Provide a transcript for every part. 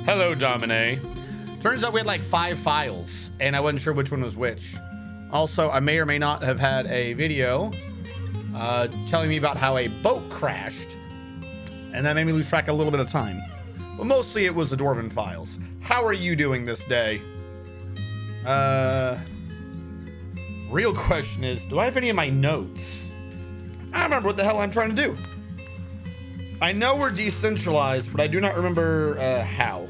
Hello, Domine. Turns out we had like 5 files, and I wasn't sure which one was which. Also, I may or may not have had a video telling me about how a boat crashed, and that made me lose track of a little bit of time. But mostly it was the Dwarven files. How are you doing this day? Real question is, do I have any of my notes? I don't remember what the hell I'm trying to do. I know we're decentralized, but I do not remember how.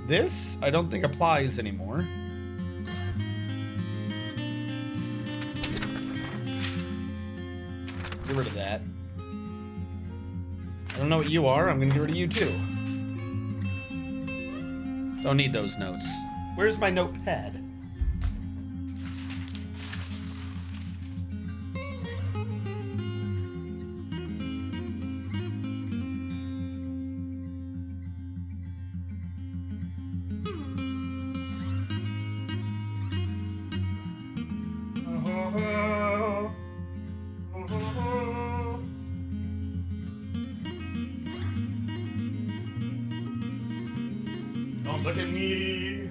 This, I don't think applies anymore. Get rid of that. I don't know what you are. I'm gonna get rid of you too. Don't need those notes. Where's my notepad? Don't look at me.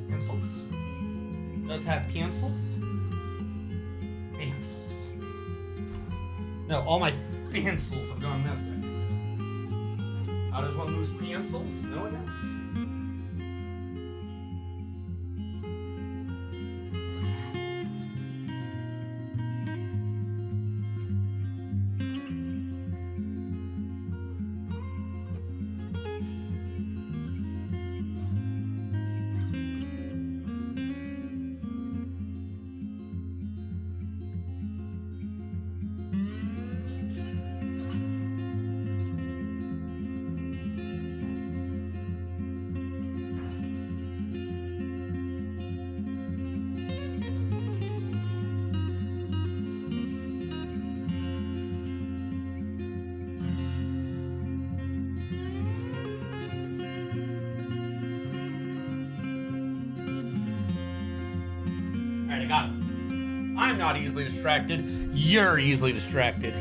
Pencils? Does have pencils? Pencils. No, all my pencils have gone missing. How does one lose pencils? No one knows. I got it. I'm not easily distracted. You're easily distracted.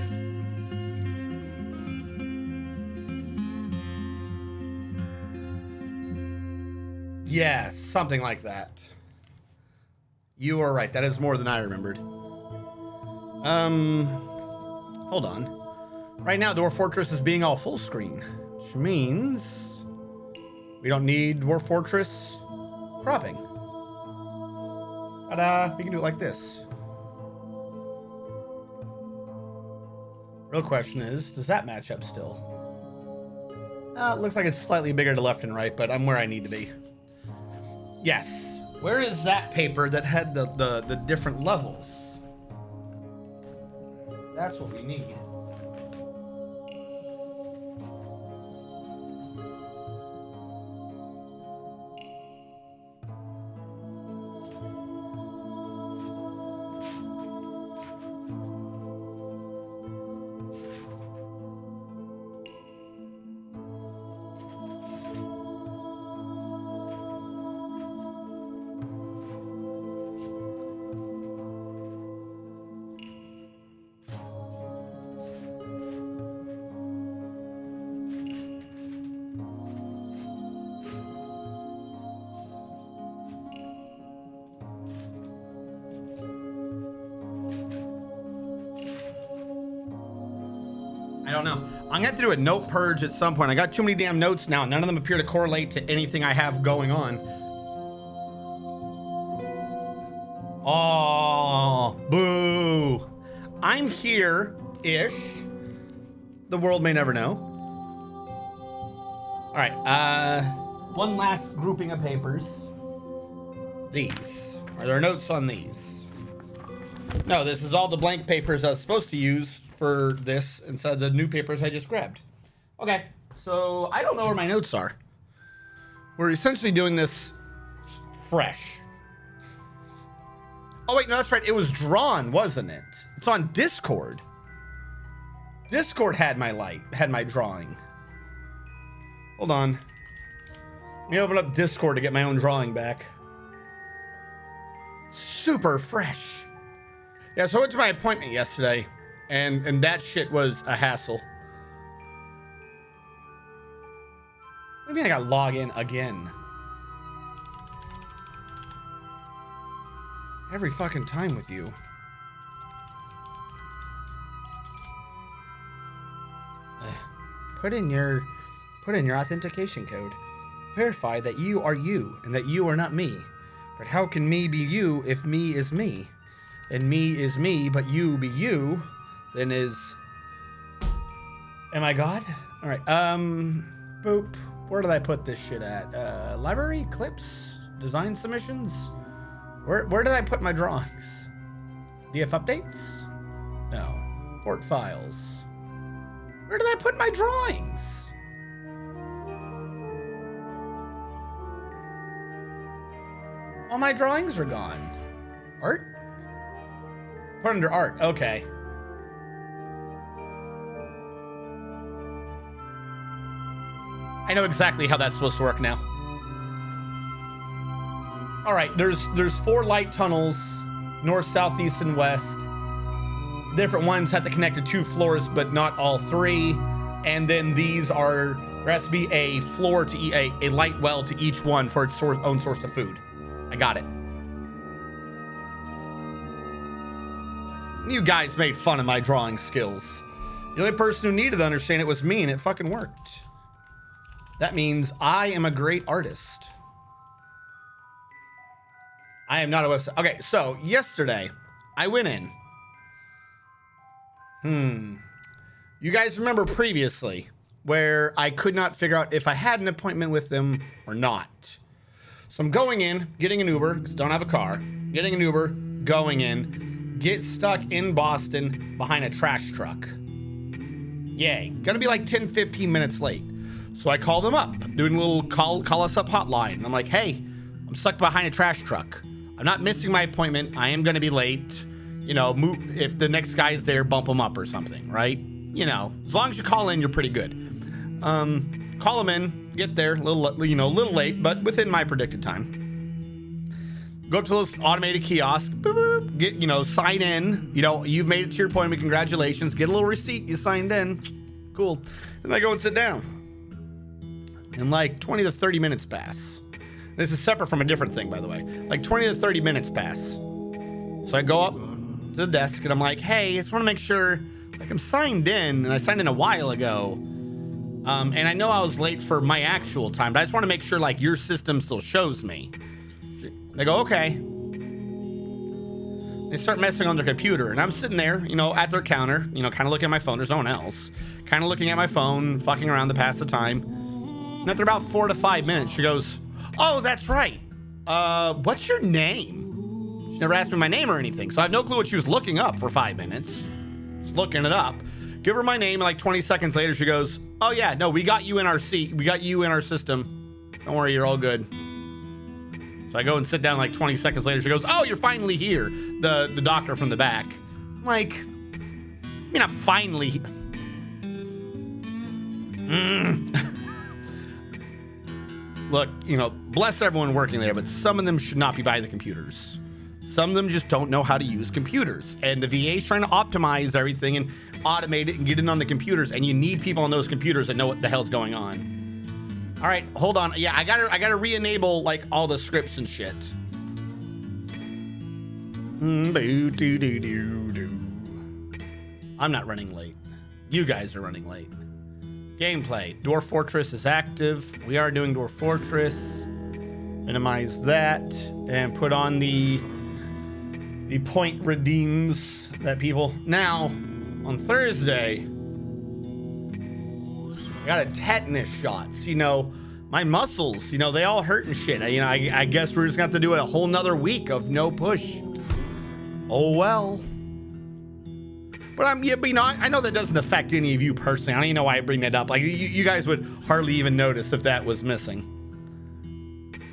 Yeah, something like that. You are right. That is more than I remembered. Hold on. Right now, Dwarf Fortress is being all full screen, which means we don't need Dwarf Fortress cropping. Ta-da! We can do it like this. Real question is, does that match up still? It looks like it's slightly bigger to left and right, but I'm where I need to be. Yes. Where is that paper that had the different levels? That's what we need. I don't know. I'm gonna have to do a note purge at some point. I got too many damn notes now. None of them appear to correlate to anything I have going on. Oh, boo. I'm here-ish. The world may never know. All right, one last grouping of papers. These. Are there notes on these? No, this is all the blank papers I was supposed to use for this instead of the new papers I just grabbed. Okay, so I don't know where my notes are. We're essentially doing this fresh. Oh wait, no, that's right. It was drawn, wasn't it? It's on Discord. Discord had my drawing. Hold on. Let me open up Discord to get my own drawing back. Super fresh. Yeah, so I went to my appointment yesterday, and that shit was a hassle. Maybe I gotta log in again. Every fucking time with you. Put in your authentication code. Verify that you are you and that you are not me. But how can me be you if me is me? And me is me, but you be you, then is... Am I God? All right, boop. Where did I put this shit at? Library? Clips? Design submissions? Where did I put my drawings? DF updates? No. Fort files. Where did I put my drawings? All my drawings are gone. Art? Put under art. Okay. I know exactly how that's supposed to work now. All right, there's 4 light tunnels, north, south, east, and west. Different ones have to connect to 2 floors, but not all 3. And then these are, there has to be a floor to a light well to each one for its own source of food. I got it. You guys made fun of my drawing skills. The only person who needed to understand it was me, and it fucking worked. That means I am a great artist. I am not a website. Okay, so yesterday I went in. You guys remember previously where I could not figure out if I had an appointment with them or not. So I'm going in, getting an Uber, because I don't have a car. Getting an Uber, going in, get stuck in Boston behind a trash truck. Yay. Gonna be like 10, 15 minutes late. So I called them up, doing a little call us up hotline. I'm like, hey, I'm stuck behind a trash truck. I'm not missing my appointment. I am gonna be late. You know, move, if the next guy's there, bump them up or something, right? You know, as long as you call in, you're pretty good. Call them in, get there, a little late, but within my predicted time. Go up to this automated kiosk, boop, boop, get, sign in. You've made it to your appointment. Congratulations. Get a little receipt. You signed in. Cool. And I go and sit down. And like 20 to 30 minutes pass. This is separate from a different thing, by the way. Like 20 to 30 minutes pass. So I go up to the desk and I'm like, hey, I just want to make sure, like, I'm signed in, and I signed in a while ago. And I know I was late for my actual time, but I just want to make sure, like, your system still shows me. They go, okay. They start messing on their computer, and I'm sitting there, at their counter, kind of looking at my phone. There's no one else. Kind of looking at my phone, fucking around to pass the time. And after about 4 to 5 minutes, she goes, oh, that's right. What's your name? She never asked me my name or anything, so I have no clue what she was looking up for 5 minutes. Just looking it up. Give her my name, and like 20 seconds later, she goes, oh yeah, no, we got you in our seat. We got you in our system. Don't worry, you're all good. So I go and sit down like 20 seconds later. She goes, oh, you're finally here. The doctor from the back. I'm like, I mean, I'm finally. Look, bless everyone working there, but some of them should not be by the computers. Some of them just don't know how to use computers. And the VA is trying to optimize everything and automate it and get it on the computers. And you need people on those computers that know what the hell's going on. All right, hold on. Yeah, I gotta re-enable like all the scripts and shit. I'm not running late. You guys are running late. Gameplay. Dwarf Fortress is active. We are doing Dwarf Fortress. Minimize that and put on the point redeems that people. Now, on Thursday, I got a tetanus shot. So, my muscles, they all hurt and shit. I guess we're just gonna have to do a whole nother week of no push. Oh well. But I know that doesn't affect any of you personally. I don't even know why I bring that up. Like, you guys would hardly even notice if that was missing.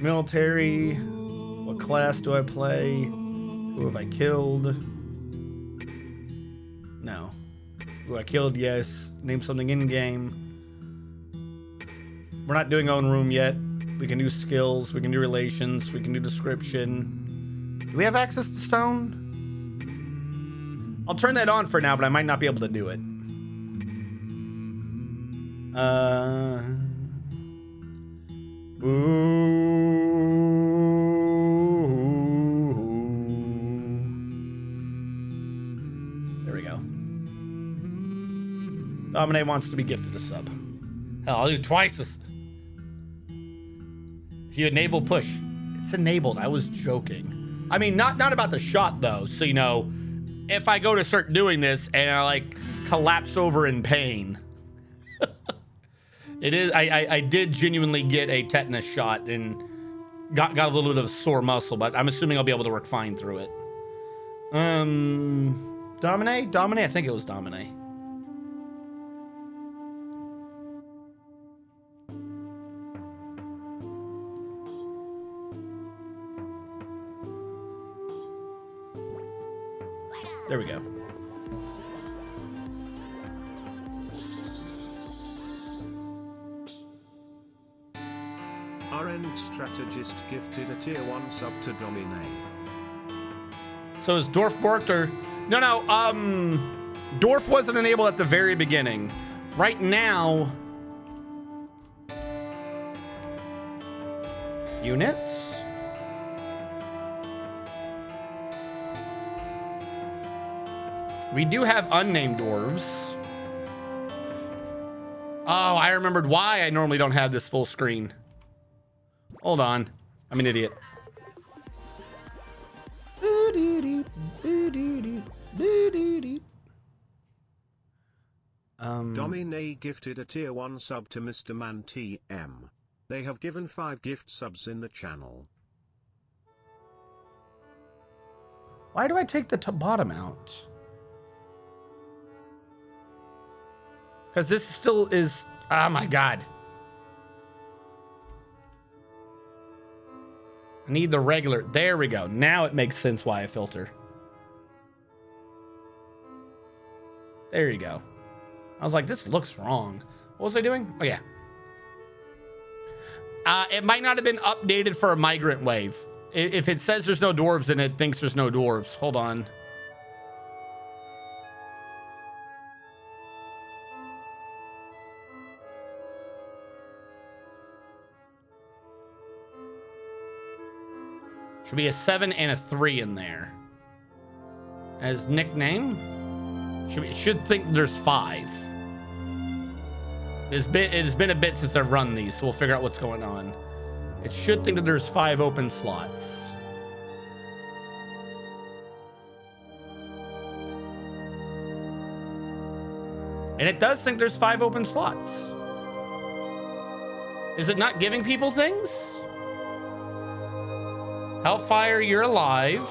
Military. What class do I play? Who have I killed? No. Who I killed, yes. Name something in game. We're not doing own room yet. We can do skills. We can do relations. We can do description. Do we have access to stone? I'll turn that on for now, but I might not be able to do it. There we go. Domine wants to be gifted a sub. Hell, I'll do twice this. If you enable push, it's enabled. I was joking. I mean, not about the shot though. So, you know, if I go to start doing this and I like collapse over in pain, it is. I did genuinely get a tetanus shot and got a little bit of a sore muscle, but I'm assuming I'll be able to work fine through it. Domine, I think it was Domine. There we go. RN Strategist gifted a tier 1 sub to Domine. So is Dwarf borked or... No, Dwarf wasn't enabled at the very beginning. Right now... Units? We do have unnamed dwarves. Oh, I remembered why I normally don't have this full screen. Hold on. I'm an idiot. Domine gifted a tier 1 sub to Mr. Man TM. They have given 5 gift subs in the channel. Why do I take the bottom out? Because this still is... Oh my god. I need the regular. There we go. Now it makes sense why I filter. There you go. I was like, this looks wrong. What was I doing? Oh, yeah. It might not have been updated for a migrant wave. If it says there's no dwarves in it, thinks there's no dwarves. Hold on. Should be a 7 and a 3 in there. As nickname. Should think there's 5. It has been a bit since I've run these, so we'll figure out what's going on. It should think that there's 5 open slots. And it does think there's 5 open slots. Is it not giving people things? Hellfire, you're alive.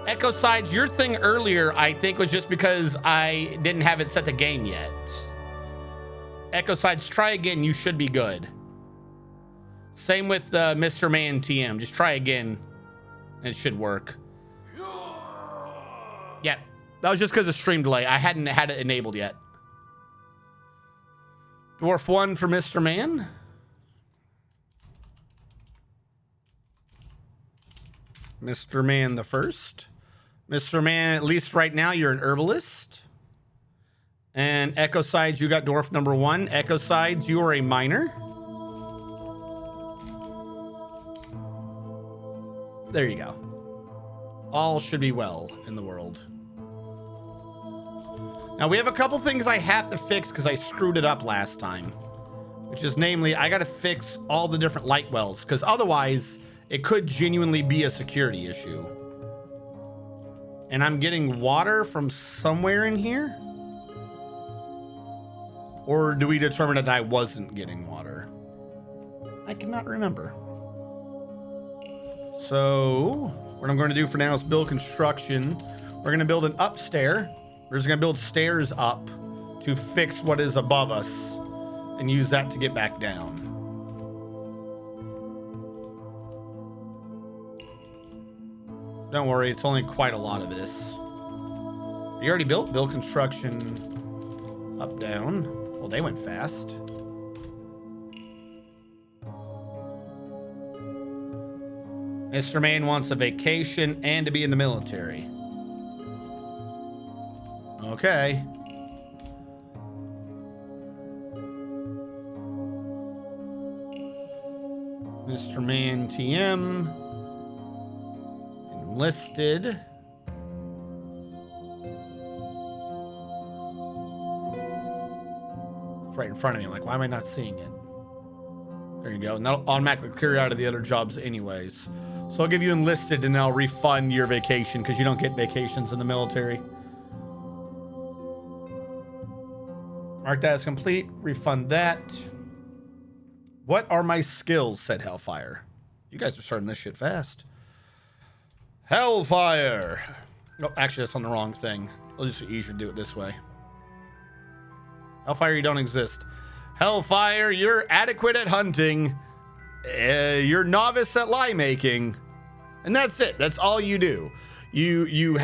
Echo Sides, your thing earlier, I think, was just because I didn't have it set to game yet. Echo Sides, try again. You should be good. Same with Mr. Man TM. Just try again. It should work. Yep. That was just because of stream delay. I hadn't had it enabled yet. Dwarf 1 for Mr. Man. Mr. Man the first. Mr. Man, at least right now, you're an herbalist. And Echo Sides, you got Dwarf number 1. Echo Sides, you are a miner. There you go. All should be well in the world. Now, we have a couple things I have to fix because I screwed it up last time. Which is namely, I got to fix all the different light wells because otherwise... it could genuinely be a security issue. And I'm getting water from somewhere in here? Or do we determine that I wasn't getting water? I cannot remember. So, what I'm going to do for now is build construction. We're going to build an upstairs. We're just going to build stairs up to fix what is above us and use that to get back down. Don't worry, it's only quite a lot of this. You already built construction up, down. Well, they went fast. Mr. Man wants a vacation and to be in the military. Okay. Mr. Man TM. Enlisted. It's right in front of me. I'm like, why am I not seeing it? There you go. And that'll automatically clear out of the other jobs anyways. So I'll give you enlisted and I'll refund your vacation because you don't get vacations in the military. Mark that as complete. Refund that. What are my skills? Said Hellfire. You guys are starting this shit fast. Hellfire. No, actually, that's on the wrong thing. It'll just be easier to do it this way. Hellfire, you don't exist. Hellfire, you're adequate at hunting. You're novice at lie making. And that's it. That's all you do. You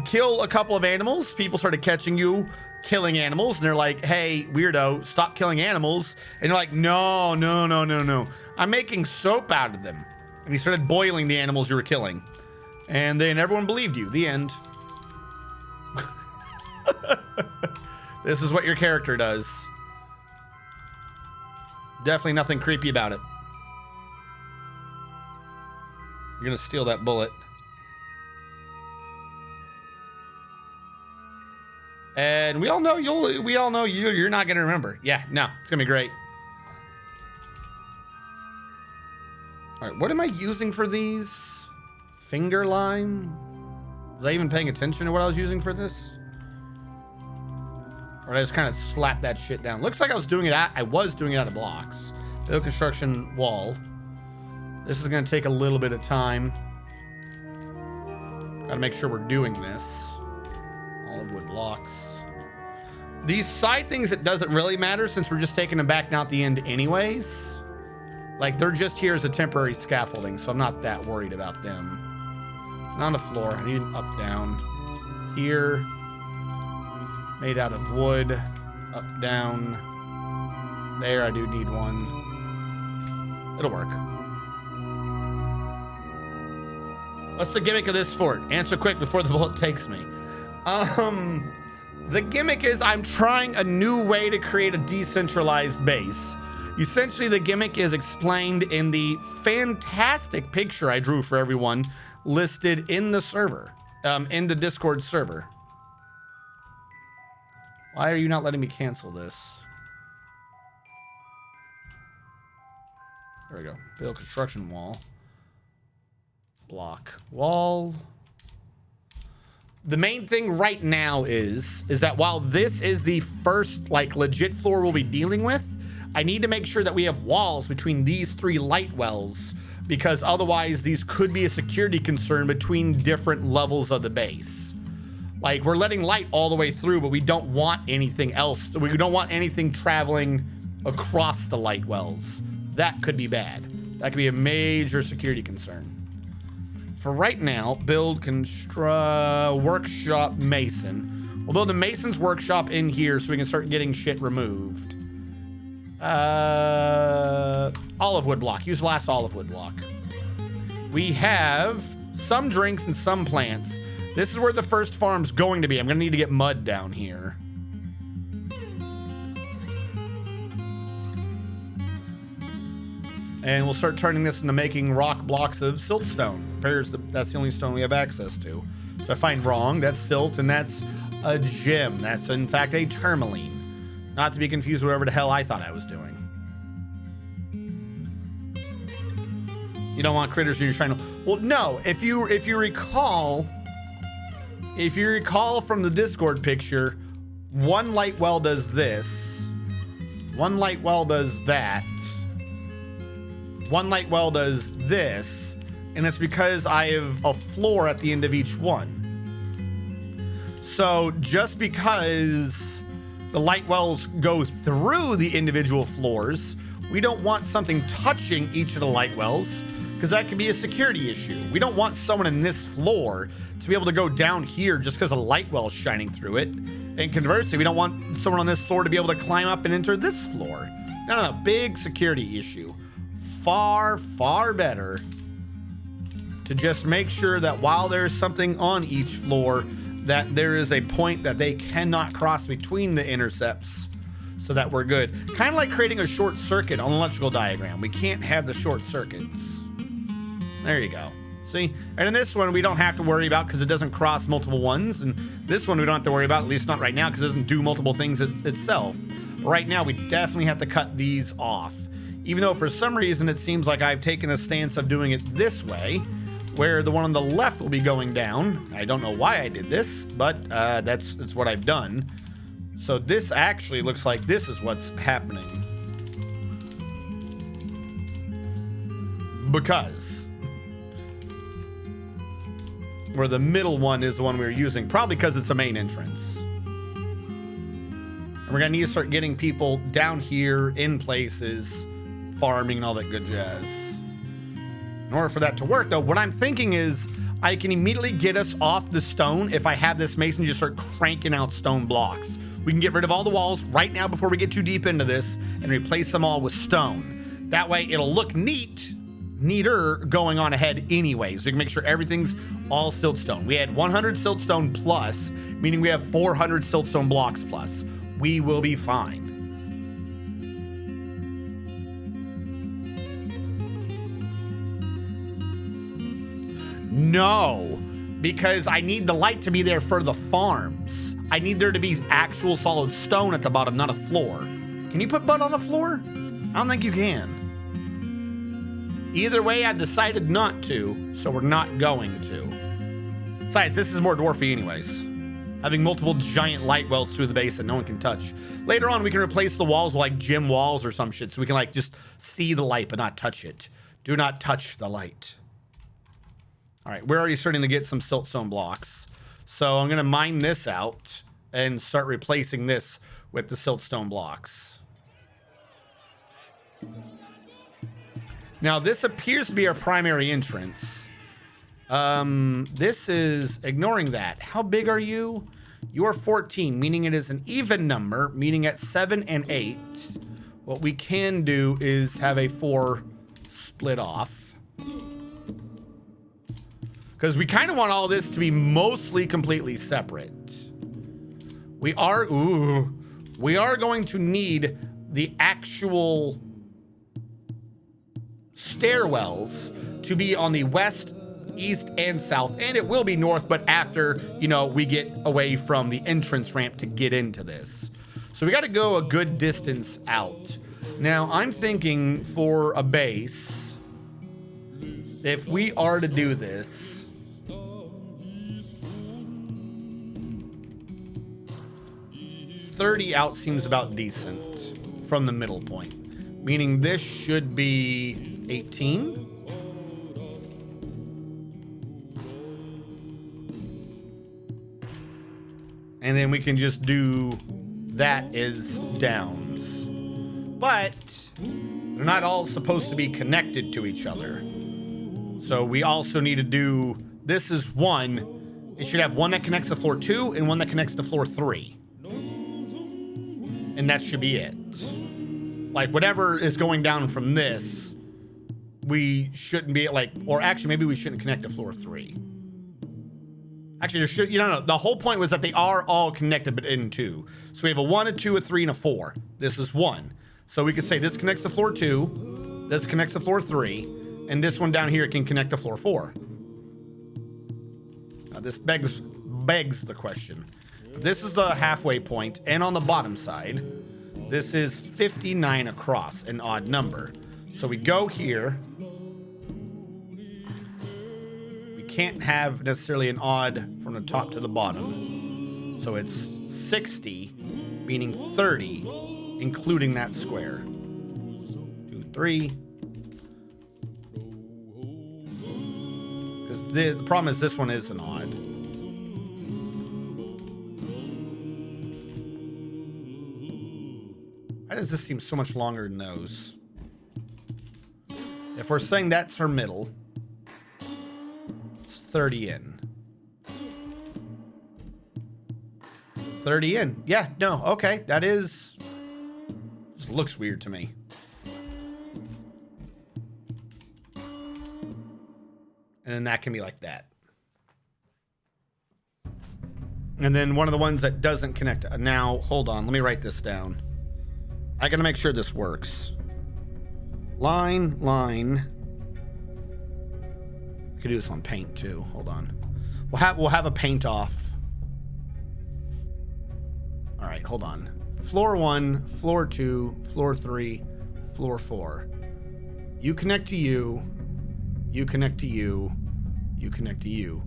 kill a couple of animals. People started catching you killing animals, and they're like, hey, weirdo, stop killing animals. And you're like, no. I'm making soap out of them. And he started boiling the animals you were killing. And then everyone believed you. The end. This is what your character does. Definitely nothing creepy about it. You're gonna steal that bullet. And we all know you're not gonna remember. Yeah, no, it's gonna be great. All right, what am I using for these? Finger lime? Was I even paying attention to what I was using for this? Or did I just kind of slap that shit down? Looks like I was doing it out of blocks. Build construction wall. This is gonna take a little bit of time. Gotta make sure we're doing this. Olive wood blocks. These side things, it doesn't really matter since we're just taking them back down at the end anyways. Like, they're just here as a temporary scaffolding, so I'm not that worried about them. Not on the floor. I need an up down. Here. Made out of wood. Up down. There, I do need one. It'll work. What's the gimmick of this fort? Answer quick before the bullet takes me. The gimmick is I'm trying a new way to create a decentralized base. Essentially, the gimmick is explained in the fantastic picture I drew for everyone listed in the server, in the Discord server. Why are you not letting me cancel this? There we go. Build construction wall. Block wall. The main thing right now is that while this is the first like legit floor we'll be dealing with, I need to make sure that we have walls between these three light wells, because otherwise these could be a security concern between different levels of the base. Like, we're letting light all the way through, but we don't want anything else. We don't want anything traveling across the light wells. That could be bad. That could be a major security concern. For right now, build, construct, workshop, mason. We'll build a mason's workshop in here so we can start getting shit removed. Olive wood block. Use last olive wood block. We have some drinks and some plants. This is where the first farm's going to be. I'm going to need to get mud down here. And we'll start turning this into making rock blocks of siltstone. That's the only stone we have access to. If I find wrong, that's silt, and that's a gem. That's, in fact, a tourmaline. Not to be confused with whatever the hell I thought I was doing. You don't want critters in your shrine. Well, no. If you recall from the Discord picture, one light well does this. One light well does that. One light well does this, and it's because I have a floor at the end of each one. So just because the light wells go through the individual floors, we don't want something touching each of the light wells, because that can be a security issue. We don't want someone in this floor to be able to go down here just because a light well is shining through it. And conversely, we don't want someone on this floor to be able to climb up and enter this floor. No, big security issue. Far, far better to just make sure that while there's something on each floor, that there is a point that they cannot cross between the intercepts, so that we're good. Kind of like creating a short circuit on an electrical diagram. We can't have the short circuits. There you go. See? And in this one, we don't have to worry about because it doesn't cross multiple ones. And this one, we don't have to worry about, at least not right now, because it doesn't do multiple things itself. But right now, we definitely have to cut these off. Even though for some reason, it seems like I've taken a stance of doing it this way, where the one on the left will be going down. I don't know why I did this, but that's what I've done. So this actually looks like this is what's happening. Because where the middle one is the one we were using, probably because it's a main entrance. And we're gonna need to start getting people down here in places, farming and all that good jazz. In order for that to work though, what I'm thinking is I can immediately get us off the stone if I have this mason just start cranking out stone blocks. We can get rid of all the walls right now before we get too deep into this and replace them all with stone. That way it'll look neater going on ahead anyways. We can make sure everything's all siltstone. We had 100 siltstone plus, meaning we have 400 siltstone blocks plus. We will be fine. No, because I need the light to be there for the farms. I need there to be actual solid stone at the bottom, not a floor. Can you put mud on the floor? I don't think you can. Either way, I've decided not to, so we're not going to. Besides, this is more dwarfy anyways. Having multiple giant light wells through the base that no one can touch. Later on, we can replace the walls with like gym walls or some shit, so we can like just see the light but not touch it. Do not touch the light. All right, we're already starting to get some siltstone blocks. So I'm gonna mine this out and start replacing this with the siltstone blocks. Now this appears to be our primary entrance. This is ignoring that. How big are you? You are 14, meaning it is an even number, meaning at 7 and 8, what we can do is have a 4 split off. Because we kind of want all this to be mostly completely separate. We are going to need the actual stairwells to be on the west, east, and south, and it will be north, but after, you know, we get away from the entrance ramp to get into this. So we got to go a good distance out. Now, I'm thinking for a base, if we are to do this, 30 out seems about decent from the middle point, meaning this should be 18. And then we can just do that as downs. But they're not all supposed to be connected to each other. So we also need to do, this is one. It should have one that connects to floor 2 and one that connects to floor 3. And that should be it. Like whatever is going down from this, we shouldn't be like, or actually maybe we shouldn't connect to floor 3. Actually, there should, no. The whole point was that they are all connected, but in 2. So we have a 1, a 2, a 3, and a 4. This is 1. So we could say this connects to floor 2, this connects to floor 3, and this one down here can connect to floor 4. Now this begs the question. This is the halfway point, and on the bottom side, this is 59 across, an odd number. So we go here. We can't have necessarily an odd from the top to the bottom. So it's 60, meaning 30, including that square. 2, 3. Because the problem is this one is an odd. Why does this seem so much longer than those? If we're saying that's her middle, it's 30 in. 30 in. Yeah, no, okay. That is... Just looks weird to me. And then that can be like that. And then one of the ones that doesn't connect. Now, hold on. Let me write this down. I got to make sure this works. Line. I could do this on paint too. Hold on. We'll have a paint off. All right, hold on. Floor 1, floor 2, floor 3, floor 4. You connect to you. You connect to you. You connect to you.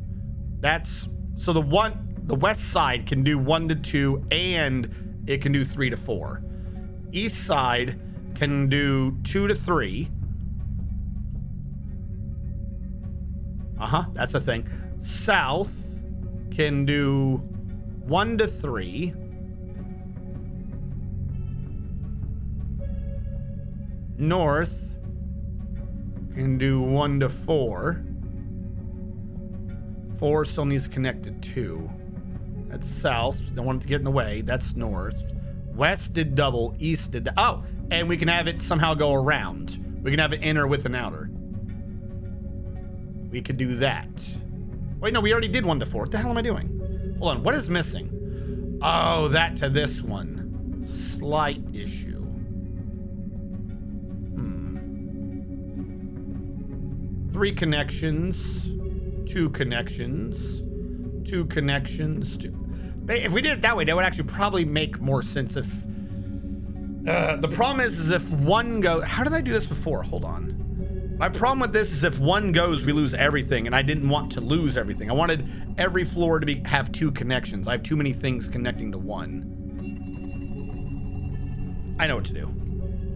That's so the west side can do 1 to 2 and it can do 3 to 4. East side can do 2 to 3. That's a thing. South can do 1 to 3. North can do 1 to 4. 4 still needs to connect to 2. That's south. Don't want it to get in the way. That's north. West did double. East did oh, and we can have it somehow go around. We can have an inner with an outer. We could do that. Wait, no, we already did 1 to 4. What the hell am I doing? Hold on. What is missing? Oh, that to this one. Slight issue. 3 connections. 2 connections. 2 connections. If we did it that way, that would actually probably make more sense. If the problem is if one goes, how did I do this before? Hold on. My problem with this is if one goes, we lose everything, and I didn't want to lose everything. I wanted every floor to have 2 connections. I have too many things connecting to 1. I know what to do.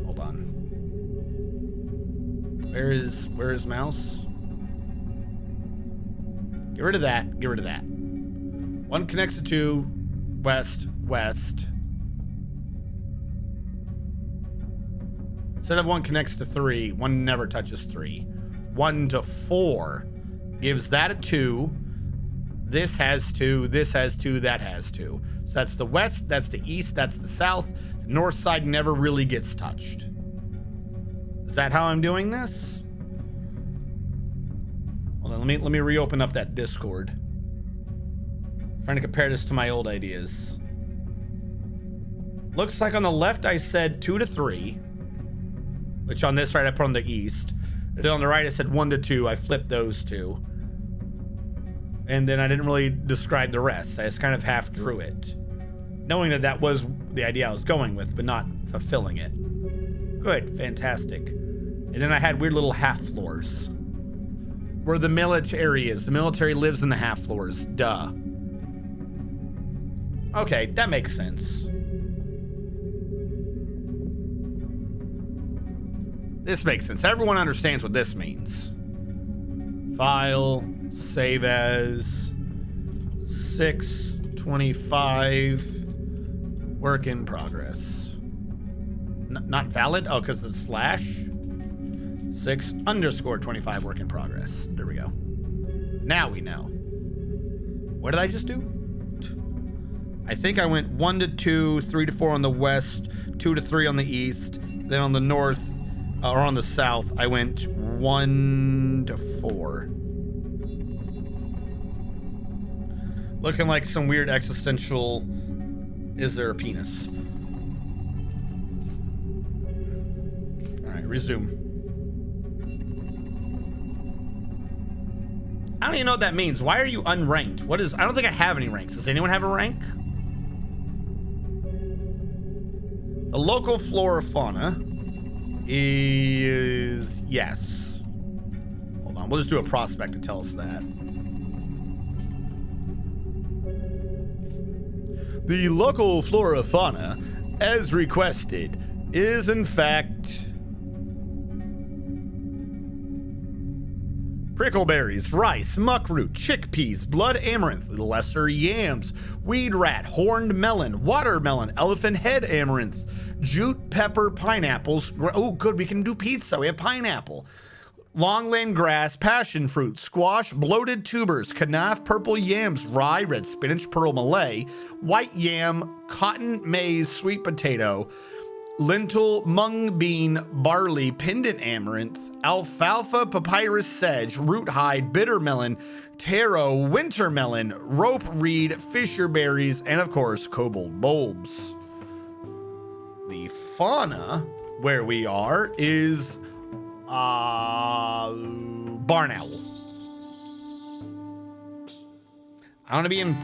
Hold on. Where is mouse? Get rid of that. Get rid of that. 1 connects to 2. West. Instead of 1 connects to 3, 1 never touches 3. 1 to 4 gives that a 2. This has 2. This has 2. That has 2. So that's the west. That's the east. That's the south. The north side never really gets touched. Is that how I'm doing this? Hold on, let me reopen up that Discord. Trying to compare this to my old ideas. Looks like on the left I said 2 to 3, which on this right I put on the east. And then on the right I said 1 to 2. I flipped those 2. And then I didn't really describe the rest. I just kind of half drew it, knowing that that was the idea I was going with, but not fulfilling it. Good, fantastic. And then I had weird little half floors where the military is. The military lives in the half floors. Duh. Okay, that makes sense. This makes sense. Everyone understands what this means. File, save as, 625, work in progress. Not valid? Oh, because it's slash. 6_25 work in progress. There we go. Now we know. What did I just do? I think I went 1 to 2, 3 to 4 on the west, 2 to 3 on the east. Then on the north, or on the south, I went 1 to 4. Looking like some weird existential, is there a penis? All right, resume. I don't even know what that means. Why are you unranked? What is, I don't think I have any ranks. Does anyone have a rank? The local flora fauna is yes. Hold on, we'll just do a prospect to tell us that. The local flora fauna, as requested, is in fact prickleberries, rice, muckroot, chickpeas, blood amaranth, lesser yams, weed rat, horned melon, watermelon, elephant head amaranth, jute pepper, pineapples. Oh, good, we can do pizza. We have pineapple. Longland grass, passion fruit, squash, bloated tubers, kanaf, purple yams, rye, red spinach, pearl malay, white yam, cotton, maize, sweet potato, lentil, mung bean, barley, pendant amaranth, alfalfa, papyrus sedge, root hide, bitter melon, taro, winter melon, rope reed, fisher berries, and of course, cobalt bulbs. The fauna where we are is barn owl. I want to be in.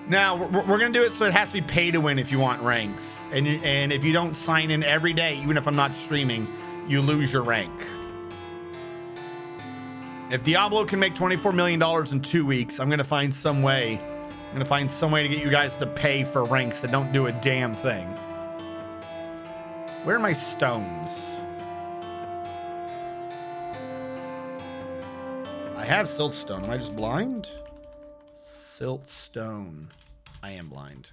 Now we're gonna do it so it has to be pay to win if you want ranks, and if you don't sign in every day, even if I'm not streaming, you lose your rank. If Diablo can make $24 million in 2 weeks, I'm gonna find some way. I'm gonna find some way to get you guys to pay for ranks that don't do a damn thing. Where are my stones? I have siltstone. Am I just blind? Siltstone. I am blind.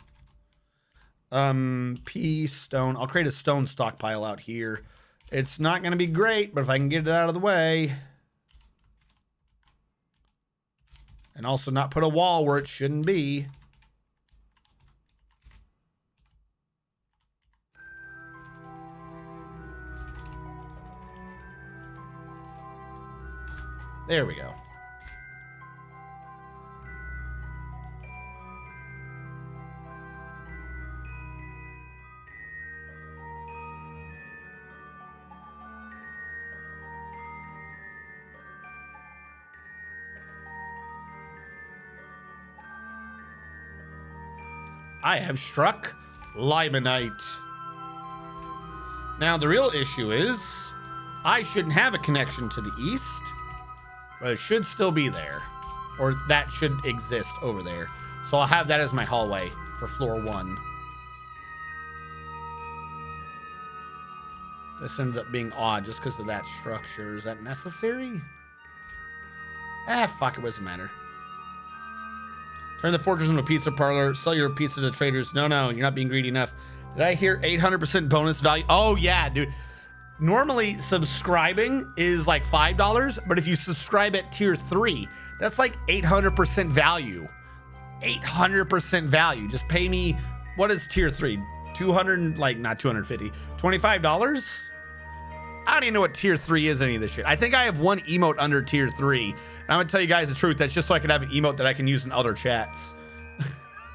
P stone. I'll create a stone stockpile out here. It's not going to be great, but if I can get it out of the way. And also not put a wall where it shouldn't be. There we go. I have struck Limonite. Now, the real issue is I shouldn't have a connection to the east, but it should still be there, or that should exist over there. So I'll have that as my hallway for floor 1. This ended up being odd just because of that structure. Is that necessary? Fuck, it doesn't matter. Turn the fortress into a pizza parlor. Sell your pizza to traders. No, you're not being greedy enough. Did I hear 800% bonus value? Oh, yeah, dude. Normally, subscribing is like $5, but if you subscribe at tier 3, that's like 800% value. 800% value. Just pay me, what is tier 3? 200, like, not 250, $25? I don't even know what tier 3 is, any of this shit. I think I have one emote under tier 3. And I'm gonna tell you guys the truth. That's just so I can have an emote that I can use in other chats.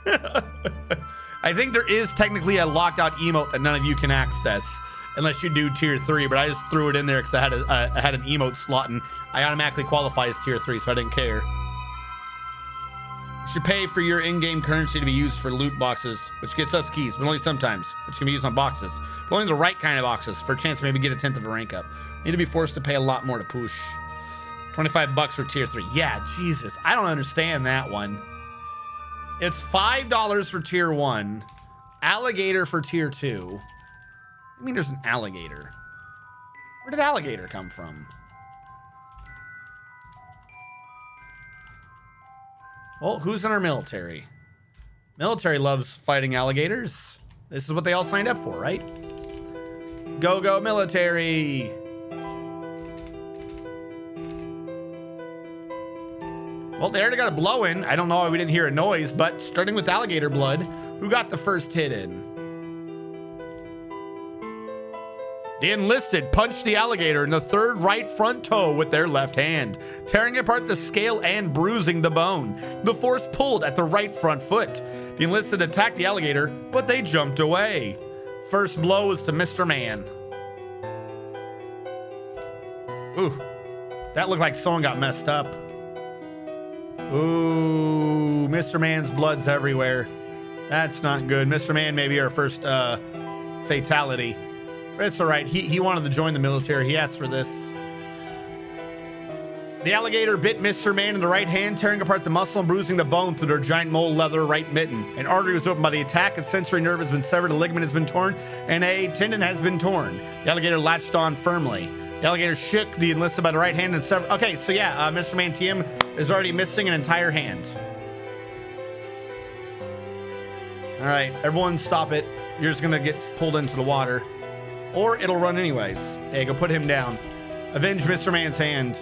I think there is technically a locked out emote that none of you can access unless you do tier 3, but I just threw it in there because I had an emote slot and I automatically qualify as tier 3, so I didn't care. You should pay for your in-game currency to be used for loot boxes, which gets us keys, but only sometimes, which can be used on boxes. But only the right kind of boxes for a chance to maybe get a 10th of a rank up. Need to be forced to pay a lot more to push. $25 for tier 3. Yeah, Jesus. I don't understand that one. It's $5 for tier 1. Alligator for tier 2. I mean, there's an alligator. Where did alligator come from? Well, who's in our military? Military loves fighting alligators. This is what they all signed up for, right? Go, go, military. Well, they already got a blow in. I don't know why we didn't hear a noise, but starting with alligator blood, who got the first hit in? The enlisted punched the alligator in the third right front toe with their left hand, tearing apart the scale and bruising the bone. The force pulled at the right front foot. The enlisted attacked the alligator, but they jumped away. First blow was to Mr. Man. Ooh, that looked like someone got messed up. Ooh, Mr. Man's blood's everywhere. That's not good. Mr. Man may be our first fatality. But it's all right. He wanted to join the military. He asked for this. The alligator bit Mr. Man in the right hand, tearing apart the muscle and bruising the bone through their giant mole leather right mitten. An artery was opened by the attack, a sensory nerve has been severed, a ligament has been torn, and a tendon has been torn. The alligator latched on firmly. The alligator shook the enlisted by the right hand and severed. Okay, so yeah, Mr. Man TM is already missing an entire hand. All right, everyone stop it. You're just gonna get pulled into the water. Or it'll run anyways. Hey, go put him down. Avenge Mr. Man's hand.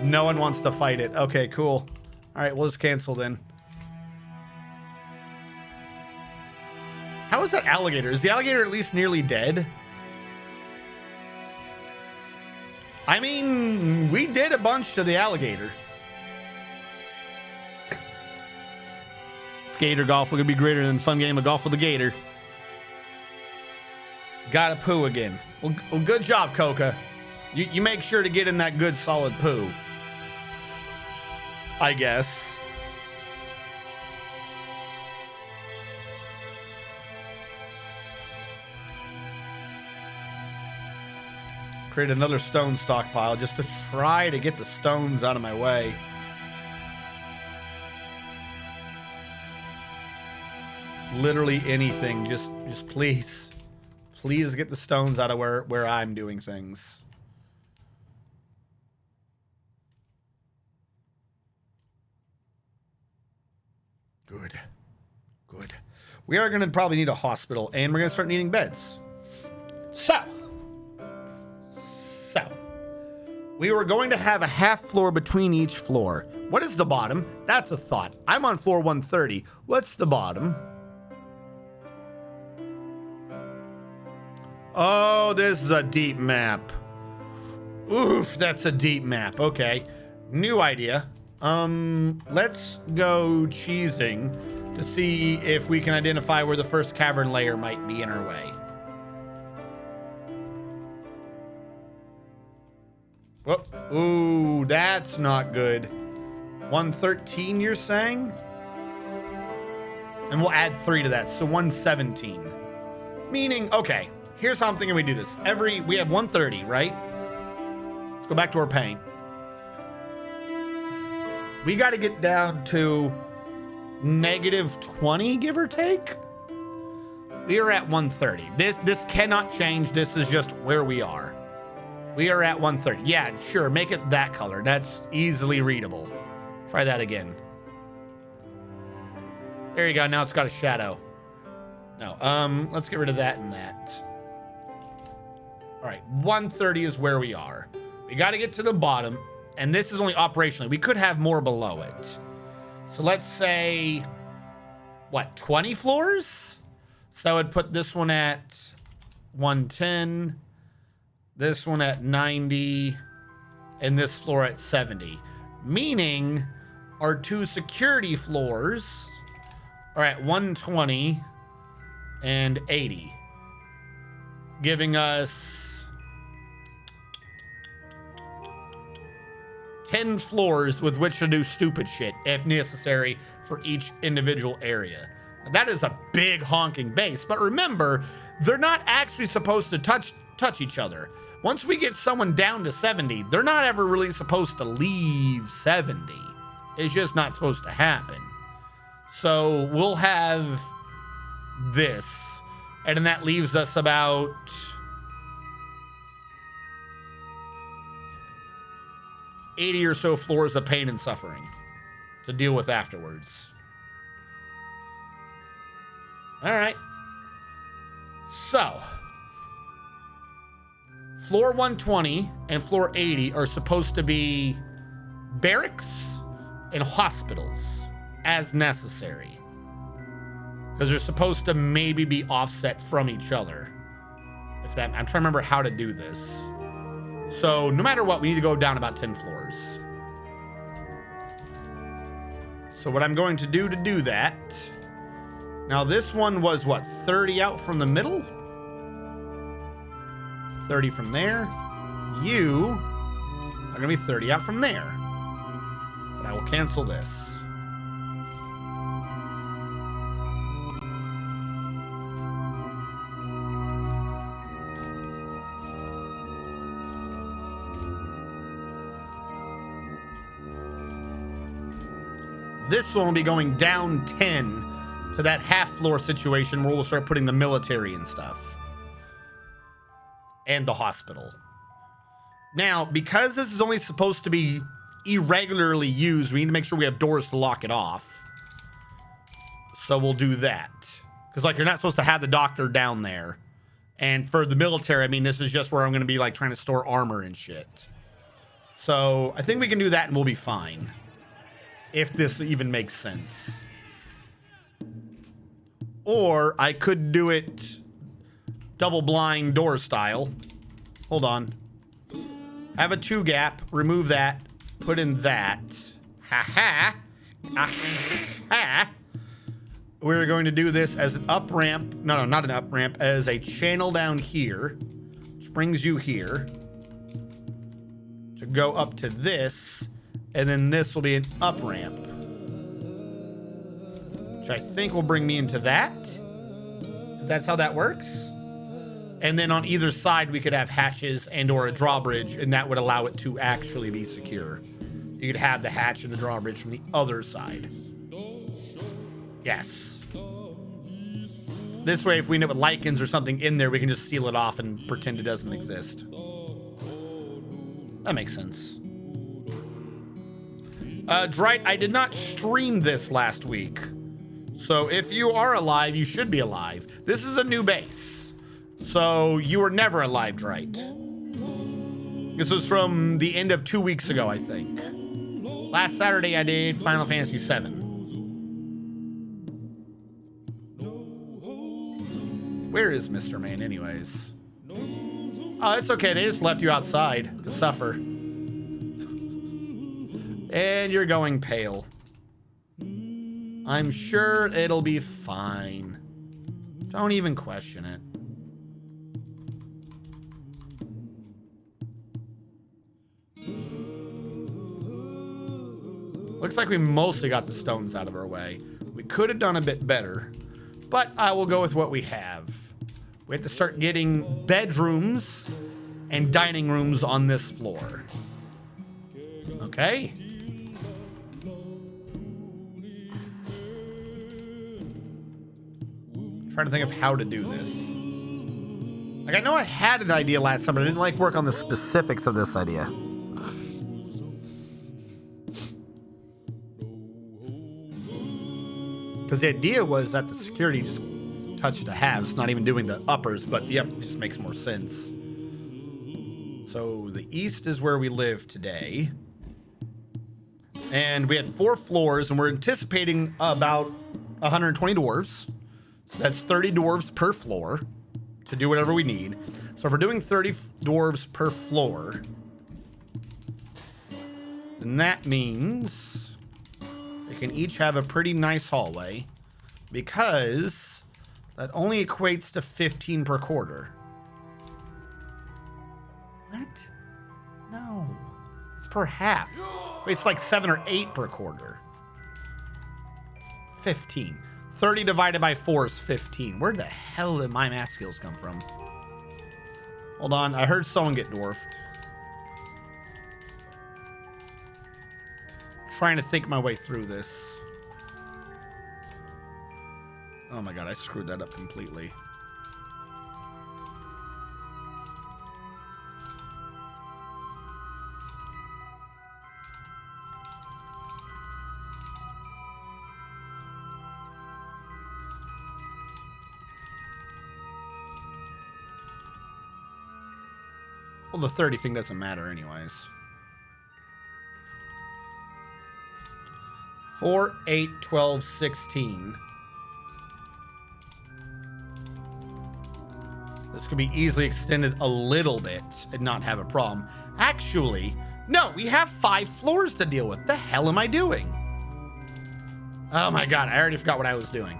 No one wants to fight it. Okay, cool. All right, we'll just cancel then. How is that alligator? Is the alligator at least nearly dead? I mean, we did a bunch to the alligator. Skater golf will be greater than fun game of golf with a gator. Gotta poo again. Well, good job, Coca. You make sure to get in that good solid poo. I guess. Create another stone stockpile just to try to get the stones out of my way. Literally anything, just please get the stones out of where I'm doing things. Good. We are going to probably need a hospital, and we're going to start needing beds. So we were going to have a half floor between each floor. What is the bottom? That's a thought. I'm on floor 130. What's the bottom? Oh, this is a deep map. Oof, that's a deep map. Okay. New idea. Let's go cheesing to see if we can identify where the first cavern layer might be in our way. Whoop. Ooh, that's not good. 113, you're saying? And we'll add 3 to that, so 117. Meaning, okay. Here's how I'm thinking we do this. We have 130, right? Let's go back to our paint. We got to get down to -20, give or take. We are at 130. This cannot change. This is just where we are. We are at 130. Yeah, sure. Make it that color. That's easily readable. Try that again. There you go. Now it's got a shadow. No. Let's get rid of that and that. All right, 130 is where we are. We got to get to the bottom, and this is only operationally. We could have more below it. So let's say, what, 20 floors? So I would put this one at 110, this one at 90, and this floor at 70. Meaning our 2 security floors are at 120 and 80, giving us 10 floors with which to do stupid shit, if necessary, for each individual area. That is a big honking base, but remember, they're not actually supposed to touch each other. Once we get someone down to 70, they're not ever really supposed to leave 70. It's just not supposed to happen. So we'll have this, and then that leaves us about 80 or so floors of pain and suffering to deal with afterwards. All right. So, floor 120 and floor 80 are supposed to be barracks and hospitals as necessary, because they're supposed to maybe be offset from each other. I'm trying to remember how to do this. So no matter what, we need to go down about 10 floors. So what I'm going to do that, now this one was what, 30 out from the middle? 30 from there. You are gonna be 30 out from there. But I will cancel this. This one will be going down 10 to that half floor situation where we'll start putting the military and stuff. And the hospital. Now, because this is only supposed to be irregularly used, we need to make sure we have doors to lock it off. So we'll do that. Because, like, you're not supposed to have the doctor down there. And for the military, I mean, this is just where I'm going to be, like, trying to store armor and shit. So I think we can do that and we'll be fine. If this even makes sense. Or I could do it double blind door style. Hold on. Have a 2 gap. Remove that. Put in that. Ha ha. Ha. We're going to do this as an up ramp. No, not an up ramp. As a channel down here, which brings you here to go up to this, and then this will be an up ramp, which I think will bring me into that. If that's how that works. And then on either side, we could have hatches and or a drawbridge, and that would allow it to actually be secure. You could have the hatch and the drawbridge from the other side. Yes. This way, if we end up with lichens or something in there, we can just seal it off and pretend it doesn't exist. That makes sense. Drite, I did not stream this last week. So if you are alive, you should be alive. This is a new base. So you were never alive, Drite. This was from the end of 2 weeks ago, I think. Last Saturday, I did Final Fantasy VII. Where is Mr. Main, anyways? Oh, it's okay. They just left you outside to suffer. And you're going pale. I'm sure it'll be fine. Don't even question it. Looks like we mostly got the stones out of our way. We could have done a bit better, but I will go with what we have. We have to start getting bedrooms and dining rooms on this floor. Okay. Trying to think of how to do this. Like, I know I had an idea last time, but I didn't like work on the specifics of this idea. Because the idea was that the security just touched the halves, not even doing the uppers, but yep, it just makes more sense. So the east is where we live today. And we had 4 floors, and we're anticipating about 120 dwarves. So that's 30 dwarves per floor to do whatever we need. So if we're doing 30 dwarves per floor, then that means they can each have a pretty nice hallway, because that only equates to 15 per quarter. What? No. It's per half. It's like 7 or 8 per quarter. 15. 30 divided by 4 is 15. Where the hell did my math skills come from? Hold on. I heard someone get dwarfed. Trying to think my way through this. Oh my god, I screwed that up completely. Well, the 30 thing doesn't matter anyways. 4, 8, 12, 16. This could be easily extended a little bit and not have a problem. Actually, no, we have 5 floors to deal with. The hell am I doing? Oh my god, I already forgot what I was doing.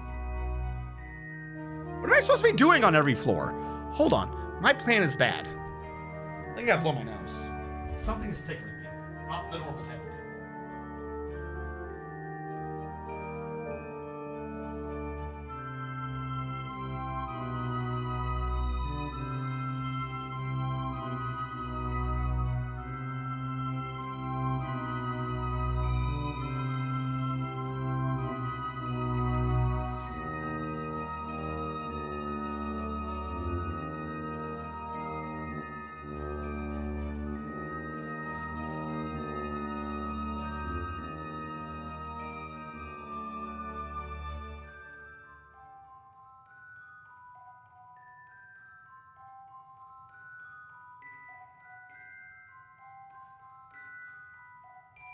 What am I supposed to be doing on every floor? Hold on, my plan is bad. I think I blow my nose. Something is tickling me. Not the normal temperature.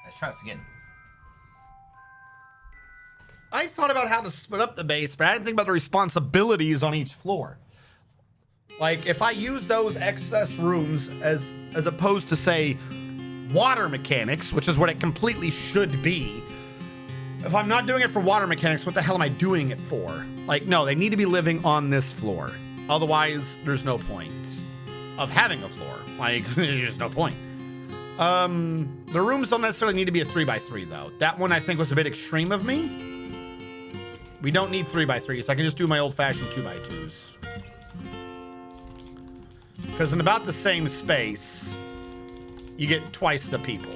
Let's try this again. I thought about how to split up the base, but I didn't think about the responsibilities on each floor. Like, if I use those excess rooms as opposed to, say, water mechanics, which is what it completely should be, if I'm not doing it for water mechanics, what the hell am I doing it for? Like, no, they need to be living on this floor. Otherwise, there's no point of having a floor. Like, there's just no point. The rooms don't necessarily need to be a 3x3, though. That one, I think, was a bit extreme of me. We don't need 3x3s. I can just do my old-fashioned 2x2s. Because in about the same space, you get twice the people.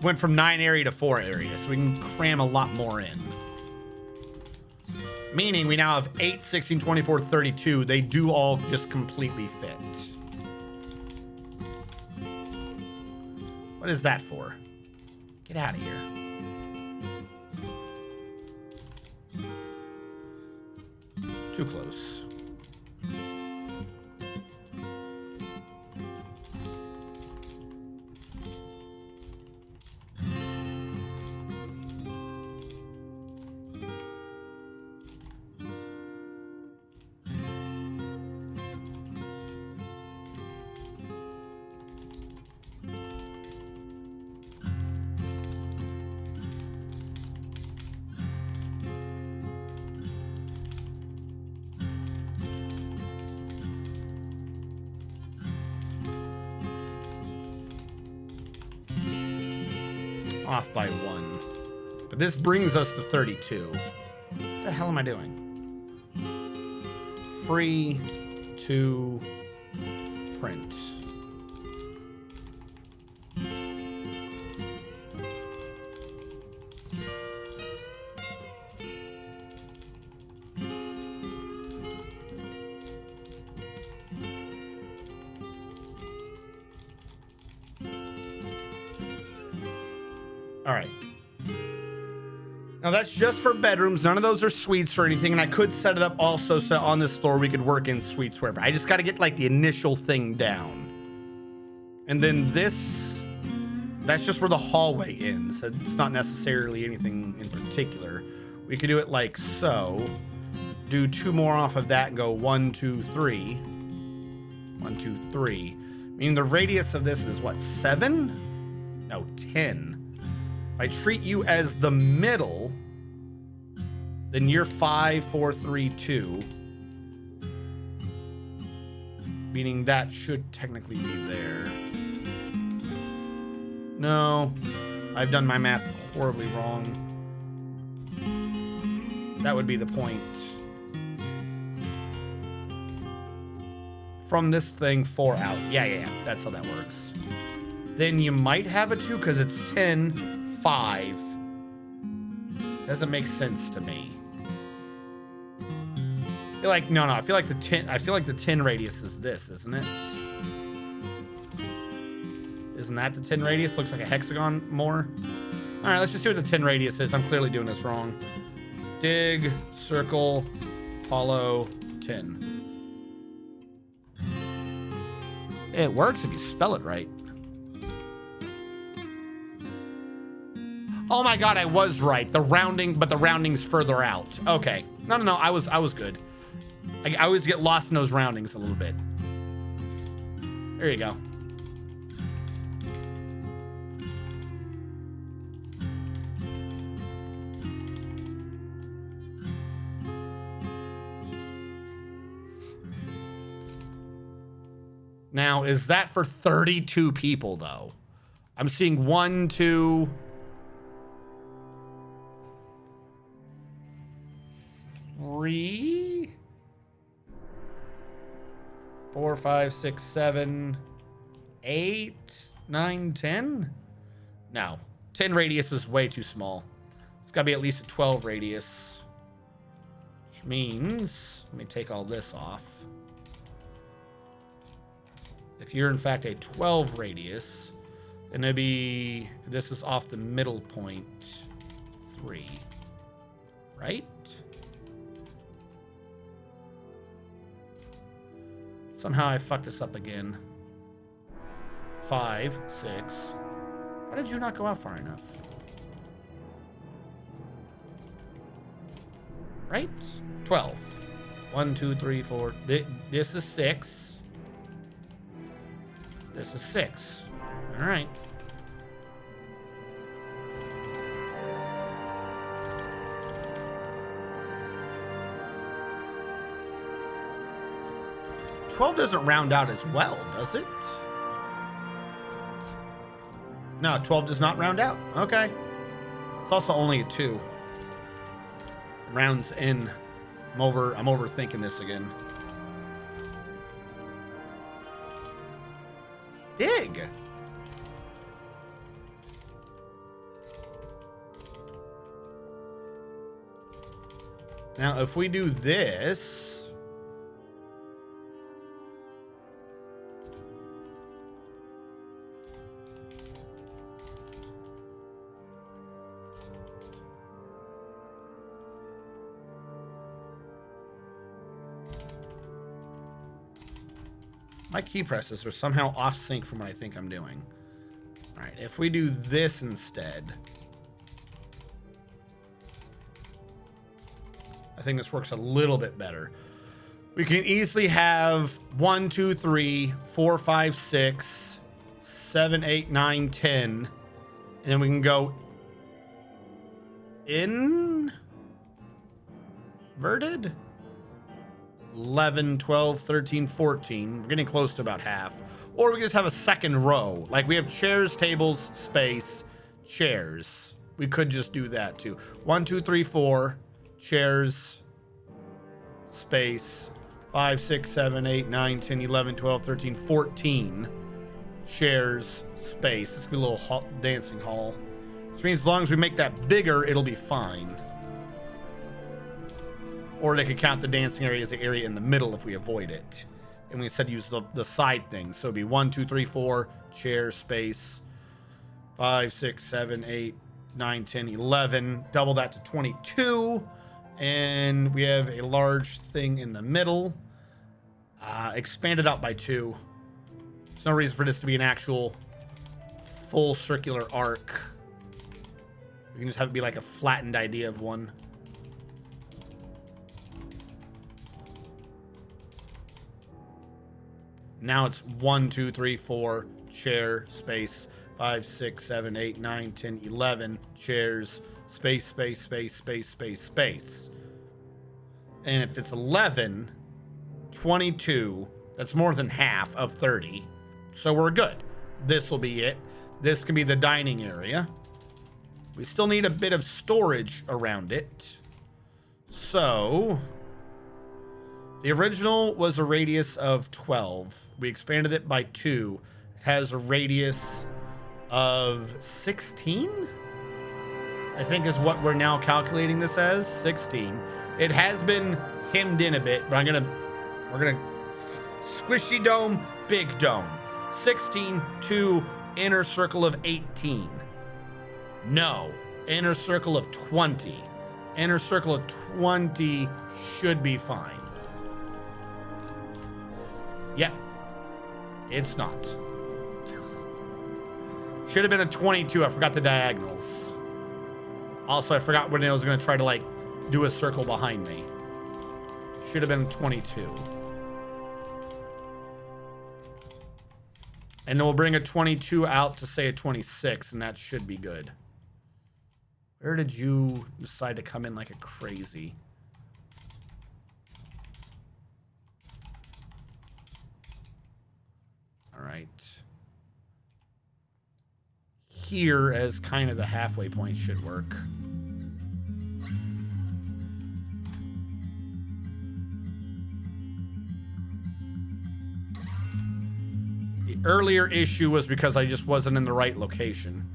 Went from 9 area to 4 area, so we can cram a lot more in. Meaning we now have 8, 16, 24, 32. They do all just completely fit. What is that for? Get out of here. Too close. Off by 1. But this brings us to 32. What the hell am I doing? Free to print. All right. Now that's just for bedrooms. None of those are suites or anything. And I could set it up also so on this floor we could work in suites wherever. I just got to get like the initial thing down. And then this, that's just where the hallway ends. It's not necessarily anything in particular. We could do it like so. Do 2 more off of that and go 1, 2, 3. 1, 2, 3. Meaning the radius of this is what, 7? No, 10. If I treat you as the middle, then you're 5, 4, 3, 2. Meaning that should technically be there. No, I've done my math horribly wrong. That would be the point. From this thing, 4 out. Yeah. That's how that works. Then you might have a 2 because it's 10. 5 doesn't make sense to me. I feel like no. I feel like the 10. I feel like the 10 radius is this, isn't it? Isn't that the 10 radius? Looks like a hexagon more. All right, let's just see what the 10 radius is. I'm clearly doing this wrong. Dig, circle, hollow, 10. It works if you spell it right. Oh my God, I was right. The rounding, but the rounding's further out. Okay. No. I was good. I always get lost in those roundings a little bit. There you go. Now, is that for 32 people though? I'm seeing 1, 2... 3, 4, 5, 6, 7, 8, 9, 10. No, 10 radius is way too small. It's got to be at least a 12 radius, which means, let me take all this off. If you're in fact a 12 radius, then it'd be, this is off the middle point, 3, right? Somehow I fucked this up again. 5, 6. Why did you not go out far enough? Right? 12. 1, 2, 3, 4. This is 6. This is 6. All right. $12 doesn't round out as well, does it? No, 12 does not round out. Okay. It's also only a 2. Rounds in. I'm overthinking this again. Dig. Now, if we do this, my key presses are somehow off sync from what I think I'm doing. All right, if we do this instead, I think this works a little bit better. We can easily have 1, 2, 3, 4, 5, 6, 7, 8, 9, 10, and then we can go inverted. 11, 12, 13, 14. We're getting close to about half. Or we can just have a second row. Like we have chairs, tables, space, chairs. We could just do that too. 1, 2, 3, 4. Chairs, space. 5, 6, 7, 8, 9, 10, 11, 12, 13, 14. Chairs, space. This could be a little dancing hall. Which means as long as we make that bigger, it'll be fine. Or they could count the dancing area as the area in the middle if we avoid it. And we instead use the side things. So it'd be 1, 2, 3, 4, chair, space, 5, 6, 7, 8, 9, 10, 11. Double that to 22. And we have a large thing in the middle. Expanded out by 2. There's no reason for this to be an actual full circular arc. We can just have it be like a flattened idea of one. Now it's 1, 2, 3, 4, chair, space, 5, 6, 7, 8, 9, 10, 11, chairs, space, space, space, space, space, space. And if it's 11, 22, that's more than half of 30. So we're good. This will be it. This can be the dining area. We still need a bit of storage around it. So the original was a radius of 12. We expanded it by 2. It has a radius of 16, I think is what we're now calculating this as. 16. It has been hemmed in a bit, but we're gonna squishy dome, big dome. 16 to inner circle of 18. No, inner circle of 20. Inner circle of 20 should be fine. Yep. It's not. Should have been a 22. I forgot the diagonals. Also, I forgot when I was going to try to like do a circle behind me. Should have been 22. And then we'll bring a 22 out to say a 26, and that should be good. Where did you decide to come in like a crazy? All right. Here as kind of the halfway point should work. The earlier issue was because I just wasn't in the right location.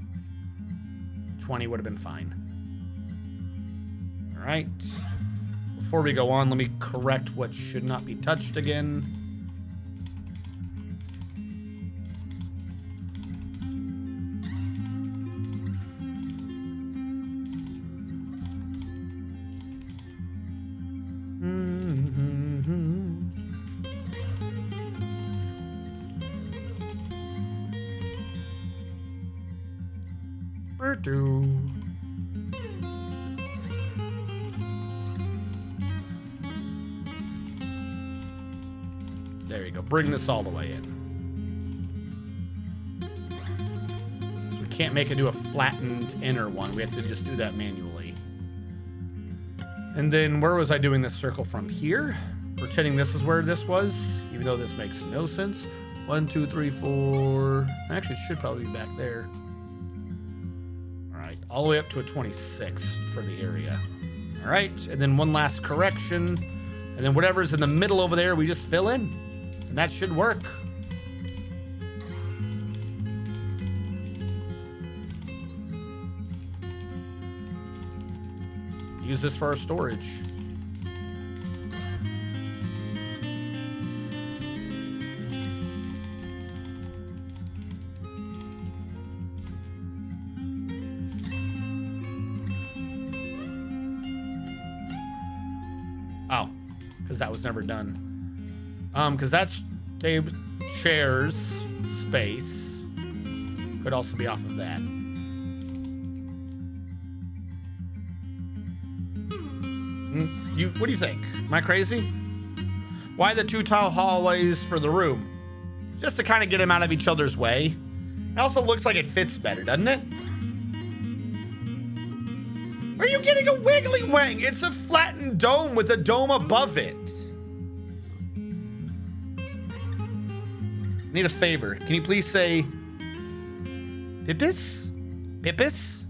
20 would have been fine. All right. Before we go on, let me correct what should not be touched again. There you go. Bring this all the way in. We can't make it do a flattened inner one. We have to just do that manually. And then where was I doing this circle from? Here? Pretending this is where this was, even though this makes no sense. 1, 2, 3, 4. Actually, it should probably be back there. All right, all the way up to a 26 for the area. All right, and then one last correction. And then whatever's in the middle over there, we just fill in. And that should work. Use this for our storage. Oh, because that was never done. Because that's table, chairs, space. Could also be off of that. What do you think? Am I crazy? Why the 2 tile hallways for the room? Just to kind of get them out of each other's way. It also looks like it fits better, doesn't it? Are you getting a wiggly wang? It's a flattened dome with a dome above it. Need a favor. Can you please say Pippis? Pippis?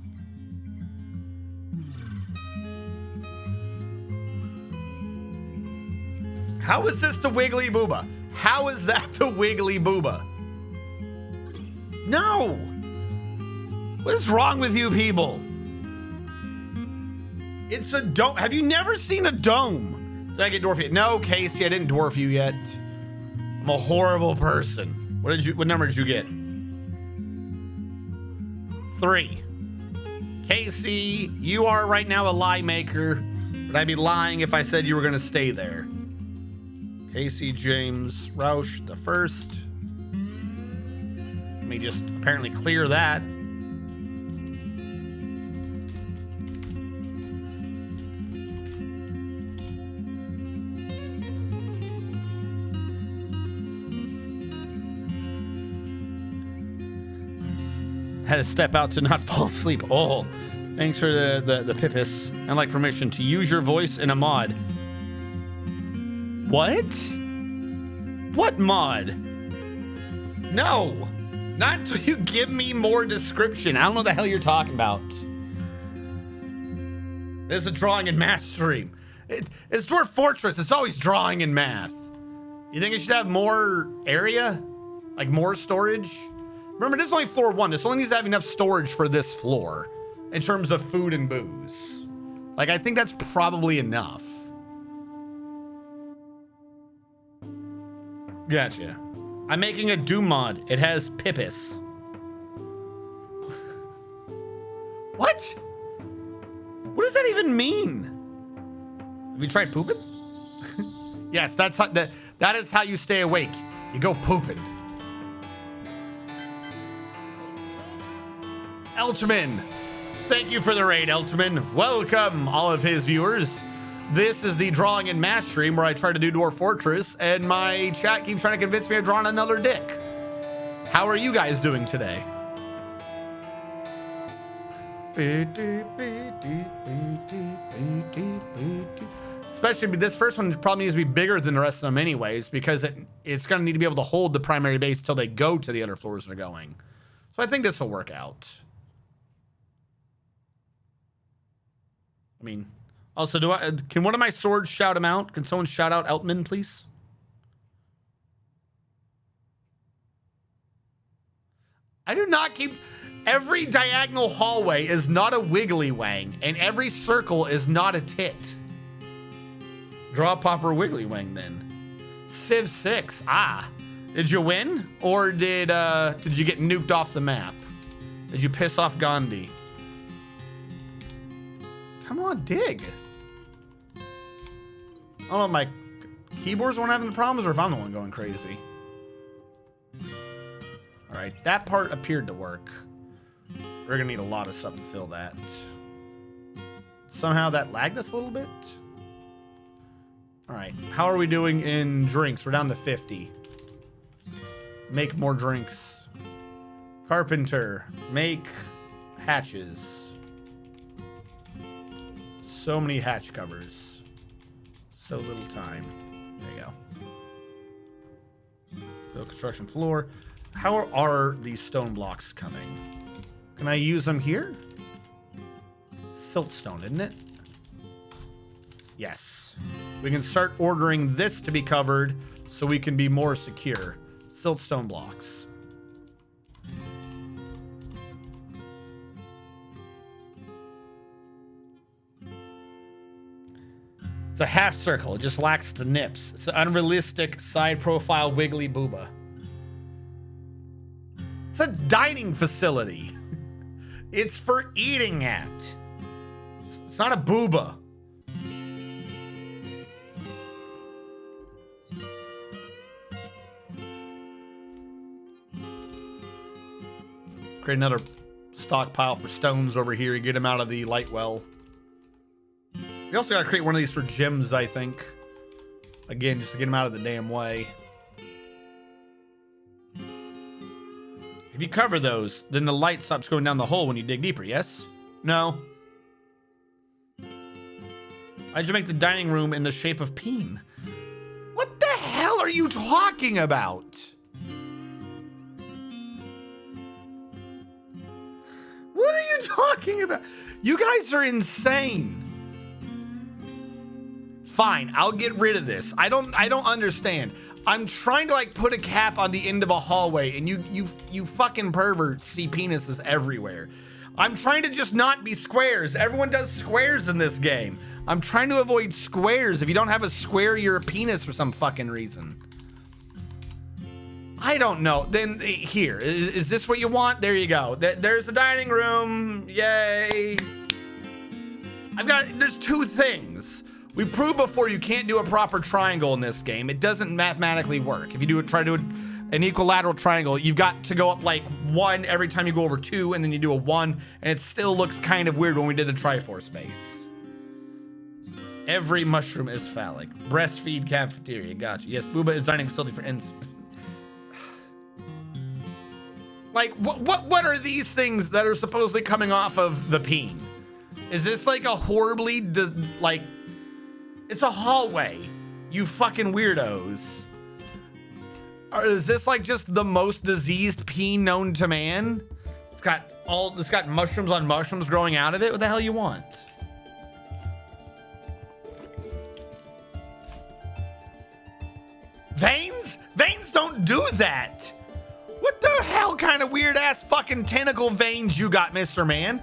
How is this the Wiggly Booba? How is that the Wiggly Booba? No! What is wrong with you people? It's a dome. Have you never seen a dome? Did I get dwarf yet? No, Casey, I didn't dwarf you yet. I'm a horrible person. What number did you get? 3. Casey, you are right now a lie maker, but I'd be lying if I said you were gonna stay there. Casey James Roush the first. Let me just apparently clear that. Had to step out to not fall asleep. Oh, thanks for the pippis. I'd like permission to use your voice in a mod. What? What mod? No, not until you give me more description. I don't know what the hell you're talking about. This is a drawing and math stream. It's Dwarf Fortress. It's always drawing and math. You think it should have more area? Like more storage? Remember, this is only floor 1. This only needs to have enough storage for this floor in terms of food and booze. Like, I think that's probably enough. Gotcha. I'm making a Doom mod. It has Pippis. What? What does that even mean? Have you tried pooping? Yes, that is how you stay awake. You go pooping. Eltman, thank you for the raid, Eltman. Welcome, all of his viewers. This is the drawing and math stream where I try to do Dwarf Fortress, and my chat keeps trying to convince me I've drawn another dick. How are you guys doing today? Especially this first one probably needs to be bigger than the rest of them anyways, because it's going to need to be able to hold the primary base till they go to the other floors they're going. So I think this will work out. I mean, also, can one of my swords shout him out? Can someone shout out Eltman, please? I do not keep... Every diagonal hallway is not a wiggly wang, and every circle is not a tit. Draw a proper wiggly wang, then. Civ 6. Ah. Did you win? Or did you get nuked off the map? Did you piss off Gandhi? Come on, dig. I don't know if my keyboard's the one having the problems or if I'm the one going crazy. All right, that part appeared to work. We're gonna need a lot of stuff to fill that. Somehow that lagged us a little bit. All right. How are we doing in drinks? We're down to 50. Make more drinks. Carpenter. Make hatches. So many hatch covers. So little time. There you go. Build construction floor. How are these stone blocks coming? Can I use them here? Siltstone, isn't it? Yes. We can start ordering this to be covered so we can be more secure. Siltstone blocks. It's a half circle. It just lacks the nips. It's an unrealistic side profile wiggly booba. It's a dining facility. It's for eating at. It's not a booba. Create another stockpile for stones over here and get them out of the light well. We also got to create one of these for gems, I think. Again, just to get them out of the damn way. If you cover those, then the light stops going down the hole when you dig deeper, yes? No. I just make the dining room in the shape of peen. What the hell are you talking about? What are you talking about? You guys are insane. Fine, I'll get rid of this. I don't understand. I'm trying to like put a cap on the end of a hallway and you fucking perverts see penises everywhere. I'm trying to just not be squares. Everyone does squares in this game. I'm trying to avoid squares. If you don't have a square, you're a penis for some fucking reason. I don't know. Then here, is this what you want? There you go. There's the dining room. Yay. There's two things. We proved before you can't do a proper triangle in this game. It doesn't mathematically work. If you try to do an equilateral triangle, you've got to go up like 1 every time you go over 2, and then you do a 1, and it still looks kind of weird when we did the Triforce space. Every mushroom is phallic. Breastfeed cafeteria. Gotcha. Yes, Booba is dining facility for ins. Like, what are these things that are supposedly coming off of the peen? Is this like a horribly, like, it's a hallway, you fucking weirdos. Or is this like just the most diseased peen known to man? It's got mushrooms on mushrooms growing out of it. What the hell you want? Veins? Veins don't do that. What the hell kind of weird ass fucking tentacle veins you got, Mr. Man?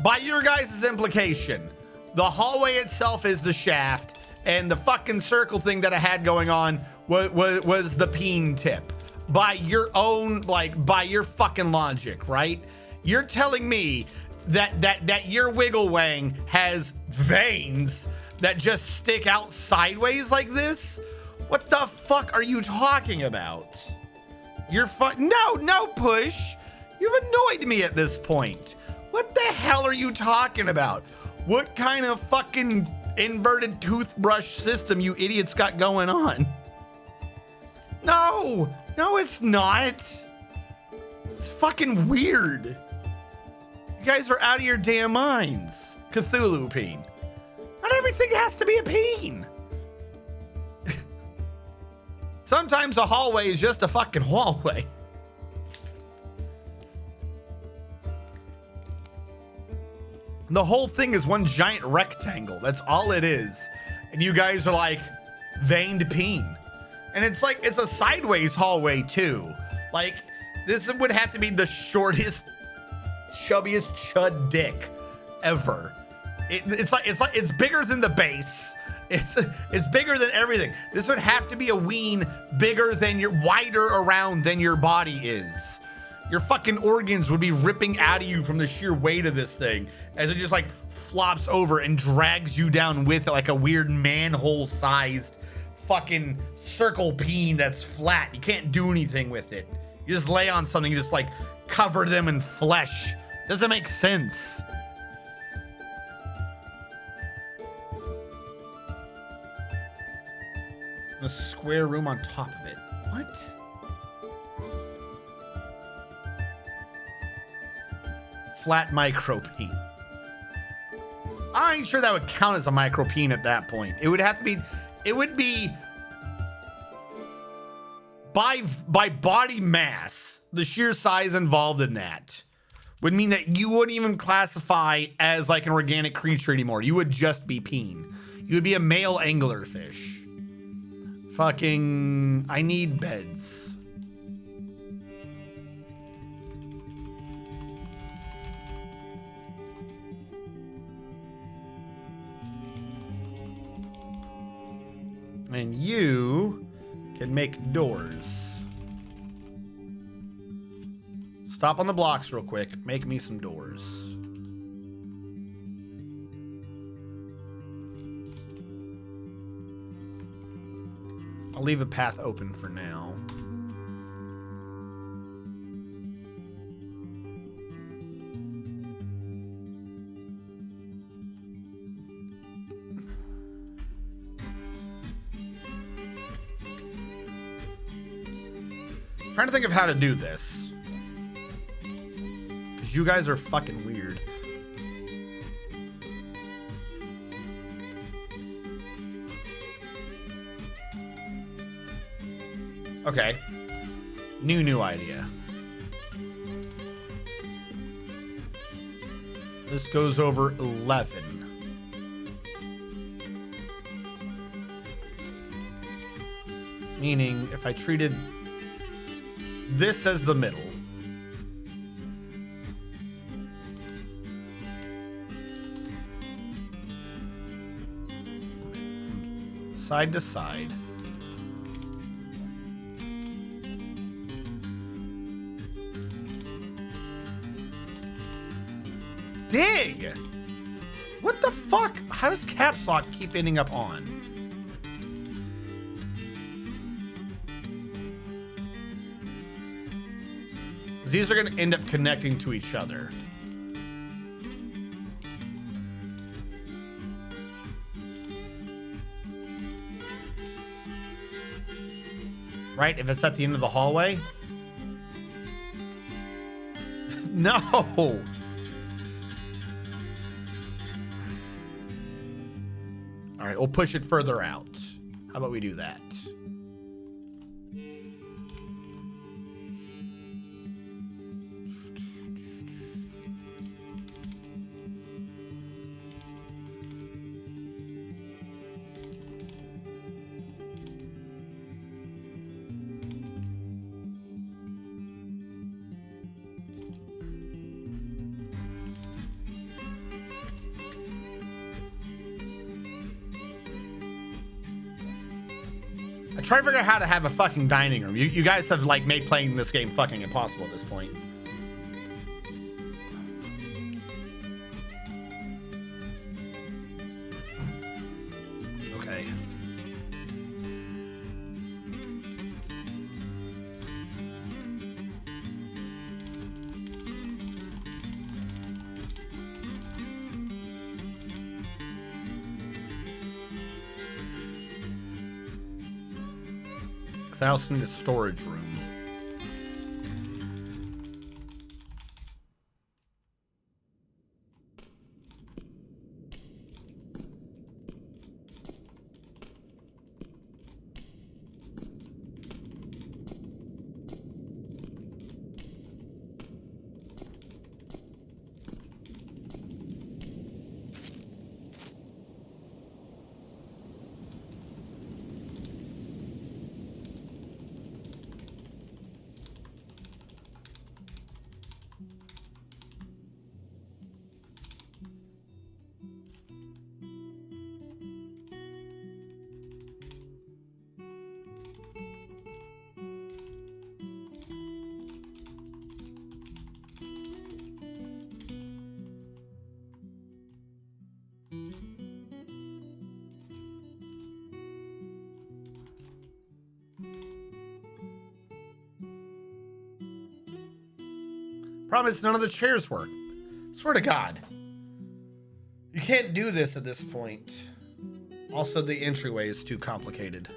By your guys' implication, the hallway itself is the shaft, and the fucking circle thing that I had going on was the peen tip. By your own, like, by your fucking logic, right? You're telling me that your wiggle wang has veins that just stick out sideways like this? What the fuck are you talking about? No, Push. You've annoyed me at this point. What the hell are you talking about? What kind of fucking inverted toothbrush system you idiots got going on? No, it's not. It's fucking weird. You guys are out of your damn minds. Cthulhu peen. Not everything has to be a peen. Sometimes a hallway is just a fucking hallway. The whole thing is one giant rectangle. That's all it is. And you guys are like, veined peen. And it's like, it's a sideways hallway too. Like, this would have to be the shortest, chubbiest chud dick ever. It's bigger than the base. It's bigger than everything. This would have to be a ween bigger than wider around than your body is. Your fucking organs would be ripping out of you from the sheer weight of this thing as it just like flops over and drags you down with it like a weird manhole-sized fucking circle peen that's flat. You can't do anything with it. You just lay on something, you just like cover them in flesh. Doesn't make sense. A square room on top of it. What? Flat micro peen. I ain't sure that would count as a micro peen at that point. It would have to be, it would be by body mass, the sheer size involved in that would mean that you wouldn't even classify as like an organic creature anymore. You would just be peen. You would be a male anglerfish. Fucking, I need beds. And you can make doors. Stop on the blocks real quick. Make me some doors. I'll leave a path open for now. Trying to think of how to do this. Because you guys are fucking weird. Okay. New idea. This goes over 11. Meaning, if I treated this as the middle. Side to side. Dig! What the fuck? How does caps lock keep ending up on? These are going to end up connecting to each other. Right? If it's at the end of the hallway? No! All right, we'll push it further out. How about we do that? I try to figure out how to have a fucking dining room. You guys have like made playing this game fucking impossible at this point. Okay. I also need a storage room. Problem is, none of the chairs work. Swear to God. You can't do this at this point. Also, the entryway is too complicated.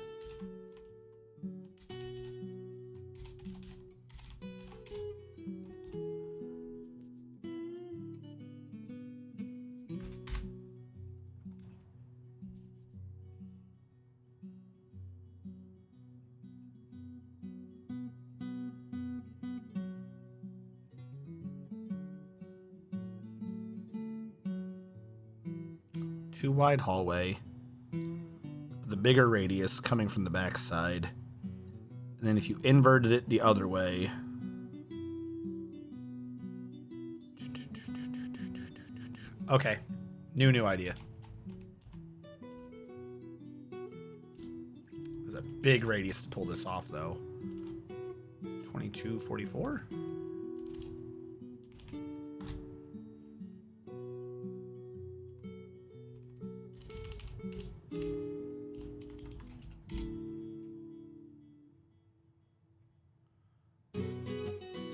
too wide hallway. The bigger radius coming from the back side. And then if you inverted it the other way. Okay. New idea. There's a big radius to pull this off, though. 2244?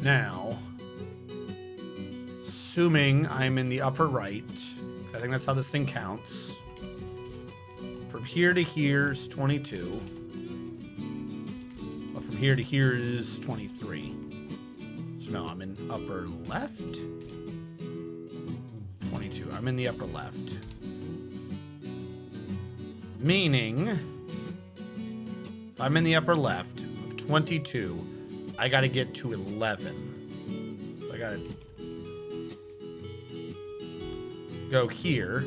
Now, assuming I'm in the upper right, I think that's how this thing counts. From here to here is 22. But from here to here is 23. So no, I'm in upper left. 22. I'm in the upper left. Meaning, if I'm in the upper left of 22, I gotta get to 11. So I gotta go here.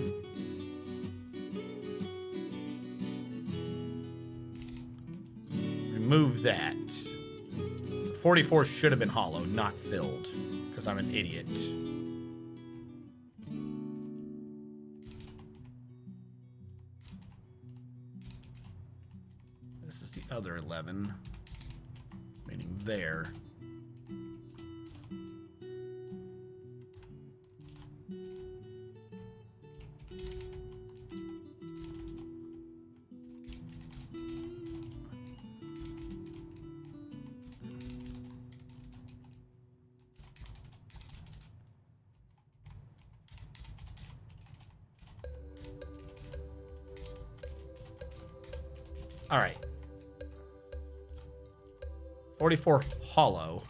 Remove that. So 44 should have been hollow, not filled, because I'm an idiot. This is the other 11. Meaning there. All right. 44 hollow.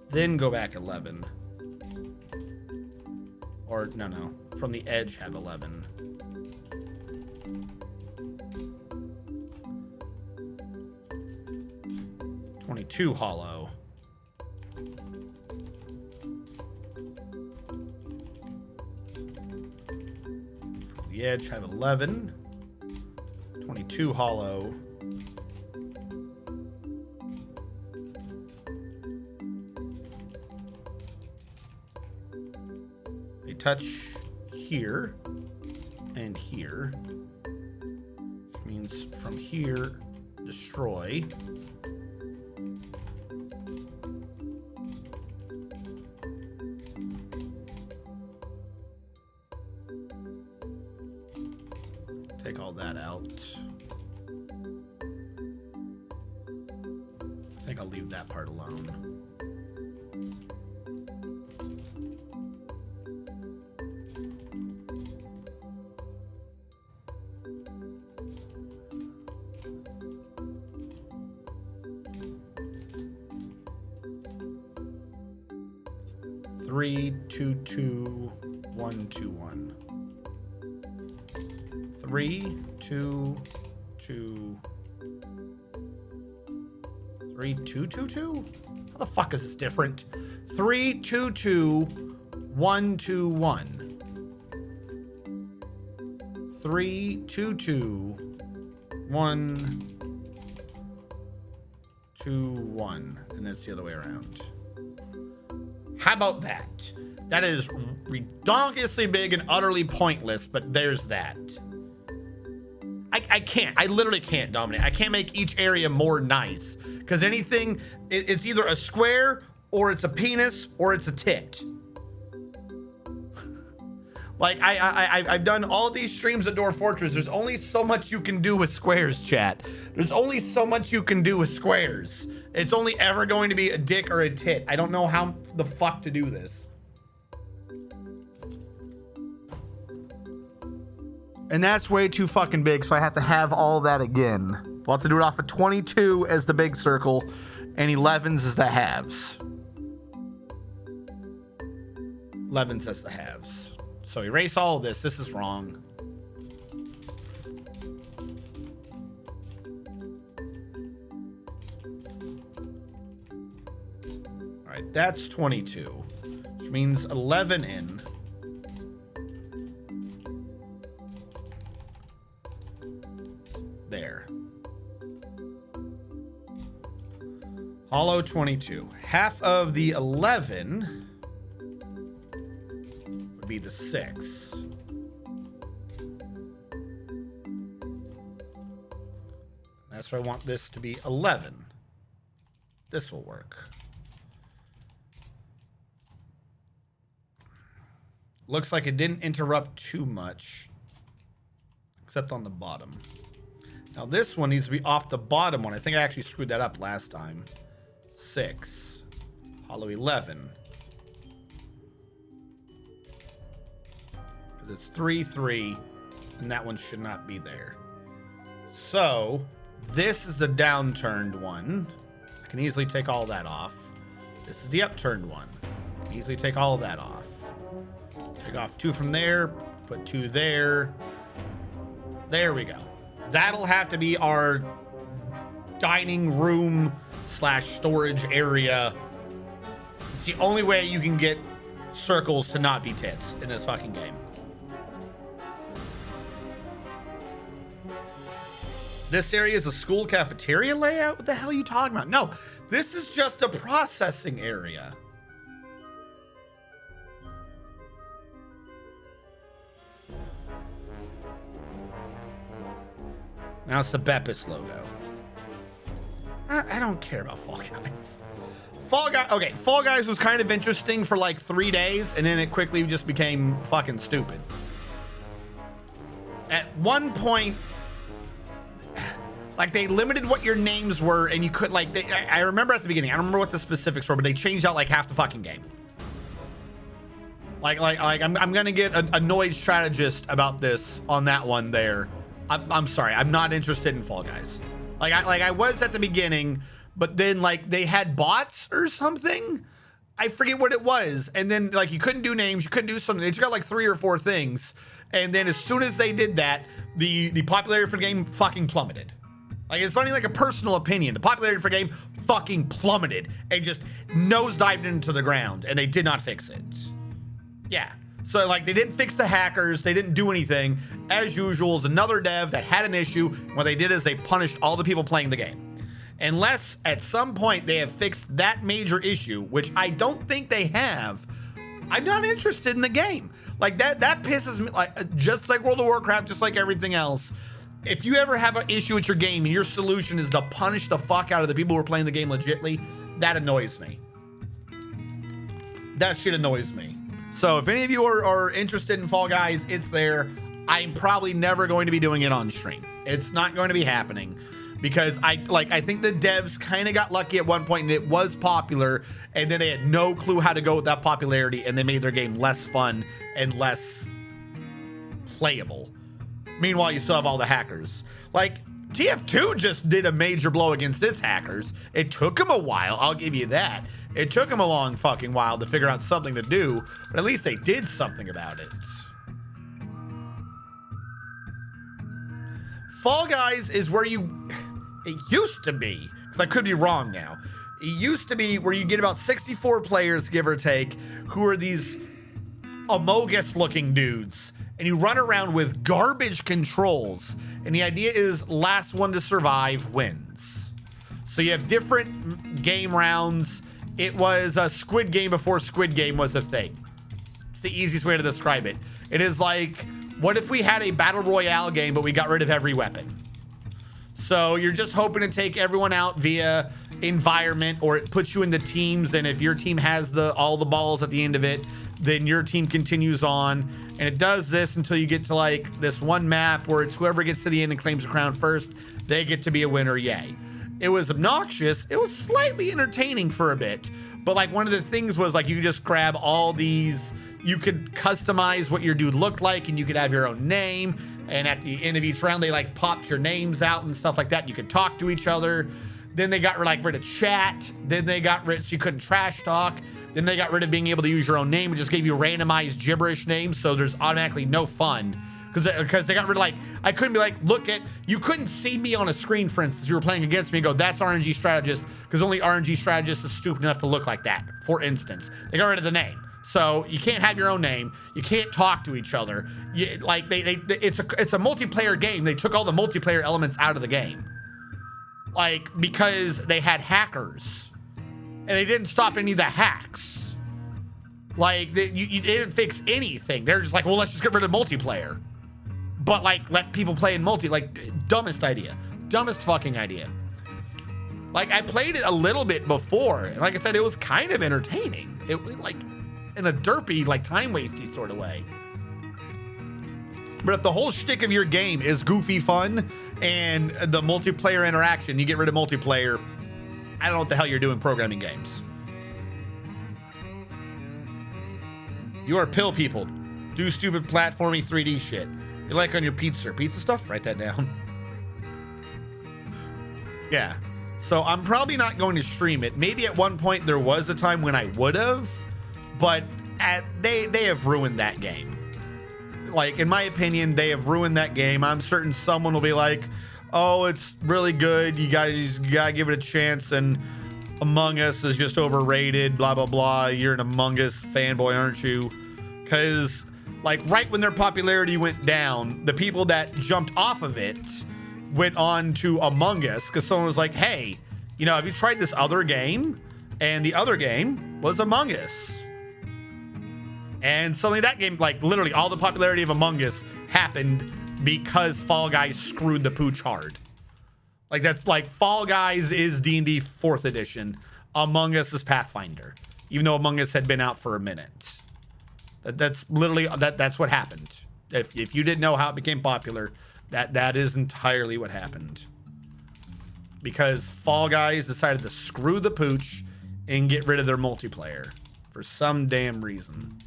Then go back 11. Or, no. From the edge, have 11. $22 hollow. From the edge, have 11. 22 hollow. They touch here and here, which means from here, destroy. Take all that out. I think I'll leave that part alone. Three, 2, 2, 1, 2, 1. 3, 2, 2. 3, 2, 2, 2? How the fuck is this different? 3, 2, 2, 1, 2, 1. 3, 2, 2, 1, 2, 1. And it's the other way around. How about that? That is redonkulously big and utterly pointless, but there's that. I can't. I literally can't, Dominic. I can't make each area more nice. Because anything, it's either a square, or it's a penis, or it's a tit. Like, I've done all these streams at Dwarf Fortress. There's only so much you can do with squares, chat. There's only so much you can do with squares. It's only ever going to be a dick or a tit. I don't know how the fuck to do this. And that's way too fucking big, so I have to have all that again. We'll have to do it off of 22 as the big circle, and 11s as the halves. 11s as the halves. So erase all of this. This is wrong. All right, that's 22, which means 11 in. There. Hollow 22. Half of the 11 would be the 6. That's why I want this to be 11. This will work. Looks like it didn't interrupt too much, except on the bottom. Now this one needs to be off the bottom one. I think I actually screwed that up last time. 6. Hollow 11. Because it's 3, 3, and that one should not be there. So this is the downturned one. I can easily take all that off. This is the upturned one. I can easily take all that off. Take off 2 from there, put 2 there. There we go. That'll have to be our dining room / storage area. It's the only way you can get circles to not be tits in this fucking game. This area is a school cafeteria layout? What the hell are you talking about? No, this is just a processing area. Now it's the Beppis logo. I don't care about Fall Guys. Fall Guys was kind of interesting for like 3 days, and then it quickly just became fucking stupid. At one point, like they limited what your names were, and you could like, I remember at the beginning, I don't remember what the specifics were, but they changed out like half the fucking game. Like I'm gonna get an annoyed strategist about this on that one there. I'm sorry, I'm not interested in Fall Guys. Like I was at the beginning, but then like they had bots or something. I forget what it was. And then like you couldn't do names, you couldn't do something. They just got like 3 or 4 things. And then as soon as they did that, the popularity for the game fucking plummeted. Like it's not even like a personal opinion. The popularity for the game fucking plummeted and just nosedived into the ground, and they did not fix it. Yeah. So like they didn't fix the hackers, they didn't do anything. As usual, is another dev that had an issue. What they did is they punished all the people playing the game. Unless at some point they have fixed that major issue, which I don't think they have, I'm not interested in the game. Like that pisses me, like just like World of Warcraft, just like everything else. If you ever have an issue with your game and your solution is to punish the fuck out of the people who are playing the game legitly, that annoys me. That shit annoys me. So if any of you are interested in Fall Guys, it's there. I'm probably never going to be doing it on stream. It's not going to be happening because I think the devs kind of got lucky at one point and it was popular, and then they had no clue how to go with that popularity, and they made their game less fun and less playable. Meanwhile, you still have all the hackers. Like TF2 just did a major blow against its hackers. It took them a while, I'll give you that. It took them a long fucking while to figure out something to do, but at least they did something about it. Fall Guys is where it used to be, because I could be wrong now. It used to be where you get about 64 players, give or take, who are these amogus looking dudes, and you run around with garbage controls, and the idea is last one to survive wins. So you have different game rounds. It was a Squid Game before Squid Game was a thing. It's the easiest way to describe it. It is like, what if we had a battle royale game, but we got rid of every weapon? So you're just hoping to take everyone out via environment, or it puts you into teams, and if your team has all the balls at the end of it, then your team continues on. And it does this until you get to like this one map where it's whoever gets to the end and claims the crown first, they get to be a winner, yay. It was obnoxious. It was slightly entertaining for a bit. But like one of the things was like you could just grab all these, you could customize what your dude looked like, and you could have your own name. And at the end of each round, they like popped your names out and stuff like that. You could talk to each other. Then they got rid of chat. Then they got rid, so you couldn't trash talk. Then they got rid of being able to use your own name and just gave you randomized gibberish names. So there's automatically no fun. Because they got rid of, like, I couldn't be like, you couldn't see me on a screen, for instance. You were playing against me and go, that's RNG strategist, because only RNG strategist is stupid enough to look like that, for instance. They got rid of the name. So you can't have your own name. You can't talk to each other. Like it's a multiplayer game. They took all the multiplayer elements out of the game, like because they had hackers, and they didn't stop any of the hacks. Like they didn't fix anything. They're just like, well, let's just get rid of multiplayer, but like let people play in multi. Like dumbest idea, dumbest fucking idea. Like I played it a little bit before, and like I said, it was kind of entertaining. It was like in a derpy, like time wasty sort of way. But if the whole shtick of your game is goofy fun and the multiplayer interaction, you get rid of multiplayer, I don't know what the hell you're doing programming games. You are pill people. Do stupid platformy 3D shit. You like on your pizza stuff? Write that down. Yeah. So I'm probably not going to stream it. Maybe at one point there was a time when I would have, but they have ruined that game. Like, in my opinion, they have ruined that game. I'm certain someone will be like, oh, it's really good. You gotta give it a chance. And Among Us is just overrated, blah, blah, blah. You're an Among Us fanboy, aren't you? Because, like, right when their popularity went down, the people that jumped off of it went on to Among Us because someone was like, hey, you know, have you tried this other game? And the other game was Among Us. And suddenly that game, like literally all the popularity of Among Us happened because Fall Guys screwed the pooch hard. Like that's like Fall Guys is D&D 4th edition. Among Us is Pathfinder. Even though Among Us had been out for a minute. That's literally, that's what happened. If you didn't know how it became popular, that is entirely what happened. Because Fall Guys decided to screw the pooch and get rid of their multiplayer for some damn reason.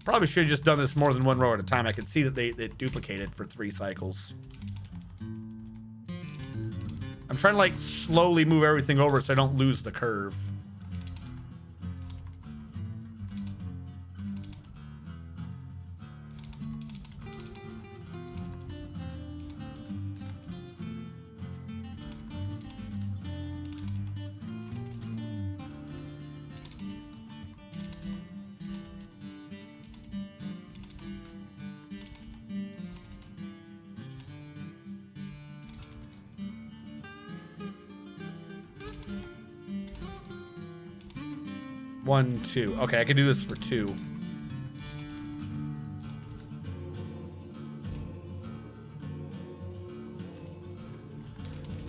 Probably should have just done this more than one row at a time. I could see that they duplicated for 3 cycles. I'm trying to like slowly move everything over so I don't lose the curve. One, 2. Okay, I can do this for 2.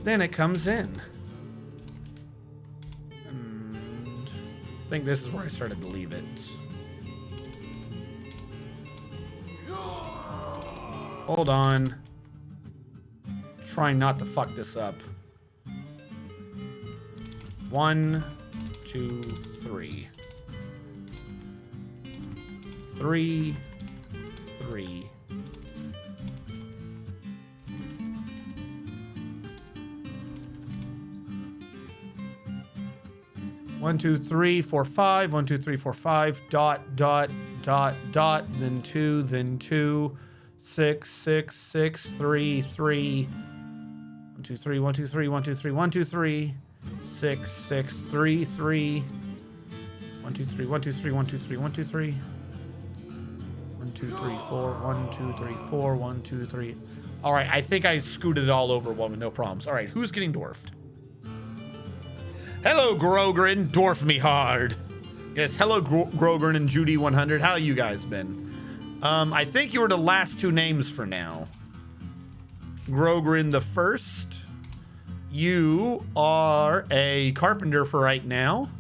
Then it comes in. And I think this is where I started to leave it. Hold on. Trying not to fuck this up. 1, 2, 3. 3, 3. One, 2, 3, 4, 5. 1, 2, 3, 4, 5. Dot, dot, dot, dot. Then 2, then 2. 6, 6, 6, 3, 3. 1, 2, 3, 1, 2, 3, 1, 2, 3, 1, 2, 3. 6, 6, 3, 3. 1, 2, 3, 1, 2, 3, 1, 2, 3, 1, 2, 3. 1, 2, 3, 4, 1, 2, 3, 4, 1, 2, 3. All right, I think I scooted it all over one with no problems. All right, who's getting dwarfed? Hello, Grogrin. Dwarf me hard. Yes, hello, Grogrin and Judy 100. How you guys been? I think you were the last 2 names for now. Grogrin the first. You are a carpenter for right now.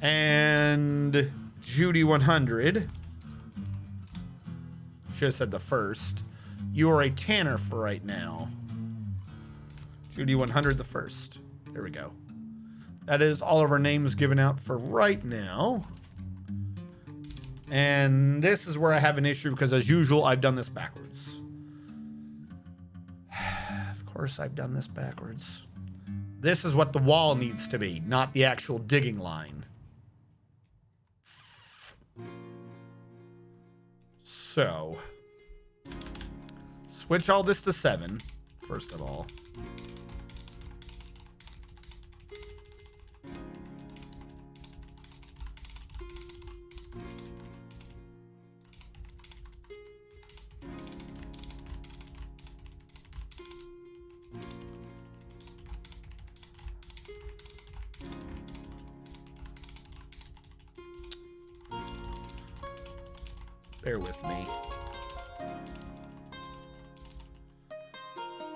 And Judy 100. Should have said the first. You are a tanner for right now. Judy 100 the first. There we go. That is all of our names given out for right now. And this is where I have an issue because as usual, I've done this backwards. Of course, I've done this backwards. This is what the wall needs to be, not the actual digging line. So, switch all this to 7, first of all. Bear with me.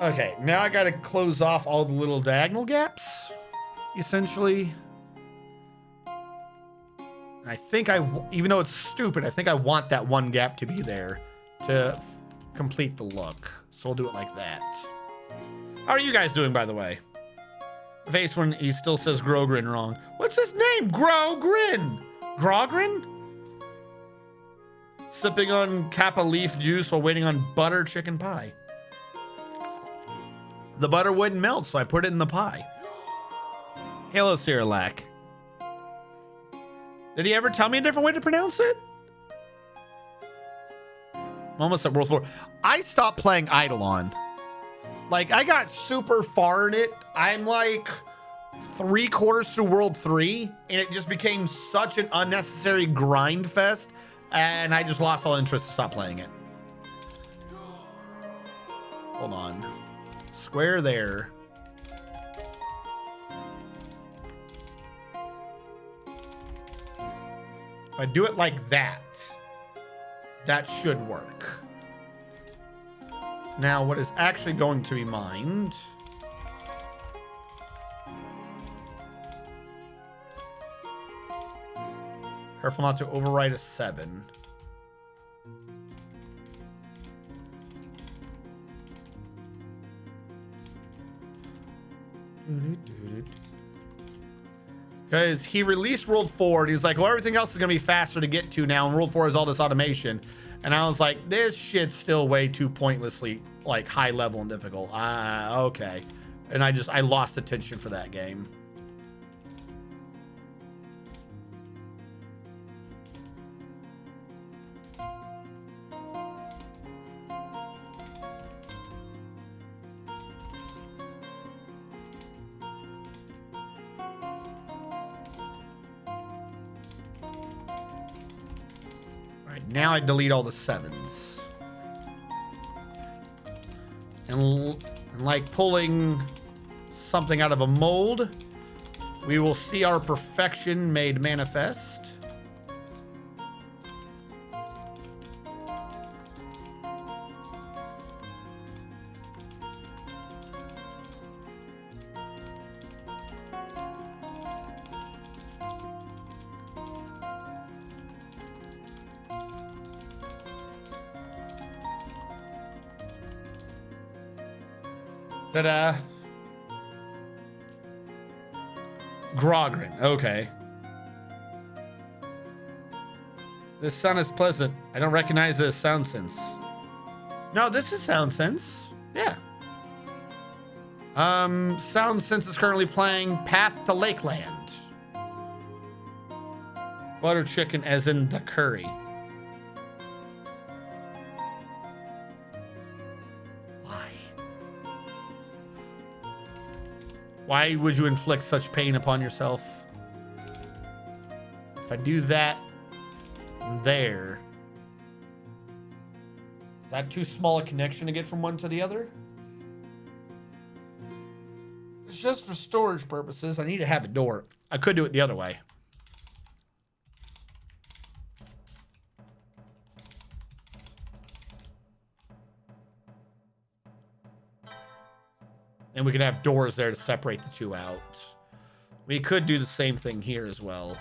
Okay, now I gotta close off all the little diagonal gaps, essentially. I think even though it's stupid, I think I want that one gap to be there to complete the look. So we'll do it like that. How are you guys doing, by the way? Face when he still says Grogrin wrong. What's his name? Grogrin? Grogrin? Sipping on Kappa leaf juice while waiting on butter chicken pie. The butter wouldn't melt, so I put it in the pie. Hello, Cyrillac. Did he ever tell me a different way to pronounce it? I'm almost at World 4. I stopped playing Eidolon. Like, I got super far in it. I'm like 3/4 through World 3, and it just became such an unnecessary grind fest, and I just lost all interest to stop playing it. Hold on. Square there. If I do it like that, that should work. Now, what is actually going to be mined? Careful not to overwrite a 7. Because he released World 4 and he's like, well, everything else is going to be faster to get to now, and World 4 has all this automation. And I was like, this shit's still way too pointlessly like high level and difficult. Okay. And I lost attention for that game. Now I delete all the 7s. And like pulling something out of a mold, we will see our perfection made manifest. Ta-da. Grogrin. Okay. This sound is pleasant. I don't recognize this sound sense. No, this is sound sense. Yeah. Sound sense is currently playing Path to Lakeland. Butter chicken as in the curry. Why would you inflict such pain upon yourself? If I do that there, is that too small a connection to get from one to the other? It's just for storage purposes. I need to have a door. I could do it the other way. And we could have doors there to separate the two out. We could do the same thing here as well.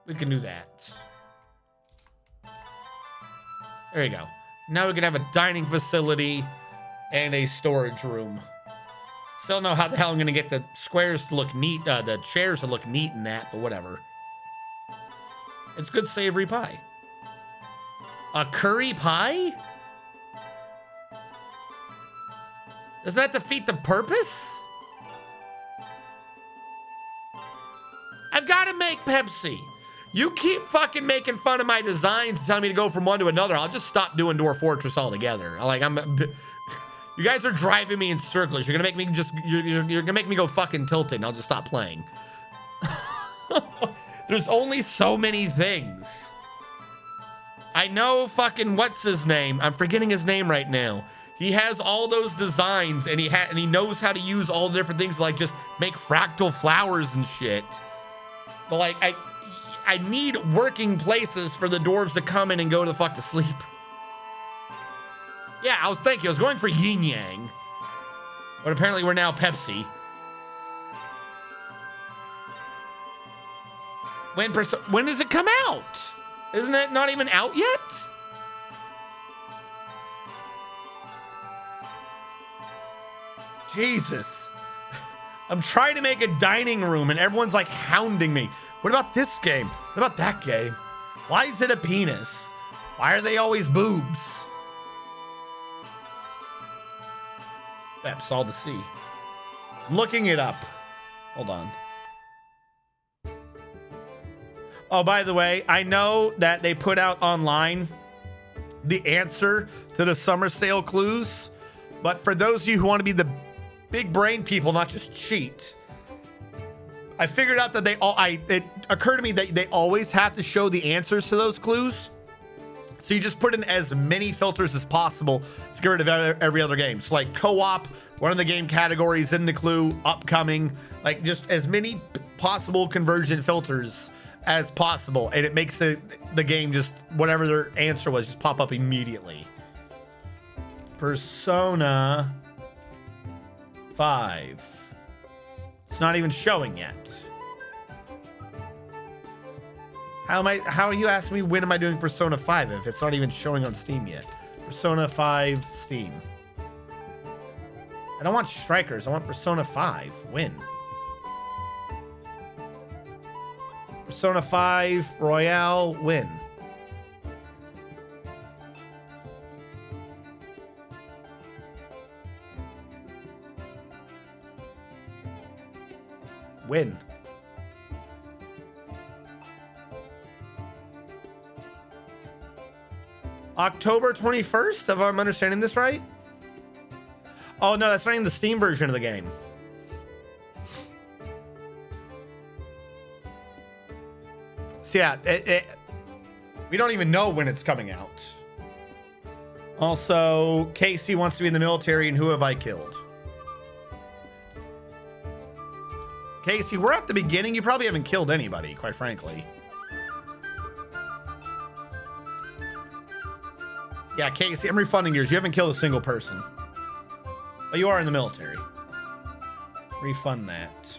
We can do that. There you go. Now we can have a dining facility and a storage room. Still don't know how the hell I'm going to get the squares to look neat, the chairs to look neat in that, but whatever. It's good savory pie. A curry pie? Doesn't that defeat the purpose? I've got to make Pepsi. You keep fucking making fun of my designs and telling me to go from one to another. I'll just stop doing Dwarf Fortress altogether. You guys are driving me in circles. You're gonna make me you're gonna make me go fucking tilted, and I'll just stop playing. There's only so many things. I know fucking what's his name. I'm forgetting his name right now. He has all those designs, and he knows how to use all the different things, like just make fractal flowers and shit. But like I need working places for the dwarves to come in and go to the fuck to sleep. Yeah, I was going for yin yang. But apparently we're now Pepsi. When does it come out? Isn't it not even out yet? Jesus. I'm trying to make a dining room and everyone's like hounding me. What about this game? What about that game? Why is it a penis? Why are they always boobs? That's all to see. I'm looking it up. Hold on. Oh, by the way, I know that they put out online the answer to the summer sale clues, but for those of you who want to be the big brain people, not just cheat, I figured out that it occurred to me that they always have to show the answers to those clues. So you just put in as many filters as possible to get rid of every other game. So like co-op, one of the game categories in the clue, upcoming, like just as many possible conversion filters as possible. And it makes the game just, whatever their answer was, just pop up immediately. Persona 5. It's not even showing yet. How are you asking me when am I doing Persona 5 if it's not even showing on Steam yet? Persona 5 Steam. I don't want Strikers, I want Persona 5. When? Persona 5 Royale, when? When? October 21st, if I'm understanding this right? Oh no, that's not even the Steam version of the game. So yeah, we don't even know when it's coming out. Also, Casey wants to be in the military, and who have I killed? Casey, we're at the beginning. You probably haven't killed anybody, quite frankly. Yeah, Casey, I'm refunding yours. You haven't killed a single person. But you are in the military. Refund that.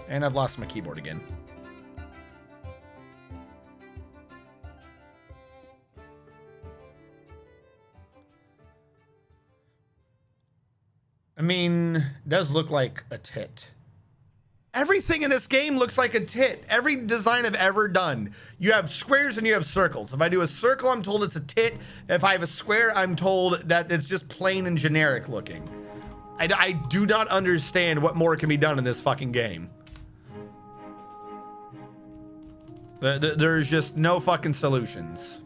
And I've lost my keyboard again. I mean, it does look like a tit. Everything in this game looks like a tit. Every design I've ever done. You have squares and you have circles. If I do a circle, I'm told it's a tit. If I have a square, I'm told that it's just plain and generic looking. I do not understand what more can be done in this fucking game. There's just no fucking solutions.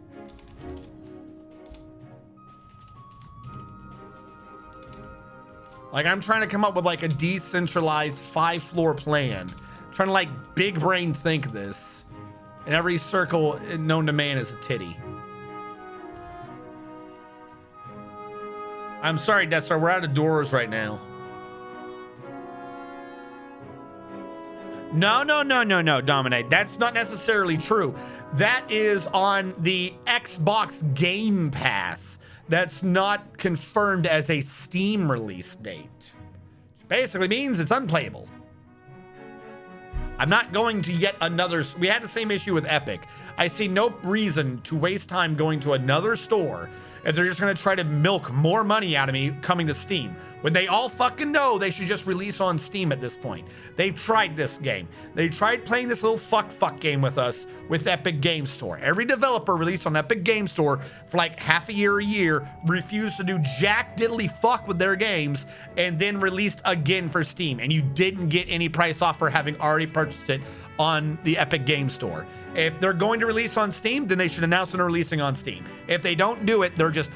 Like, I'm trying to come up with like a decentralized 5-floor plan. Trying to like big brain think this. And every circle known to man is a titty. I'm sorry, Dexter, we're out of doors right now. No, Dominate. That's not necessarily true. That is on the Xbox Game Pass. That's not confirmed as a Steam release date. Which basically means it's unplayable. I'm not going to yet another... We had the same issue with Epic. I see no reason to waste time going to another store if they're just going to try to milk more money out of me coming to Steam. When they all fucking know they should just release on Steam at this point. They've tried this game. They tried playing this little fuck game with us with Epic Game Store. Every developer released on Epic Game Store for like half a year, refused to do jack diddly fuck with their games, and then released again for Steam. And you didn't get any price off for having already purchased it on the Epic Game Store. If they're going to release on Steam, then they should announce when they're releasing on Steam. If they don't do it, they're just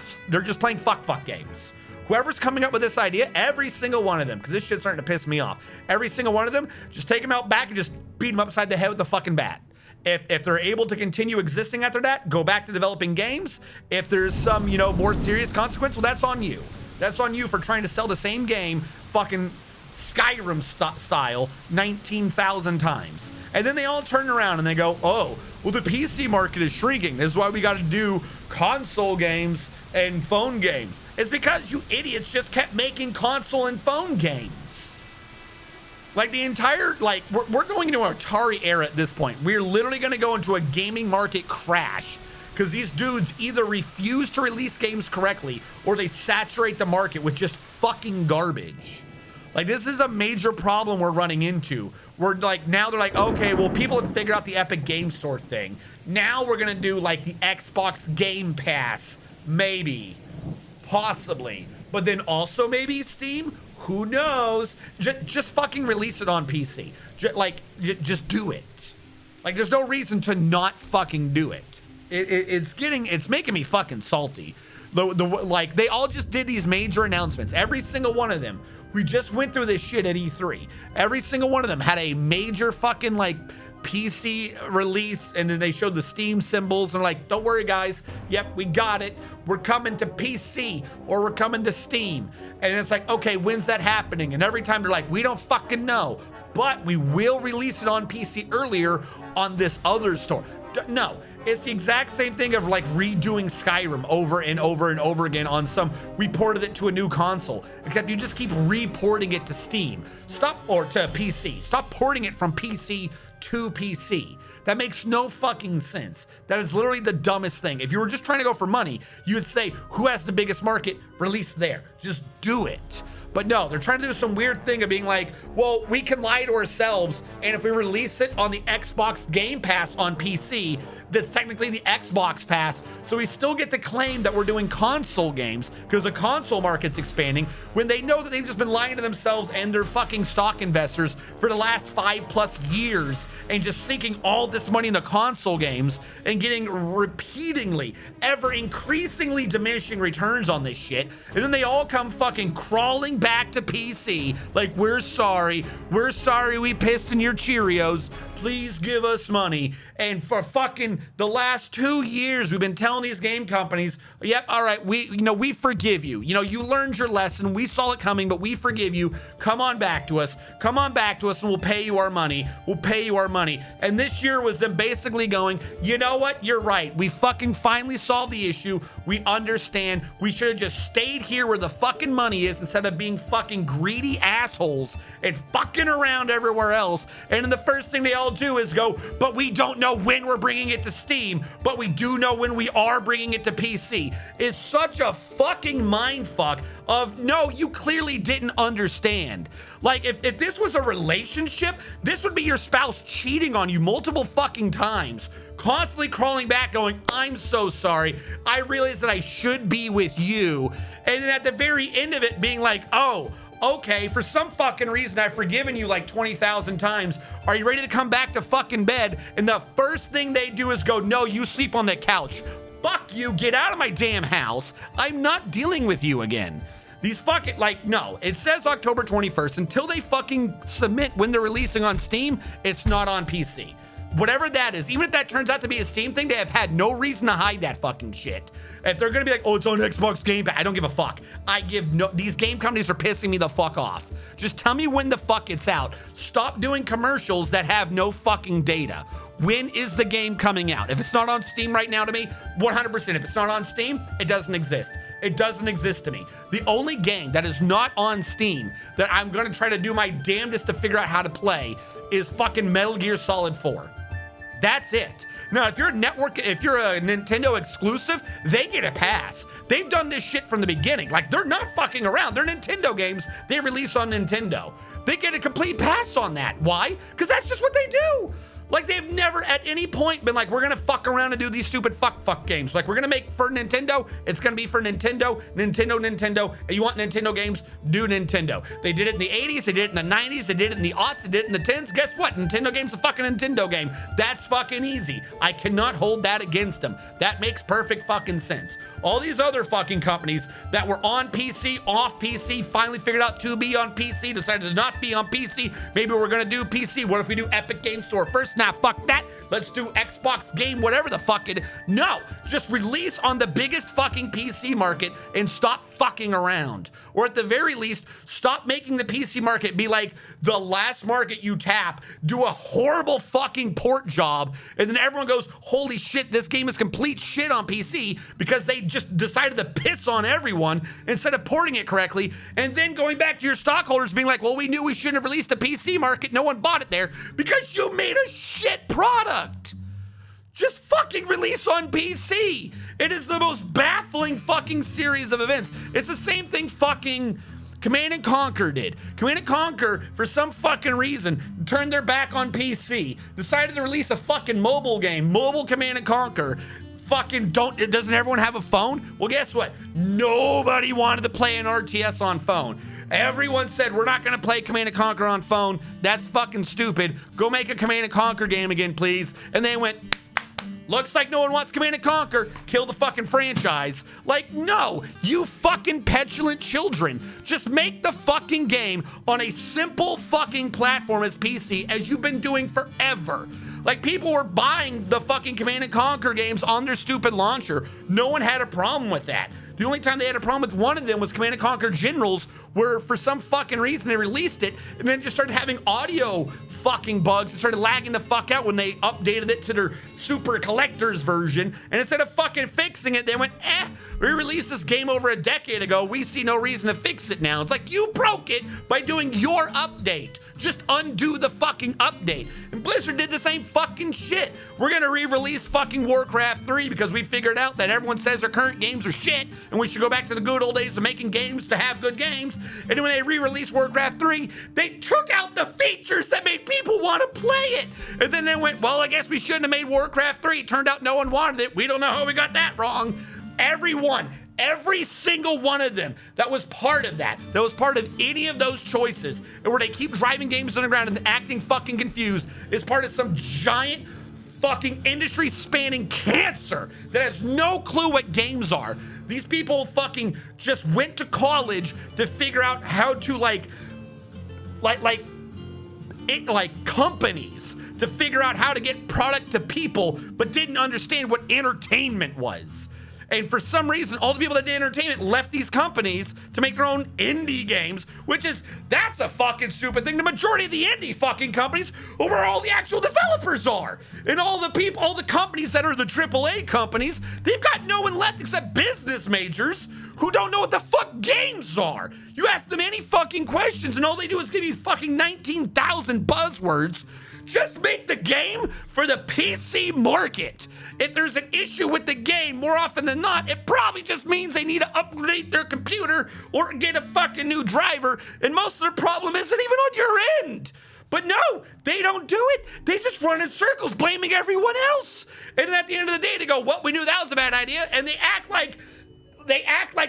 playing fuck games. Whoever's coming up with this idea, every single one of them, because this shit's starting to piss me off. Every single one of them, just take them out back and just beat them upside the head with the fucking bat. If they're able to continue existing after that, go back to developing games. If there's some, more serious consequence, well, that's on you. That's on you for trying to sell the same game fucking Skyrim style 19,000 times. And then they all turn around and they go, oh, well, the PC market is shrinking. This is why we got to do console games and phone games. It's because you idiots just kept making console and phone games. Like the entire, like, we're going into an Atari era at this point. We're literally going to go into a gaming market crash because these dudes either refuse to release games correctly or they saturate the market with just fucking garbage. Like, this is a major problem we're running into. We're like, now they're like, okay, well, people have figured out the Epic Game Store thing. Now we're going to do like the Xbox Game Pass, maybe, possibly, but then also maybe Steam. Who knows? Just fucking release it on PC. Just do it. Like, there's no reason to not fucking do it. It's making me fucking salty. Like, they all just did these major announcements. Every single one of them. We just went through this shit at E3. Every single one of them had a major fucking, like, PC release, and then they showed the Steam symbols and like, don't worry guys, yep, we got it, we're coming to PC or we're coming to Steam. And it's like, okay, when's that happening? And every time they're like, we don't fucking know, but we will release it on PC earlier on this other store. No, it's the exact same thing of like redoing Skyrim over and over and over again on some, we ported it to a new console, except you just keep reporting it to Steam. Or to PC. Stop porting it from PC to PC. That makes no fucking sense. That is literally the dumbest thing. If you were just trying to go for money, you would say, who has the biggest market? Release there. Just do it. But no, they're trying to do some weird thing of being like, well, we can lie to ourselves, and if we release it on the Xbox Game Pass on PC, that's technically the Xbox Pass, so we still get to claim that we're doing console games because the console market's expanding when they know that they've just been lying to themselves and their fucking stock investors for the last 5+ years and just sinking all this money into console games and getting repeatedly, ever increasingly diminishing returns on this shit. And then they all come fucking crawling back to PC like, we're sorry we pissed in your Cheerios, please give us money. And for fucking the last 2 years we've been telling these game companies, yep, all right, we forgive you, you learned your lesson, we saw it coming, but we forgive you, come on back to us and we'll pay you our money. And this year was them basically going, you know what, you're right, we fucking finally solved the issue, we understand, we should have just stayed here where the fucking money is instead of being fucking greedy assholes and fucking around everywhere else. And then the first thing they all do is go, but we don't know when we're bringing it to Steam, but we do know when we are bringing it to PC. Is such a fucking mindfuck of, no, you clearly didn't understand. Like, if this was a relationship, this would be your spouse cheating on you multiple fucking times, constantly crawling back going, I'm so sorry, I realized that I should be with you, and then at the very end of it being like, oh, okay, for some fucking reason I've forgiven you like 20,000 times. Are you ready to come back to fucking bed? And the first thing they do is go, no, you sleep on the couch. Fuck you, get out of my damn house. I'm not dealing with you again. These fucking, like, no, it says October 21st. Until they fucking submit when they're releasing on Steam, it's not on PC. Whatever that is, even if that turns out to be a Steam thing, they have had no reason to hide that fucking shit. If they're gonna be like, oh, it's on Xbox Game Pass, I don't give a fuck. These game companies are pissing me the fuck off. Just tell me when the fuck it's out. Stop doing commercials that have no fucking data. When is the game coming out? If it's not on Steam right now to me, 100%. If it's not on Steam, it doesn't exist. It doesn't exist to me. The only game that is not on Steam that I'm gonna try to do my damnedest to figure out how to play is fucking Metal Gear Solid 4. That's it. Now, if you're a Nintendo exclusive, they get a pass. They've done this shit from the beginning. Like, they're not fucking around. They're Nintendo games they release on Nintendo. They get a complete pass on that. Why? Because that's just what they do. Like, they've never at any point been like, we're gonna fuck around and do these stupid fuck games. Like, we're gonna make for Nintendo, it's gonna be for Nintendo. And you want Nintendo games? Do Nintendo. They did it in the 80s, they did it in the 90s, they did it in the aughts, they did it in the 10s. Guess what? Nintendo game's a fucking Nintendo game. That's fucking easy. I cannot hold that against them. That makes perfect fucking sense. All these other fucking companies that were on PC, off PC, finally figured out to be on PC, decided to not be on PC. Maybe we're gonna do PC. What if we do Epic Game Store first? Pass. Nah, fuck that. Let's do Xbox game, whatever the fuck it is. No, just release on the biggest fucking PC market and stop fucking around. Or at the very least, stop making the PC market be like the last market you tap, do a horrible fucking port job, and then everyone goes, holy shit, this game is complete shit on PC because they just decided to piss on everyone instead of porting it correctly, and then going back to your stockholders being like, well, we knew we shouldn't have released the PC market, no one bought it there because you made a shit product. Just fucking release on PC. It is the most baffling fucking series of events. It's the same thing fucking Command and Conquer did. Command and Conquer, for some fucking reason, turned their back on PC, decided to release a fucking mobile game, mobile Command and Conquer. Fucking doesn't everyone have a phone? Well, guess what? Nobody wanted to play an RTS on phone. Everyone said, we're not gonna play Command and Conquer on phone. That's fucking stupid. Go make a Command and Conquer game again, please. And they went, looks like no one wants Command and Conquer. Kill the fucking franchise. Like, no, you fucking petulant children. Just make the fucking game on a simple fucking platform as PC as you've been doing forever. Like, people were buying the fucking Command and Conquer games on their stupid launcher. No one had a problem with that. The only time they had a problem with one of them was Command & Conquer Generals, where for some fucking reason they released it and then just started having audio fucking bugs and started lagging the fuck out when they updated it to their super collector's version. And instead of fucking fixing it, they went, we released this game over a decade ago. We see no reason to fix it now. It's like, you broke it by doing your update. Just undo the fucking update. And Blizzard did the same fucking shit. We're gonna re-release fucking Warcraft 3 because we figured out that everyone says their current games are shit and we should go back to the good old days of making games to have good games. And when they re-released Warcraft 3, they took out the features that made people want to play it. And then they went, well, I guess we shouldn't have made Warcraft 3. It turned out no one wanted it. We don't know how we got that wrong. Every single one of them that was part of that was part of any of those choices, and where they keep driving games underground and acting fucking confused, is part of some giant fucking industry spanning cancer that has no clue what games are. These people fucking just went to college to figure out how to like companies to figure out how to get product to people, but didn't understand what entertainment was. And for some reason, all the people that did entertainment left these companies to make their own indie games, that's a fucking stupid thing. The majority of the indie fucking companies are where all the actual developers are. And all the companies that are the AAA companies, they've got no one left except business majors who don't know what the fuck games are. You ask them any fucking questions and all they do is give you fucking 19,000 buzzwords. Just make the game for the PC market. If there's an issue with the game, more often than not, it probably just means they need to upgrade their computer or get a fucking new driver, and most of their problem isn't even on your end. But no, they don't do it. They just run in circles blaming everyone else. And then at the end of the day, they go, well, we knew that was a bad idea, and they act like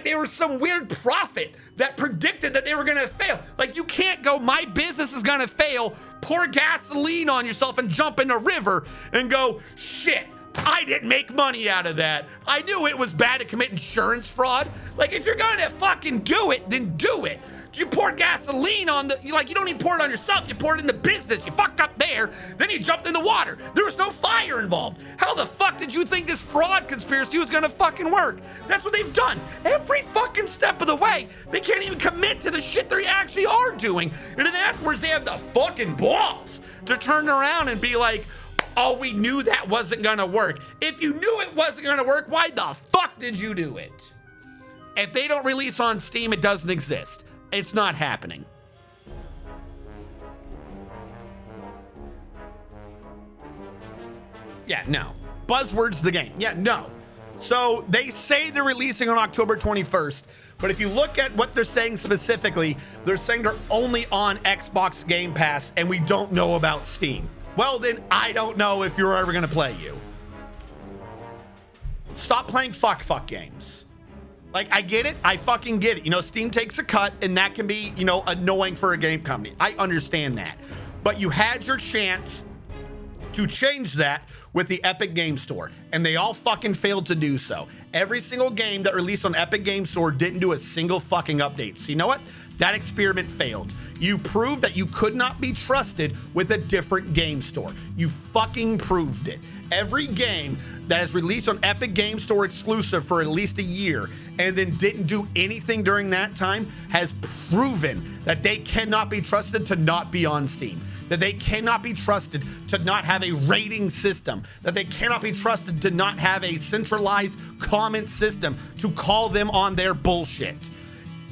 they were some weird prophet that predicted that they were gonna fail. Like, you can't go, my business is gonna fail, pour gasoline on yourself and jump in a river and go, shit, I didn't make money out of that. I knew it was bad to commit insurance fraud. Like, if you're gonna fucking do it, then do it. You poured gasoline on you don't even pour it on yourself, you pour it in the business. You fucked up there, then you jumped in the water. There was no fire involved. How the fuck did you think this fraud conspiracy was gonna fucking work? That's what they've done. Every fucking step of the way, they can't even commit to the shit they actually are doing. And then afterwards, they have the fucking balls to turn around and be like, oh, we knew that wasn't gonna work. If you knew it wasn't gonna work, why the fuck did you do it? If they don't release on Steam, it doesn't exist. It's not happening. Yeah, no. Buzzwords the game. Yeah, no. So they say they're releasing on October 21st, but if you look at what they're saying specifically, they're saying they're only on Xbox Game Pass and we don't know about Steam. Well, then I don't know if you're ever gonna play you. Stop playing fuck games. Like, I get it. I fucking get it. Steam takes a cut and that can be, annoying for a game company. I understand that. But you had your chance to change that with the Epic Game Store, and they all fucking failed to do so. Every single game that released on Epic Game Store didn't do a single fucking update. So you know what? That experiment failed. You proved that you could not be trusted with a different game store. You fucking proved it. Every game that is released on Epic Game Store exclusive for at least a year and then didn't do anything during that time has proven that they cannot be trusted to not be on Steam, that they cannot be trusted to not have a rating system, that they cannot be trusted to not have a centralized comment system to call them on their bullshit.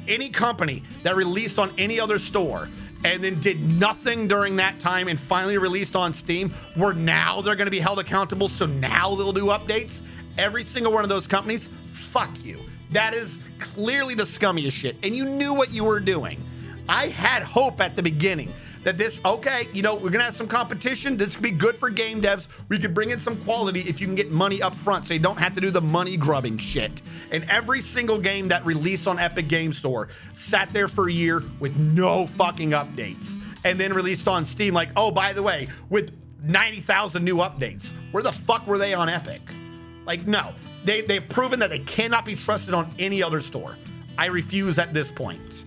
Any company that released on any other store and then did nothing during that time and finally released on Steam, where now they're going to be held accountable, so now they'll do updates. Every single one of those companies, fuck you. That is clearly the scummiest shit, and you knew what you were doing. I had hope at the beginning that this, okay, you know, we're gonna have some competition. This could be good for game devs. We could bring in some quality if you can get money up front so you don't have to do the money grubbing shit. And every single game that released on Epic Game Store sat there for a year with no fucking updates and then released on Steam like, oh, by the way, with 90,000 new updates. Where the fuck were they on Epic? Like, no, they've proven that they cannot be trusted on any other store. I refuse at this point.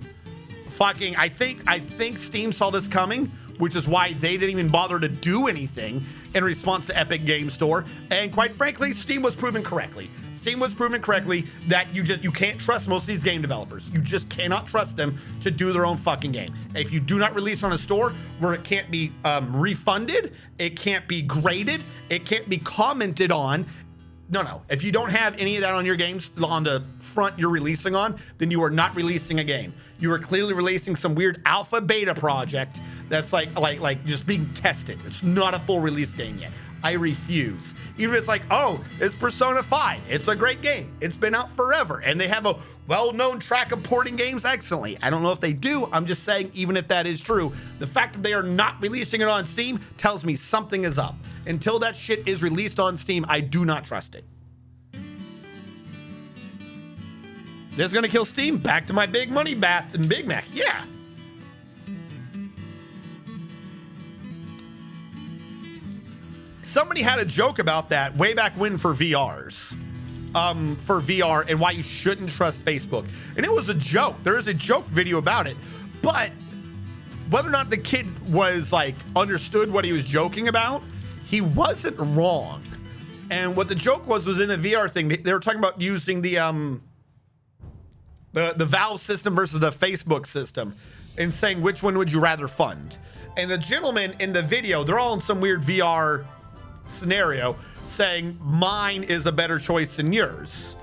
Fucking, I think Steam saw this coming, which is why they didn't even bother to do anything in response to Epic Game Store. And quite frankly, Steam was proven correctly. Steam was proven correctly that you can't trust most of these game developers. You just cannot trust them to do their own fucking game. If you do not release on a store where it can't be refunded, it can't be graded, it can't be commented on. No. If you don't have any of that on your games, on the front you're releasing on, then you are not releasing a game. You are clearly releasing some weird alpha beta project that's like just being tested. It's not a full release game yet. I refuse. Even if it's like, oh, it's Persona 5. It's a great game. It's been out forever. And they have a well-known track of porting games excellently. I don't know if they do. I'm just saying, even if that is true, the fact that they are not releasing it on Steam tells me something is up. Until that shit is released on Steam, I do not trust it. This is gonna kill Steam. Back to my big money bath and Big Mac. Yeah. Somebody had a joke about that way back when for VRs. For VR and why you shouldn't trust Facebook. And it was a joke. There is a joke video about it. But whether or not the kid was like understood what he was joking about, he wasn't wrong. And what the joke was in a VR thing. They were talking about using the Valve system versus the Facebook system and saying which one would you rather fund. And the gentleman in the video, they're all in some weird VR scenario saying mine is a better choice than yours.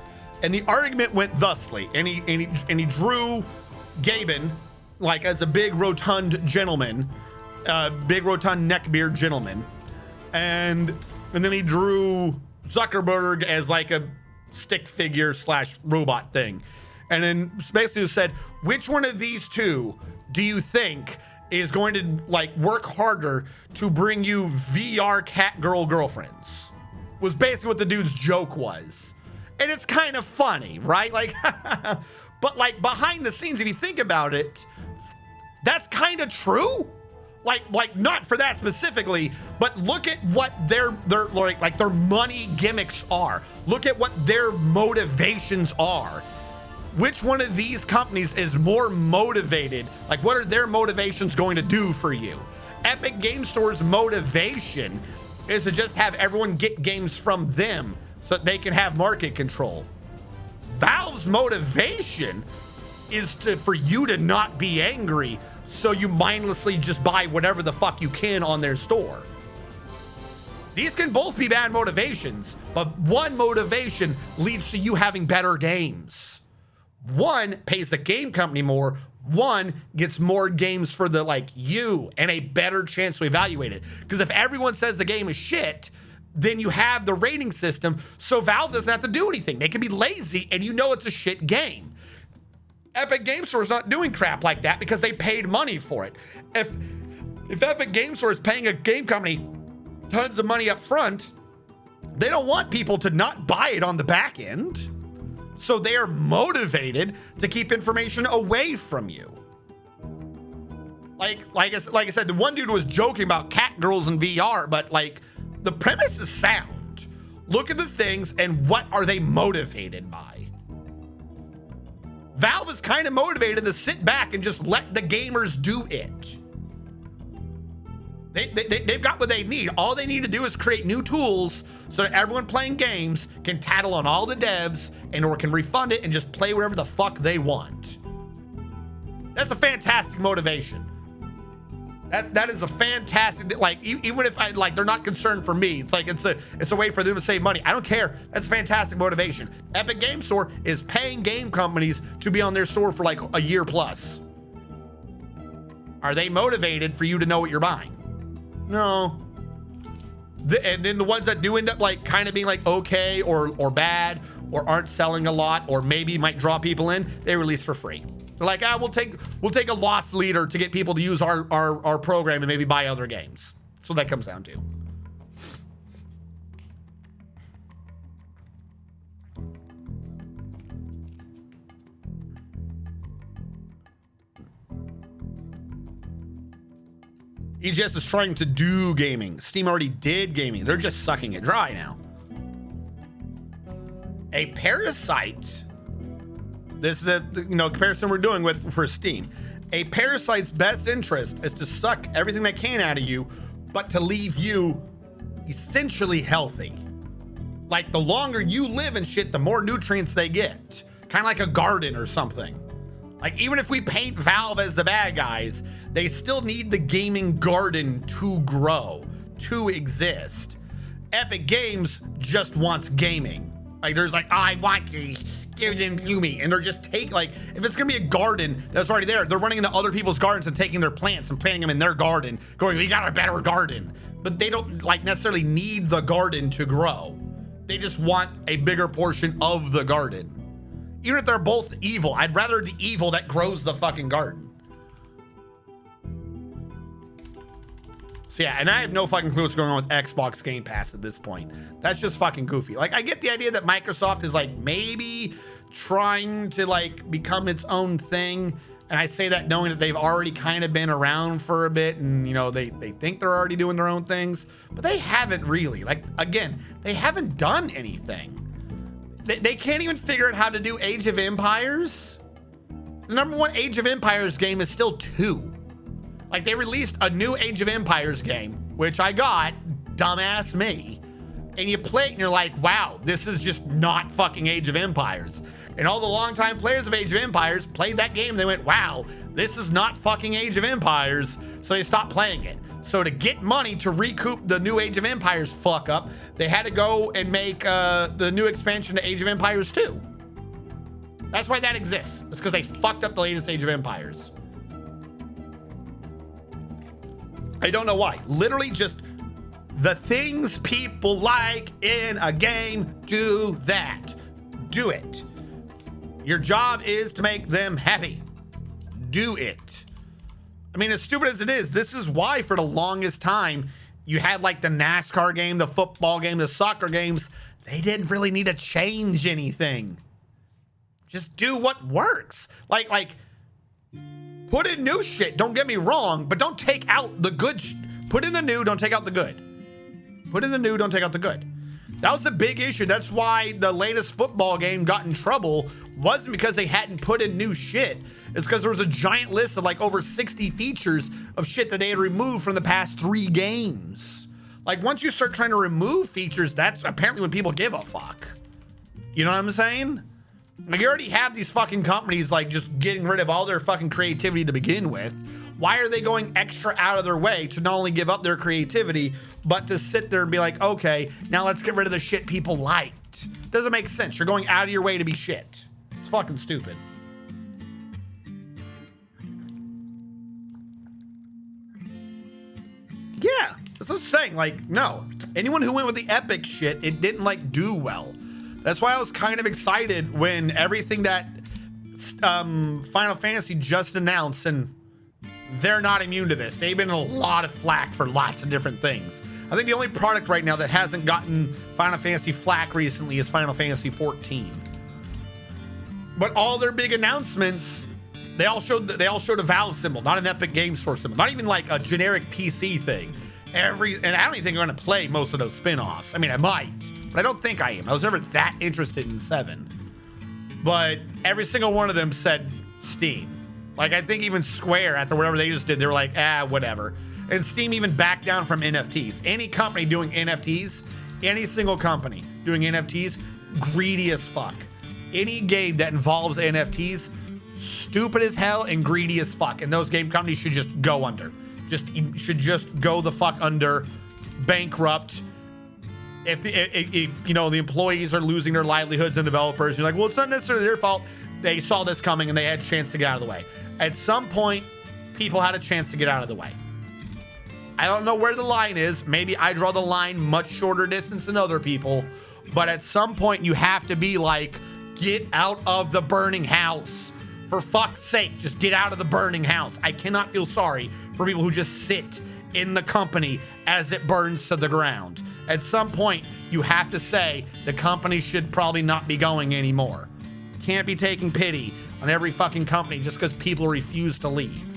And the argument went thusly. And he drew Gaben like as a big rotund gentleman, big rotund neckbeard gentleman. And then he drew Zuckerberg as like a stick figure / robot thing. And then basically said, which one of these two do you think is going to like work harder to bring you VR cat girlfriends? Was basically what the dude's joke was. And it's kind of funny, right? Like, but like behind the scenes, if you think about it, that's kind of true. Like not for that specifically, but look at what their money gimmicks are. Look at what their motivations are. Which one of these companies is more motivated? Like, what are their motivations going to do for you? Epic Game Store's motivation is to just have everyone get games from them so that they can have market control. Valve's motivation is for you to not be angry, so you mindlessly just buy whatever the fuck you can on their store. These can both be bad motivations, but one motivation leads to you having better games. One pays the game company more, one gets more games for the you and a better chance to evaluate it. Because if everyone says the game is shit, then you have the rating system, so Valve doesn't have to do anything. They can be lazy and you know it's a shit game. Epic Game Store is not doing crap like that because they paid money for it. If Epic Game Store is paying a game company tons of money up front, they don't want people to not buy it on the back end. So they are motivated to keep information away from you. Like I said, the one dude was joking about cat girls in VR, but the premise is sound. Look at the things and what are they motivated by? Valve is kind of motivated to sit back and just let the gamers do it. They've got what they need. All they need to do is create new tools so that everyone playing games can tattle on all the devs and or can refund it and just play whatever the fuck they want. That's a fantastic motivation. That is a fantastic, like, even if they're not concerned for me, it's like it's a way for them to save money. I don't care. That's fantastic motivation. Epic Game Store is paying game companies to be on their store for like a year plus. Are they motivated for you to know what you're buying? No. And then the ones that do end up like kind of being like okay or bad or aren't selling a lot or maybe might draw people in, they release for free. They're like, we'll take a loss leader to get people to use our program and maybe buy other games. That's what that comes down to. EGS is trying to do gaming. Steam already did gaming. They're just sucking it dry now. A parasite. This is a comparison we're doing for Steam. A parasite's best interest is to suck everything they can out of you, but to leave you essentially healthy. Like the longer you live and shit, the more nutrients they get. Kind of like a garden or something. Like even if we paint Valve as the bad guys, they still need the gaming garden to grow, to exist. Epic Games just wants gaming. Like there's like, I want to give them to me. And they're just like, if it's gonna be a garden that's already there, they're running into other people's gardens and taking their plants and planting them in their garden, going, we got a better garden. But they don't like necessarily need the garden to grow. They just want a bigger portion of the garden. Even if they're both evil, I'd rather the evil that grows the fucking garden. So yeah, and I have no fucking clue what's going on with Xbox Game Pass at this point. That's just fucking goofy. Like I get the idea that Microsoft is like maybe trying to like become its own thing. And I say that knowing that they've already kind of been around for a bit and they think they're already doing their own things, but they haven't really. Like again, they haven't done anything. They can't even figure out how to do Age of Empires. The #1 Age of Empires game is still 2. Like they released a new Age of Empires game, which I got, dumbass me. And you play it and you're like, wow, this is just not fucking Age of Empires. And all the longtime players of Age of Empires played that game and they went, wow, this is not fucking Age of Empires. So they stopped playing it. So to get money to recoup the new Age of Empires fuck up, they had to go and make the new expansion to Age of Empires 2. That's why that exists. It's because they fucked up the latest Age of Empires. I don't know why. Literally just the things people like in a game, do that. Do it. Your job is to make them happy. Do it. I mean, as stupid as it is, this is why for the longest time you had like the NASCAR game, the football game, the soccer games. They didn't really need to change anything. Just do what works. Like put in new shit. Don't get me wrong, but don't take out the good. Put in the new, don't take out the good. Put in the new, don't take out the good. That was a big issue. That's why the latest football game got in trouble. Wasn't because they hadn't put in new shit. It's because there was a giant list of like over 60 features of shit that they had removed from the past 3 games. Like once you start trying to remove features, that's apparently when people give a fuck. You know what I'm saying? Like you already have these fucking companies like just getting rid of all their fucking creativity to begin with. Why are they going extra out of their way to not only give up their creativity, but to sit there and be like, okay, now let's get rid of the shit people liked? Doesn't make sense. You're going out of your way to be shit. It's fucking stupid. Yeah, that's what I'm saying. Like, no. Anyone who went with the epic shit, it didn't like do well. That's why I was kind of excited when everything that Final Fantasy just announced, and they're not immune to this. They've been in a lot of flack for lots of different things. I think the only product right now that hasn't gotten Final Fantasy flack recently is Final Fantasy 14. But all their big announcements, they all showed a Valve symbol, not an Epic Games Store symbol, not even like a generic PC thing. And I don't even think I'm going to play most of those spin-offs. I mean, I might, but I don't think I am. I was never that interested in 7. but every single one of them said Steam. Like, I think even Square, after whatever they just did, they were like, whatever. And Steam even backed down from NFTs. Any company doing NFTs, any single company doing NFTs, greedy as fuck. Any game that involves NFTs, stupid as hell and greedy as fuck. And those game companies should just go under. Should just go the fuck under, bankrupt. If you know, the employees are losing their livelihoods and developers, you're like, well, it's not necessarily their fault. They saw this coming and they had a chance to get out of the way. At some point, people had a chance to get out of the way. I don't know where the line is. Maybe I draw the line much shorter distance than other people. But at some point, you have to be like, get out of the burning house. For fuck's sake, just get out of the burning house. I cannot feel sorry for people who just sit in the company as it burns to the ground. At some point, you have to say the company should probably not be going anymore. Can't be taking pity on every fucking company just because people refuse to leave.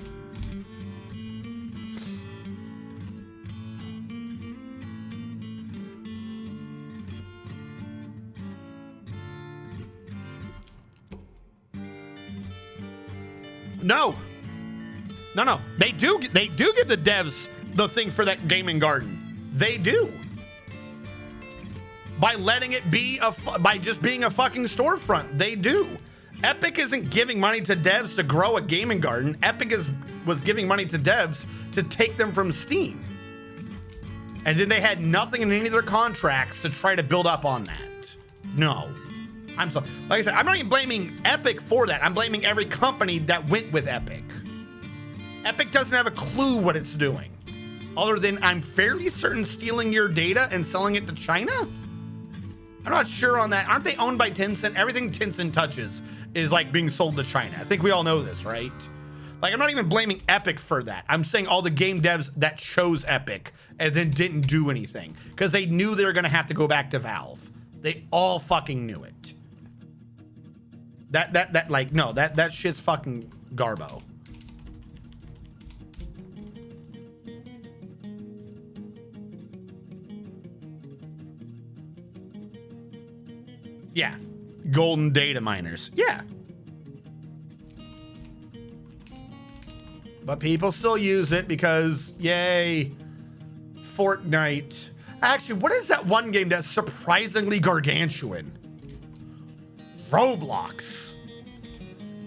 No. They do give the devs the thing for that gaming garden. They do. By letting it be by just being a fucking storefront. They do. Epic isn't giving money to devs to grow a gaming garden. Epic was giving money to devs to take them from Steam. And then they had nothing in any of their contracts to try to build up on that. No. I'm sorry. Like I said, I'm not even blaming Epic for that. I'm blaming every company that went with Epic. Epic doesn't have a clue what it's doing. Other than, I'm fairly certain, stealing your data and selling it to China? I'm not sure on that. Aren't they owned by Tencent? Everything Tencent touches is like being sold to China. I think we all know this, right? Like, I'm not even blaming Epic for that. I'm saying all the game devs that chose Epic and then didn't do anything because they knew they were going to have to go back to Valve. They all fucking knew it. That shit's fucking garbo. Yeah. Golden data miners. Yeah. But people still use it because, yay, Fortnite. Actually, what is that one game that's surprisingly gargantuan? Roblox.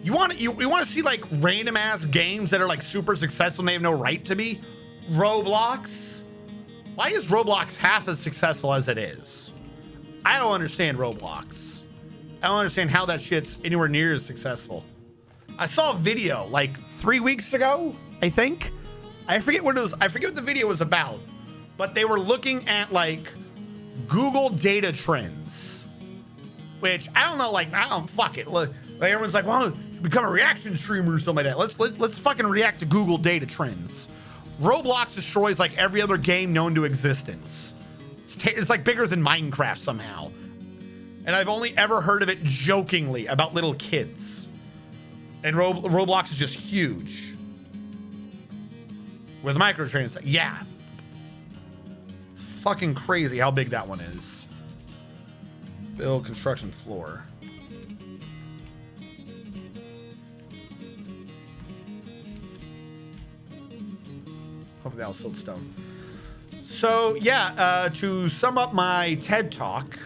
You want to see like random ass games that are like super successful and they have no right to be? Roblox. Why is Roblox half as successful as it is? I don't understand Roblox. I don't understand how that shit's anywhere near as successful. I saw a video like 3 weeks ago, I think. I forget what it was. I forget what the video was about, but they were looking at like Google data trends, which I don't know. Like, fuck it. Like, everyone's like, well, you should become a reaction streamer or something like that. Let's fucking react to Google data trends. Roblox destroys like every other game known to existence. It's like bigger than Minecraft somehow. And I've only ever heard of it jokingly about little kids. And Roblox is just huge. With microtransactions. Yeah. It's fucking crazy how big that one is. Build construction floor. Hopefully that'll still stone. So yeah, to sum up my TED Talk,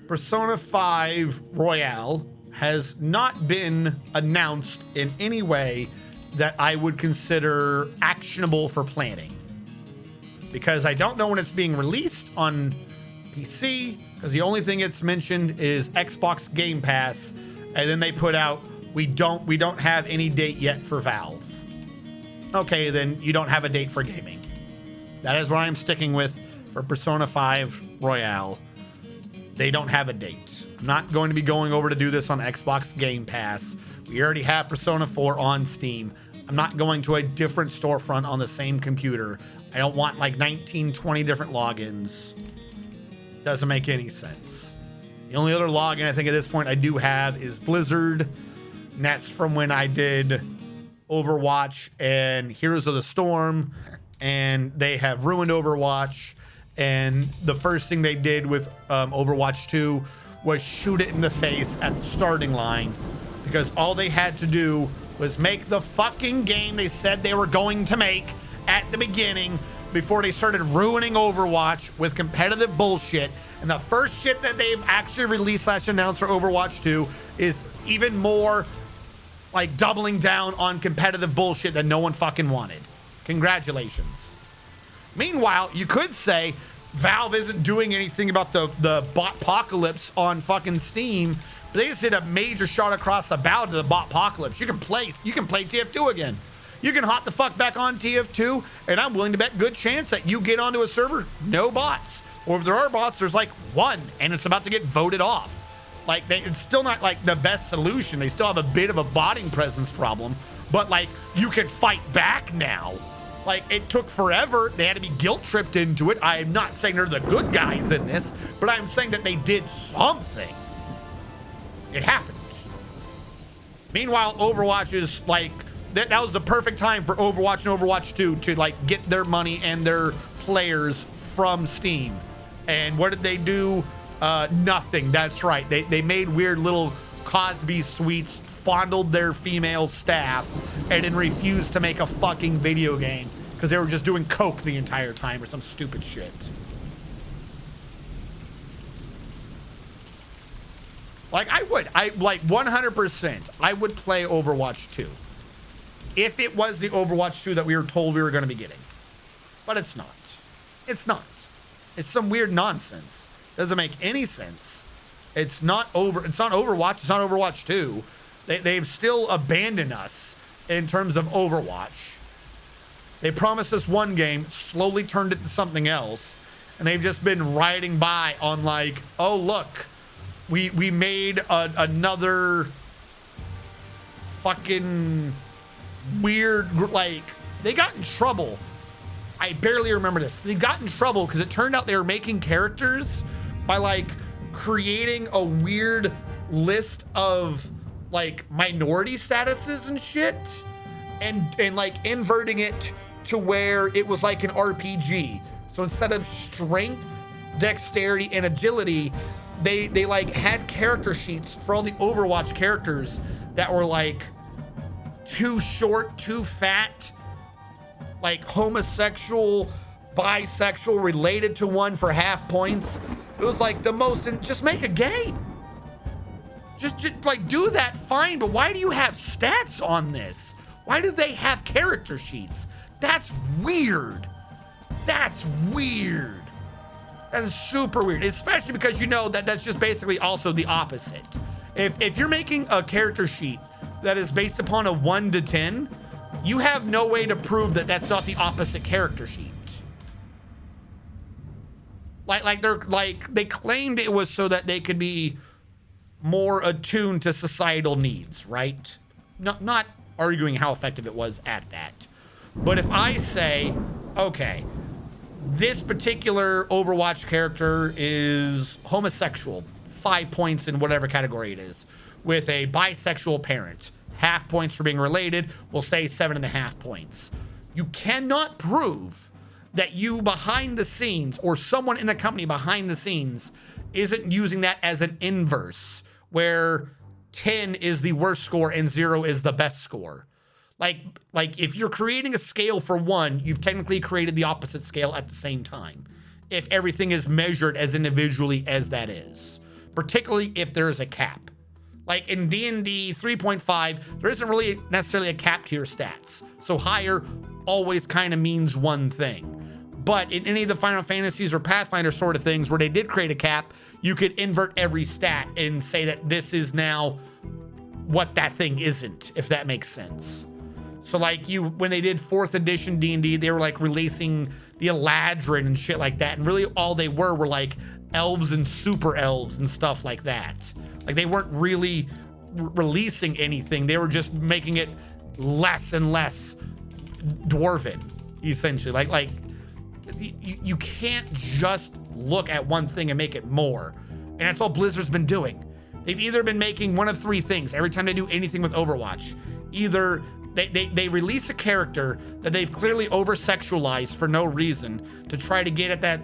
Persona 5 Royale has not been announced in any way that I would consider actionable for planning. Because I don't know when it's being released on PC, because the only thing it's mentioned is Xbox Game Pass, and then they put out, we don't have any date yet for Valve. Okay, then you don't have a date for gaming. That is what I'm sticking with for Persona 5 Royale. They don't have a date. I'm not going to be going over to do this on Xbox Game Pass. We already have Persona 4 on Steam. I'm not going to a different storefront on the same computer. I don't want like 19, 20 different logins. Doesn't make any sense. The only other login I think at this point I do have is Blizzard. And that's from when I did Overwatch and Heroes of the Storm. And they have ruined Overwatch. And the first thing they did with Overwatch 2 was shoot it in the face at the starting line, because all they had to do was make the fucking game they said they were going to make at the beginning before they started ruining Overwatch with competitive bullshit. And the first shit that they've actually released / announced for Overwatch 2 is even more like doubling down on competitive bullshit that no one fucking wanted. Congratulations. Meanwhile, you could say Valve isn't doing anything about the bot apocalypse on fucking Steam. But they just did a major shot across the bow to the bot apocalypse. You can play TF2 again. You can hop the fuck back on TF2, and I'm willing to bet good chance that you get onto a server, no bots. Or if there are bots, there's like one, and it's about to get voted off. Like, it's still not like the best solution. They still have a bit of a botting presence problem, but like, you can fight back now. Like, it took forever. They had to be guilt tripped into it. I am not saying they're the good guys in this, but I'm saying that they did something. It happened. Meanwhile, Overwatch is like, that was the perfect time for Overwatch and Overwatch 2 to like get their money and their players from Steam. And what did they do? Nothing. That's right. They made weird little Cosby suites, fondled their female staff, and then refused to make a fucking video game because they were just doing coke the entire time or some stupid shit. Like, I like 100%, I would play Overwatch 2 if it was the Overwatch 2 that we were told we were going to be getting. But it's not. It's not. It's some weird nonsense. Doesn't make any sense. It's not Overwatch. It's not Overwatch 2. They've still abandoned us in terms of Overwatch. They promised us one game, slowly turned it to something else, and they've just been riding by on like, oh look, we made another fucking weird, like, they got in trouble. I barely remember this. They got in trouble because it turned out they were making characters by like creating a weird list of like minority statuses and shit, and like inverting it to where it was like an RPG. So instead of strength, dexterity, and agility, they like had character sheets for all the Overwatch characters that were like too short, too fat, like homosexual, bisexual, related to one for half points. It was like the most, and just make a game. Just like do that, fine, but why do you have stats on this? Why do they have character sheets? That's weird. That's weird. That is super weird, especially because you know that that's just basically also the opposite. If you're making a character sheet that is based upon a 1 to 10, you have no way to prove that that's not the opposite character sheet. They claimed it was so that they could be more attuned to societal needs, right? Not arguing how effective it was at that. But if I say, okay, this particular Overwatch character is homosexual, 5 points in whatever category it is, with a bisexual parent, half points for being related, we'll say 7.5 points. You cannot prove that you behind the scenes or someone in the company behind the scenes isn't using that as an inverse where 10 is the worst score and 0 is the best score. Like if you're creating a scale for 1, you've technically created the opposite scale at the same time. If everything is measured as individually as that is, particularly if there is a cap. Like in D&D 3.5, there isn't really necessarily a cap to your stats. So higher always kind of means one thing. But in any of the Final Fantasies or Pathfinder sort of things where they did create a cap, you could invert every stat and say that this is now what that thing isn't, if that makes sense. So like when they did 4th edition D&D, they were like releasing the Eladrin and shit like that. And really all they were like elves and super elves and stuff like that. Like they weren't really releasing anything. They were just making it less and less dwarven, essentially. Like you can't just look at one thing and make it more. And that's all Blizzard's been doing. They've either been making one of 3 things every time they do anything with Overwatch. Either they release a character that they've clearly over-sexualized for no reason to try to get at that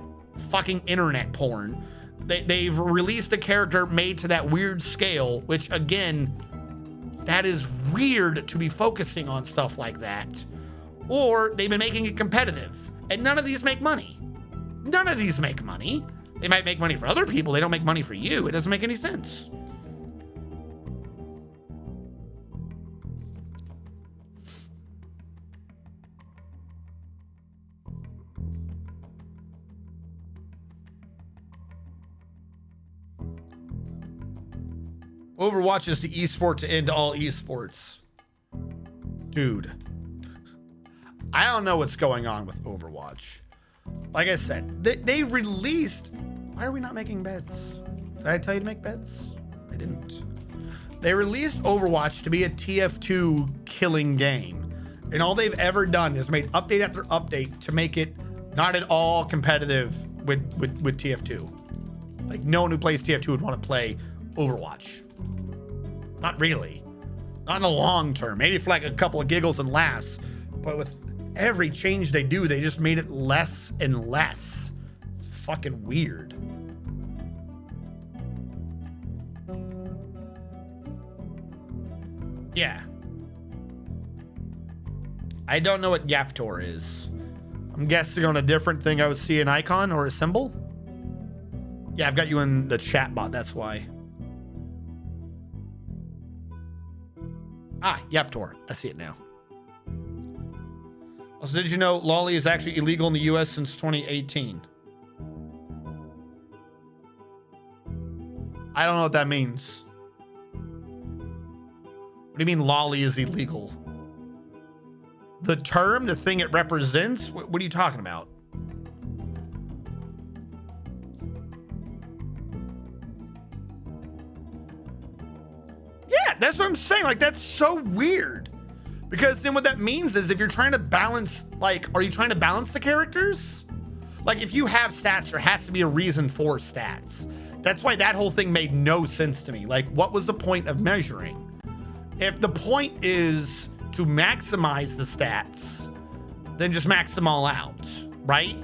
fucking internet porn. They've released a character made to that weird scale, which again, that is weird to be focusing on stuff like that. Or they've been making it competitive, and none of these make money. None of these make money. They might make money for other people. They don't make money for you. It doesn't make any sense. Overwatch is the esport to end all esports. Dude. I don't know what's going on with Overwatch. Like I said, they released... Why are we not making beds? Did I tell you to make beds? I didn't. They released Overwatch to be a TF2 killing game. And all they've ever done is made update after update to make it not at all competitive with TF2. Like, no one who plays TF2 would want to play Overwatch. Not really. Not in the long term. Maybe for like a couple of giggles and laughs. But with every change they do, they just made it less and less. It's fucking weird. Yeah. I don't know what Yaptor is. I'm guessing on a different thing I would see an icon or a symbol. Yeah, I've got you in the chat bot, that's why. Ah, Yaptor. I see it now. Also, did you know Lolly is actually illegal in the US since 2018? I don't know what that means. What do you mean Lolly is illegal? The term, the thing it represents? What are you talking about? Yeah, that's what I'm saying. Like, that's so weird. Because then what that means is if you're trying to balance, like, are you trying to balance the characters? Like, if you have stats, there has to be a reason for stats. That's why that whole thing made no sense to me. Like, what was the point of measuring? If the point is to maximize the stats, then just max them all out, right?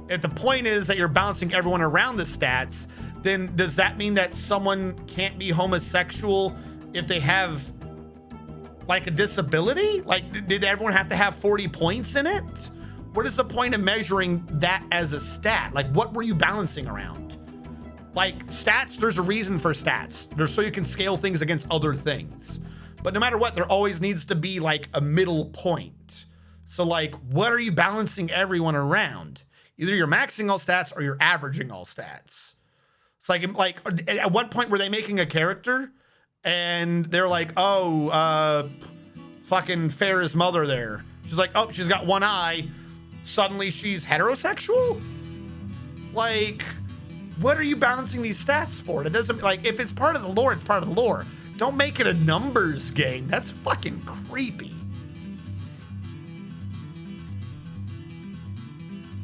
If the point is that you're balancing everyone around the stats, then does that mean that someone can't be homosexual if they have like a disability? Like, did everyone have to have 40 points in it? What is the point of measuring that as a stat? Like, what were you balancing around? Like, stats, there's a reason for stats. There's so you can scale things against other things. But no matter what, there always needs to be like a middle point. So like, what are you balancing everyone around? Either you're maxing all stats or you're averaging all stats. It's like at what point were they making a character and they're like, oh, fucking Farrah's mother there. She's like, oh, she's got one eye. Suddenly she's heterosexual? Like, what are you balancing these stats for? It doesn't, like, if it's part of the lore, it's part of the lore. Don't make it a numbers game. That's fucking creepy.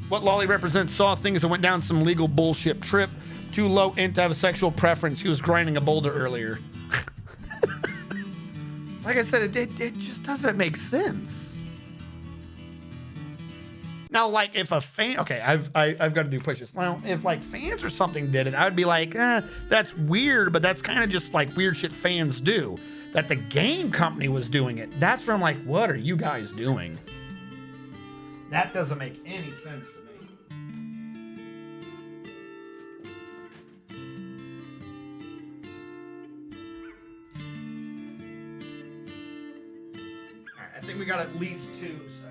What Lolly represents saw things that went down some legal bullshit trip. Too low int to have a sexual preference. He was grinding a boulder earlier. Like I said, it just doesn't make sense. Now, like, if a fan, okay, I've got to do pushes. Well, if like fans or something did it, I would be like, that's weird, but that's kind of just like weird shit fans do. That the game company was doing it, that's where I'm like, what are you guys doing? That doesn't make any sense to me. All right, I think we got at least two, so.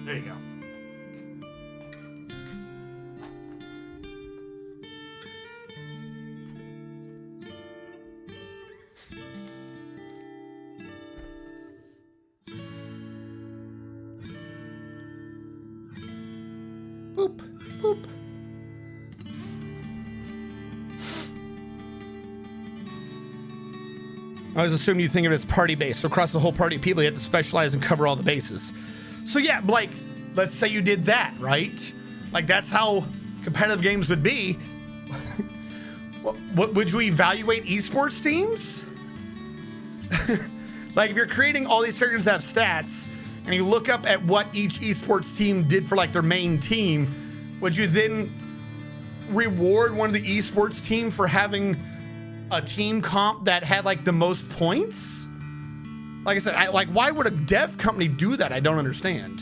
There you go. Boop, boop. I was assuming you think of it as party based. So across the whole party of people, you have to specialize and cover all the bases. So yeah, like, let's say you did that, right? Like, that's how competitive games would be. What would you evaluate esports teams? Like, if you're creating all these characters that have stats and you look up at what each esports team did for like their main team, would you then reward one of the esports team for having a team comp that had like the most points? Like I said, like, why would a dev company do that? I don't understand.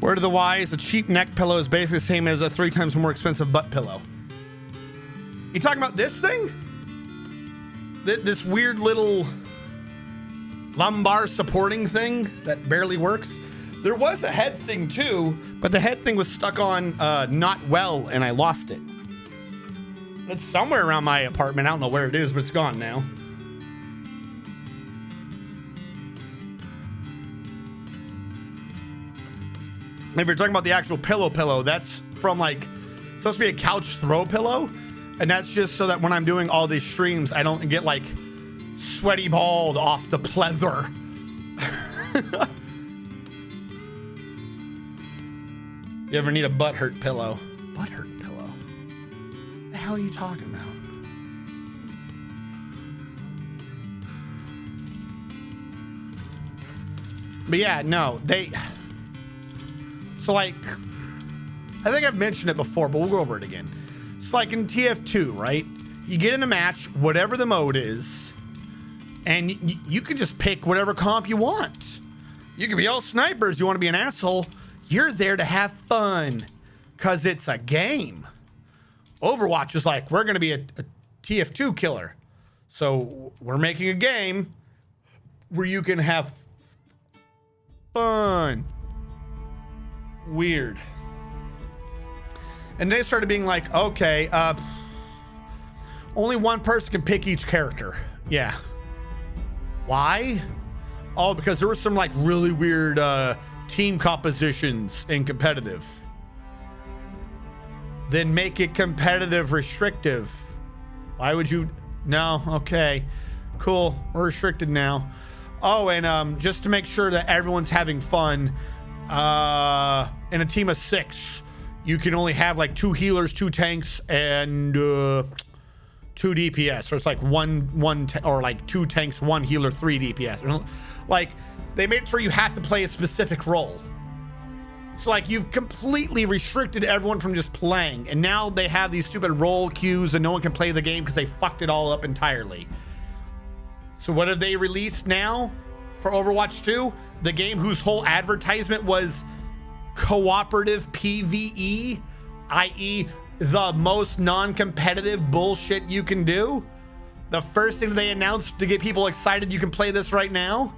Word of the wise, a cheap neck pillow is basically the same as a 3 times more expensive butt pillow. You talking about this thing? This weird little lumbar supporting thing that barely works? There was a head thing too, but the head thing was stuck on not well and I lost it. It's somewhere around my apartment. I don't know where it is, but it's gone now. If you're talking about the actual pillow, that's from like, supposed to be a couch throw pillow. And that's just so that when I'm doing all these streams, I don't get like sweaty bald off the pleather. You ever need a butt hurt pillow? Butt hurt pillow? What the hell are you talking about? But yeah, no, so like, I think I've mentioned it before, but we'll go over it again. It's like in TF2, right? You get in a match, whatever the mode is, and you can just pick whatever comp you want. You can be all snipers. You want to be an asshole. You're there to have fun because it's a game. Overwatch is like, we're going to be a TF2 killer. So we're making a game where you can have fun. Weird. And they started being like, okay, only one person can pick each character. Yeah. Why? Oh, because there were some like really weird team compositions in competitive. Then make it competitive restrictive. Why would you? No. Okay. Cool. We're restricted now. Oh, and just to make sure that everyone's having fun, in a team of 6, you can only have like 2 healers, 2 tanks, and 2 DPS. So it's like or like 2 tanks, 1 healer, 3 DPS. Like, they made sure you have to play a specific role. So like, you've completely restricted everyone from just playing, and now they have these stupid role queues and no one can play the game because they fucked it all up entirely. So what have they released now for Overwatch 2? The game whose whole advertisement was cooperative PvE, i.e. the most non-competitive bullshit you can do. The first thing they announced to get people excited, you can play this right now.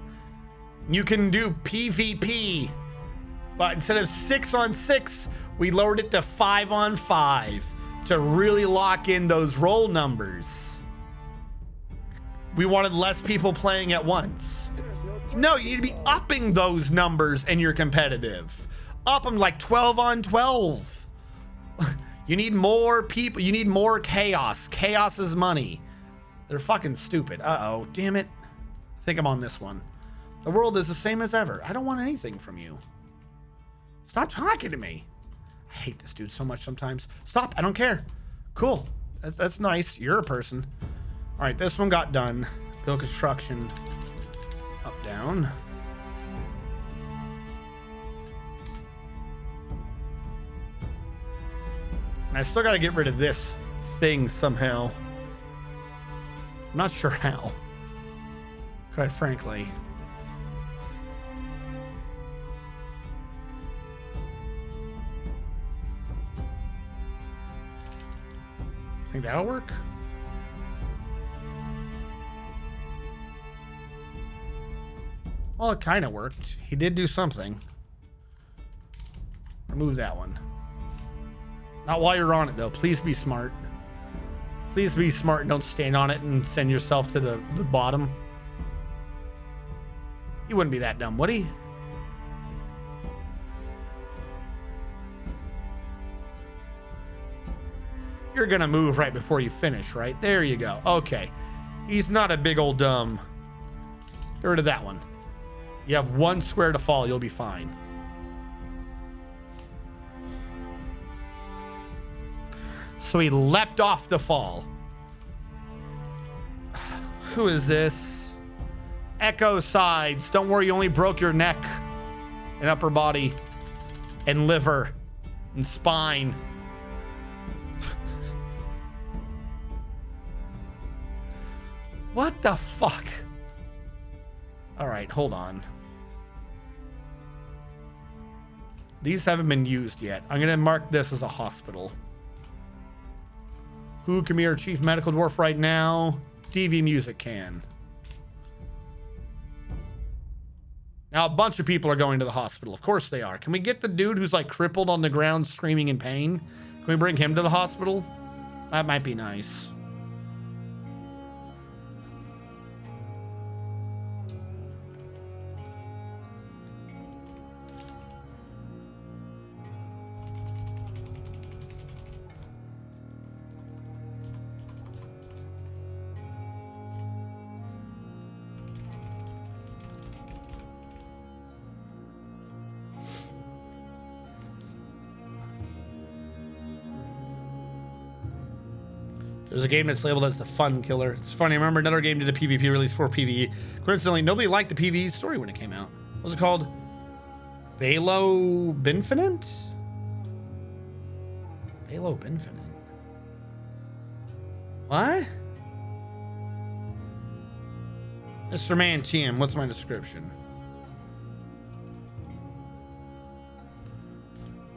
You can do PvP, but instead of 6-on-6, we lowered it to 5-on-5 to really lock in those roll numbers. We wanted less people playing at once. No, you need to be upping those numbers and you're competitive. Up them like 12-on-12. You need more people. You need more chaos. Chaos is money. They're fucking stupid. Uh-oh, damn it. I think I'm on this one. The world is the same as ever. I don't want anything from you. Stop talking to me. I hate this dude so much sometimes. Stop, I don't care. Cool, that's nice. You're a person. All right, this one got done. Build construction. Up, down. And I still got to get rid of this thing somehow. I'm not sure how, quite frankly. Think that'll work? Well, it kind of worked. He did do something. Remove that one. Not while you're on it, though. Please be smart. Please be smart and don't stand on it and send yourself to the bottom. He wouldn't be that dumb, would he? You're gonna move right before you finish, right? There you go. Okay. He's not a big old dumb. Get rid of that one. You have one square to fall. You'll be fine. So he leapt off the fall. Who is this? Echo sides. Don't worry, you only broke your neck and upper body and liver and spine. What the fuck? All right, hold on. These haven't been used yet. I'm going to mark this as a hospital. Who can be our chief medical dwarf right now? DV Music can. Now, a bunch of people are going to the hospital. Of course they are. Can we get the dude who's like crippled on the ground screaming in pain? Can we bring him to the hospital? That might be nice. There's a game that's labeled as the fun killer. It's funny, I remember another game did a PvP release for PvE. Coincidentally, nobody liked the PvE story when it came out. What was it called? Balo Binfinite? Balo Binfinite. What? Mr. Man TM, what's my description?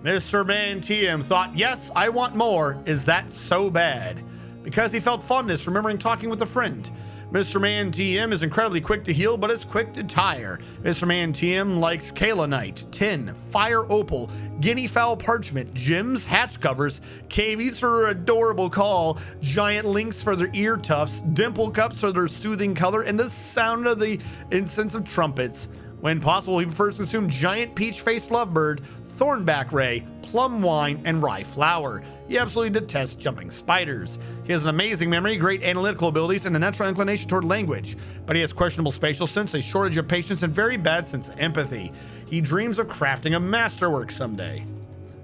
Mr. Man TM thought, yes, I want more. Is that so bad? Because he felt fondness remembering talking with a friend. Mr. Man TM is incredibly quick to heal, but is quick to tire. Mr. Man TM likes kaolinite, tin, fire opal, guinea fowl parchment, gems, hatch covers, cavies for their adorable call, giant links for their ear tufts, dimple cups for their soothing color, and the sound of the incense of trumpets. When possible, he prefers to consume giant peach-faced lovebird, thornback ray, plum wine, and rye flower. He absolutely detests jumping spiders. He has an amazing memory, great analytical abilities, and a natural inclination toward language. But he has questionable spatial sense, a shortage of patience, and very bad sense of empathy. He dreams of crafting a masterwork someday.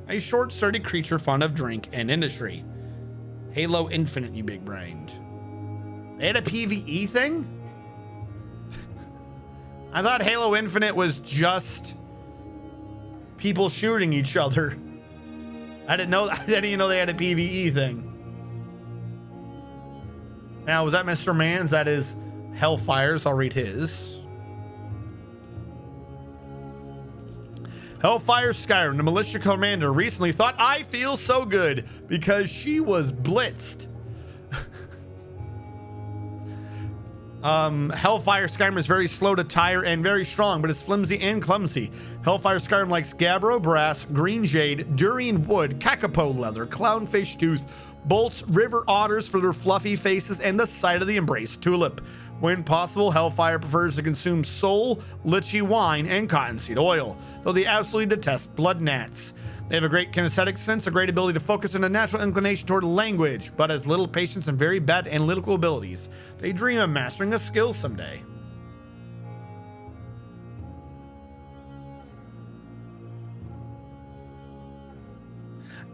A short, sturdy creature fond of drink and industry. Halo Infinite, you big-brained. They had a PvE thing? I thought Halo Infinite was just people shooting each other. I didn't even know they had a PvE thing. Now, was that Mr. Man's? That is Hellfire's. I'll read his. Hellfire Skyrim, the militia commander, recently thought, I feel so good because she was blitzed. Hellfire Skyrim is very slow to tire and very strong, but is flimsy and clumsy. Hellfire Skyrim likes gabbro brass, green jade, durian wood, kakapo leather, clownfish tooth, bolts, river otters for their fluffy faces, and the sight of the embraced tulip. When possible, Hellfire prefers to consume soul, lychee wine, and cottonseed oil, though they absolutely detest blood gnats. They have a great kinesthetic sense, a great ability to focus, and a natural inclination toward language, but has little patience and very bad analytical abilities. They dream of mastering a skill someday.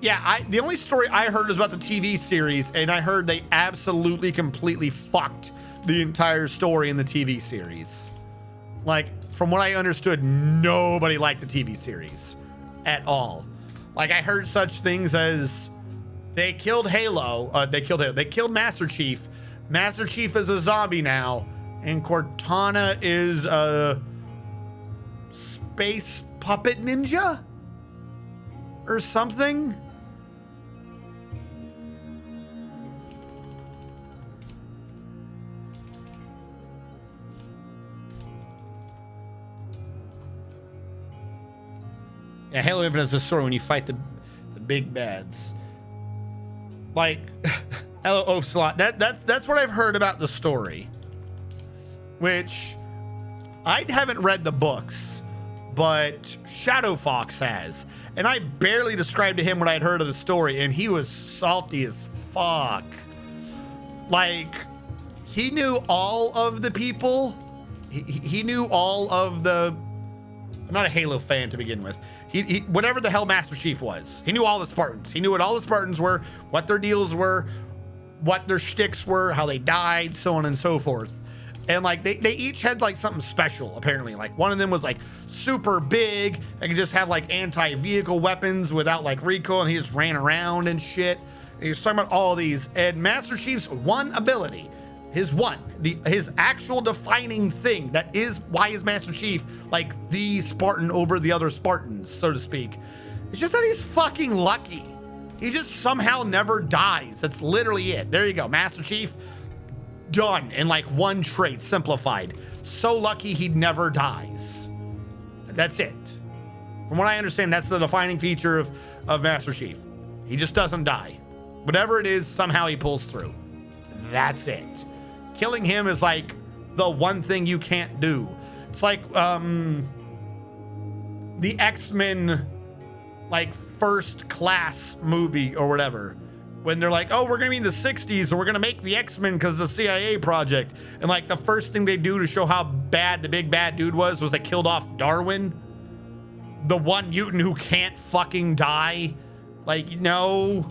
Yeah, the only story I heard was about the TV series, and I heard they absolutely, completely fucked the entire story in the TV series. Like, from what I understood, nobody liked the TV series at all. Like, I heard such things as they killed Halo. They killed Master Chief. Master Chief is a zombie now, and Cortana is a space puppet ninja or something. Yeah, Halo Infinite is a story when you fight the big bads. Like, Hello, Ocelot. That's what I've heard about the story. Which I haven't read the books, but Shadow Fox has. And I barely described to him what I'd heard of the story, and he was salty as fuck. Like, he knew all of the people. He knew all of the... I'm not a Halo fan to begin with. He whatever the hell Master Chief was, he knew all the Spartans. He knew what all the Spartans were, what their deals were, what their shticks were, how they died, so on and so forth. And like they each had like something special, apparently. Like one of them was like super big and could just have like anti-vehicle weapons without like recoil, and he just ran around and shit. And he was talking about all these. And Master Chief's one ability, his actual defining thing that is why is Master Chief like the Spartan over the other Spartans, so to speak. It's just that he's fucking lucky. He just somehow never dies. That's literally it. There you go. Master Chief, done in like one trait, simplified. So lucky he never dies. That's it. From what I understand, that's the defining feature of Master Chief. He just doesn't die. Whatever it is, somehow he pulls through. That's it. Killing him is like the one thing you can't do. It's like the X-Men like first class movie or whatever, when they're like, oh, we're gonna be in the 60s and we're gonna make the X-Men because the CIA project, and like the first thing they do to show how bad the big bad dude was they killed off Darwin, the one mutant who can't fucking die. Like, no,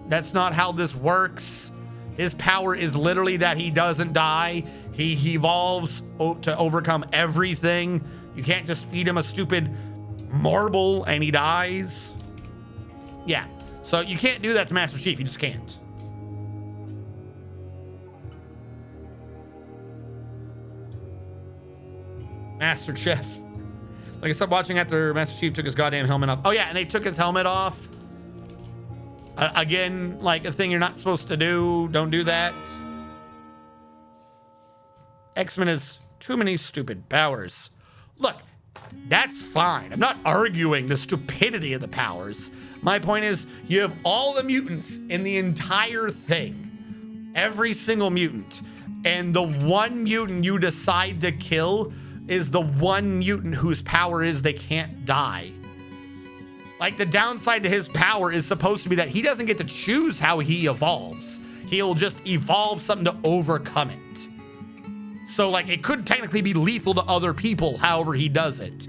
that's not how this works. His power is literally that he doesn't die. He evolves to overcome everything. You can't just feed him a stupid marble and he dies. Yeah, so you can't do that to Master Chief. You just can't. Master Chief. Like I stopped watching after Master Chief took his goddamn helmet off. Oh yeah, and they took his helmet off. Again, like a thing you're not supposed to do. Don't do that. X-Men has too many stupid powers. Look, that's fine. I'm not arguing the stupidity of the powers. My point is, you have all the mutants in the entire thing. Every single mutant. And the one mutant you decide to kill is the one mutant whose power is they can't die. Like, the downside to his power is supposed to be that he doesn't get to choose how he evolves. He'll just evolve something to overcome it. So, like, it could technically be lethal to other people, however he does it.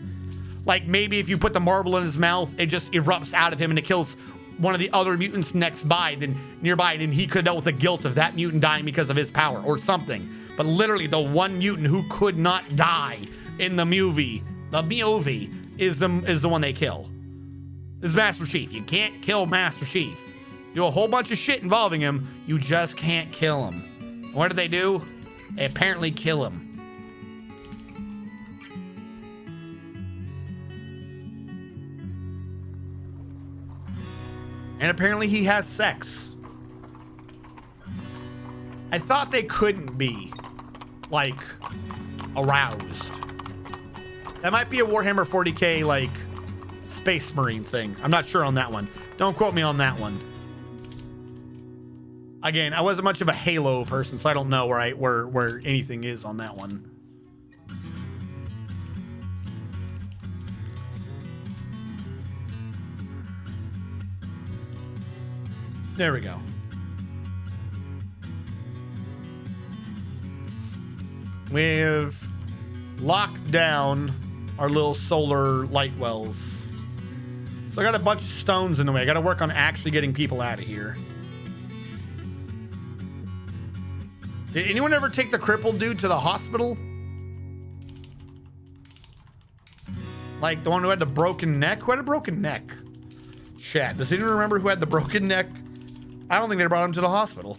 Like, maybe if you put the marble in his mouth, it just erupts out of him and it kills one of the other mutants nearby, and he could have dealt with the guilt of that mutant dying because of his power or something. But literally, the one mutant who could not die in the movie, is the one they kill. This is Master Chief. You can't kill Master Chief. Do a whole bunch of shit involving him. You just can't kill him. And what do? They apparently kill him. And apparently he has sex. I thought they couldn't be, like, aroused. That might be a Warhammer 40k, like, Space Marine thing. I'm not sure on that one. Don't quote me on that one. Again, I wasn't much of a Halo person, so I don't know where anything is on that one. There we go. We've locked down our little solar light wells. So I got a bunch of stones in the way. I got to work on actually getting people out of here. Did anyone ever take the crippled dude to the hospital? Like the one who had the broken neck? Who had a broken neck? Chat, does anyone remember who had the broken neck? I don't think they brought him to the hospital.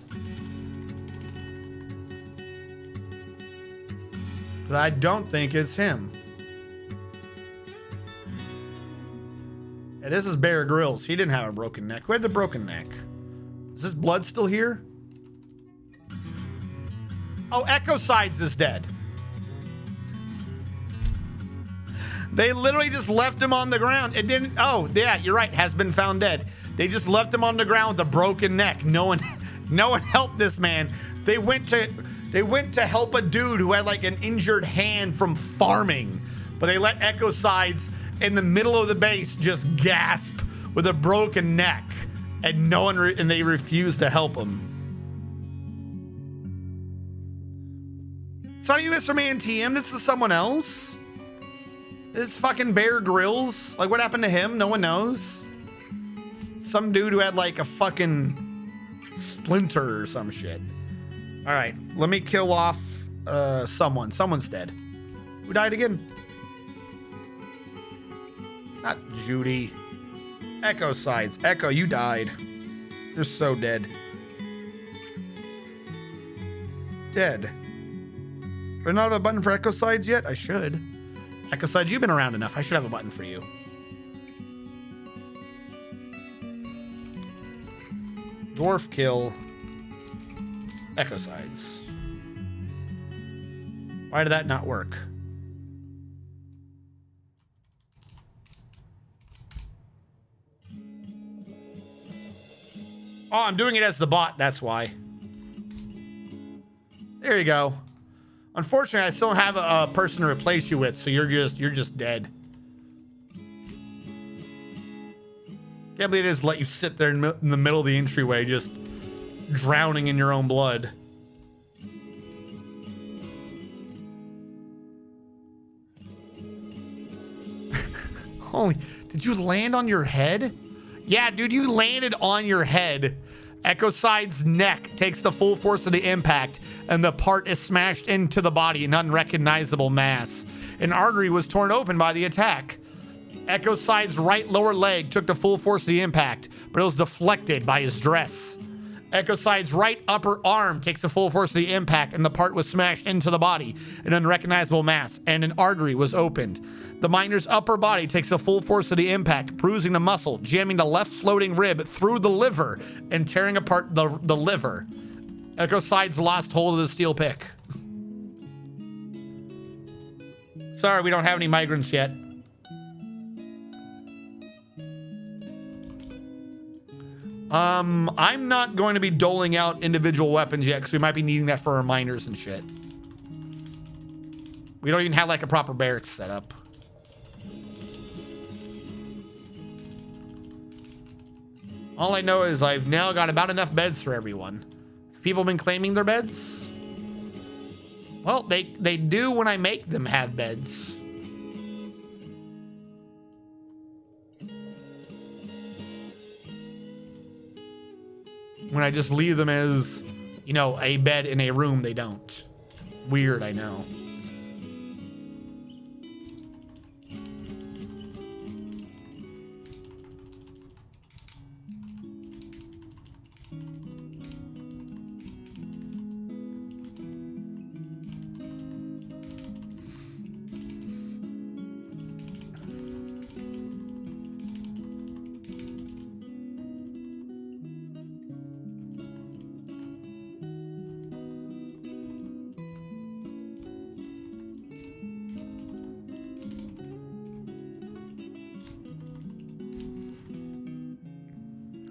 I don't think it's him. Yeah, this is Bear Grylls. He didn't have a broken neck. Who had the broken neck? Is this blood still here? Oh, Echo Sides is dead. They literally just left him on the ground. It didn't. Oh, yeah, you're right. Has been found dead. They just left him on the ground with a broken neck. No one No one helped this man. They went to help a dude who had like an injured hand from farming, but they let Ecosides in the middle of the base just gasp with a broken neck, and no one and they refused to help him. It's not even Mr. Man TM. This is someone else. This fucking Bear Grylls. Like, what happened to him? No one knows. Some dude who had like a fucking splinter or some shit. All right, let me kill off someone. Someone's dead. Who died again? Not Judy. Ecosides. Echo, you died. You're so dead. Dead. Do I not have a button for Ecosides yet? I should. Ecosides, you've been around enough. I should have a button for you. Dwarf kill. Ecosides. Why did that not work? Oh, I'm doing it as the bot. That's why. There you go. Unfortunately, I still don't have a person to replace you with, so you're just dead. Can't believe they just let you sit there in the middle of the entryway, just drowning in your own blood. Holy, did you land on your head? Yeah, dude, you landed on your head. Ecoside's neck takes the full force of the impact, and the part is smashed into the body, an unrecognizable mass. An artery was torn open by the attack. Ecoside's right lower leg took the full force of the impact, but it was deflected by his dress. Ecoside's right upper arm takes the full force of the impact, and the part was smashed into the body, an unrecognizable mass, and an artery was opened. The miner's upper body takes the full force of the impact, bruising the muscle, jamming the left floating rib through the liver, and tearing apart the liver. Ecoside's lost hold of the steel pick. Sorry, we don't have any migrants yet. I'm not going to be doling out individual weapons yet, because we might be needing that for our miners and shit. We don't even have like a proper barracks set up. All I know is I've now got about enough beds for everyone. Have people been claiming their beds? Well, they do when I make them have beds. When I just leave them as, you know, a bed in a room, they don't. Weird, I know.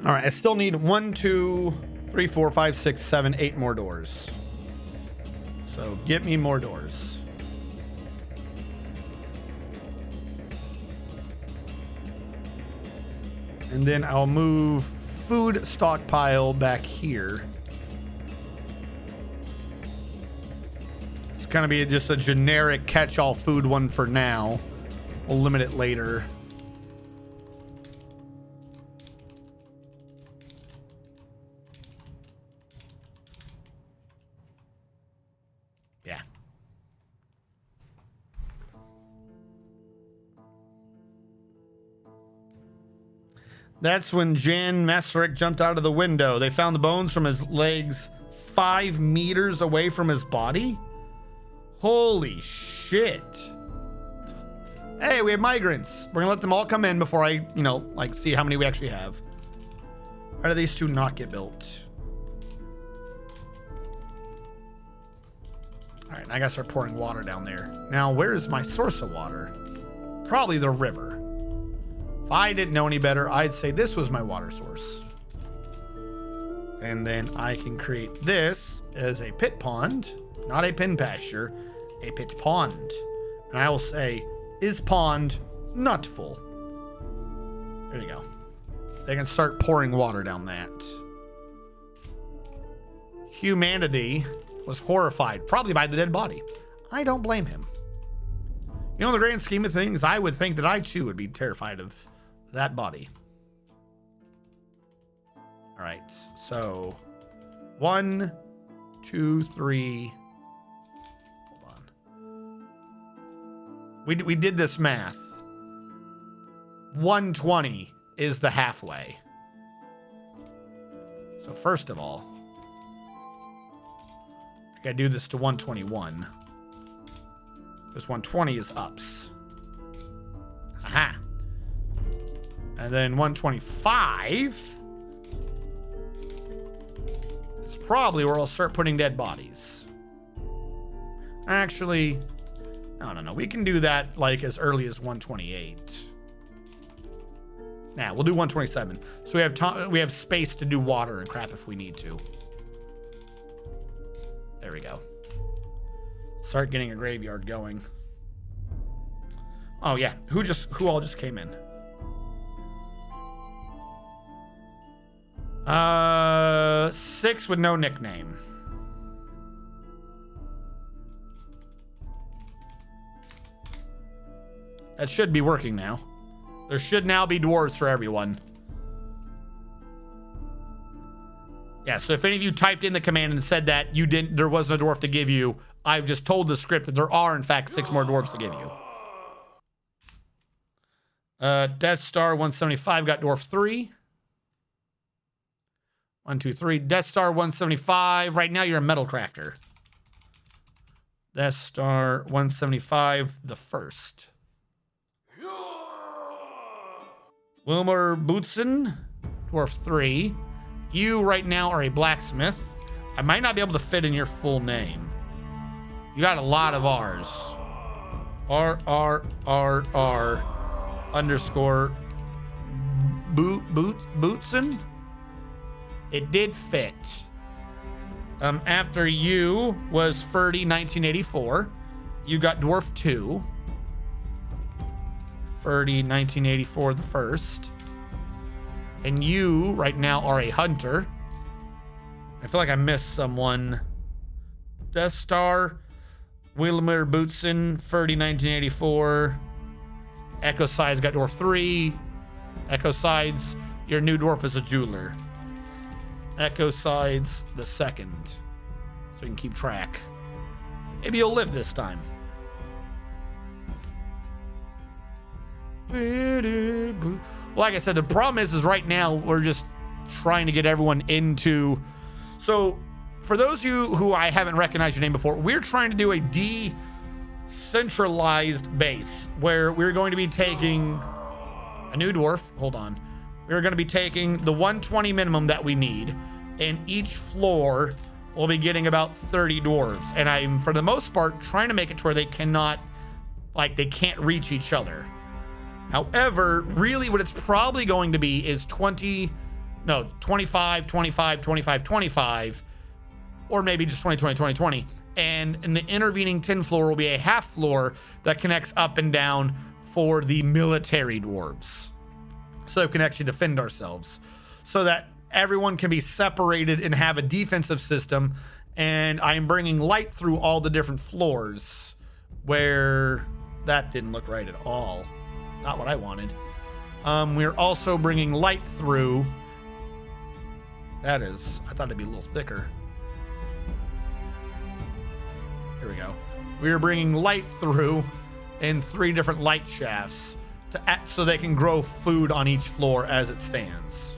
All right, I still need 1, 2, 3, 4, 5, 6, 7, 8 more doors. So get me more doors. And then I'll move food stockpile back here. It's gonna be just a generic catch-all food one for now. We'll limit it later. That's when Jan Meserick jumped out of the window. They found the bones from his legs 5 meters away from his body? Holy shit. Hey, we have migrants. We're gonna let them all come in before I, you know, like see how many we actually have. Why do these two not get built? All right, I gotta start pouring water down there. Now, where is my source of water? Probably the river. If I didn't know any better, I'd say this was my water source. And then I can create this as a pit pond, not a pen pasture, a pit pond. And I will say, is pond not full? There you go. They can start pouring water down that. Humanity was horrified, probably by the dead body. I don't blame him. You know, in the grand scheme of things, I would think that I too would be terrified of that body. All right, so 1, 2, 3. Hold on. We did this math. 120 is the halfway. So first of all, I gotta do this to 121. This 120 is ups. Aha. And then 125 is probably where I'll start putting dead bodies. Actually, no. We can do that like as early as 128. Nah, we'll do 127. So we have time, we have space to do water and crap if we need to. There we go. Start getting a graveyard going. Oh yeah, who all just came in? 6 with no nickname. That should be working now. There should now be dwarves for everyone. Yeah, so if any of you typed in the command and said that there wasn't a dwarf to give you, I've just told the script that there are in fact 6 more dwarves to give you. Death Star 175 got dwarf 3. 1, 2, 3. Death Star 175. Right now you're a metal crafter. Death Star 175, the first. Wilmer Bootson, dwarf 3. You right now are a blacksmith. I might not be able to fit in your full name. You got a lot of R's. R underscore Bootson. It did fit. After you was Ferdy 1984. You got dwarf 2. Ferdy 1984 the first. And you right now are a hunter. I feel like I missed someone. Death Star, Wilmer Bootson, Ferdy 1984. Echo Sides got dwarf 3. Echo Sides, your new dwarf is a jeweler. Echo Sides the second. So we can keep track. Maybe you'll live this time. Like I said, the problem is right now we're just trying to get everyone into. So for those of you who I haven't recognized your name before, we're trying to do a decentralized base where we're going to be taking a new dwarf. Hold on. We're going to be taking the 120 minimum that we need, and each floor will be getting about 30 dwarves. And I'm, for the most part, trying to make it to where they cannot, like, they can't reach each other. However, really what it's probably going to be is 25, 25, 25, 25, or maybe just 20, 20, 20, 20. And in the intervening 10 floor will be a half floor that connects up and down for the military dwarves. So we can actually defend ourselves. So that everyone can be separated and have a defensive system. And I'm bringing light through all the different floors where that didn't look right at all. Not what I wanted. We're also bringing light through. That is, I thought it'd be a little thicker. Here we go. We're bringing light through in 3 different light shafts so they can grow food on each floor as it stands.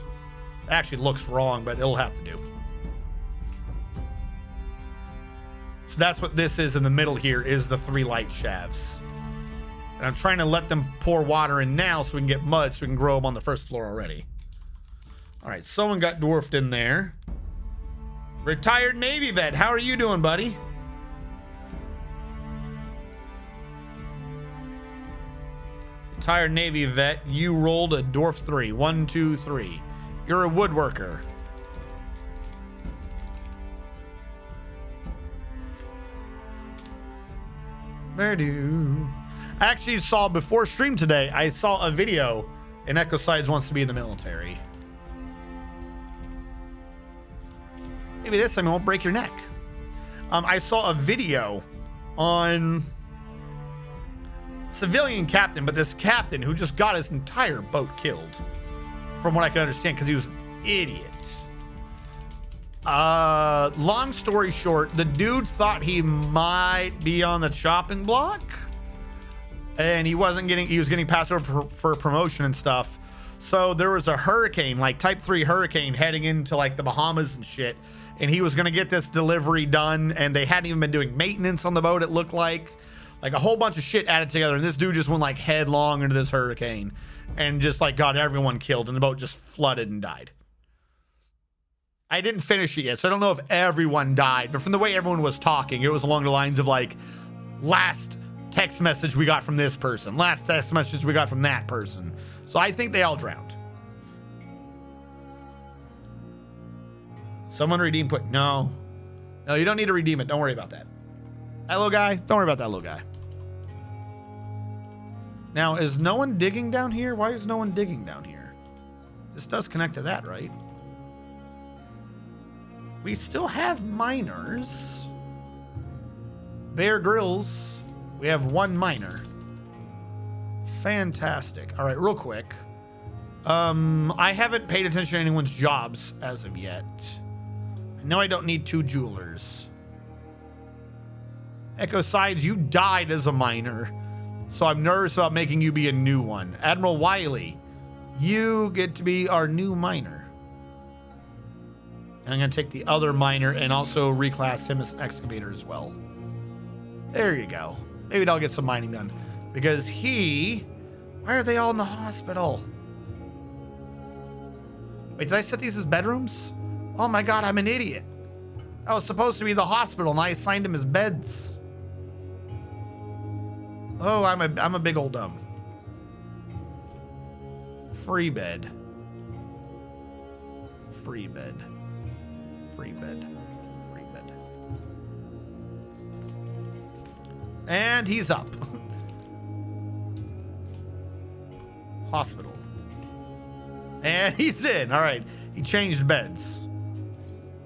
It actually looks wrong, but it'll have to do. So that's what this is in the middle here, is the 3 light shafts. And I'm trying to let them pour water in now so we can get mud so we can grow them on the first floor already. All right, someone got dwarfed in there. Retired Navy vet, how are you doing, buddy? Retired Navy vet, you rolled a dwarf 3. 1, 2, 3. You're a woodworker. I actually saw before stream today, I saw a video and Echo Sides wants to be in the military. Maybe this time it won't break your neck. I saw a video on civilian captain, but this captain who just got his entire boat killed, from what I can understand, because he was an idiot. Long story short, the dude thought he might be on the chopping block, and he was getting passed over for promotion and stuff. So there was a hurricane, like type 3 hurricane, heading into like the Bahamas and shit, and he was going to get this delivery done, and they hadn't even been doing maintenance on the boat, it looked like a whole bunch of shit added together, and this dude just went like headlong into this hurricane and just like got everyone killed, and the boat just flooded and died. I didn't finish it yet, so I don't know if everyone died, but from the way everyone was talking, it was along the lines of like, last text message we got from this person, last text message we got from that person. So I think they all drowned. Someone redeem put, no, you don't need to redeem it. Don't worry about that. That little guy, don't worry about that little guy. Now, is no one digging down here? Why is no one digging down here? This does connect to that, right? We still have miners. Bear Grylls. We have one miner. Fantastic. All right, real quick. I haven't paid attention to anyone's jobs as of yet. I know I don't need 2 jewelers. Echo Sides, you died as a miner, so I'm nervous about making you be a new one. Admiral Wiley, you get to be our new miner. And I'm going to take the other miner and also reclass him as an excavator as well. There you go. Maybe that'll get some mining done. Because why are they all in the hospital? Wait, did I set these as bedrooms? Oh my God, I'm an idiot. That was supposed to be the hospital, and I assigned them as beds. Oh, I'm a big old dumb. Free bed. Free bed. Free bed. Free bed. And he's up. Hospital. And he's in. All right. He changed beds.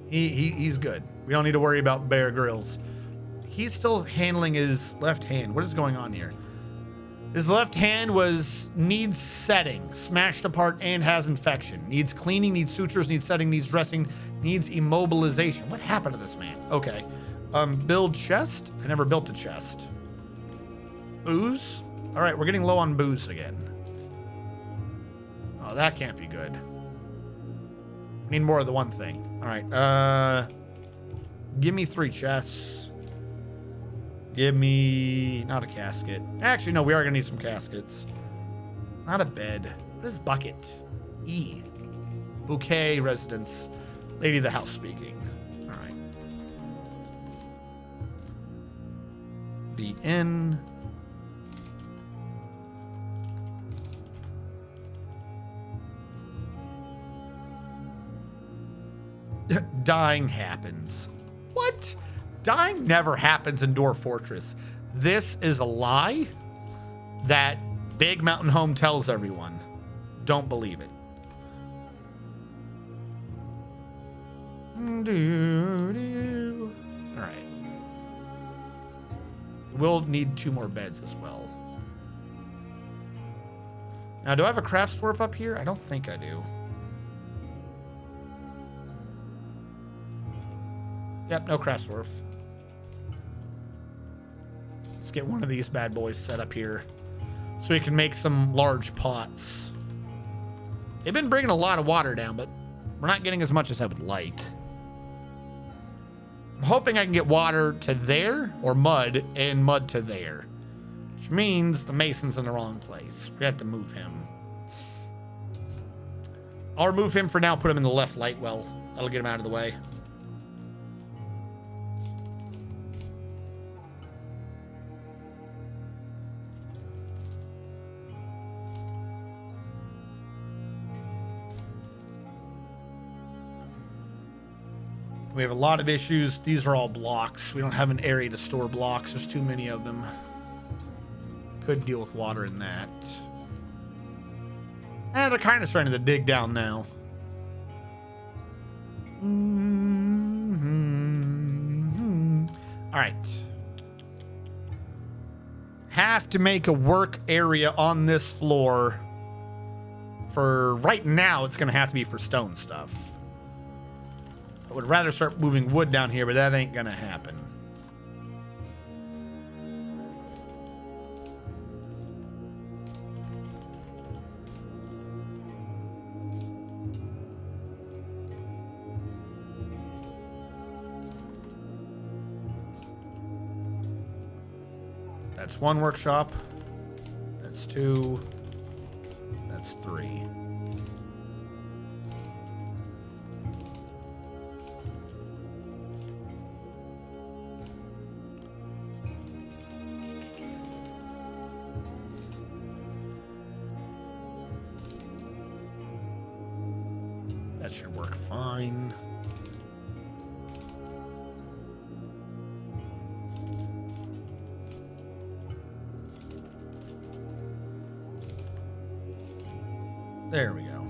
He's good. We don't need to worry about Bear Grylls. He's still handling his left hand. What is going on here? His left hand needs setting, smashed apart, and has infection. Needs cleaning, needs sutures, needs setting, needs dressing, needs immobilization. What happened to this man? Okay. Build chest. I never built a chest. Booze. All right, we're getting low on booze again. Oh, that can't be good. We need more of the one thing. All right. Give me 3 chests. Give me not a casket. Actually, no, we are gonna need some caskets. Not a bed. What is bucket? E. Bouquet residence. Lady of the house speaking. All right. The inn. Dying happens. What? Dying never happens in Dwarf Fortress. This is a lie that Big Mountain Home tells everyone. Don't believe it. All right. We'll need 2 more beds as well. Now, do I have a craft dwarf up here? I don't think I do. Yep, no craft dwarf. Let's get one of these bad boys set up here so we can make some large pots. They've been bringing a lot of water down, but we're not getting as much as I would like. I'm hoping I can get water to there, or mud, and mud to there, which means the mason's in the wrong place. We have to move him. I'll remove him for now, put him in the left light well. That'll get him out of the way. We have a lot of issues. These are all blocks. We don't have an area to store blocks. There's too many of them. Could deal with water in that. And they're kind of starting to dig down now. All right. Have to make a work area on this floor. For right now, it's going to have to be for stone stuff. I would rather start moving wood down here, but that ain't going to happen. That's one workshop. That's two. That's three. That should work fine. There we go.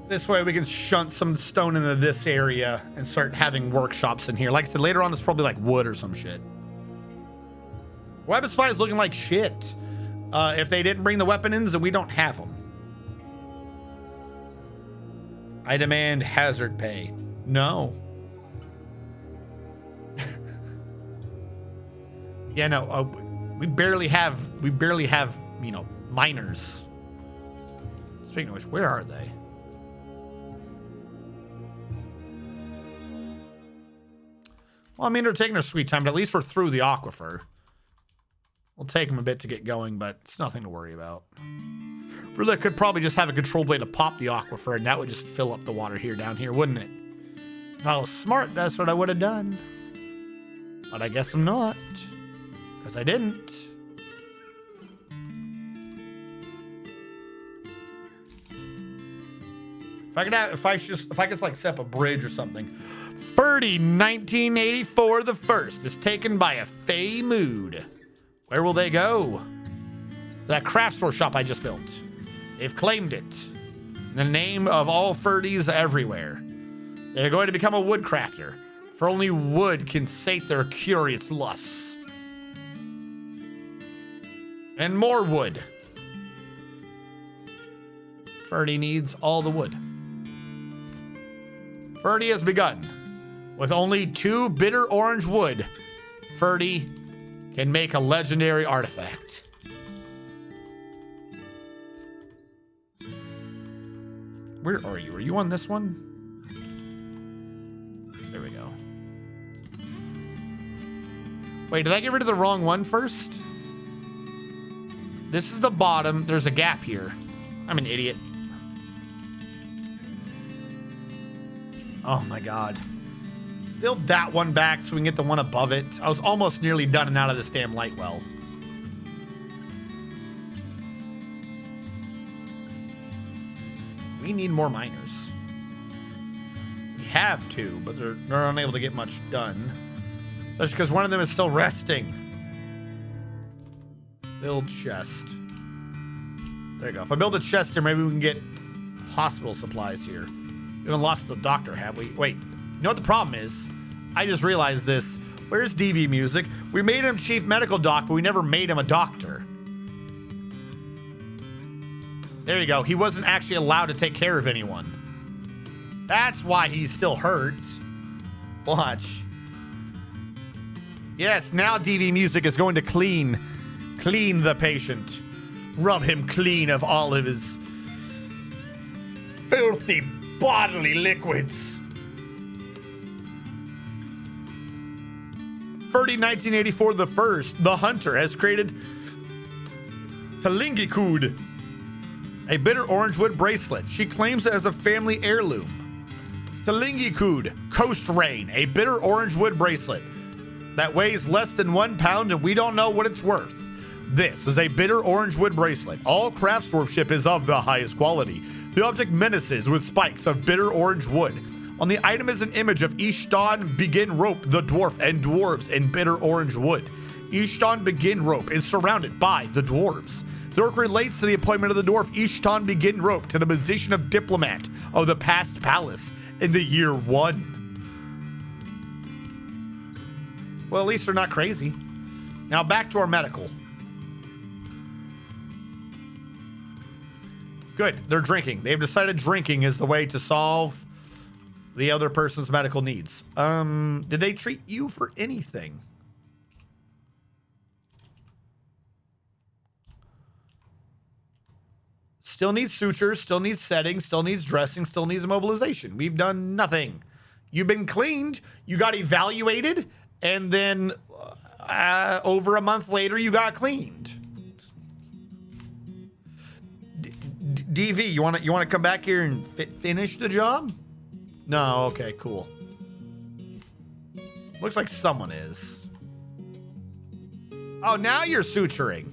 This way we can shunt some stone into this area and start having workshops in here. Like I said, later on it's probably like wood or some shit. Weapon supply is looking like shit. If they didn't bring the weapon ins, then we don't have them. I demand hazard pay. No. Yeah, no. We barely have, you know, miners. Speaking of which, where are they? Well, I mean, they're taking their sweet time, but at least we're through the aquifer. We'll take them a bit to get going, but it's nothing to worry about. Really could probably just have a controlled way to pop the aquifer, and that would just fill up the water here down here, wouldn't it? If I was smart, that's what I would have done. But I guess I'm not. Because I didn't. If I could like set up a bridge or something. Ferdy 1984 the first is taken by a Fey Mood. Where will they go? That craft store shop I just built. They've claimed it. In the name of all Ferdys everywhere. They're going to become a woodcrafter. For only wood can sate their curious lusts. And more wood. Ferdy needs all the wood. Ferdy has begun. With only 2 bitter orange wood, Ferdy can make a legendary artifact. Where are you? Are you on this one? There we go. Wait, did I get rid of the wrong one first? This is the bottom. There's a gap here. I'm an idiot. Oh my god. Build that one back so we can get the one above it. I was almost nearly done and out of this damn light well. We need more miners. We have 2, but they're unable to get much done. That's because one of them is still resting. Build chest. There you go. If I build a chest here, maybe we can get hospital supplies here. We haven't lost the doctor, have we? Wait, you know what the problem is? I just realized this. Where's DV Music? We made him chief medical doc, but we never made him a doctor. There you go. He wasn't actually allowed to take care of anyone. That's why he's still hurt. Watch. Yes, now DV Music is going to clean the patient. Rub him clean of all of his filthy bodily liquids. Ferdy 1984 the first, the hunter, has created Talingikud, a bitter orange wood bracelet. She claims it as a family heirloom. Talingikud, Coast Rain, a bitter orange wood bracelet that weighs less than 1 pound and we don't know what it's worth. This is a bitter orange wood bracelet. All craftsmanship is of the highest quality. The object menaces with spikes of bitter orange wood. On the item is an image of Ishtan Begin Rope, the dwarf, and dwarves in bitter orange wood. Ishtan Begin Rope is surrounded by the dwarves. The work relates to the appointment of the dwarf Ishtan Begin Rope to the position of diplomat of the past palace in the year 1. Well, at least they're not crazy. Now back to our medical. Good, they're drinking. They've decided drinking is the way to solve the other person's medical needs. Did they treat you for anything? Still needs sutures, still needs settings, still needs dressing, still needs immobilization. We've done nothing. You've been cleaned, you got evaluated, and then over a month later, you got cleaned. DV, you want to come back here and finish the job? No, okay, cool. Looks like someone is. Oh, now you're suturing.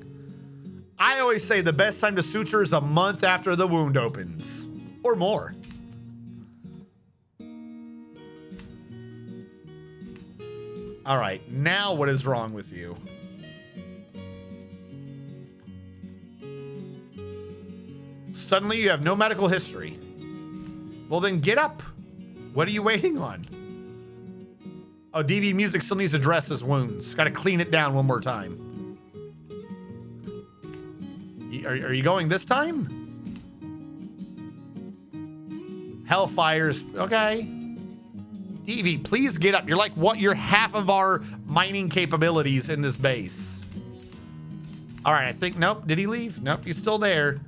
I always say the best time to suture is a month after the wound opens. Or more. All right, now what is wrong with you? Suddenly you have no medical history. Well, then get up. What are you waiting on? Oh, DV Music still needs to dress his wounds. Got to clean it down one more time. Are you going this time? Hellfires. Okay. DV, please get up. You're like what? You're half of our mining capabilities in this base. All right, I think, nope. Did he leave? Nope, he's still there.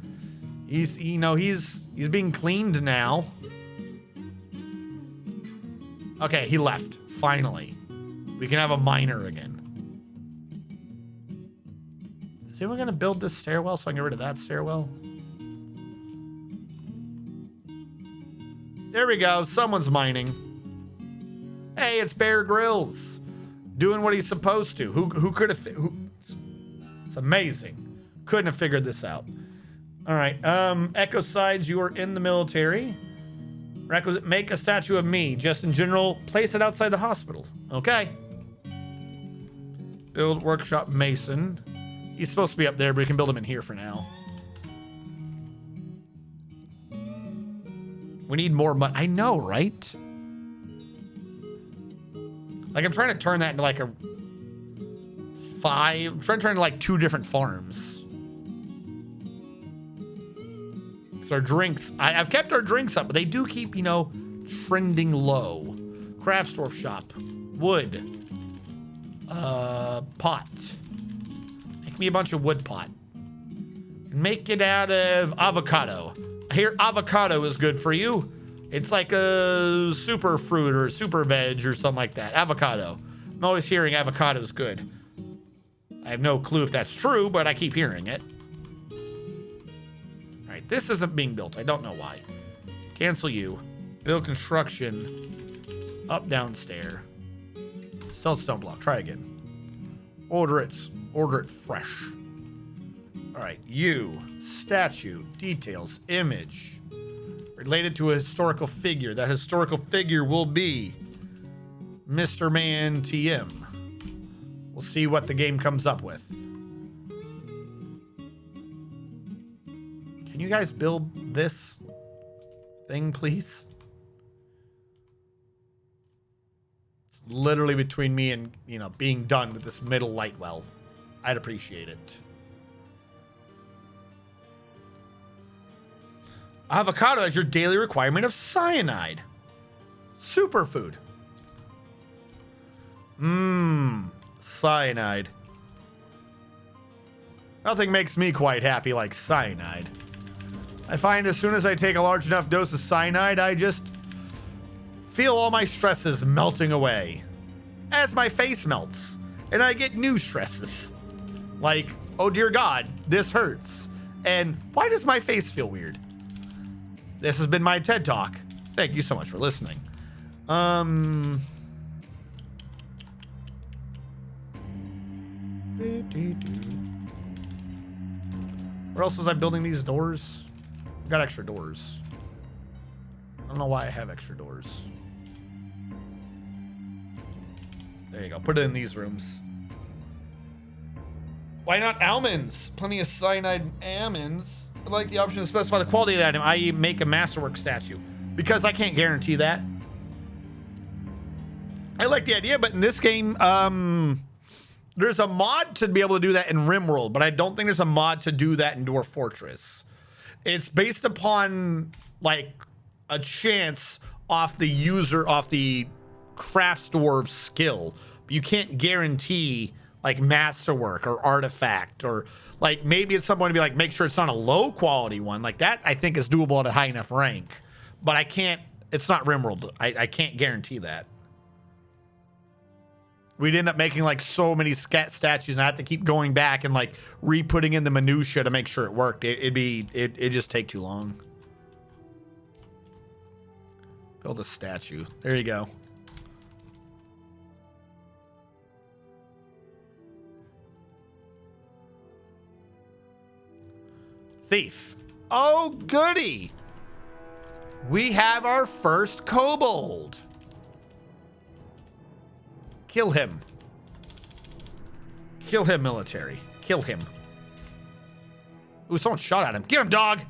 He's being cleaned now. Okay, he left. Finally. We can have a miner again. Is anyone gonna build this stairwell so I can get rid of that stairwell? There we go. Someone's mining. Hey, it's Bear Grylls doing what he's supposed to. Who could have? It's amazing. Couldn't have figured this out. All right. Echo Sides, you are in the military. Requisite, make a statue of me. Just in general, place it outside the hospital. Okay. Build workshop mason. He's supposed to be up there, but we can build him in here for now. We need more money. I know, right? Like, I'm trying to turn that into like I'm trying to turn into like 2 different farms. So our drinks, I've kept our drinks up, but they do keep, trending low. Craftsdorf shop. Wood. Pot. Make me a bunch of wood pot. Make it out of avocado. I hear avocado is good for you. It's like a super fruit or super veg or something like that. Avocado. I'm always hearing avocado is good. I have no clue if that's true, but I keep hearing it. All right, this isn't being built. I don't know why. Cancel you. Build construction. Up, downstairs. Sell stone block. Try again. Order it fresh. All right, you. Statue. Details. Image. Related to a historical figure. That historical figure will be Mr. Man TM. We'll see what the game comes up with. Can you guys build this thing, please? It's literally between me and, being done with this middle light well. I'd appreciate it. Avocado has your daily requirement of cyanide. Superfood. Cyanide. Nothing makes me quite happy like cyanide. I find as soon as I take a large enough dose of cyanide, I just feel all my stresses melting away. As my face melts, and I get new stresses. Like, oh dear God, this hurts. And why does my face feel weird? This has been my TED Talk. Thank you so much for listening. Where else was I building these doors? I got extra doors. I don't know why I have extra doors. There you go. Put it in these rooms. Why not almonds? Plenty of cyanide almonds. I'd like the option to specify the quality of the item, i.e. make a masterwork statue. Because I can't guarantee that. I like the idea, but in this game, there's a mod to be able to do that in RimWorld, but I don't think there's a mod to do that in Dwarf Fortress. It's based upon, like, a chance off the user, off the crafts dwarf skill. You can't guarantee like masterwork or artifact, or like maybe it's someone to be like, make sure it's not a low quality one. Like that I think is doable at a high enough rank, but I can't, it's not RimWorld. I can't guarantee that. We'd end up making like so many statues and I have to keep going back and like re-putting in the minutia to make sure it worked. It'd just take too long. Build a statue. There you go. Thief. Oh, goody. We have our first kobold. Kill him. Kill him, military. Kill him. Ooh, someone shot at him. Get him, dog.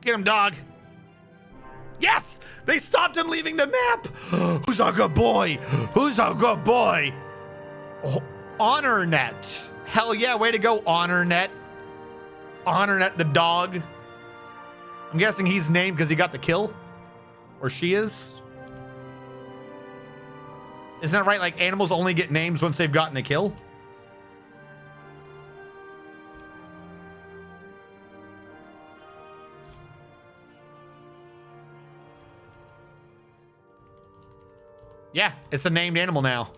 Get him, dog. Yes! They stopped him leaving the map. Who's a good boy? Who's a good boy? Oh, HonorNet. Hell yeah, way to go, HonorNet. HonorNet the dog. I'm guessing he's named because he got the kill. Or she is. Isn't that right? Like animals only get names once they've gotten a kill? Yeah, it's a named animal now.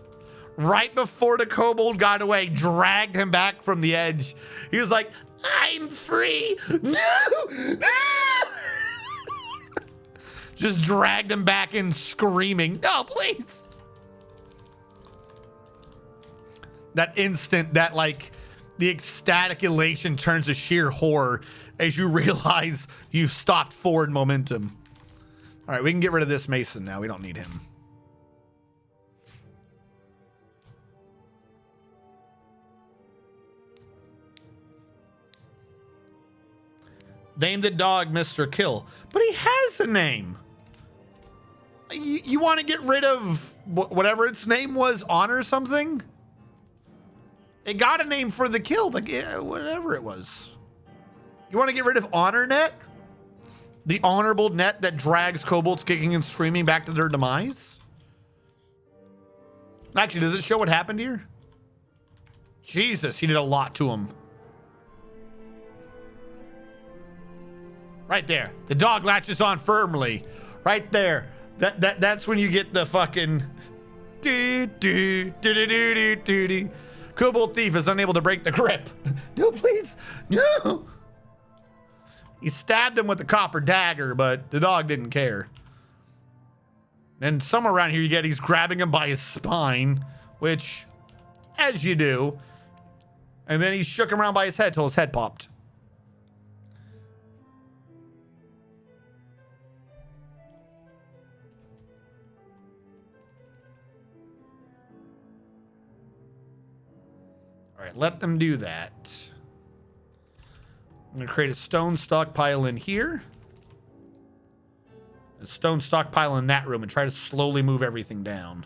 Right before the kobold got away, dragged him back from the edge. He was like, I'm free. No! No! Just dragged him back in screaming. No, please. That instant, that like the ecstatic elation turns to sheer horror as you realize you've stopped forward momentum. All right, we can get rid of this mason now. We don't need him. Name the dog Mr. Kill. But he has a name. You want to get rid of whatever its name was, Honor something? It got a name for the kill, like yeah, whatever it was. You want to get rid of HonorNet? The honorable net that drags kobolds kicking and screaming back to their demise? Actually, does it show what happened here? Jesus, he did a lot to him. Right there. The dog latches on firmly. Right there. That's when you get the fucking Kobold thief is unable to break the grip. No, please. No. He stabbed him with the copper dagger, but the dog didn't care. And somewhere around here you get he's grabbing him by his spine, which, as you do. And then he shook him around by his head till his head popped. All right, let them do that. I'm going to create a stone stockpile in here. A stone stockpile in that room and try to slowly move everything down.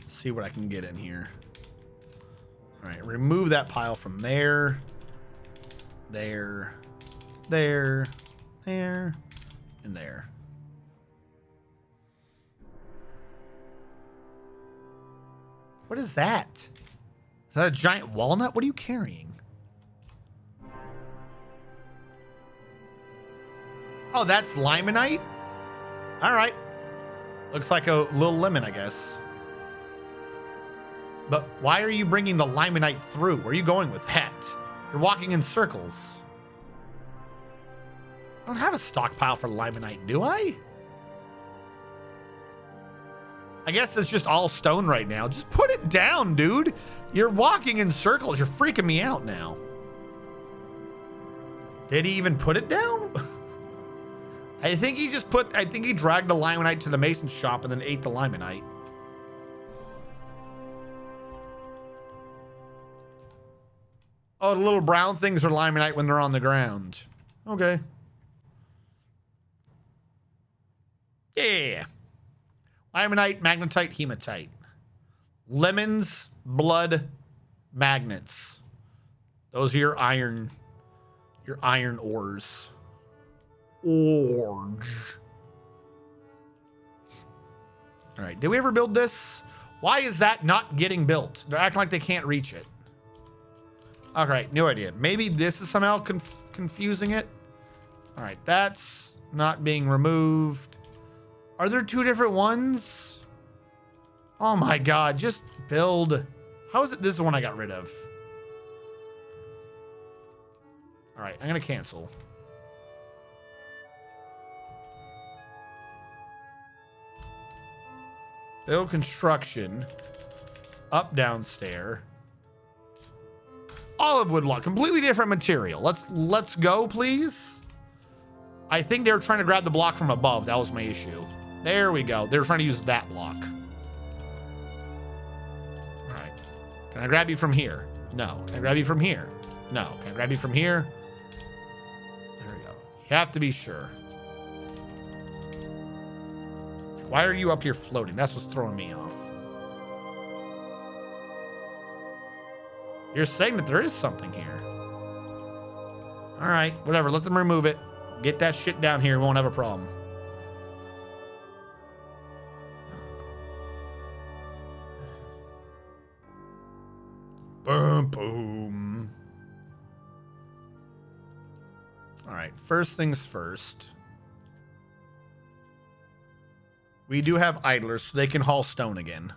See what I can get in here. All right, remove that pile from there. There. There. There. And there. What is that? Is that a giant walnut? What are you carrying? Oh, that's limonite? All right. Looks like a little lemon, I guess. But why are you bringing the limonite through? Where are you going with that? You're walking in circles. I don't have a stockpile for limonite, do I? I guess it's just all stone right now. Just put it down, dude. You're walking in circles. You're freaking me out now. Did he even put it down? I think he dragged the limonite to the mason shop and then ate the limonite. Oh, the little brown things are limonite when they're on the ground. Okay. Yeah. Limonite, magnetite, hematite. Lemons, blood, magnets. Those are your iron ores. All right, did we ever build this? Why is that not getting built? They're acting like they can't reach it. All right, no idea. Maybe this is somehow confusing it. All right, that's not being removed. Are there two different ones? Oh my God, just build. How is it? This is the one I got rid of. All right, I'm gonna cancel. Build construction. Up, down stair. Olive wood block, completely different material. Let's go, please. I think they were trying to grab the block from above. That was my issue. There we go. They were trying to use that block. All right. Can I grab you from here? No. Can I grab you from here? No. Can I grab you from here? There we go. You have to be sure. Why are you up here floating? That's what's throwing me off. You're saying that there is something here. All right, whatever. Let them remove it. Get that shit down here. We won't have a problem. Boom, boom. All right, first things first. We do have idlers, so they can haul stone again.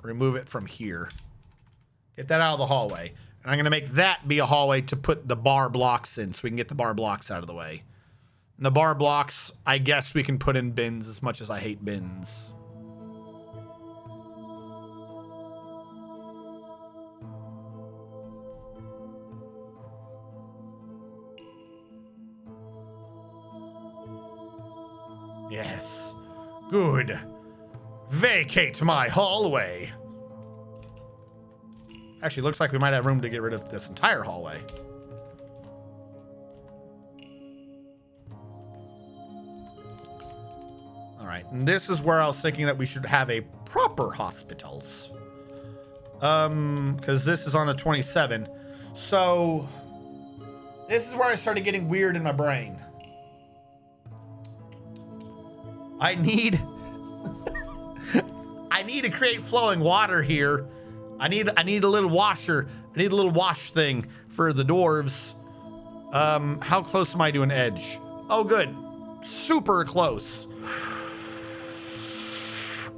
Remove it from here. Get that out of the hallway. And I'm going to make that be a hallway to put the bar blocks in so we can get the bar blocks out of the way. And the bar blocks, I guess we can put in bins as much as I hate bins. Yes. Good. Vacate my hallway. Actually, looks like we might have room to get rid of this entire hallway. All right, and this is where I was thinking that we should have a proper hospitals. Because this is on the 27. So this is where I started getting weird in my brain. I need to create flowing water here. I need a little washer. I need a little wash thing for the dwarves. How close am I to an edge? Oh, good. Super close.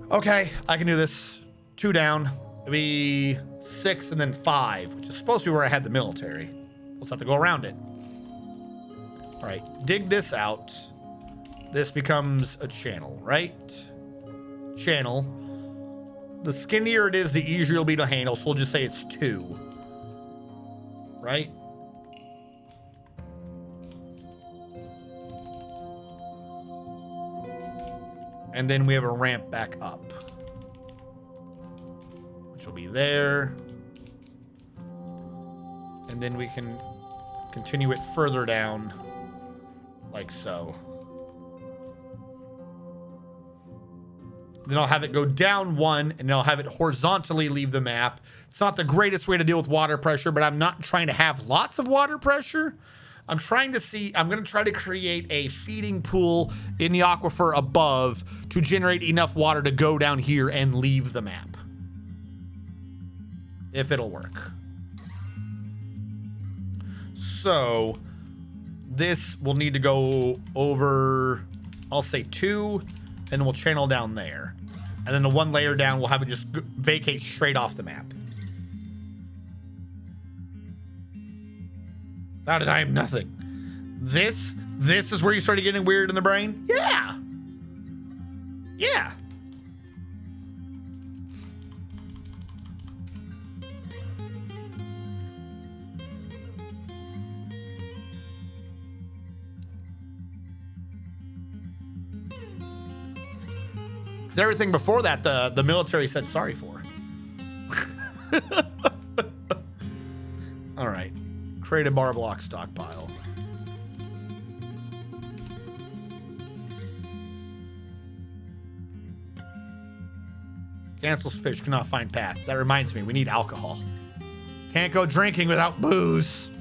Okay, I can do this. 2 down. It'll be 6 and then 5, which is supposed to be where I had the military. We'll just have to go around it. All right, dig this out. This becomes a channel, right? Channel. The skinnier it is, the easier it'll be to handle. So we'll just say it's 2. Right? And then we have a ramp back up. Which will be there. And then we can continue it further down. Like so. Then I'll have it go down 1, and then I'll have it horizontally leave the map. It's not the greatest way to deal with water pressure, but I'm not trying to have lots of water pressure. I'm going to try to create a feeding pool in the aquifer above to generate enough water to go down here and leave the map. If it'll work. So this will need to go over, I'll say 2, and we'll channel down there. And then the 1 layer down, we'll have it just vacate straight off the map. Now that I am nothing. This is where you started getting weird in the brain? Yeah. Yeah. 'Cause everything before that, the military said sorry for. All right. Create a bar block stockpile. Cancels fish, cannot find path. That reminds me, we need alcohol. Can't go drinking without booze.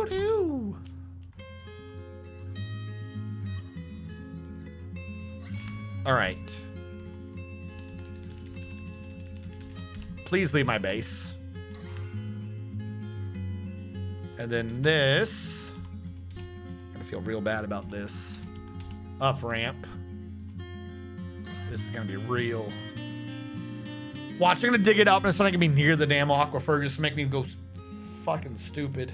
Do. All right. Please leave my base. And then this. I'm gonna feel real bad about this. Up ramp. This is gonna be real. Watch, I'm gonna dig it up and it's not gonna be near the damn aquifer just to make me go fucking stupid.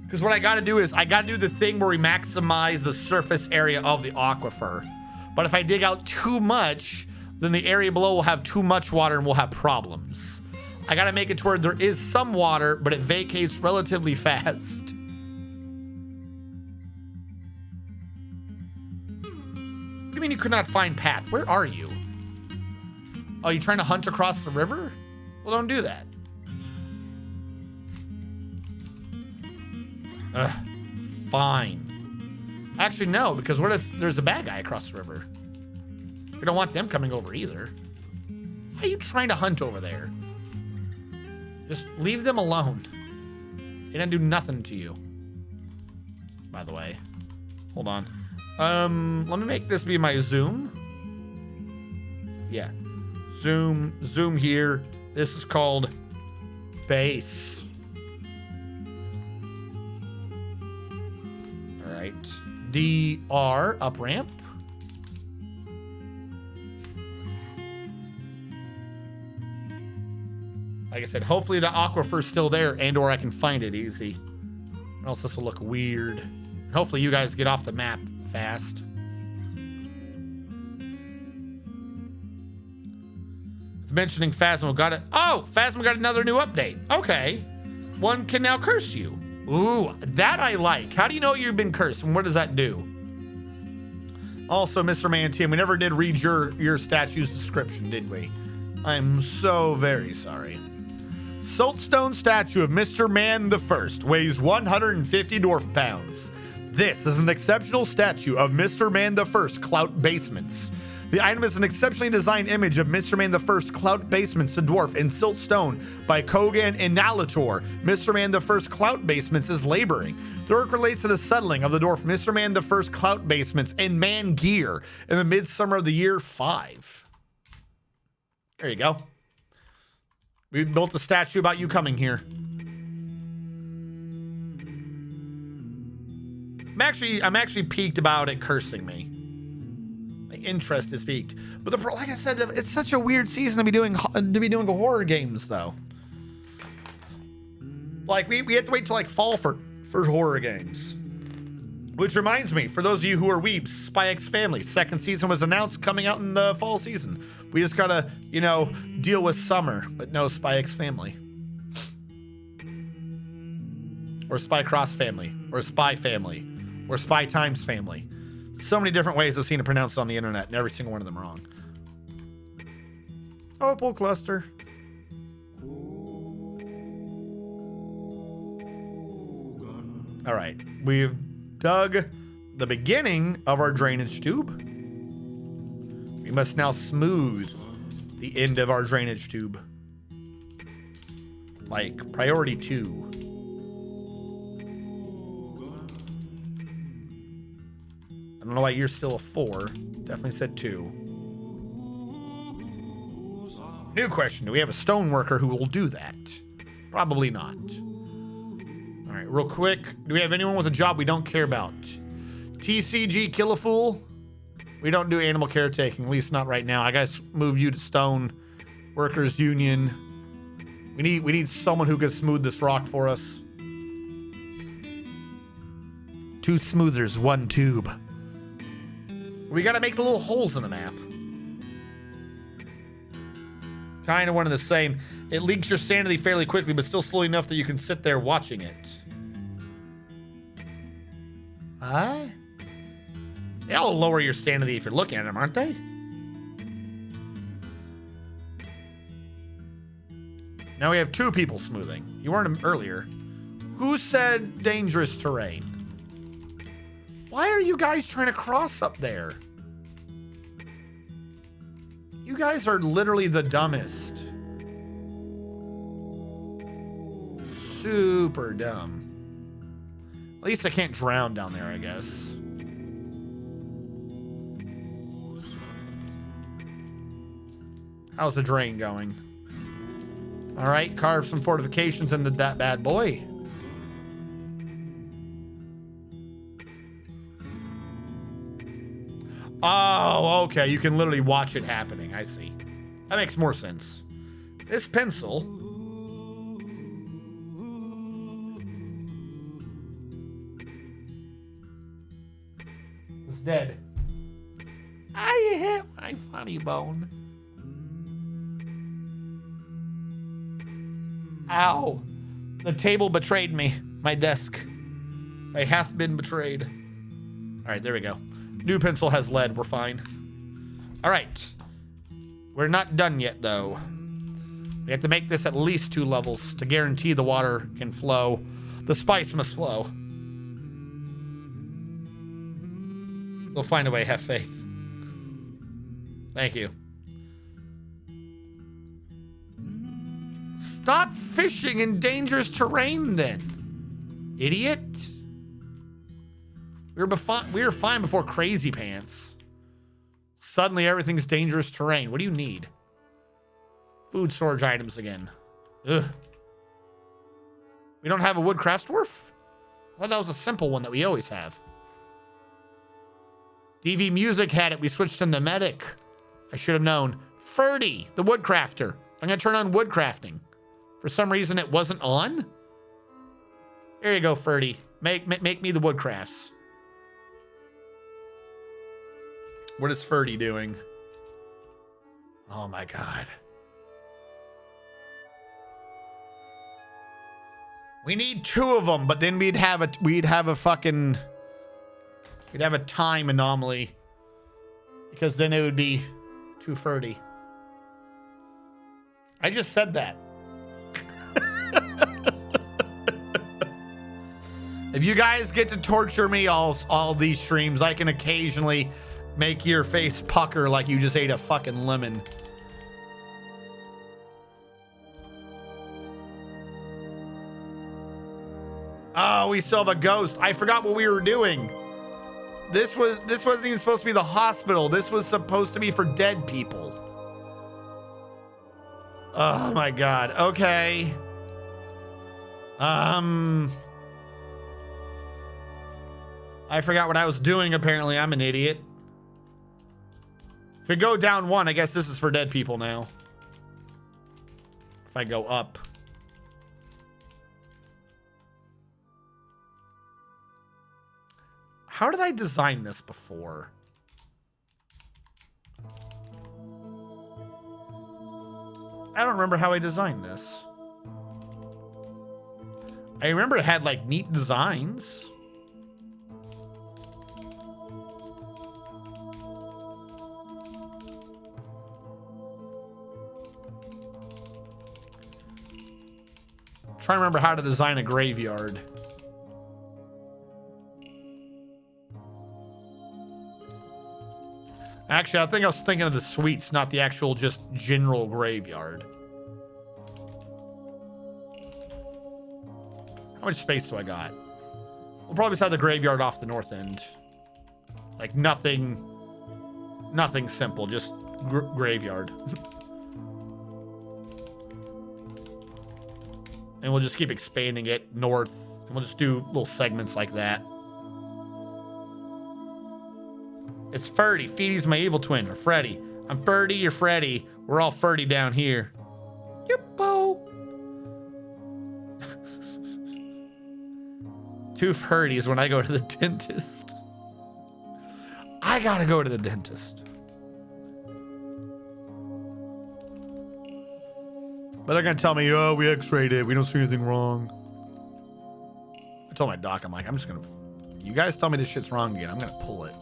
Because what I gotta do is I gotta do the thing where we maximize the surface area of the aquifer. But if I dig out too much, then the area below will have too much water and we'll have problems. I gotta make it to where there is some water, but it vacates relatively fast. What do you mean you could not find path? Where are you? Oh, you trying to hunt across the river? Well, don't do that. Fine. Actually, no, because what if there's a bad guy across the river? We don't want them coming over either. How are you trying to hunt over there? Just leave them alone. They didn't do nothing to you. By the way. Hold on. Let me make this be my zoom. Yeah. Zoom here. This is called base. All right. DR up ramp. Like I said, hopefully the aquifer's still there and or I can find it easy. Or else this will look weird. And hopefully you guys get off the map fast. Mentioning Phasma got it. Oh, Phasma got another new update. Okay. One can now curse you. Ooh, that I like. How do you know you've been cursed and what does that do? Also, Mr. Manteam, we never did read your statue's description, did we? I'm so very sorry. Siltstone statue of Mr. Man the First weighs 150 dwarf pounds. This is an exceptional statue of Mr. Man the First Clout Basements. The item is an exceptionally designed image of Mr. Man the First Clout Basements to Dwarf in Siltstone by Kogan Inalator. Mr. Man the First Clout Basements is laboring. The work relates to the settling of the dwarf Mr. Man the First Clout Basements in ManGear in the midsummer of the year 5. There you go. We built a statue about you coming here. I'm actually peaked about it cursing me. My interest is peaked. But like I said, it's such a weird season to be doing horror games though. Like we have to wait till like fall for horror games. Which reminds me, for those of you who are weebs, Spy X Family second season was announced coming out in the fall season. We just gotta, deal with summer, but no Spy X Family. Or Spy Cross Family, or Spy Family, or Spy Times Family. So many different ways I've seen it pronounced on the internet, and every single one of them wrong. Opal cluster. All right, we've dug the beginning of our drainage tube. We must now smooth the end of our drainage tube. Like priority 2. I don't know why you're still a 4. Definitely said 2. New question. Do we have a stone worker who will do that? Probably not. All right, real quick. Do we have anyone with a job we don't care about? TCG Kill a Fool. We don't do animal caretaking, at least not right now. I gotta move you to Stone Workers Union. We need someone who can smooth this rock for us. 2 smoothers, 1 tube. We gotta make the little holes in the map. Kind of one of the same. It leaks your sanity fairly quickly, but still slowly enough that you can sit there watching it. Huh? They all lower your sanity if you're looking at them, aren't they? Now we have 2 people smoothing. You weren't earlier. Who said dangerous terrain? Why are you guys trying to cross up there? You guys are literally the dumbest. Super dumb. At least I can't drown down there, I guess. How's the drain going? All right, carve some fortifications into that bad boy. Oh, okay. You can literally watch it happening. I see. That makes more sense. This pencil is dead. I hit my funny bone. Ow. The table betrayed me. My desk. I hath been betrayed. All right, there we go. New pencil has lead. We're fine. All right. We're not done yet, though. We have to make this at least 2 levels to guarantee the water can flow. The spice must flow. We'll find a way. Have faith. Thank you. Stop fishing in dangerous terrain, then. Idiot. We were fine before Crazy Pants. Suddenly everything's dangerous terrain. What do you need? Food storage items again. Ugh. We don't have a woodcraft dwarf? I thought that was a simple one that we always have. DV Music had it. We switched to the medic. I should have known. Ferdy, the woodcrafter. I'm going to turn on woodcrafting. For some reason, it wasn't on. There you go, Ferdy. Make me the woodcrafts. What is Ferdy doing? Oh my god. We need 2 of them, but then we'd have a time anomaly. Because then it would be too Ferdy. I just said that. If you guys get to torture me all these streams, I can occasionally make your face pucker like you just ate a fucking lemon. Oh, we still have a ghost. I forgot what we were doing. This wasn't even supposed to be the hospital. This was supposed to be for dead people. Oh my god. Okay. I forgot what I was doing. Apparently, I'm an idiot. If we go down 1, I guess this is for dead people now. If I go up. How did I design this before? I don't remember how I designed this. I remember it had like neat designs. Trying to remember how to design a graveyard. Actually, I think I was thinking of the suites, not the actual just general graveyard. How much space do I got? We'll probably just have the graveyard off the north end. Like nothing simple, just graveyard. And we'll just keep expanding it north. And we'll just do little segments like that. It's Ferdy. Feedy's my evil twin. Or Freddy. I'm Ferdy, you're Freddy. We're all Ferdy down here. Yippo. 2 Ferdys when I go to the dentist. I gotta go to the dentist. But they're gonna tell me, oh, we x-rayed it. We don't see anything wrong. I told my doc, I'm like, I'm just gonna... You guys tell me this shit's wrong again. I'm gonna pull it.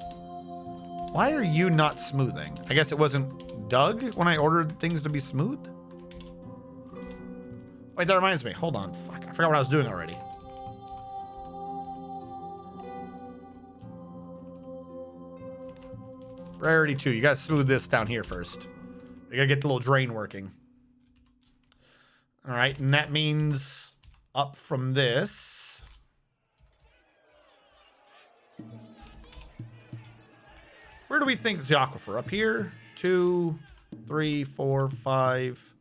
Why are you not smoothing? I guess it wasn't dug when I ordered things to be smooth? Wait, that reminds me. Hold on. Fuck, I forgot what I was doing already. Priority 2. You gotta smooth this down here first. You gotta get the little drain working. All right, and that means up from this. Where do we think is the aquifer? Up here? 2, 3, 4, 5.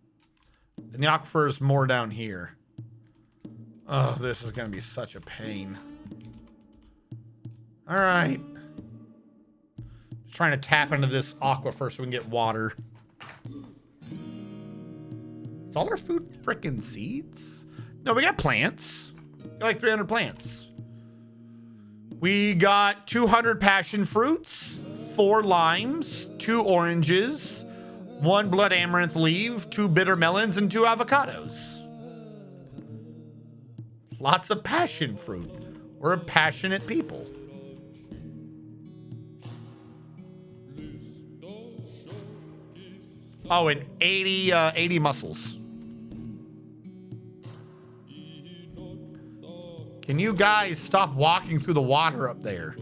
And the aquifer is more down here. Oh, this is gonna be such a pain. All right. Just trying to tap into this aquifer so we can get water. Is all our food frickin' seeds? No, we got plants. We got like 300 plants. We got 200 passion fruits, 4 limes, 2 oranges, 1 blood amaranth leaf, 2 bitter melons, and 2 avocados. Lots of passion fruit. We're passionate people. Oh, and 80 mussels. Can you guys stop walking through the water up there?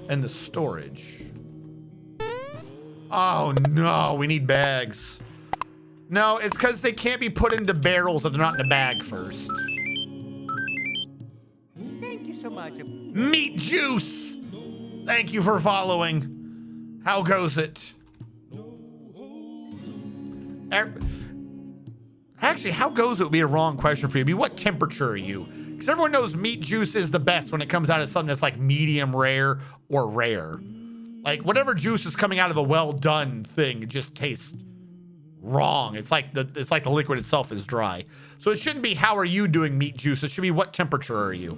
And the storage. Oh no, we need bags. No, it's because they can't be put into barrels if they're not in a bag first. Thank you so much. Meat juice! Thank you for following. How goes it? Actually, how goes it would be a wrong question for you. I mean, what temperature are you? Because everyone knows meat juice is the best when it comes out of something that's like medium rare or rare. Like whatever juice is coming out of a well done thing, it just tastes wrong. It's like the liquid itself is dry. So it shouldn't be how are you doing meat juice. It should be what temperature are you.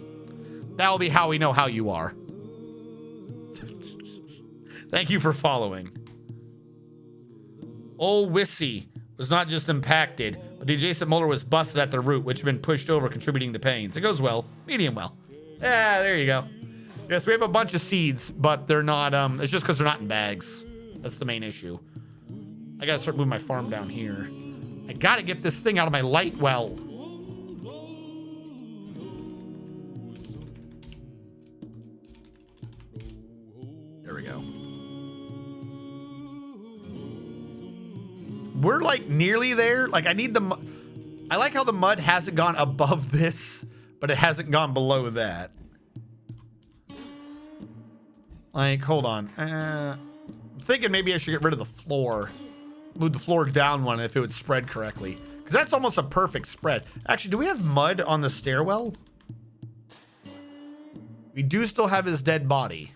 That'll be how we know how you are. Thank you for following. Old Wissy was not just impacted, but the adjacent molar was busted at the root, which had been pushed over, contributing to pains. It goes well. Medium well. Yeah, there you go. Yes, we have a bunch of seeds, but they're not, it's just because they're not in bags. That's the main issue. I gotta start moving my farm down here. I gotta get this thing out of my light well. There we go. We're like nearly there. Like I need the I like how the mud hasn't gone above this, but it hasn't gone below that. Like, hold on. I'm thinking maybe I should get rid of the floor. Move the floor down one if it would spread correctly. Because that's almost a perfect spread. Actually, do we have mud on the stairwell? We do still have his dead body.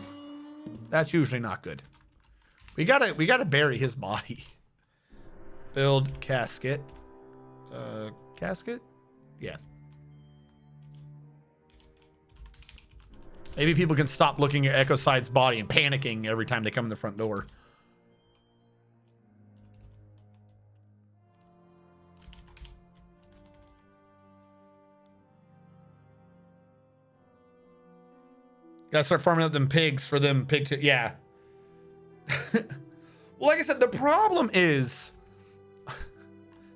That's usually not good. We gotta bury his body. Build casket. Casket? Yeah. Maybe people can stop looking at Ecoside's body and panicking every time they come in the front door. Gotta start farming up them pigs for them to, yeah. Well, like I said, the problem is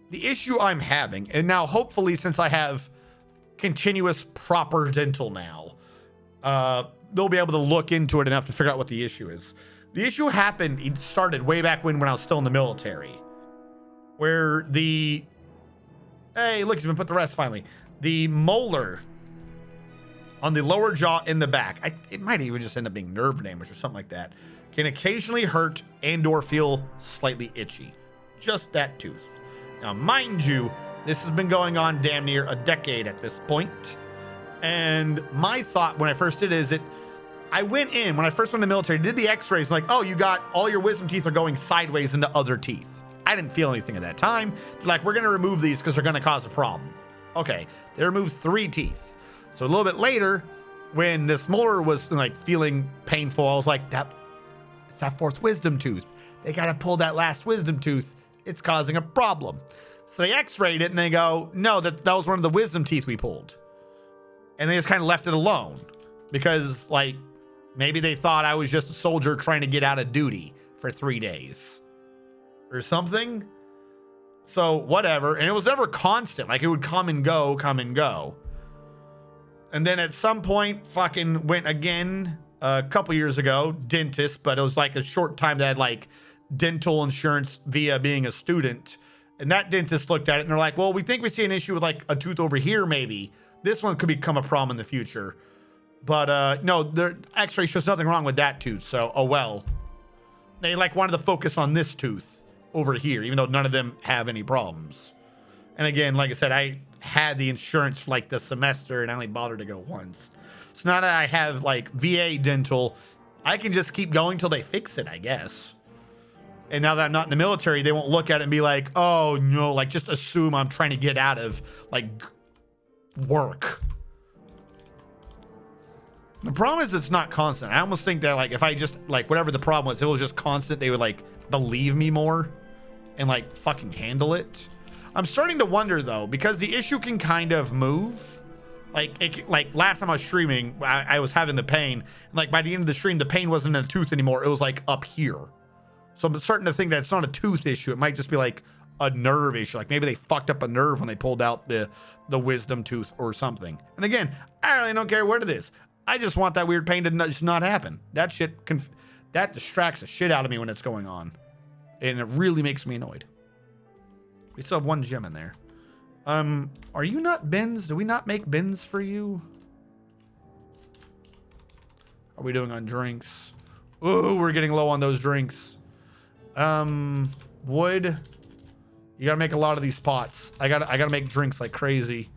the issue I'm having, and now hopefully since I have continuous proper dental now, they'll be able to look into it enough to figure out what the issue is. The issue happened, it started way back when I was still in the military, where the, hey, look, he's been put to rest finally. The molar on the lower jaw in the back, it might even just end up being nerve damage or something like that, can occasionally hurt and or feel slightly itchy. Just that tooth. Now, mind you, this has been going on damn near a decade at this point. And my thought when I first did it is that I went in, when I first went to the military, did the x-rays, like, oh, you got all your wisdom teeth are going sideways into other teeth. I didn't feel anything at that time. They're like, we're going to remove these because they're going to cause a problem. Okay, they removed 3 teeth. So a little bit later, when this molar was like feeling painful, I was like, it's that 4th wisdom tooth. They got to pull that last wisdom tooth. It's causing a problem. So they x-rayed it and they go, no, that was one of the wisdom teeth we pulled. And they just kind of left it alone because like Maybe they thought I was just a soldier trying to get out of duty for 3 days or something. So whatever. And it was never constant. Like it would come and go, come and go. And then at some point fucking went again a couple years ago, dentist, but it was like a short time that had like dental insurance via being a student. And that dentist looked at it and they're like, well, we think we see an issue with like a tooth over here, maybe. This one could become a problem in the future. But no, there x-ray shows nothing wrong with that tooth. So, oh well. They like wanted to focus on this tooth over here, even though none of them have any problems. And again, like I said, I had the insurance for like the semester and I only bothered to go once. So now that I have like VA dental, I can just keep going till they fix it, I guess. And now that I'm not in the military, they won't look at it and be like, oh no, like just assume I'm trying to get out of like work. The problem is it's not constant. I almost think that like if I just like whatever the problem was, if it was just constant, they would like believe me more and like fucking handle it. I'm starting to wonder though, because the issue can kind of move. Like last time I was streaming, I was having the pain. And like by the end of the stream, the pain wasn't in the tooth anymore. It was like up here. So I'm starting to think that it's not a tooth issue. It might just be like a nerve issue. Like maybe they fucked up a nerve when they pulled out the wisdom tooth or something. And again, I really don't care what it is. I just want that weird pain to just not happen. That shit, that distracts the shit out of me when it's going on. And it really makes me annoyed. We still have one gem in there. Are you not bins? Do we not make bins for you? How are we doing on drinks? Ooh, we're getting low on those drinks. Wood. You gotta make a lot of these pots. I gotta make drinks like crazy.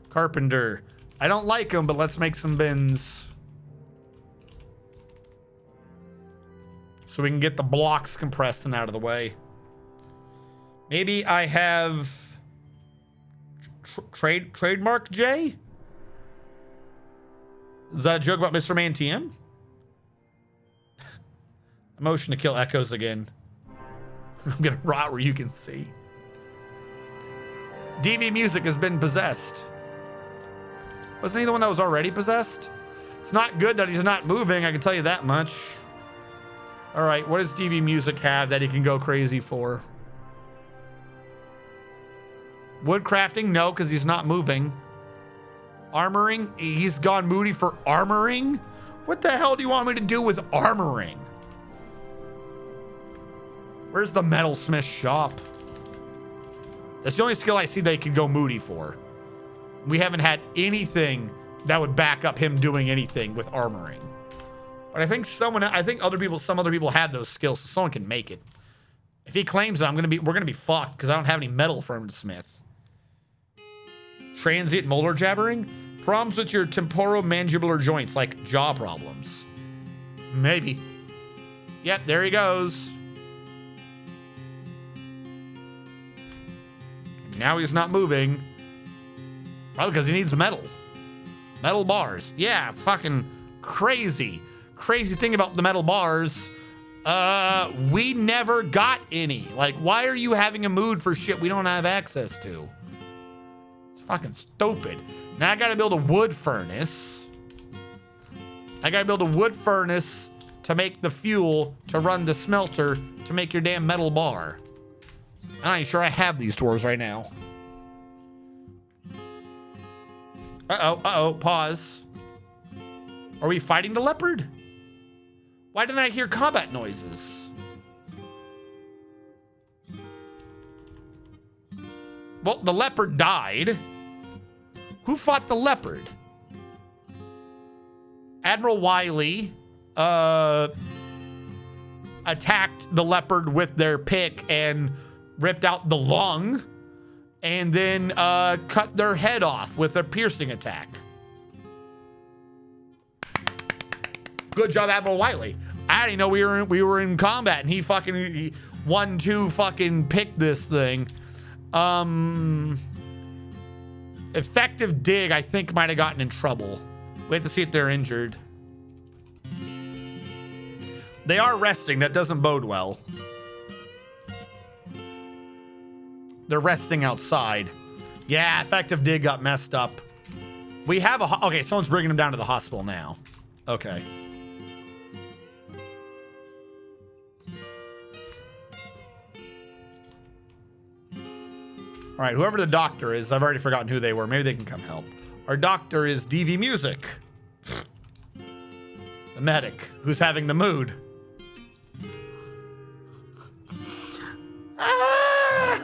Carpenter. I don't like them, but let's make some bins. So we can get the blocks compressed and out of the way. Maybe I have trademark J? Is that a joke about Mr. Man TM? Motion to kill echoes again. I'm gonna rot where you can see. DV Music has been possessed. Wasn't he the one that was already possessed? It's not good that he's not moving, I can tell you that much. All right, what does DV Music have that he can go crazy for? Woodcrafting? No, because he's not moving. Armoring? He's gone moody for armoring? What the hell do you want me to do with armoring? Where's the metalsmith shop? That's the only skill I see they could go moody for. We haven't had anything that would back up him doing anything with armoring. But I think some other people have those skills, so someone can make it. If he claims it, we're gonna be fucked because I don't have any metal for him to smith. Transient molar jabbering? Problems with your temporomandibular joints, like jaw problems. Maybe. Yep, there he goes. Now he's not moving. Probably because he needs metal. Metal bars. Yeah, fucking crazy. Crazy thing about the metal bars. We never got any. Like, why are you having a mood for shit we don't have access to? It's fucking stupid. Now I gotta build a wood furnace. I gotta build a wood furnace to make the fuel to run the smelter to make your damn metal bar. I'm not even sure I have these doors right now. Uh-oh, pause. Are we fighting the leopard? Why didn't I hear combat noises? Well, the leopard died. Who fought the leopard? Admiral Wiley attacked the leopard with their pick and ripped out the lung and then cut their head off with a piercing attack. Good job, Admiral Wiley. I didn't know we were in combat and he 1-2 fucking picked this thing. Effective dig, I think, might have gotten in trouble. We have to see if they're injured. They are resting. That doesn't bode well. They're resting outside. Yeah, effective dig got messed up. We have okay, someone's bringing him down to the hospital now. Okay. All right, whoever the doctor is, I've already forgotten who they were. Maybe they can come help. Our doctor is DV Music. The medic who's having the mood. Ah!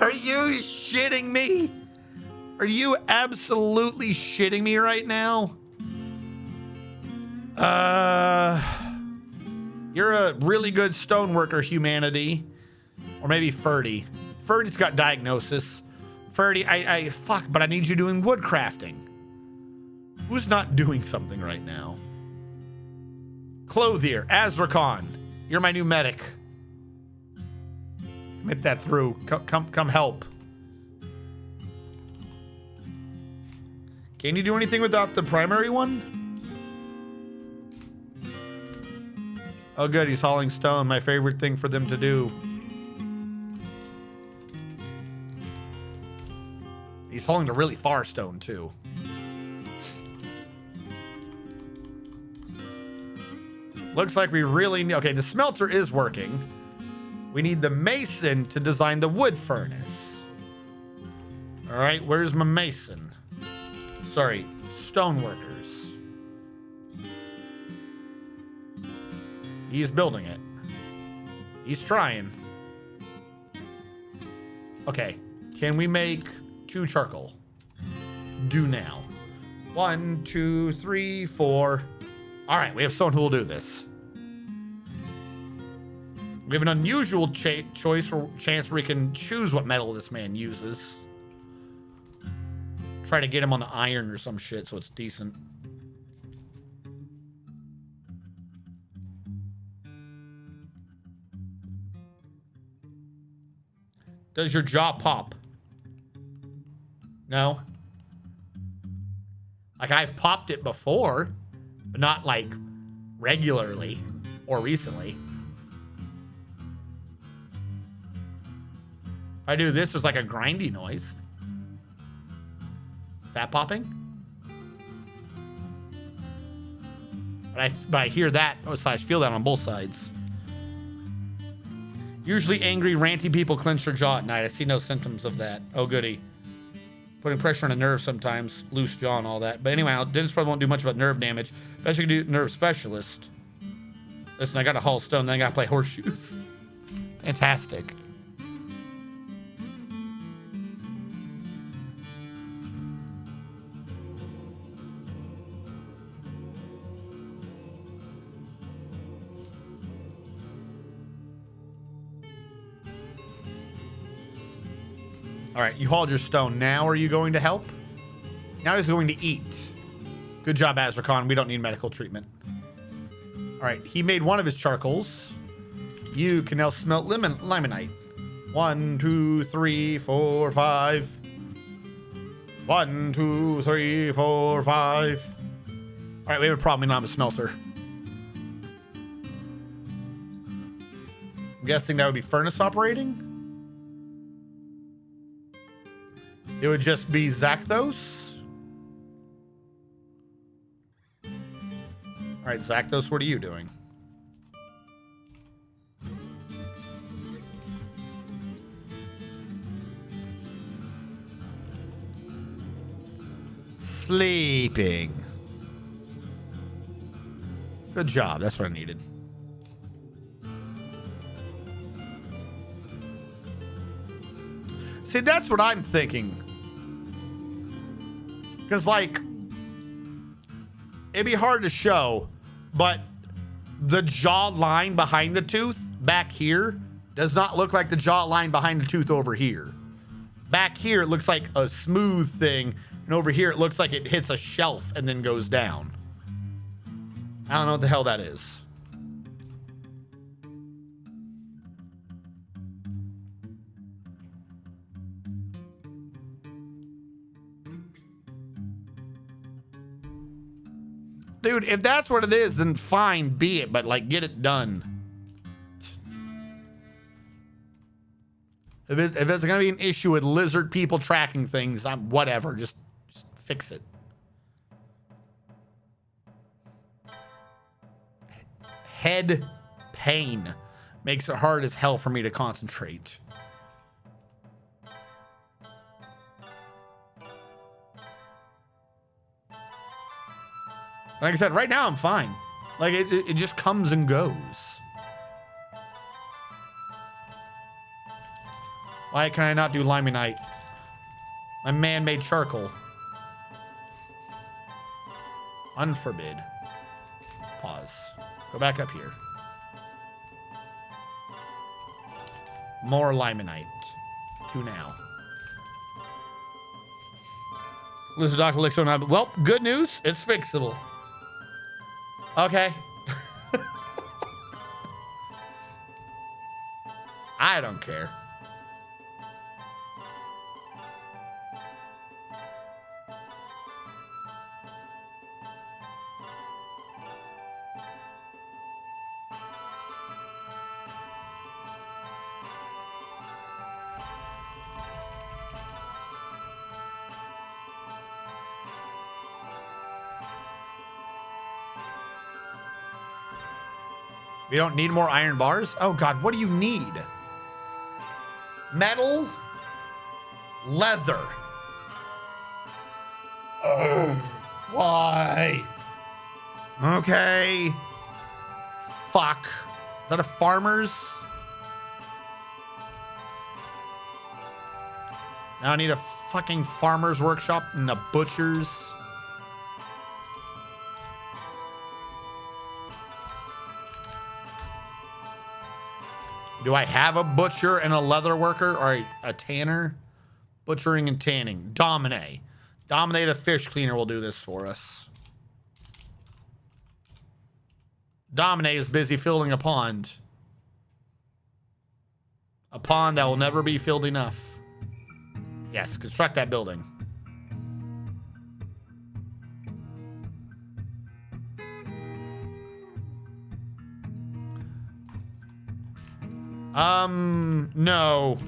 Are you shitting me? Are you absolutely shitting me right now? You're a really good stoneworker, humanity. Or maybe Ferdy. Ferdy's got diagnosis. Ferdy, fuck, but I need you doing wood crafting. Who's not doing something right now? Clothier, Azrakhan. You're my new medic. Commit that through. Come help. Can you do anything without the primary one? Oh good, he's hauling stone, my favorite thing for them to do. He's hauling a really far stone too. Looks like we really need, okay, the smelter is working. We need the mason to design the wood furnace. All right, where's my mason? Sorry, stone workers. He's building it. He's trying. Okay, can we make 2 charcoal? Do now. 1, 2, 3, 4. All right, we have someone who will do this. We have an unusual choice or chance where we can choose what metal this man uses. Try to get him on the iron or some shit so it's decent. Does your jaw pop? No. Like, I've popped it before, but not like regularly or recently. If I do this, there's like a grindy noise. Is that popping? But I hear that, or I feel that on both sides. Usually angry, ranty people clench their jaw at night. I see no symptoms of that. Oh, goody. Putting pressure on a nerve sometimes. Loose jaw and all that. But anyway, dentists probably won't do much about nerve damage. Best you can do nerve specialist. Listen, I got to haul stone, then I got to play horseshoes. Fantastic. All right, you hauled your stone. Now are you going to help? Now he's going to eat. Good job, Azrakhan. We don't need medical treatment. All right, he made one of his charcoals. You can now smelt limonite. 1, 2, 3, 4, 5. 1, 2, 3, 4, 5. All right, we have a problem. We don't have a smelter. I'm guessing that would be furnace operating. It would just be Zakthos. All right, Zakthos, what are you doing? Sleeping. Good job. That's what I needed. See, that's what I'm thinking. Because, like, it'd be hard to show, but the jaw line behind the tooth back here does not look like the jaw line behind the tooth over here. Back here, it looks like a smooth thing, and over here, it looks like it hits a shelf and then goes down. I don't know what the hell that is. Dude, if that's what it is, then fine, be it, but, like, get it done. If it's going to be an issue with lizard people tracking things, whatever, just fix it. Head pain makes it hard as hell for me to concentrate. Like I said, right now I'm fine. Like it just comes and goes. Why can I not do limonite? My man-made charcoal. Unforbid. Pause. Go back up here. More limonite. 2 now. Listen, Dr. Lixo, well, good news. It's fixable. Okay. I don't care. We don't need more iron bars? Oh God, what do you need? Metal? Leather. Why? Okay. Fuck. Is that a farmer's? Now I need a fucking farmer's workshop and a butcher's. Do I have a butcher and a leather worker or a tanner? Butchering and tanning. Domine. Domine the fish cleaner will do this for us. Domine is busy filling a pond. A pond that will never be filled enough. Yes, construct that building. No.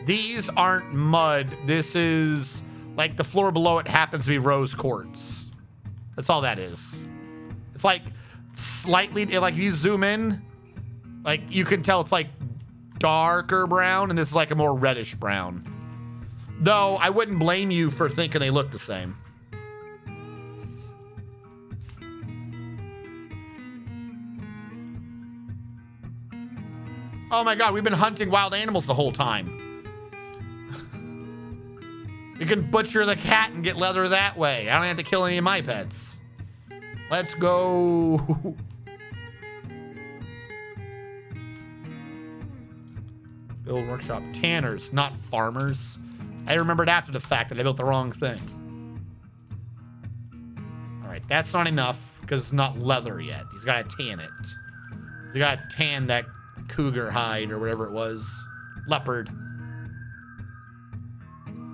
These aren't mud. This is like the floor below it happens to be rose quartz. That's all that is. It's like slightly, like you zoom in, like you can tell it's like darker brown and this is like a more reddish brown. Though I wouldn't blame you for thinking they look the same. Oh my God, we've been hunting wild animals the whole time. We can butcher the cat and get leather that way. I don't have to kill any of my pets. Let's go. Build workshop. Tanners, not farmers. I remembered after the fact that I built the wrong thing. All right, that's not enough because it's not leather yet. He's got to tan it. He's got to tan that cougar hide or whatever it was. Leopard.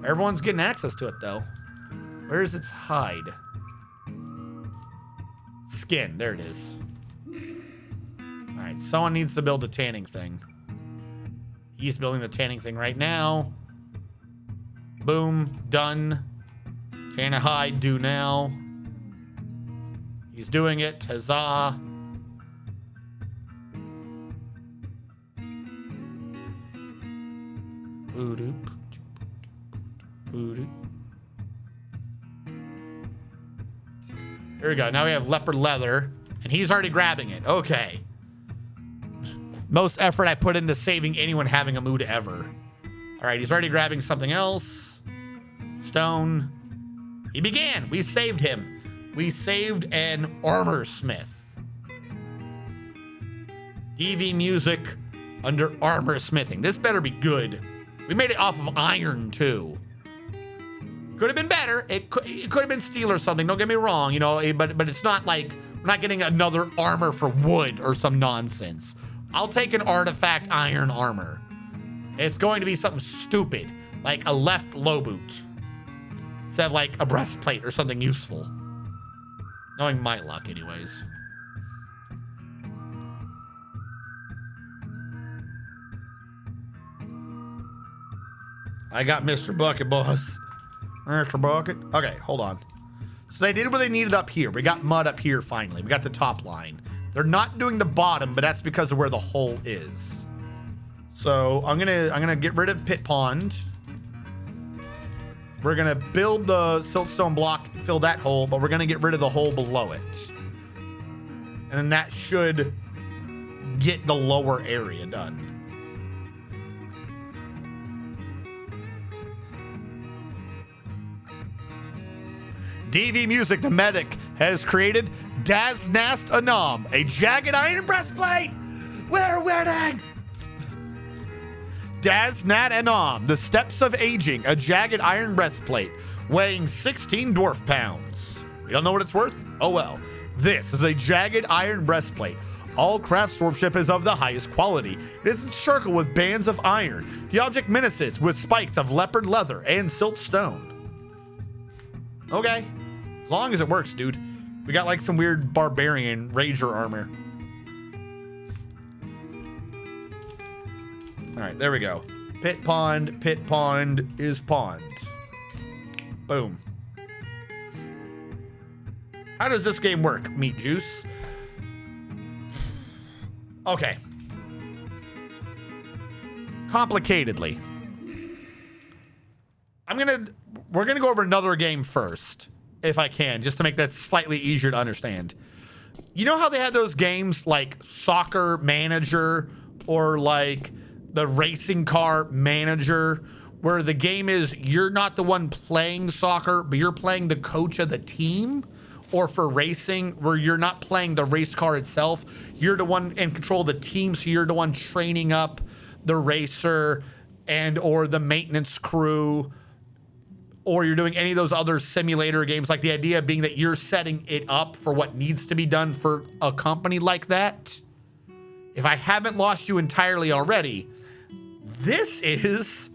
Everyone's getting access to it though. Where is its hide? Skin. There it is. All right, someone needs to build a tanning thing. He's building the tanning thing right now. Boom. Done. Tan a hide. Do now. He's doing it. Huzzah. There we go. Now we have leopard leather, and he's already grabbing it. Okay. Most effort I put into saving anyone having a mood ever. All right, he's already grabbing something else. Stone. He began. We saved him. We saved an armor smith. DV music under armor smithing. This better be good. We made it off of iron, too. Could have been better. It could have been steel or something. Don't get me wrong, you know, but it's not like we're not getting another armor for wood or some nonsense. I'll take an artifact iron armor. It's going to be something stupid, like a left low boot. Instead of like a breastplate or something useful. Knowing my luck, anyways. I got Mr. Bucket, boss. Mr. Bucket. Okay, hold on. So they did what they needed up here. We got mud up here finally. We got the top line. They're not doing the bottom, but that's because of where the hole is. So I'm gonna get rid of pit pond. We're gonna build the siltstone block, fill that hole, but we're gonna get rid of the hole below it. And then that should get the lower area done. DV Music, the medic, has created Daznast Anam, a jagged iron breastplate. We're winning! Daznat Anam, the Steps of Aging, a jagged iron breastplate, weighing 16 dwarf pounds. You don't know what it's worth? Oh well. This is a jagged iron breastplate. All craftsmanship is of the highest quality. It is encircled with bands of iron. The object menaces with spikes of leopard leather and silt stone. Okay. As long as it works, dude. We got like some weird barbarian rager armor. All right, there we go. Pit pond is pond. Boom. How does this game work, Meat Juice? Okay. Complicatedly. We're gonna go over another game first, if I can, just to make that slightly easier to understand. You know how they had those games like Soccer Manager or like the Racing Car Manager, where the game is you're not the one playing soccer, but you're playing the coach of the team? Or for racing, where you're not playing the race car itself, you're the one in control of the team, so you're the one training up the racer and or the maintenance crew, or you're doing any of those other simulator games, like the idea being that you're setting it up for what needs to be done for a company like that. If I haven't lost you entirely already, this is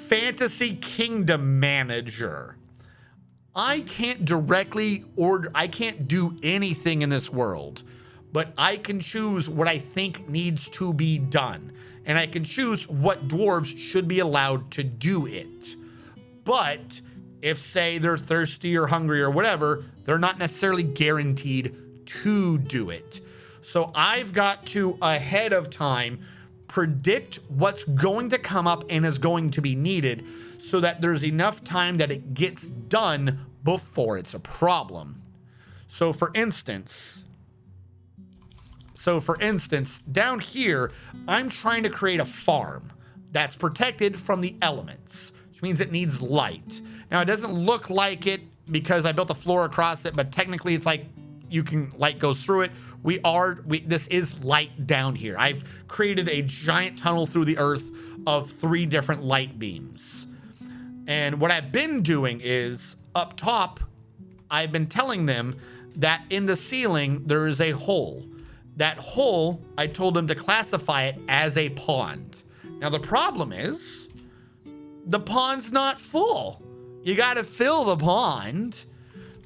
Fantasy Kingdom Manager. I can't directly order, I can't do anything in this world, but I can choose what I think needs to be done. And I can choose what dwarves should be allowed to do it. But if, say, they're thirsty or hungry or whatever, they're not necessarily guaranteed to do it. So I've got to, ahead of time, predict what's going to come up and is going to be needed so that there's enough time that it gets done before it's a problem. So for instance, down here, I'm trying to create a farm that's protected from the elements, which means it needs light. Now, it doesn't look like it because I built a floor across it, but technically it's like light goes through it. This is light down here. I've created a giant tunnel through the earth of 3 different light beams. And what I've been doing is up top, I've been telling them that in the ceiling, there is a hole. That hole, I told them to classify it as a pond. Now, the problem is the pond's not full. You got to fill the pond.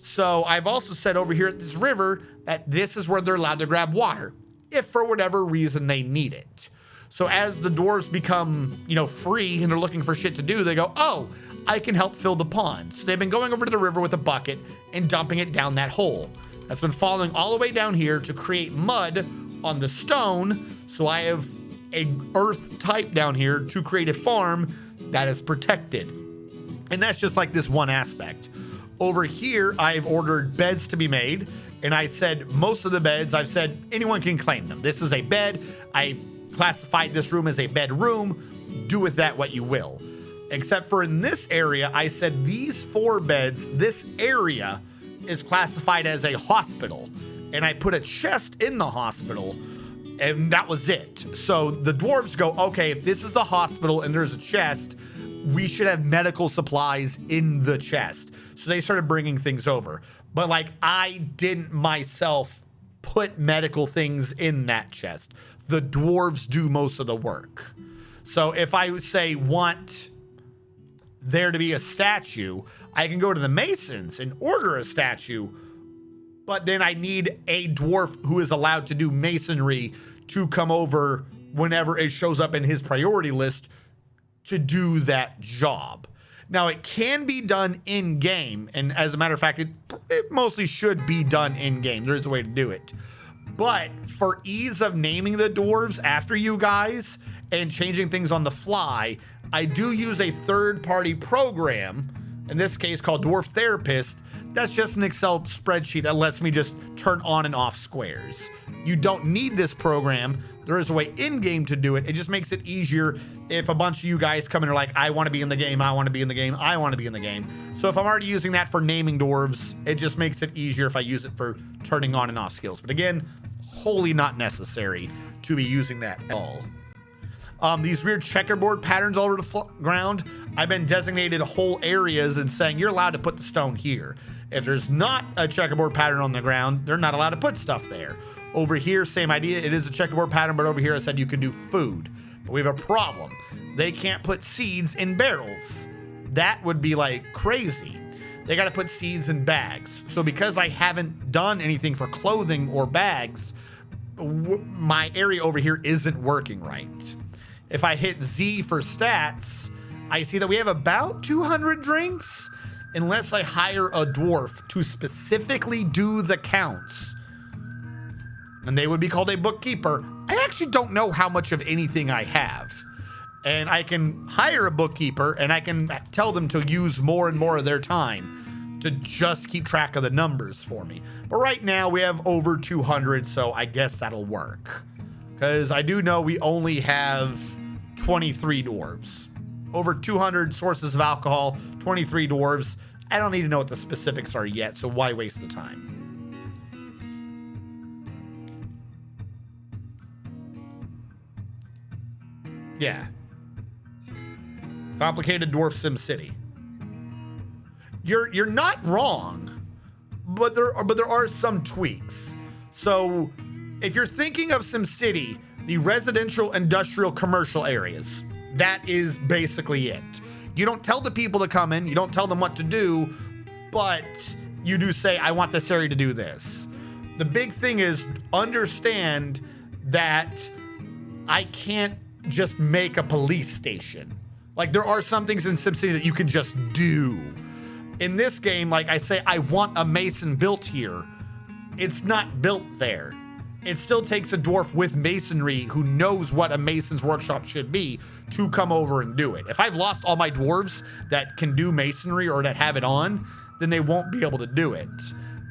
So I've also said over here at this river that this is where they're allowed to grab water, if for whatever reason they need it. So as the dwarves become, free and they're looking for shit to do, they go, oh, I can help fill the pond. So they've been going over to the river with a bucket and dumping it down that hole. That's been falling all the way down here to create mud on the stone. So I have a earth type down here to create a farm that is protected. And that's just like this one aspect. Over here, I've ordered beds to be made. And I said, most of the beds, I've said, anyone can claim them. This is a bed. I classified this room as a bedroom. Do with that what you will. Except for in this area, I said these 4 beds, this area is classified as a hospital. And I put a chest in the hospital, and that was it. So the dwarves go, okay, if this is the hospital and there's a chest, we should have medical supplies in the chest. So they started bringing things over. But I didn't myself put medical things in that chest. The dwarves do most of the work. So if I say want there to be a statue, I can go to the masons and order a statue, but then I need a dwarf who is allowed to do masonry to come over whenever it shows up in his priority list to do that job. Now, it can be done in game, and as a matter of fact, it mostly should be done in game. There's a way to do it. But for ease of naming the dwarves after you guys and changing things on the fly, I do use a third-party program, in this case called Dwarf Therapist. That's just an Excel spreadsheet that lets me just turn on and off squares. You don't need this program. There is a way in-game to do it. It just makes it easier if a bunch of you guys come in and are like, I want to be in the game, I want to be in the game, I want to be in the game. So if I'm already using that for naming dwarves, it just makes it easier if I use it for turning on and off skills. But again, wholly not necessary to be using that at all. These weird checkerboard patterns all over the ground, I've been designated whole areas and saying you're allowed to put the stone here. If there's not a checkerboard pattern on the ground, they're not allowed to put stuff there. Over here, same idea. It is a checkerboard pattern, but over here I said you can do food. But we have a problem. They can't put seeds in barrels. That would be like crazy. They got to put seeds in bags. So because I haven't done anything for clothing or bags, my area over here isn't working right. If I hit Z for stats, I see that we have about 200 drinks, unless I hire a dwarf to specifically do the counts. And they would be called a bookkeeper. I actually don't know how much of anything I have. And I can hire a bookkeeper and I can tell them to use more and more of their time to just keep track of the numbers for me. But right now we have over 200, so I guess that'll work. Because I do know we only have 23 dwarves. Over 200 sources of alcohol, 23 dwarves. I don't need to know what the specifics are yet, so why waste the time? Yeah. Complicated dwarf sim city. You're not wrong, but there are some tweaks. So if you're thinking of SimCity, the residential, industrial, commercial areas, that is basically it. You don't tell the people to come in, you don't tell them what to do, but you do say, I want this area to do this. The big thing is understand that I can't just make a police station. Like there are some things in SimCity that you can just do. In this game, like I say, I want a mason built here. It's not built there. It still takes a dwarf with masonry who knows what a mason's workshop should be to come over and do it. If I've lost all my dwarves that can do masonry or that have it on, then they won't be able to do it.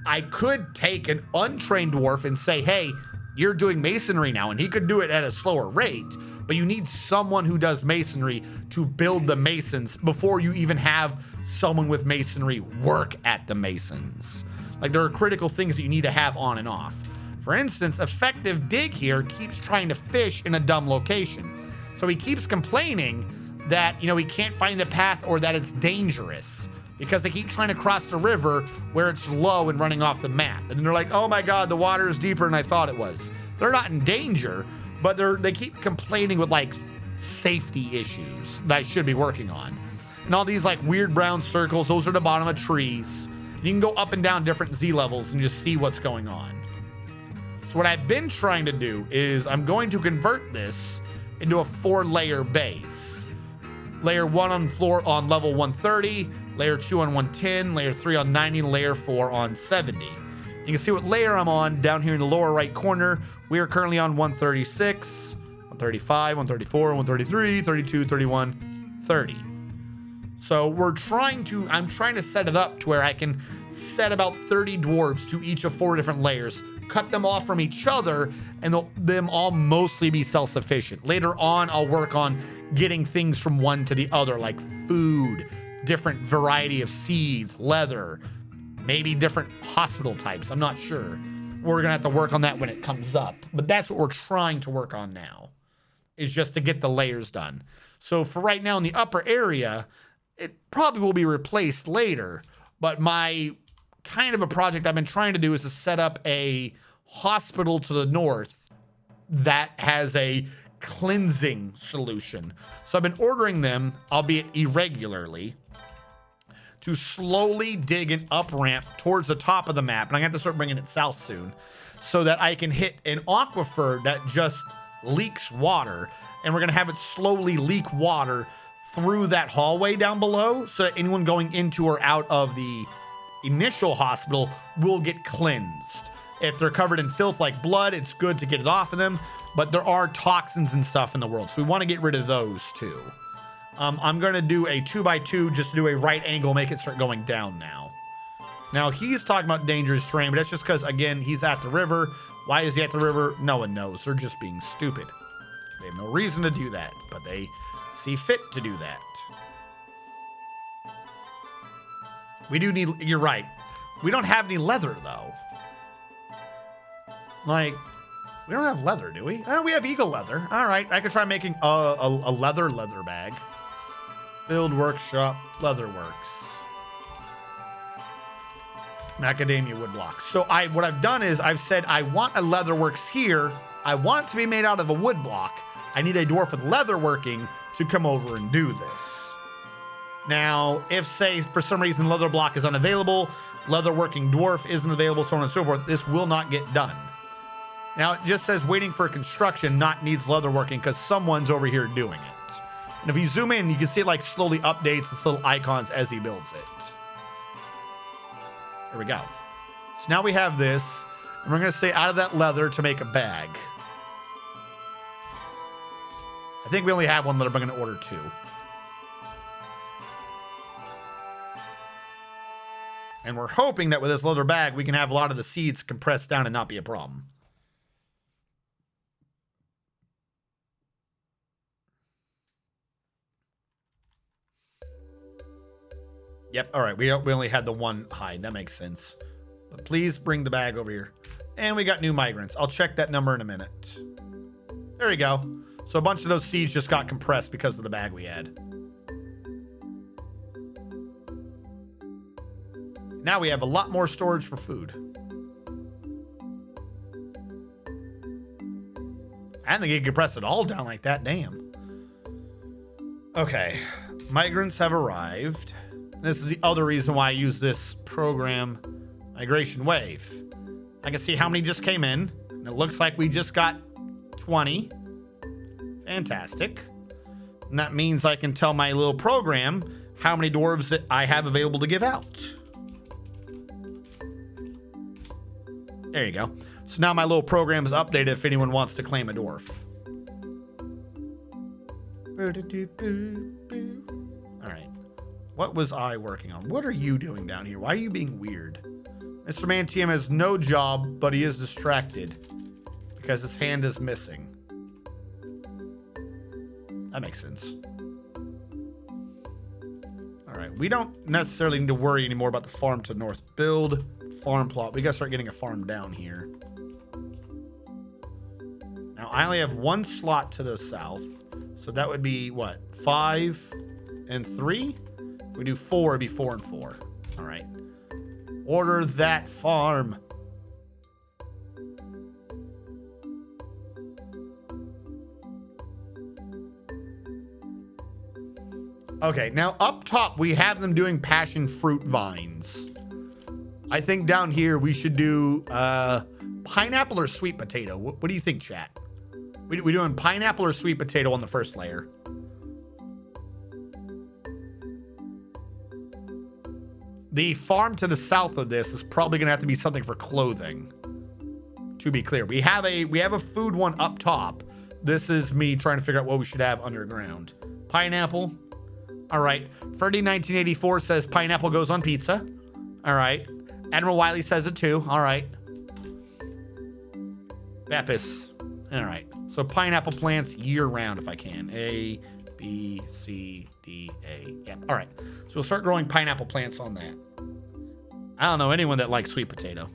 I could take an untrained dwarf and say, hey, you're doing masonry now, and he could do it at a slower rate, but you need someone who does masonry to build the masons before you even have someone with masonry work at the masons. Like there are critical things that you need to have on and off. For instance, Effective Dig here keeps trying to fish in a dumb location. So he keeps complaining that, he can't find the path or that it's dangerous because they keep trying to cross the river where it's low and running off the map. And they're like, oh my God, the water is deeper than I thought it was. They're not in danger, but they keep complaining with like safety issues that I should be working on. And all these like weird brown circles, those are the bottom of trees. And you can go up and down different Z levels and just see what's going on. So what I've been trying to do is I'm going to convert this into a 4-layer base. Layer 1 on level 130, layer 2 on 110, layer 3 on 90, and layer 4 on 70. You can see what layer I'm on down here in the lower right corner. We are currently on 136, 135, 134, 133, 32, 31, 30. So I'm trying to set it up to where I can set about 30 dwarves to each of 4 different layers, cut them off from each other, and them all mostly be self-sufficient. Later on, I'll work on getting things from one to the other, like food, different variety of seeds, leather, maybe different hospital types. I'm not sure. We're gonna have to work on that when it comes up. But that's what we're trying to work on now, is just to get the layers done. So for right now in the upper area, it probably will be replaced later, but my kind of a project I've been trying to do is to set up a hospital to the north that has a cleansing solution. So I've been ordering them, albeit irregularly, to slowly dig an up ramp towards the top of the map. And I have to start bringing it south soon so that I can hit an aquifer that just leaks water. And we're going to have it slowly leak water through that hallway down below so that anyone going into or out of the initial hospital will get cleansed. If they're covered in filth like blood, it's good to get it off of them, but there are toxins and stuff in the world, so we want to get rid of those too. I'm going to do a 2x2 just to do a right angle, make it start going down now. Now, he's talking about dangerous terrain, but that's just because, again, he's at the river. Why is he at the river? No one knows. They're just being stupid. They have no reason to do that, but they see fit to do that. We do need, you're right. We don't have any leather, though. Like, we don't have leather, do we? Oh, we have eagle leather. All right, I could try making a leather bag. Build workshop, leather works. Macadamia wood blocks. So what I've done is I've said I want a leather works here. I want it to be made out of a wood block. I need a dwarf with leather working to come over and do this. Now, if say for some reason leather block is unavailable, leather working dwarf isn't available, so on and so forth, this will not get done. Now, it just says waiting for construction, not needs leather working because someone's over here doing it. And if you zoom in, you can see it like slowly updates this little icons as he builds it. There we go. So now we have this, and we're going to say out of that leather to make a bag. I think we only have one leather, but I'm going to order 2. And we're hoping that with this leather bag, we can have a lot of the seeds compressed down and not be a problem. Yep, all right, we only had the one hide. That makes sense. But please bring the bag over here. And we got new migrants. I'll check that number in a minute. There we go. So a bunch of those seeds just got compressed because of the bag we had. Now we have a lot more storage for food. I didn't think you could press it all down like that, damn. Okay, migrants have arrived. This is the other reason why I use this program, Migration Wave. I can see how many just came in, and it looks like we just got 20. Fantastic. And that means I can tell my little program how many dwarves that I have available to give out. There you go. So now my little program is updated if anyone wants to claim a dwarf. All right. What was I working on? What are you doing down here? Why are you being weird? Mr. ManTM has no job, but he is distracted because his hand is missing. That makes sense. All right. We don't necessarily need to worry anymore about the farm to the north. Build farm plot. We got to start getting a farm down here. Now, I only have one slot to the south. So that would be what? 5 and 3? If we do 4, it'd be 4 and 4. All right. Order that farm. Okay, now up top, we have them doing passion fruit vines. I think down here we should do pineapple or sweet potato. What do you think, chat? We doing pineapple or sweet potato on the first layer? The farm to the south of this is probably gonna have to be something for clothing. To be clear, we have a food one up top. This is me trying to figure out what we should have underground. Pineapple. All right. Ferdy1984 says pineapple goes on pizza. All right. Admiral Wiley says it too. All right. Bapis. All right. So pineapple plants year round if I can. A, B, C, D, A. Yeah. All right. So we'll start growing pineapple plants on that. I don't know anyone that likes sweet potato.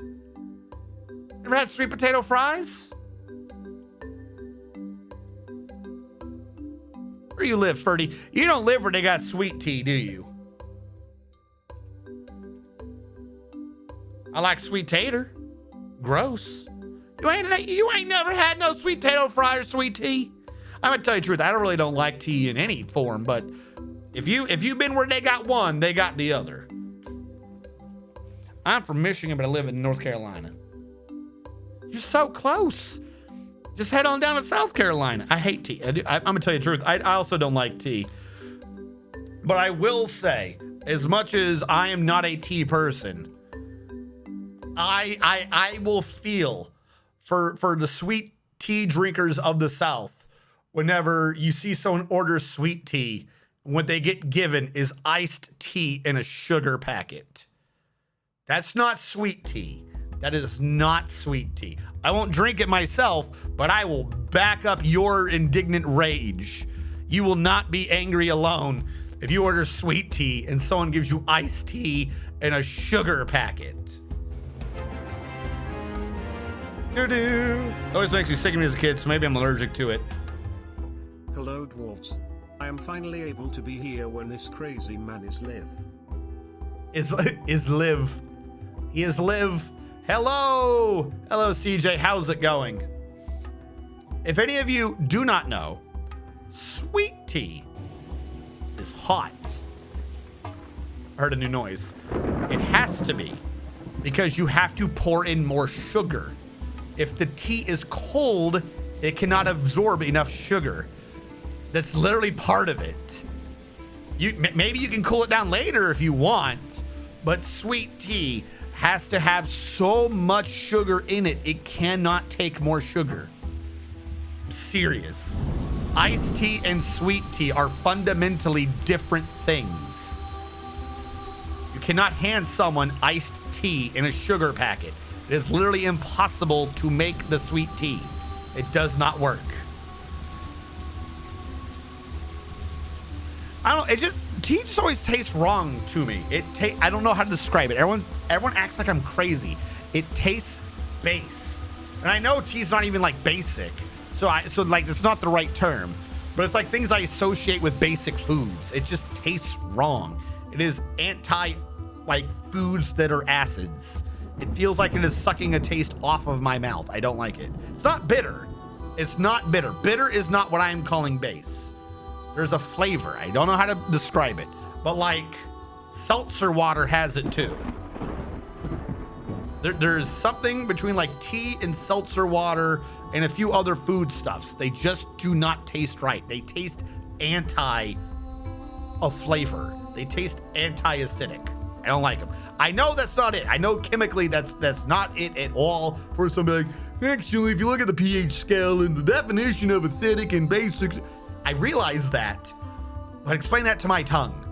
Ever had sweet potato fries? Where you live, Ferdy? You don't live where they got sweet tea, do you? I like sweet tater. Gross. You ain't never had no sweet potato fry or sweet tea. I'm gonna tell you the truth. I don't like tea in any form, but if you've been where they got one, they got the other. I'm from Michigan, but I live in North Carolina. You're so close. Just head on down to South Carolina. I hate tea. I'm gonna tell you the truth. I also don't like tea. But I will say, as much as I am not a tea person, I will feel for the sweet tea drinkers of the South whenever you see someone order sweet tea what they get given is iced tea in a sugar packet. That's not sweet tea. That is not sweet tea. I won't drink it myself, but I will back up your indignant rage. You will not be angry alone if you order sweet tea and someone gives you iced tea in a sugar packet. Doo-doo. Always makes me sick of me as a kid, so maybe I'm allergic to it. Hello dwarves. I am finally able to be here when this crazy man is live. Is live. He is live. Hello. Hello, CJ. How's it going? If any of you do not know, sweet tea is hot. I heard a new noise. It has to be because you have to pour in more sugar. If the tea is cold, it cannot absorb enough sugar. That's literally part of it. Maybe you can cool it down later if you want, but sweet tea has to have so much sugar in it, it cannot take more sugar. I'm serious. Iced tea and sweet tea are fundamentally different things. You cannot hand someone iced tea in a sugar packet. It is literally impossible to make the sweet tea. It does not work. I don't. Tea just always tastes wrong to me. I don't know how to describe it. Everyone acts like I'm crazy. It tastes base, and I know tea's not even like basic. So like it's not the right term, but it's like things I associate with basic foods. It just tastes wrong. It is anti like foods that are acids. It feels like it is sucking a taste off of my mouth. I don't like it. It's not bitter. It's not bitter. Bitter is not what I'm calling base. There's a flavor. I don't know how to describe it, but like seltzer water has it too. There's something between like tea and seltzer water and a few other foodstuffs. They just do not taste right. They taste anti a flavor. They taste anti-acidic. I don't like them. I know that's not it. I know chemically that's not it at all. For somebody like, actually, if you look at the pH scale and the definition of acidic and basic, I realize that, but explain that to my tongue.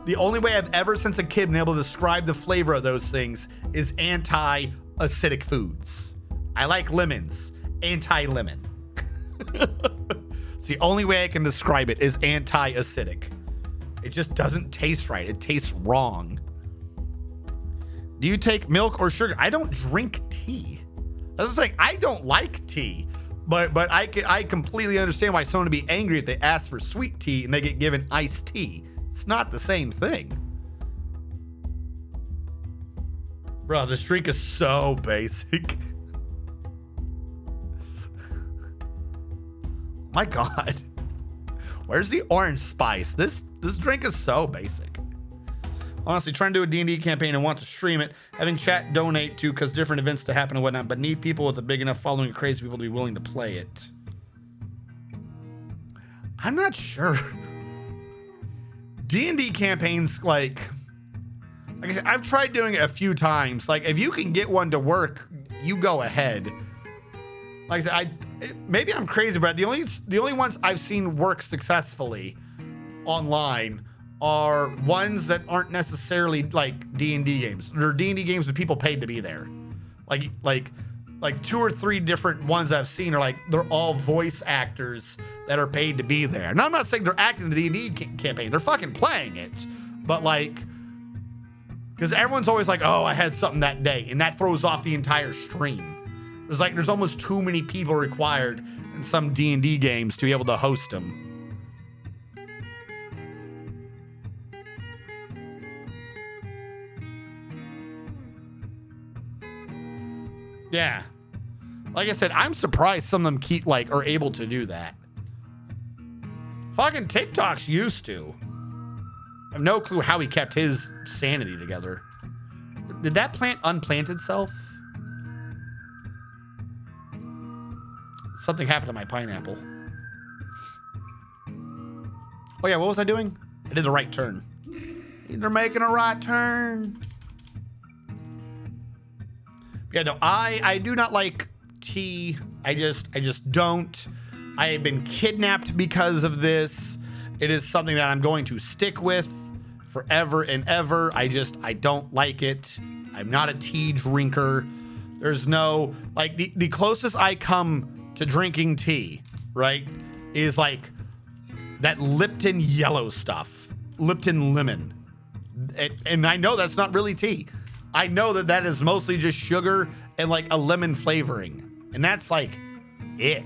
The only way I've ever since a kid been able to describe the flavor of those things is anti-acidic foods. I like lemons, anti-lemon. It's the only way I can describe it is anti-acidic. It just doesn't taste right. It tastes wrong. Do you take milk or sugar? I don't drink tea. That's just like, I don't like tea, but I completely understand why someone would be angry if they ask for sweet tea and they get given iced tea. It's not the same thing. Bro, this drink is so basic. My God. Where's the orange spice? This drink is so basic. Honestly, trying to do a D&D campaign and want to stream it, having chat donate to because different events to happen and whatnot, but need people with a big enough following of crazy people to be willing to play it. I'm not sure. D&D campaigns, like I said, I've tried doing it a few times. Like, if you can get one to work, you go ahead. Like I said, maybe I'm crazy, but the only ones I've seen work successfully online are ones that aren't necessarily like D&D games. They're D&D games with people paid to be there. Like 2 or 3 different ones I've seen are like, they're all voice actors that are paid to be there. Now, I'm not saying they're acting the D&D campaign. They're fucking playing it. But like, because everyone's always like, oh, I had something that day. And that throws off the entire stream. There's almost too many people required in some D&D games to be able to host them. Yeah. Like I said, I'm surprised some of them are able to do that. Fucking TikTok's used to. I have no clue how he kept his sanity together. Did that plant unplant itself? Something happened to my pineapple. Oh yeah, what was I doing? I did the right turn. They're making a right turn. Yeah, no, I do not like tea. I just don't. I have been kidnapped because of this. It is something that I'm going to stick with forever and ever. I don't like it. I'm not a tea drinker. There's no, like, the closest I come to drinking tea, right, is like that Lipton yellow stuff, Lipton lemon. And I know that's not really tea. I know that is mostly just sugar and like a lemon flavoring. And that's like it.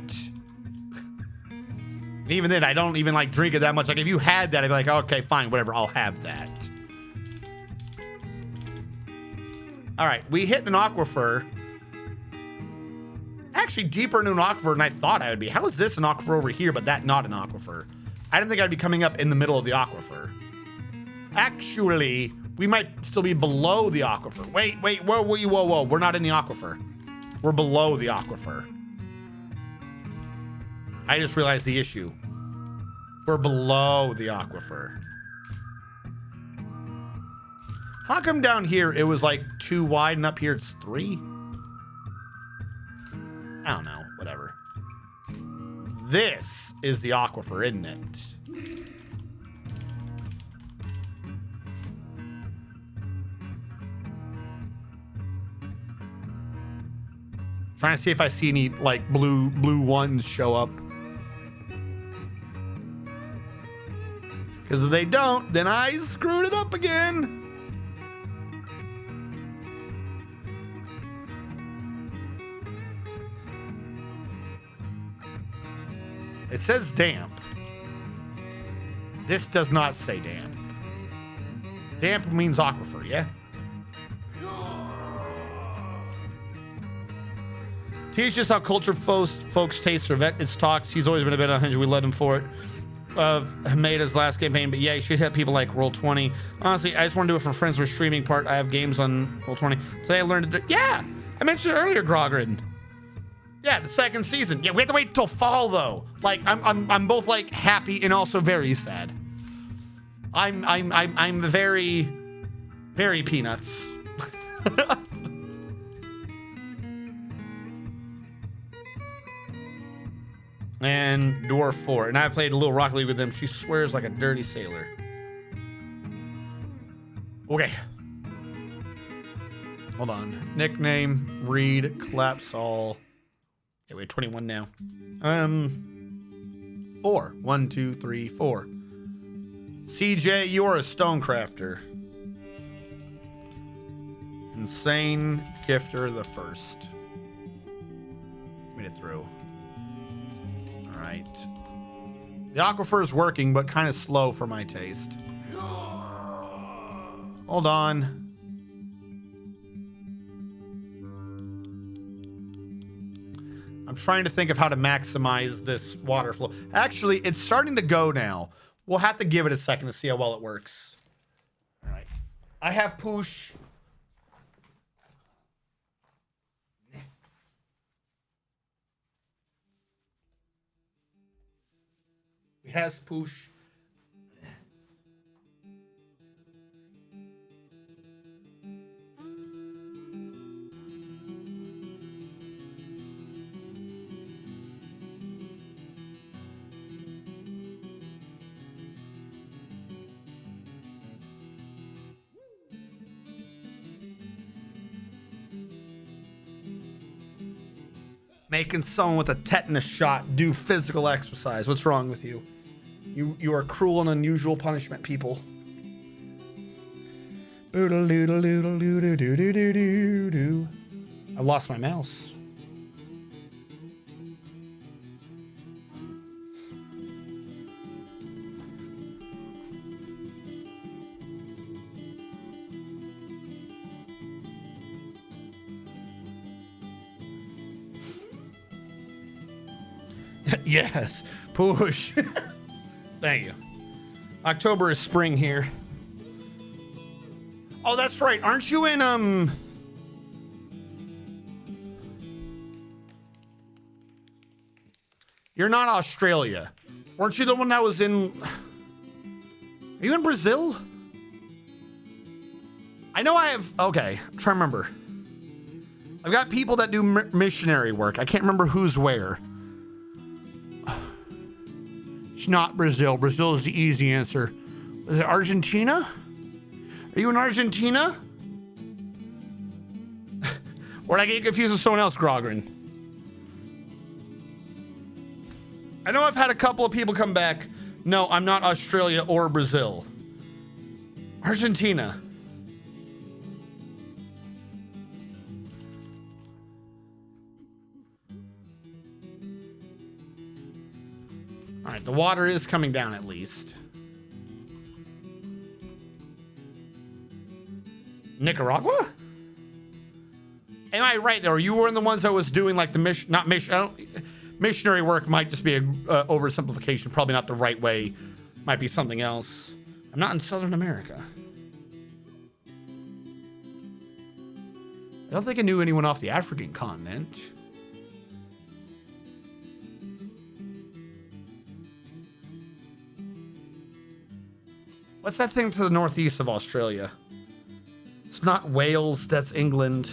And even then, I don't even like drink it that much. Like if you had that, I'd be like, okay, fine, whatever, I'll have that. All right, we hit an aquifer. Actually deeper into an aquifer than I thought I would be. How is this an aquifer over here, but that not an aquifer? I didn't think I'd be coming up in the middle of the aquifer. Actually, we might still be below the aquifer. Wait, whoa. We're not in the aquifer. We're below the aquifer. I just realized the issue. We're below the aquifer. How come down here it was like 2 wide and up here it's 3? I don't know, whatever. This is the aquifer, isn't it? Trying to see if I see any like blue ones show up. Because if they don't, then I screwed it up again. It says damp. This does not say damp. Damp means aquifer, yeah? Teach us how cultured folks taste its talks. He's always been a bit unhinged. We led him for it. Of Hameda's last campaign, but yeah, you should hit people like Roll20. Honestly, I just want to do it for friends for streaming part. I have games on Roll20. Today I learned to do, yeah, I mentioned it earlier, Grogrin. Yeah, the 2nd season. Yeah, we have to wait till fall though. Like I'm both like happy and also very sad. I'm very, very peanuts. And Dwarf 4. And I played a little Rocket League with them. She swears like a dirty sailor. Okay. Hold on. Nickname, read, collapse all. Okay, we're 21 now. 4. 1, 2, 3, 4. CJ, you're a stonecrafter. Insane Gifter the First. Made it through. Right. The aquifer is working, but kind of slow for my taste. Hold on. I'm trying to think of how to maximize this water flow. Actually, it's starting to go now. We'll have to give it a second to see how well it works. All right. I have push. Has push. Making someone with a tetanus shot do physical exercise. What's wrong with you? You are cruel and unusual punishment, people. I lost my mouse. Yes, push. Thank you. October is spring here. Oh, that's right. Aren't you in, You're not Australia. Weren't you the one that was in... Are you in Brazil? I know I have... Okay, I'm trying to remember. I've got people that do missionary work. I can't remember who's where. It's not Brazil. Brazil is the easy answer. Is it Argentina? Are you in Argentina? Or did I get confused with someone else, Grogrin? I know I've had a couple of people come back. No, I'm not Australia or Brazil. Argentina. All right, the water is coming down at least. Nicaragua? Am I right there? You were in the ones that was doing like the missionary work might just be a oversimplification. Probably not the right way. Might be something else. I'm not in Southern America. I don't think I knew anyone off the African continent. What's that thing to the northeast of Australia? It's not Wales, that's England.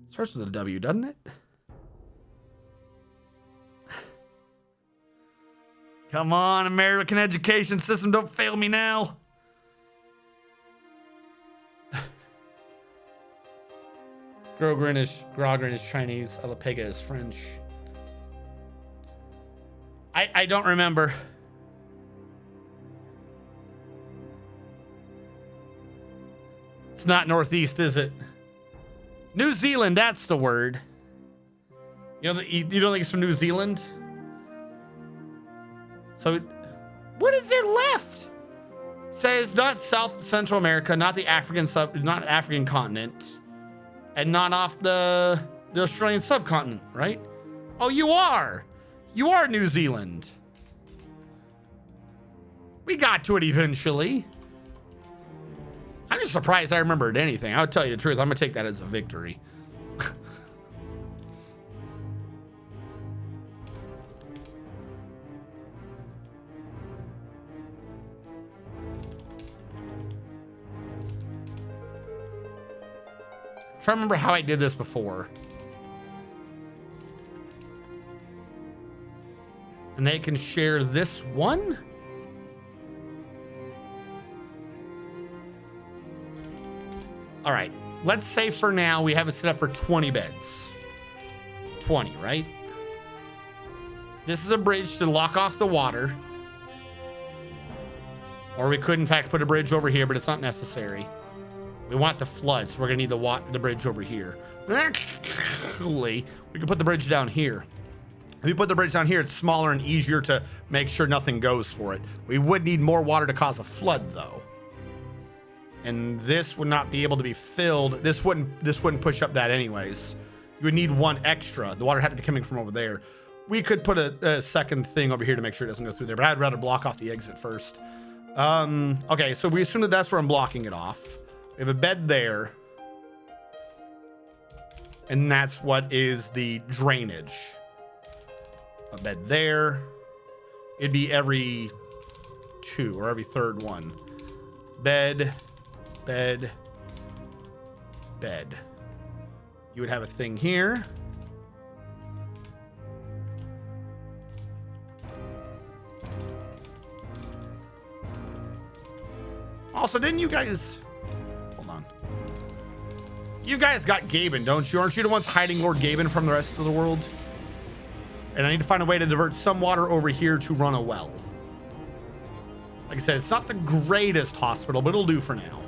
Starts with a W, doesn't it? Come on, American education system, don't fail me now. Grogrin is Chinese, Alapega is French. I don't remember. It's not northeast, is it? New Zealand, that's the word. You don't think it's from New Zealand? So, what is there left? It says not South Central America, not the not African continent, and not off the Australian subcontinent, right? Oh, you are New Zealand. We got to it eventually. I'm just surprised I remembered anything. I'll tell you the truth. I'm gonna take that as a victory. Try to remember how I did this before. And they can share this one? All right, let's say for now we have it set up for 20 beds. 20, right? This is a bridge to lock off the water. Or we could in fact put a bridge over here, but it's not necessary. We want the flood, so we're gonna need the bridge over here. Actually, we can put the bridge down here. If we put the bridge down here, it's smaller and easier to make sure nothing goes for it. We would need more water to cause a flood though. And this would not be able to be filled. This wouldn't push up that anyways. You would need one extra. The water had to be coming from over there. We could put a second thing over here to make sure it doesn't go through there, but I'd rather block off the exit first. Okay, so we assume that that's where I'm blocking it off. We have a bed there. And that's what is the drainage. A bed there. It'd be every 2 or every third one. Bed. Bed. Bed. You would have a thing here. Also, didn't you guys... Hold on. You guys got Gaben, don't you? Aren't you the ones hiding Lord Gaben from the rest of the world? And I need to find a way to divert some water over here to run a well. Like I said, it's not the greatest hospital, but it'll do for now.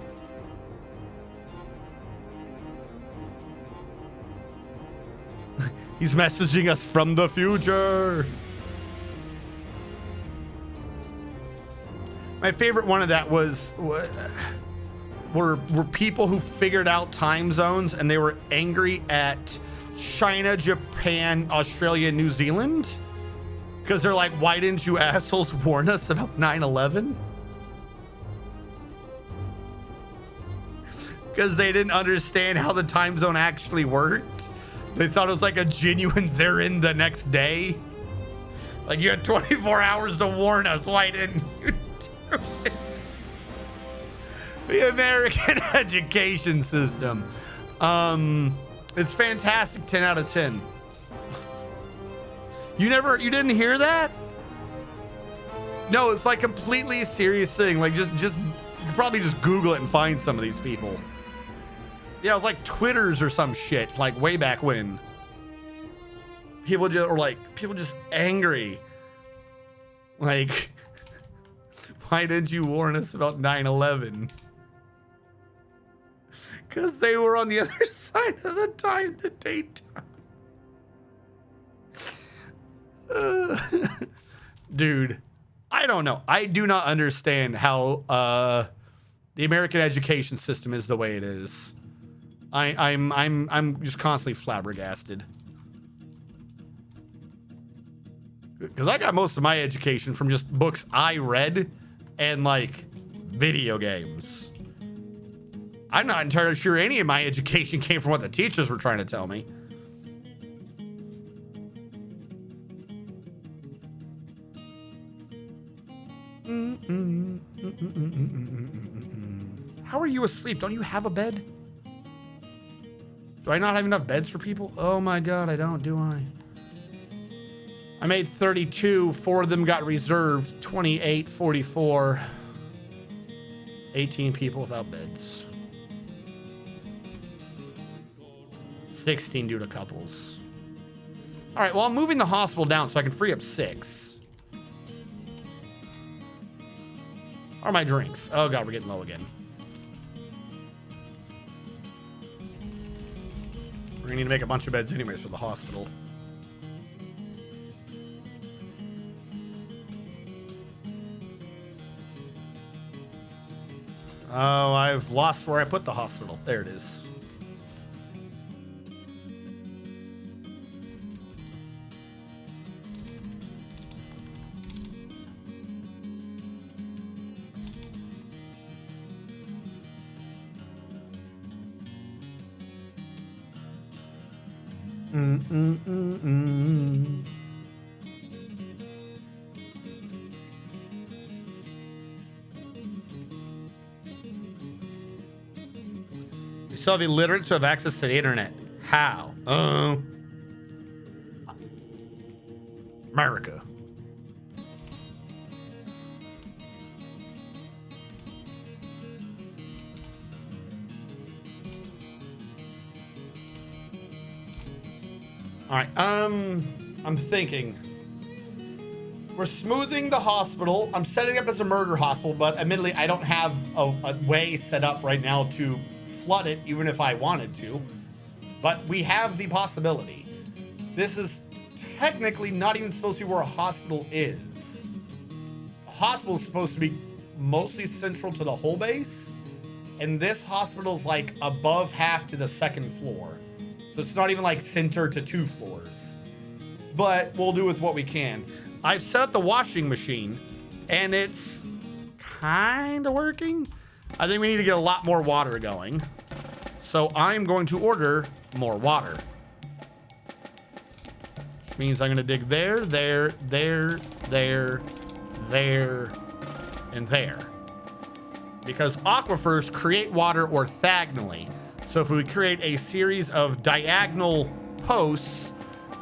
He's messaging us from the future. My favorite one of that were people who figured out time zones and they were angry at China, Japan, Australia, New Zealand. Because they're like, why didn't you assholes warn us about 9/11? Because they didn't understand how the time zone actually worked. They thought it was like a genuine they're in the next day. Like you had 24 hours to warn us. Why didn't you do it? The American education system. It's fantastic. 10 out of 10. You didn't hear that? No, it's like completely serious thing. Like just you could probably just Google it and find some of these people. Yeah, it was like Twitters or some shit, like way back when. People just angry. Like, why didn't you warn us about 9/11? Because they were on the other side of the time to daytime. Dude, I don't know. I do not understand how the American education system is the way it is. I'm just constantly flabbergasted. Because I got most of my education from just books I read and like video games. I'm not entirely sure any of my education came from what the teachers were trying to tell me. How are you asleep? Don't you have a bed? Do I not have enough beds for people? Oh my God, I don't, do I? I made 32, 4 of them got reserved, 28, 44, 18 people without beds. 16 due to couples. All right, well, I'm moving the hospital down so I can free up 6. Are my drinks? Oh God, we're getting low again. We're gonna need to make a bunch of beds anyways for the hospital. Oh, I've lost where I put the hospital. There it is. You still have illiterates who have access to the internet. How? America. All right, I'm thinking. We're smoothing the hospital. I'm setting up as a murder hospital, but admittedly, I don't have a way set up right now to flood it, even if I wanted to. But we have the possibility. This is technically not even supposed to be where a hospital is. A hospital is supposed to be mostly central to the whole base, and this hospital's like above half to the 2nd floor. So it's not even like center to 2 floors. But we'll do with what we can. I've set up the washing machine, and it's kind of working. I think we need to get a lot more water going. So I'm going to order more water. Which means I'm going to dig there, there, there, there, there, and there. Because aquifers create water orthogonally. So if we create a series of diagonal posts,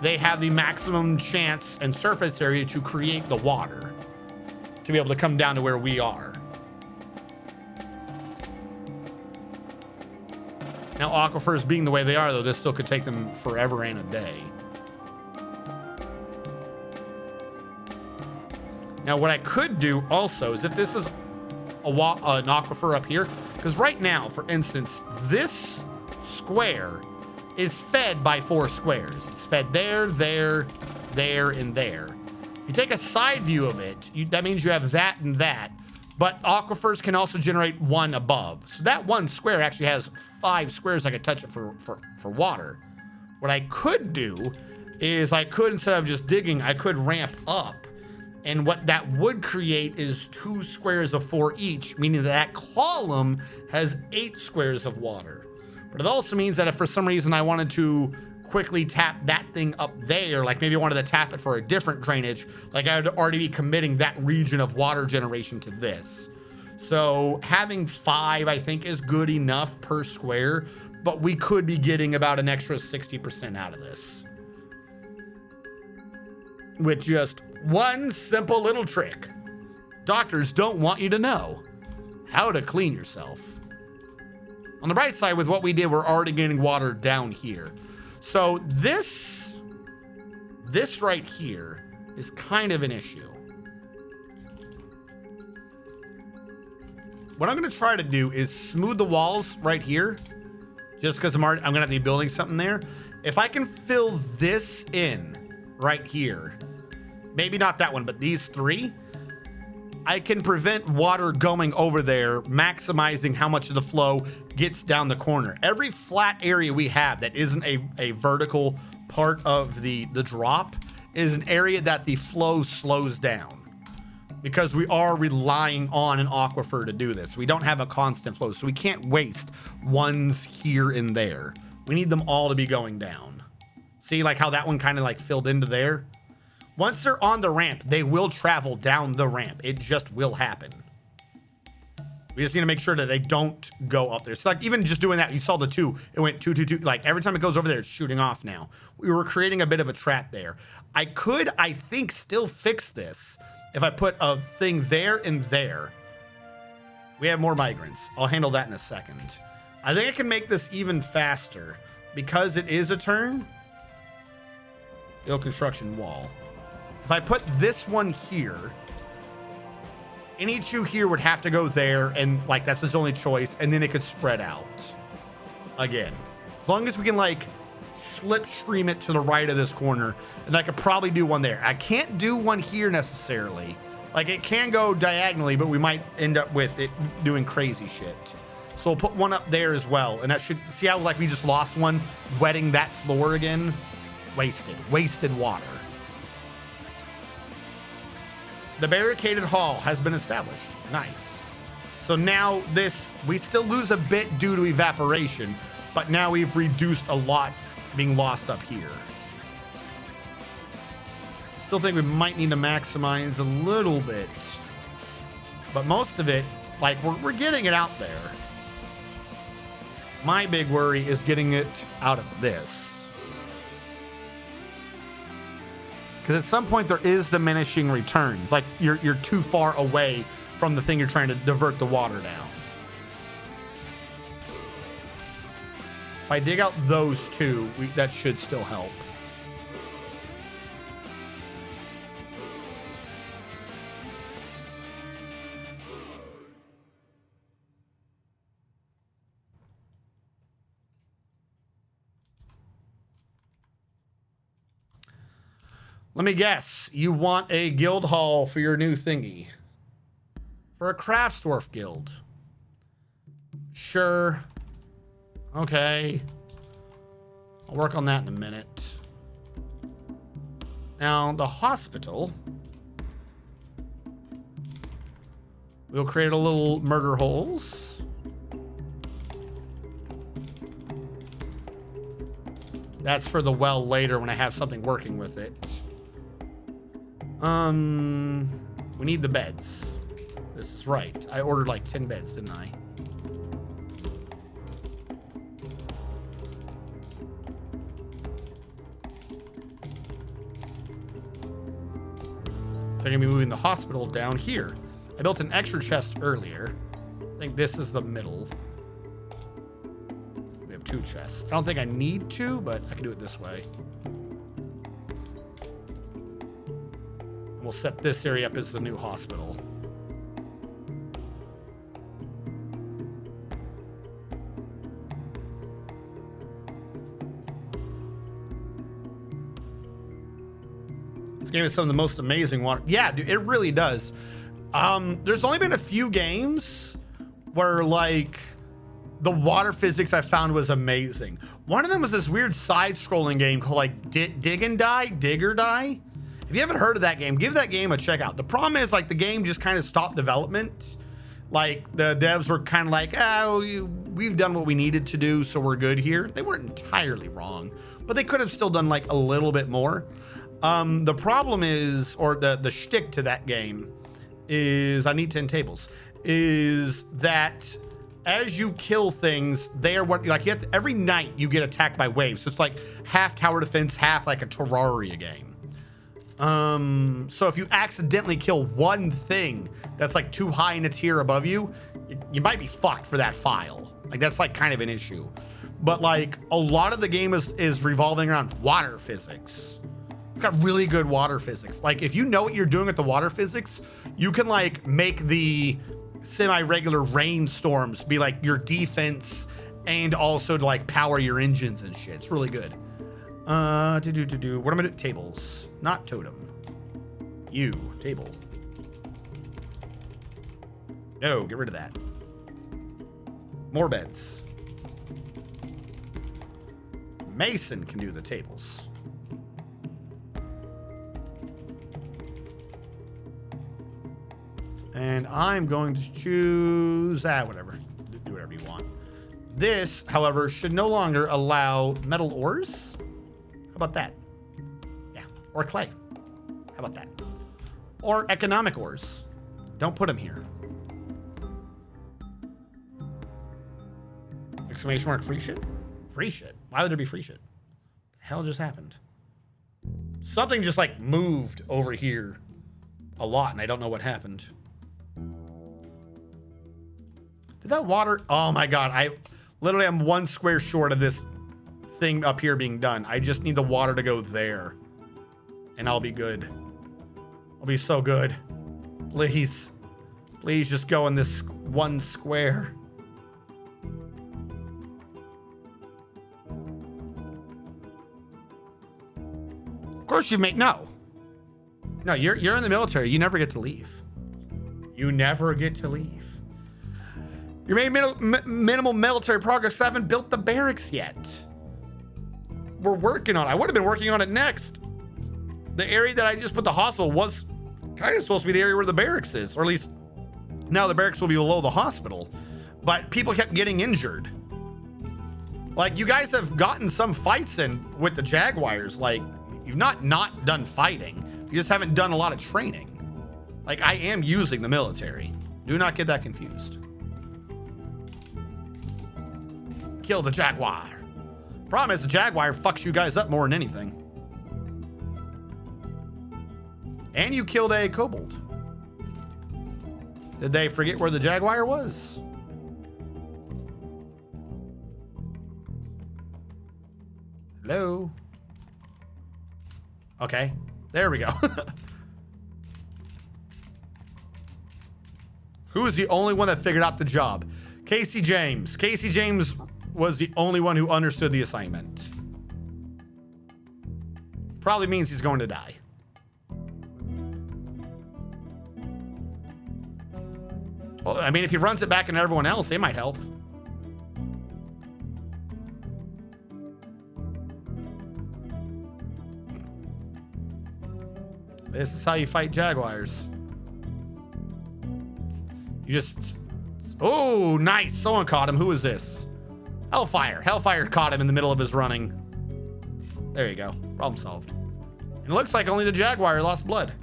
they have the maximum chance and surface area to create the water to be able to come down to where we are. Now, aquifers being the way they are, though, this still could take them forever and a day. Now, what I could do also is if this is an aquifer up here, because right now, for instance, this square is fed by 4 squares. It's fed there, there, there, and there. If you take a side view of it, that means you have that and that. But aquifers can also generate 1 above. So that 1 square actually has 5 squares I could touch it for water. What I could do is I could, instead of just digging, I could ramp up. And what that would create is 2 squares of 4 each, meaning that column has 8 squares of water. But it also means that if for some reason I wanted to quickly tap that thing up there, like maybe I wanted to tap it for a different drainage, like I would already be committing that region of water generation to this. So having 5, I think, is good enough per square, but we could be getting about an extra 60% out of this. With just one simple little trick. Doctors don't want you to know how to clean yourself. On the bright side, with what we did, we're already getting water down here. So this right here is kind of an issue. What I'm going to try to do is smooth the walls right here, just because I'm going to have to be building something there. If I can fill this in right here, maybe not that one, but these three, I can prevent water going over there, maximizing how much of the flow gets down the corner. Every flat area we have that isn't a vertical part of the drop is an area that the flow slows down, because we are relying on an aquifer to do this. We don't have a constant flow, so we can't waste ones here and there. We need them all to be going down. See, like how that one kind of like filled into there? Once they're on the ramp, they will travel down the ramp. It just will happen. We just need to make sure that they don't go up there. It's like even just doing that, you saw the 2, it went 2, 2, 2. Like every time it goes over there, it's shooting off now. We were creating a bit of a trap there. I could, I think, still fix this if I put a thing there and there. We have more migrants. I'll handle that in a second. I think I can make this even faster because it is a turn. Build construction wall. If I put this one here, any 2 here would have to go there, and like that's his only choice, and then it could spread out again. As long as we can like slipstream it to the right of this corner, and I could probably do one there. I can't do one here necessarily. Like it can go diagonally, but we might end up with it doing crazy shit. So we'll put one up there as well, and that should, see how like we just lost one, wetting that floor again? Wasted water. The barricaded hall has been established. Nice. So now this, we still lose a bit due to evaporation, but now we've reduced a lot being lost up here. Still think we might need to maximize a little bit, but most of it, like we're getting it out there. My big worry is getting it out of this. Because at some point there is diminishing returns. Like you're too far away from the thing you're trying to divert the water down. If I dig out those 2, that should still help. Let me guess, you want a guild hall for your new thingy. For a crafts dwarf guild. Sure. Okay. I'll work on that in a minute. Now, the hospital. We'll create a little murder holes. That's for the well later when I have something working with it. We need the beds. This is right. I ordered like 10 beds, didn't I? So I'm gonna be moving the hospital down here. I built an extra chest earlier. I think this is the middle. We have 2 chests. I don't think I need to, but I can do it this way. We'll set this area up as the new hospital. This game is some of the most amazing water. Yeah, dude, it really does. There's only been a few games where like the water physics I found was amazing. One of them was this weird side-scrolling game called like Dig or Die. If you haven't heard of that game, give that game a check out. The problem is like the game just kind of stopped development. Like the devs were kind of like, oh, we've done what we needed to do, so we're good here. They weren't entirely wrong, but they could have still done like a little bit more. The problem is, or the shtick to that game is, I need 10 tables, is that as you kill things, they are what, like you have to, every night you get attacked by waves. So it's like half tower defense, half like a Terraria game. So if you accidentally kill one thing that's like too high in a tier above you, you might be fucked for that file. Like that's like kind of an issue. But like a lot of the game is revolving around water physics. It's got really good water physics. Like if you know what you're doing with the water physics, you can like make the semi-regular rainstorms be like your defense and also to like power your engines and shit. It's really good. What am I doing? Tables, not totem. You, table. No, get rid of that. More beds. Mason can do the tables. And I'm going to choose, whatever. Do whatever you want. This, however, should no longer allow metal ores. How about that? Yeah, or clay. How about that? Or economic ores. Don't put them here. Exclamation mark, free shit? Free shit? Why would there be free shit? The hell just happened? Something just like moved over here a lot and I don't know what happened. Did that water? Oh my God. I literally am one square short of this thing up here being done. I just need the water to go there and I'll be good. I'll be so good. Please, please just go in this one square. Of course you make, no, you're in the military. You never get to leave. You never get to leave. You made minimal military progress. I haven't built the barracks yet. We're working on it. I would have been working on it next. The area that I just put the hospital was kind of supposed to be the area where the barracks is, or at least now the barracks will be below the hospital, but people kept getting injured. Like you guys have gotten some fights in with the Jaguars. Like you've not done fighting. You just haven't done a lot of training. Like I am using the military. Do not get that confused. Kill the Jaguar. Problem is the Jaguar fucks you guys up more than anything. And you killed a kobold. Did they forget where the Jaguar was? Hello? Okay, there we go. Who is the only one that figured out the job? Casey James. Casey James was the only one who understood the assignment. Probably means he's going to die. Well, I mean, if he runs it back into everyone else, it might help. This is how you fight Jaguars. You just... Oh, nice. Someone caught him. Who is this? Hellfire. Hellfire caught him in the middle of his running. There you go. Problem solved. And it looks like only the Jaguar lost blood.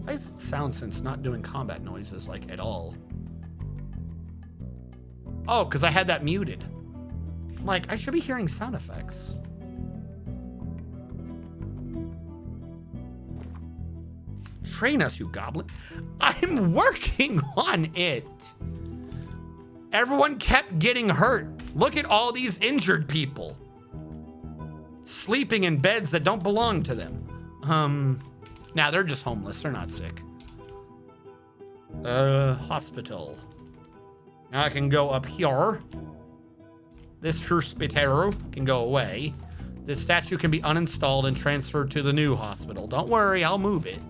Why is Sound Sense not doing combat noises, like, at all? Oh, because I had that muted. I'm like, I should be hearing sound effects. Train us, you goblin. I'm working on it. Everyone kept getting hurt. Look at all these injured people. Sleeping in beds that don't belong to them. Nah, they're just homeless. They're not sick. Hospital. Now I can go up here. This hospital can go away. This statue can be uninstalled and transferred to the new hospital. Don't worry, I'll move it.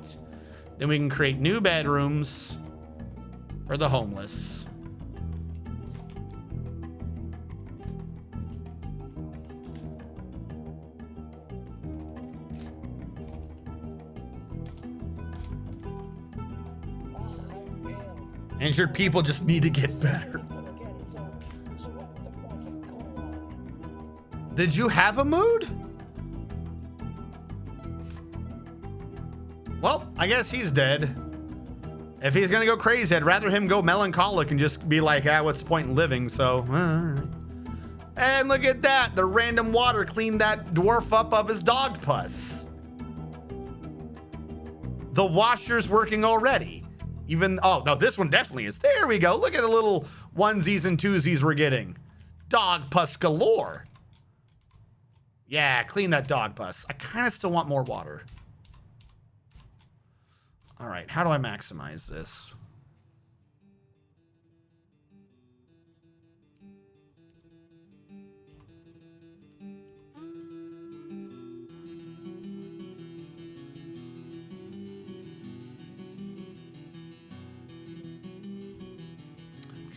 Then we can create new bedrooms for the homeless. Injured people just need to get better. Did you have a mood? Well, I guess he's dead. If he's gonna go crazy, I'd rather him go melancholic and just be like, what's the point in living? So, all right. And look at that. The random water cleaned that dwarf up of his dog pus. The washer's working already. Even, oh, no, this one definitely is. There we go. Look at the little onesies and twosies we're getting. Dog pus galore. Yeah, clean that dog pus. I kind of still want more water. All right, how do I maximize this?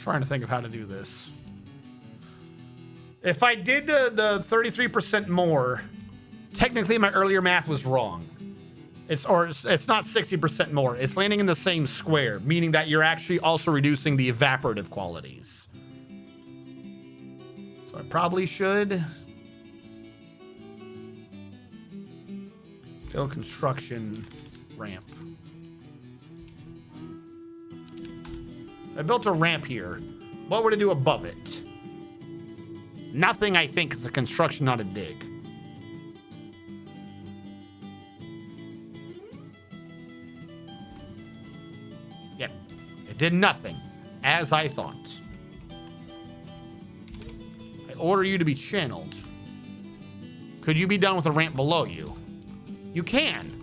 Trying to think of how to do this. If I did the 33% more, technically my earlier math was wrong. It's not 60% more. It's landing in the same square, meaning that you're actually also reducing the evaporative qualities. So I probably should build construction ramp. I built a ramp here. What would I do above it? Nothing, I think, is a construction, not a dig. Yep. It did nothing, as I thought. I order you to be channeled. Could you be done with a ramp below you? You can.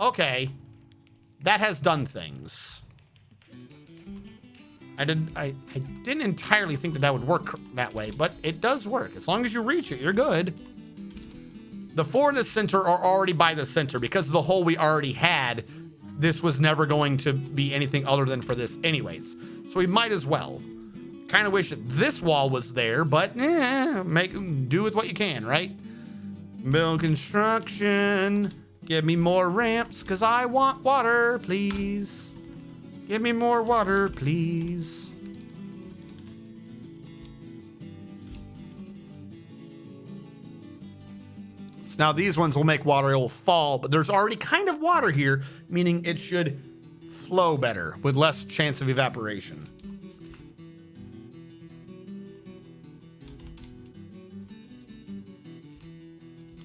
Okay. That has done things. I didn't entirely think that would work that way, but it does work. As long as you reach it, you're good. The four in the center are already by the center. Because of the hole we already had, this was never going to be anything other than for this anyways. So we might as well. Kind of wish that this wall was there, but do with what you can, right? Build construction. Give me more ramps, because I want water, please. Give me more water, please. So now these ones will make water, it will fall, but there's already kind of water here, meaning it should flow better with less chance of evaporation.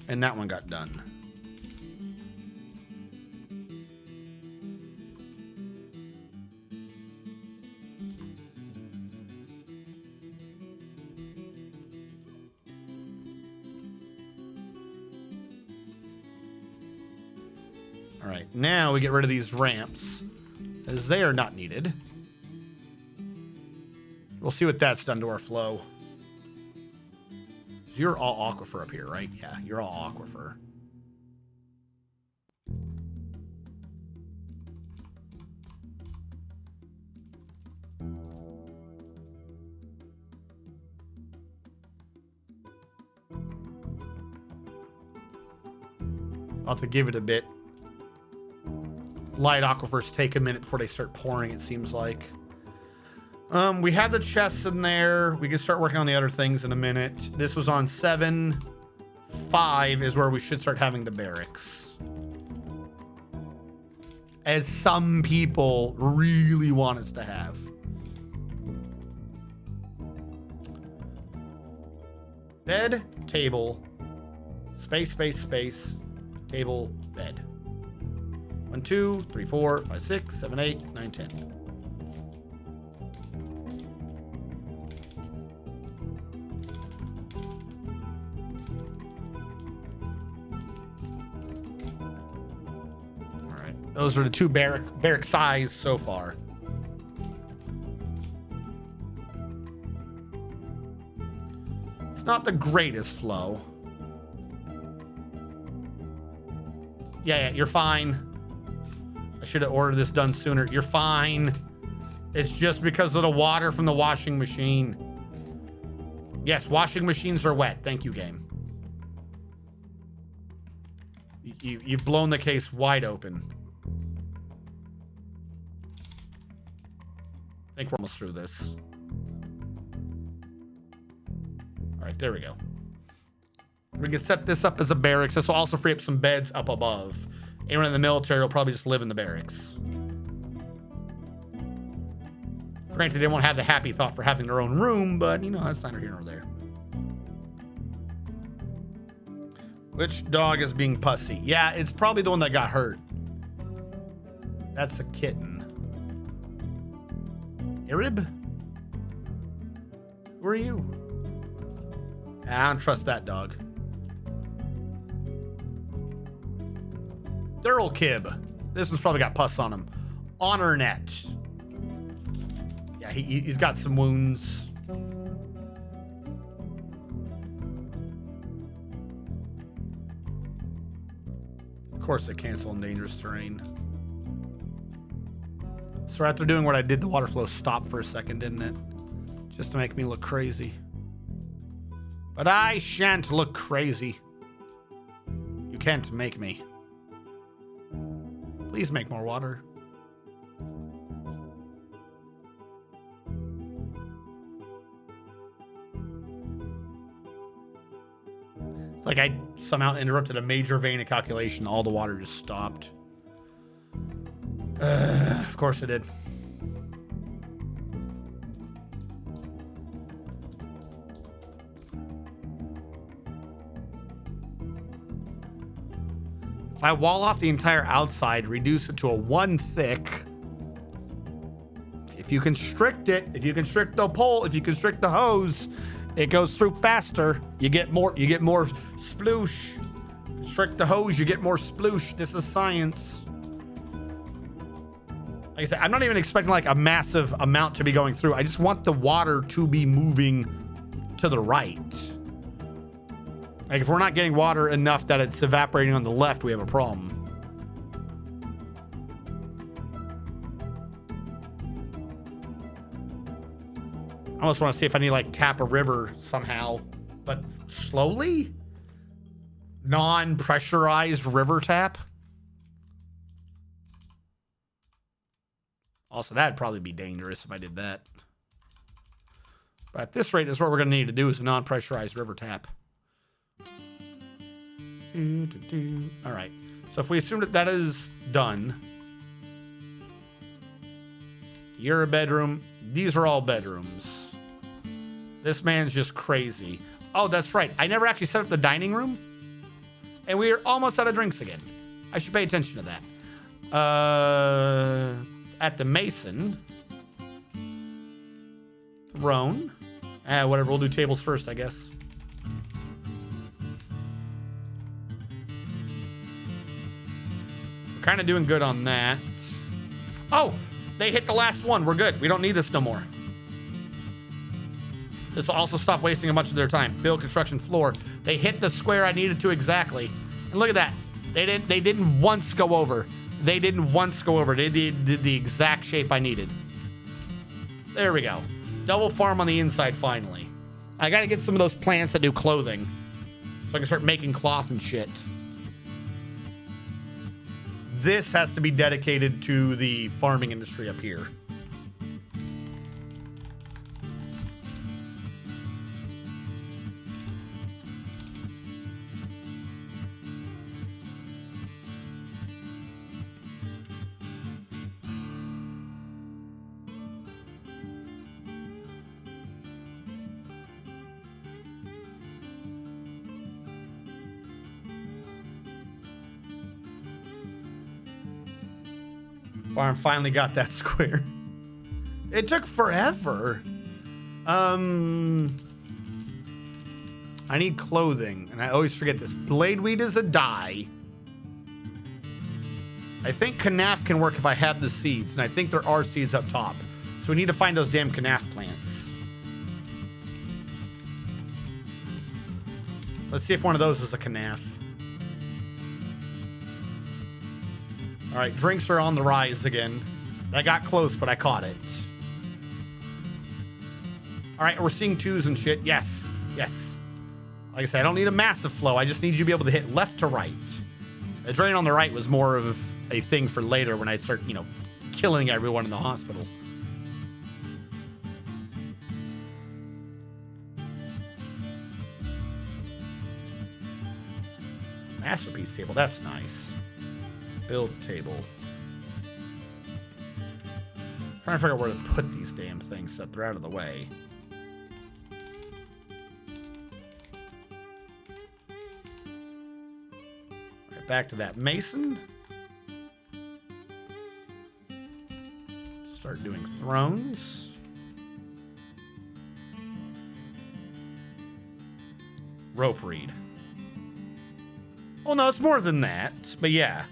And that one got done. All right, now we get rid of these ramps, as they are not needed. We'll see what that's done to our flow. You're all aquifer up here, right? Yeah, you're all aquifer. I'll have to give it a bit. Light aquifers take a minute before they start pouring, it seems like. We have the chests in there. We can start working on the other things in a minute. This was on 7. 5 is where we should start having the barracks. As some people really want us to have. Bed, table, space, space, space, table, bed. 1, 2, 3, 4, 5, 6, 7, 8, 9, 10. All right, those are the 2 barrack size so far. It's not the greatest flow. Yeah, you're fine. I should have ordered this done sooner. You're fine. It's just because of the water from the washing machine. Yes, washing machines are wet. Thank you, game. You've blown the case wide open. I think we're almost through this. All right, there we go. We can set this up as a barracks. This will also free up some beds up above. Anyone in the military will probably just live in the barracks. Granted, they won't have the happy thought for having their own room, but, you know, that's neither here nor there. Which dog is being pussy? Yeah, it's probably the one that got hurt. That's a kitten. Arab? Who are you? I don't trust that dog. Thurl Kib. This one's probably got pus on him. Honor Net. Yeah, he's got some wounds. Of course, they cancel in dangerous terrain. So after doing what I did, the water flow stopped for a second, didn't it? Just to make me look crazy. But I shan't look crazy. You can't make me. Please make more water. It's like I somehow interrupted a major vein of calculation. All the water just stopped. Of course it did. If I wall off the entire outside, reduce it to a 1 thick. If you constrict it, if you constrict the pole, if you constrict the hose, it goes through faster. You get more sploosh. Constrict the hose, you get more sploosh. This is science. Like I said, I'm not even expecting like a massive amount to be going through. I just want the water to be moving to the right. Like if we're not getting water enough that it's evaporating on the left, we have a problem. I almost want to see if I need to like tap a river somehow, but slowly? Non-pressurized river tap? Also, that'd probably be dangerous if I did that. But at this rate, that's what we're going to need to do is a non-pressurized river tap. All right. So if we assume that that is done. You're a bedroom. These are all bedrooms. This man's just crazy. Oh, that's right. I never actually set up the dining room. And we are almost out of drinks again. I should pay attention to that. At the Mason. Throne. Whatever. We'll do tables first, I guess. We're kind of doing good on that. Oh, they hit the last one. We're good. We don't need this no more. This will also stop wasting a bunch of their time. Build construction floor. They hit the square I needed to exactly. And look at that. They didn't once go over. They didn't once go over. They did the exact shape I needed. There we go. Double farm on the inside finally. I gotta get some of those plants that do clothing. So I can start making cloth and shit. This has to be dedicated to the farming industry up here. Farm finally got that square. It took forever. I need clothing, and I always forget this. Bladeweed is a dye. I think Kanaf can work if I have the seeds, and I think there are seeds up top. So we need to find those damn Kanaf plants. Let's see if one of those is a Kanaf. All right, drinks are on the rise again. I got close, but I caught it. All right, we're seeing twos and shit. Yes, yes. Like I said, I don't need a massive flow. I just need you to be able to hit left to right. The drain on the right was more of a thing for later when I start, killing everyone in the hospital. Masterpiece table, that's nice. Build table. Trying to figure out where to put these damn things so they're out of the way. back to that mason. Start doing thrones. Rope reed. Oh no, it's more than that. But yeah.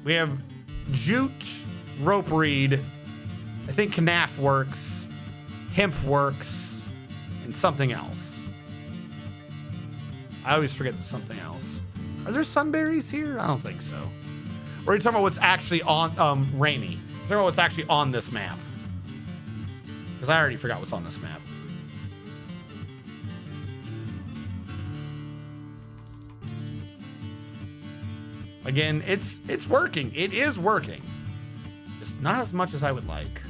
We have jute, rope reed. I think knaf works. Hemp works. And something else. I always forget there's something else. Are there sunberries here? I don't think so. Or are you talking about what's actually on rainy? You're talking about what's actually on this map. Because I already forgot what's on this map. Again, it's working. It is working. Just not as much as I would like.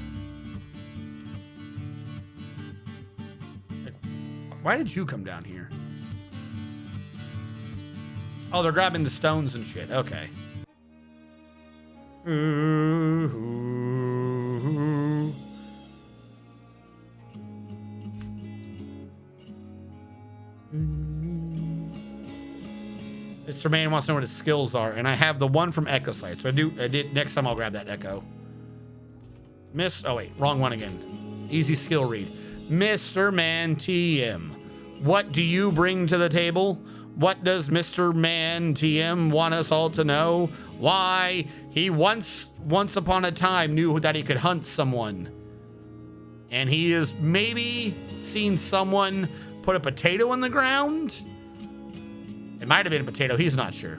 Why did you come down here? Oh, they're grabbing the stones and shit. Okay. Mr. Man wants to know what his skills are, and I have the one from Echo Sight. So I did. Next time I'll grab that Echo. Oh wait, wrong one again. Easy skill read. Mr. Man TM, what do you bring to the table? What does Mr. Man TM want us all to know? Why he once upon a time knew that he could hunt someone. And he has maybe seen someone put a potato in the ground. It might have been a potato. He's not sure.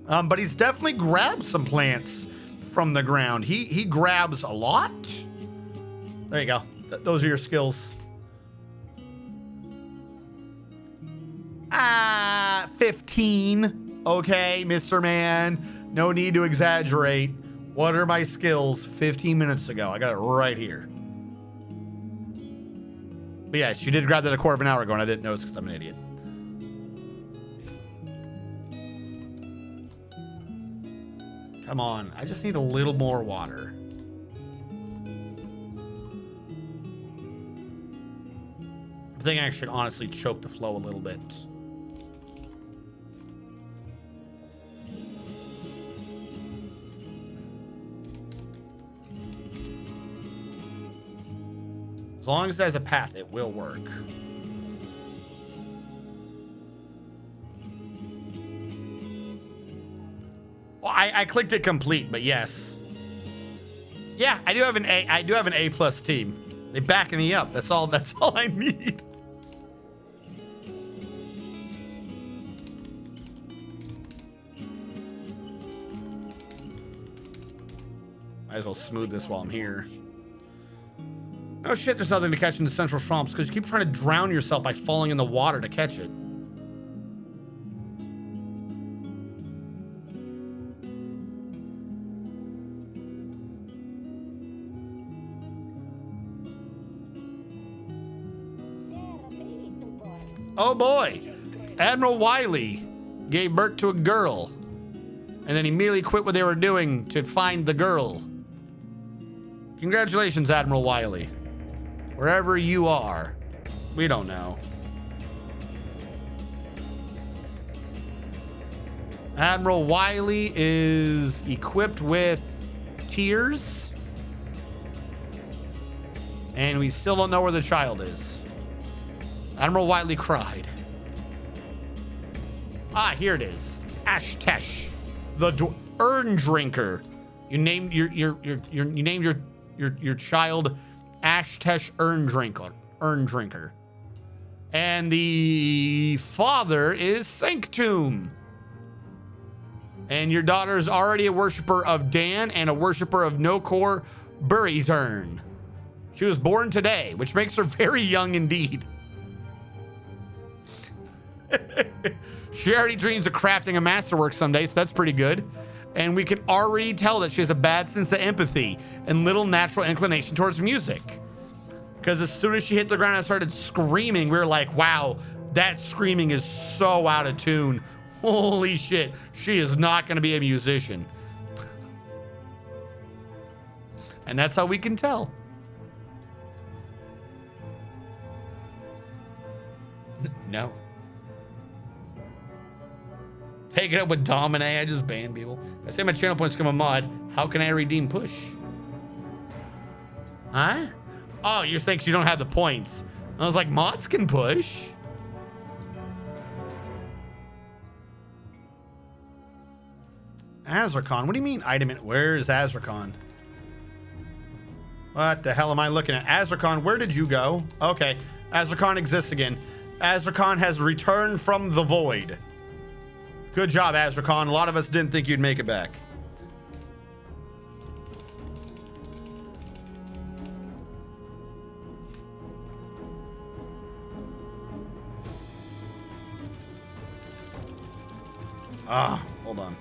But he's definitely grabbed some plants from the ground. He grabs a lot. There you go. Those are your skills. 15. Okay, Mr. Man. No need to exaggerate. What are my skills 15 minutes ago? I got it right here. But yes, you did grab that a quarter of an hour ago, and I didn't notice because I'm an idiot. Come on. I just need a little more water. I think I should honestly choke the flow a little bit. As long as there's a path, it will work. Well, I clicked it complete, but yes. Yeah, I do have an A. I do have an A+ team. They backing me up. That's all I need. Might as well smooth this while I'm here. Oh shit, there's nothing to catch in the central swamps because you keep trying to drown yourself by falling in the water to catch it. Oh boy, Admiral Wiley gave birth to a girl and then immediately quit what they were doing to find the girl. Congratulations, Admiral Wiley. Wherever you are, we don't know. Admiral Wiley is equipped with tears, and we still don't know where the child is. Admiral Wiley cried. Ah, here it is. Ashtesh, the urn drinker. You named you named your child Ashtesh Urn Drinker. And the father is Sanctum. And your daughter is already a worshiper of Dan and a worshiper of Nokor Burryturn. She was born today, which makes her very young indeed. She already dreams of crafting a masterwork someday, so that's pretty good. And we can already tell that she has a bad sense of empathy and little natural inclination towards music. Because as soon as she hit the ground and started screaming, we were like, wow, that screaming is so out of tune. Holy shit, she is not going to be a musician. And that's how we can tell. No. take it up with Domine. I just ban people. If I say my channel points become a mod, how can I redeem push? Huh? Oh, you're saying you don't have the points. I was like, mods can push. Azrakon, what do you mean item? Where is Azrakon? What the hell am I looking at? Azrakon, where did you go? Okay, Azrakon exists again. Azrakon has returned from the void. Good job, Azrakon. A lot of us didn't think you'd make it back. Hold on.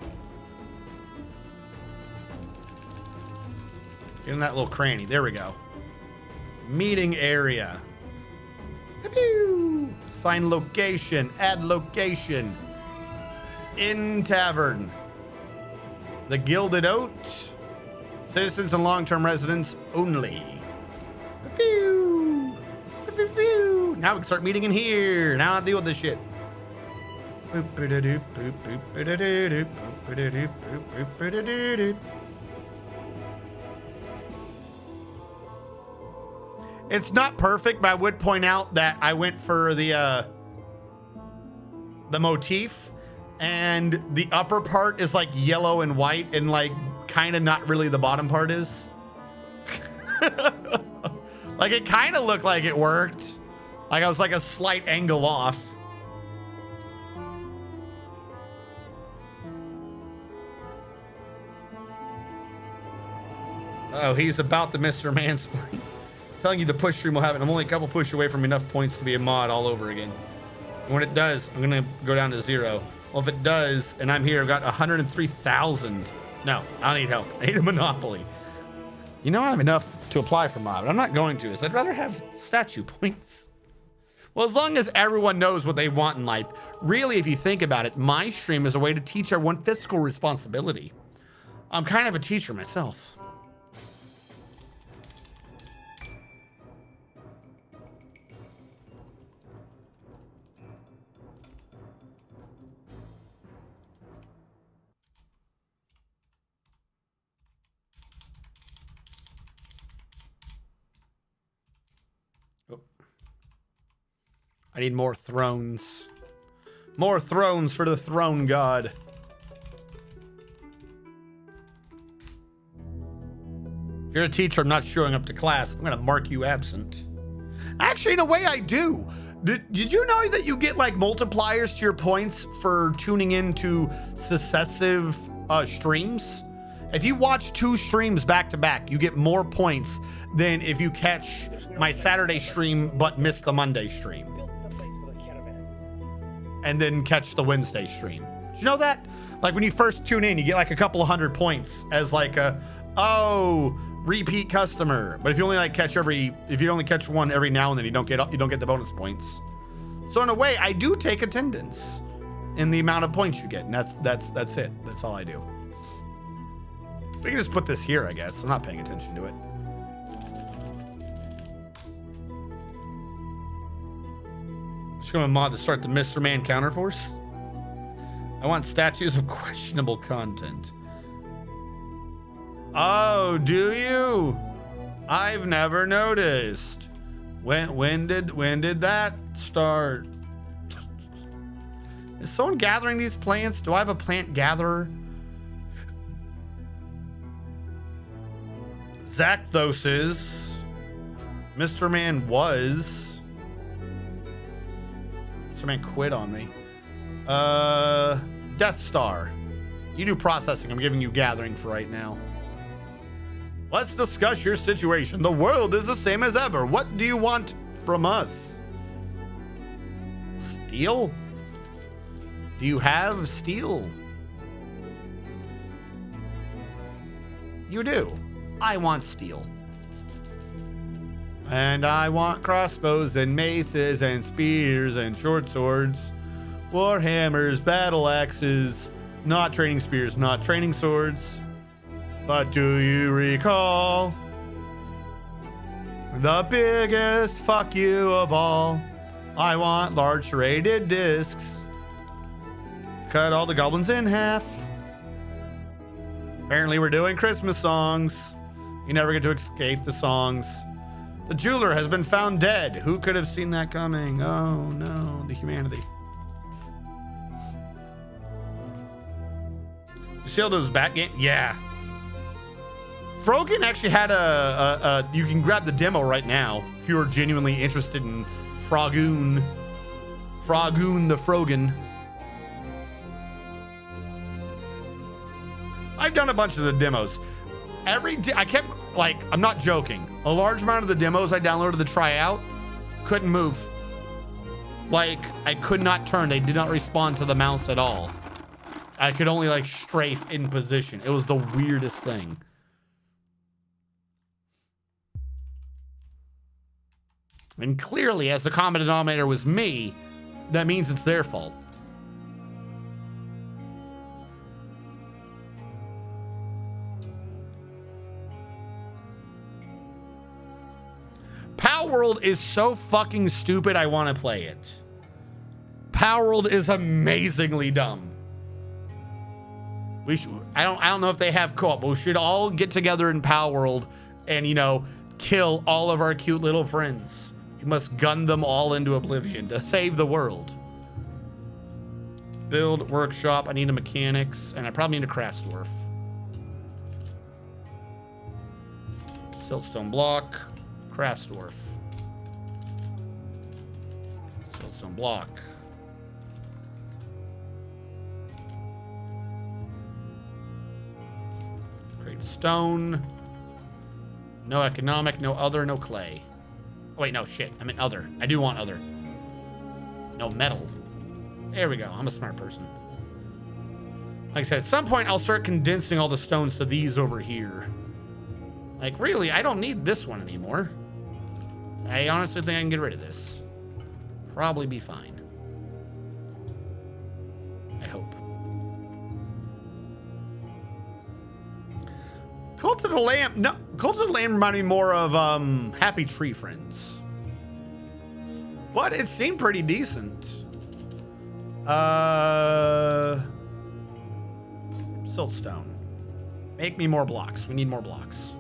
Get in that little cranny. There we go. Meeting area. Sign location. Add location. In tavern. The Gilded Oat. Citizens and long-term residents only. Now we can start meeting in here. Now I'll deal with this shit. It's not perfect, but I would point out that I went for the motif, and the upper part is like yellow and white, and like kind of not really the bottom part is. Like it kind of looked like it worked. Like I was like a slight angle off. Oh, he's about the Mr. Mansplain. Telling you the push stream will happen. I'm only a couple push away from enough points to be a mod all over again. And when it does, I'm gonna go down to 0. Well, if it does, and I'm here, I've got 103,000. No, I don't need help. I need a monopoly. You know I have enough to apply for mod, but I'm not going to. I'd rather have statue points. Well, as long as everyone knows what they want in life. Really, if you think about it, my stream is a way to teach everyone fiscal responsibility. I'm kind of a teacher myself. I need more thrones. More thrones for the throne god. If you're a teacher, I'm not showing up to class. I'm going to mark you absent. Actually, in a way, I do. Did you know that you get like multipliers to your points for tuning into successive streams? If you watch 2 streams back to back, you get more points than if you catch my Saturday stream but miss the Monday stream. And then catch the Wednesday stream. Did you know that? Like when you first tune in, you get like a couple of 100 points as like a, oh, repeat customer. But if you only like catch if you only catch one every now and then, you don't get the bonus points. So in a way, I do take attendance in the amount of points you get, and that's it. That's all I do. We can just put this here, I guess. I'm not paying attention to it. Just gonna mod to start the Mr. Man counterforce. I want statues of questionable content. Oh, do you? I've never noticed. When did that start? Is someone gathering these plants? Do I have a plant gatherer? Zakthos is. Mr. Man was. Mr. Man quit on me. Death Star. You do processing. I'm giving you gathering for right now. Let's discuss your situation. The world is the same as ever. What do you want from us? Steel? Do you have steel? You do. I want steel. And I want crossbows and maces and spears and short swords, war hammers, battle axes, not training spears, not training swords. But do you recall the biggest fuck you of all? I want large serrated discs. cut all the goblins in half. Apparently we're doing Christmas songs. You never get to escape the songs. The jeweler has been found dead. Who could have seen that coming? Oh no, the humanity. You see all those bat games? Yeah. Frogan actually had you can grab the demo right now if you're genuinely interested in Frogoon. Frogoon the Frogan. I've done a bunch of the demos. I kept, like, I'm not joking. A large amount of the demos I downloaded to try out couldn't move. Like, I could not turn. They did not respond to the mouse at all. I could only, like, strafe in position. It was the weirdest thing. And clearly, as the common denominator was me, that means it's their fault. Power World is so fucking stupid, I want to play it. Power World is amazingly dumb. We should, I don't know if they have co-op, but we should all get together in Power World and, you know, kill all of our cute little friends. We must gun them all into oblivion to save the world. Build workshop. I need a mechanics, and I probably need a crafts dwarf. Siltstone block. Crafts dwarf. Siltstone block. Great stone. No economic, no other, no clay. Oh, wait, no, shit. I meant other. I do want other. No metal. There we go. I'm a smart person. Like I said, at some point, I'll start condensing all the stones to these over here. Like, really, I don't need this one anymore. I honestly think I can get rid of this. Probably be fine. I hope. Cult of the Lamb. No, Cult of the Lamb reminded me more of Happy Tree Friends. But it seemed pretty decent. Siltstone. Make me more blocks. We need more blocks.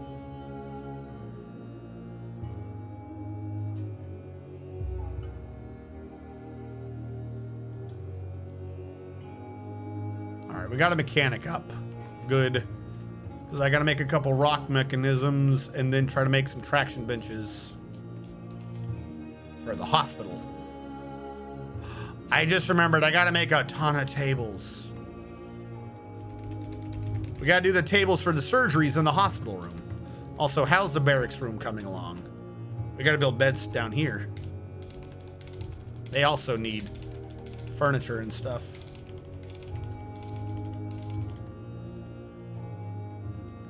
All right, we got a mechanic up. Good. Because I got to make a couple rock mechanisms and then try to make some traction benches for the hospital. I just remembered I got to make a ton of tables. We got to do the tables for the surgeries in the hospital room. Also, how's the barracks room coming along? We got to build beds down here. They also need furniture and stuff.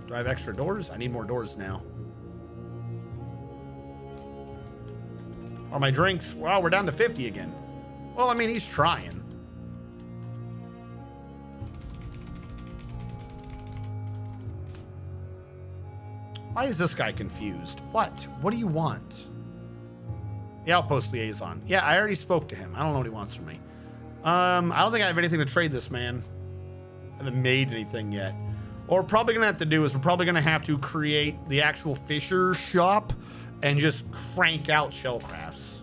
Do I have extra doors? I need more doors now. Are my drinks? Wow, we're down to 50 again. Well, I mean, he's trying. Why is this guy confused? What? What do you want? The outpost liaison. Yeah, I already spoke to him. I don't know what he wants from me. I don't think I have anything to trade this man. I haven't made anything yet. What we're probably gonna have to do is we're probably gonna have to create the actual Fisher shop and just crank out shellcrafts.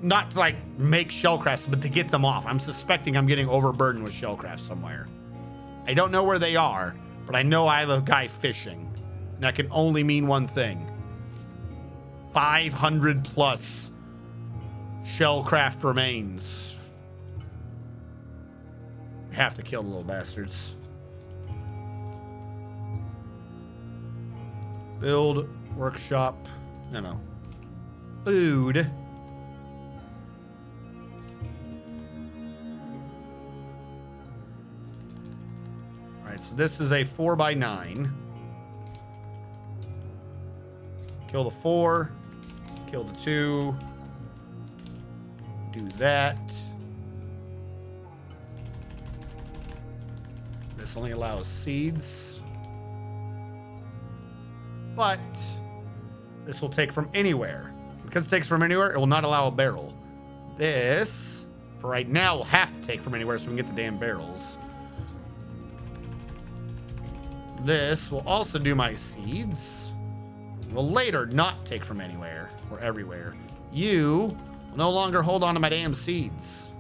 Not to like make shellcrafts, but to get them off. I'm suspecting I'm getting overburdened with shellcrafts somewhere. I don't know where they are, but I know I have a guy fishing. And that can only mean one thing. 500 plus shellcraft remains. We have to kill the little bastards. Build, workshop, no. Food. All right, so this is a 4x9. Kill the 4, kill the 2, do that. This only allows seeds. But this will take from anywhere. Because it takes from anywhere, it will not allow a barrel. This, For right now, we'll have to take from anywhere so we can get the damn barrels. This will also do my seeds. Will later not take from anywhere or everywhere. You will no longer hold on to my damn seeds.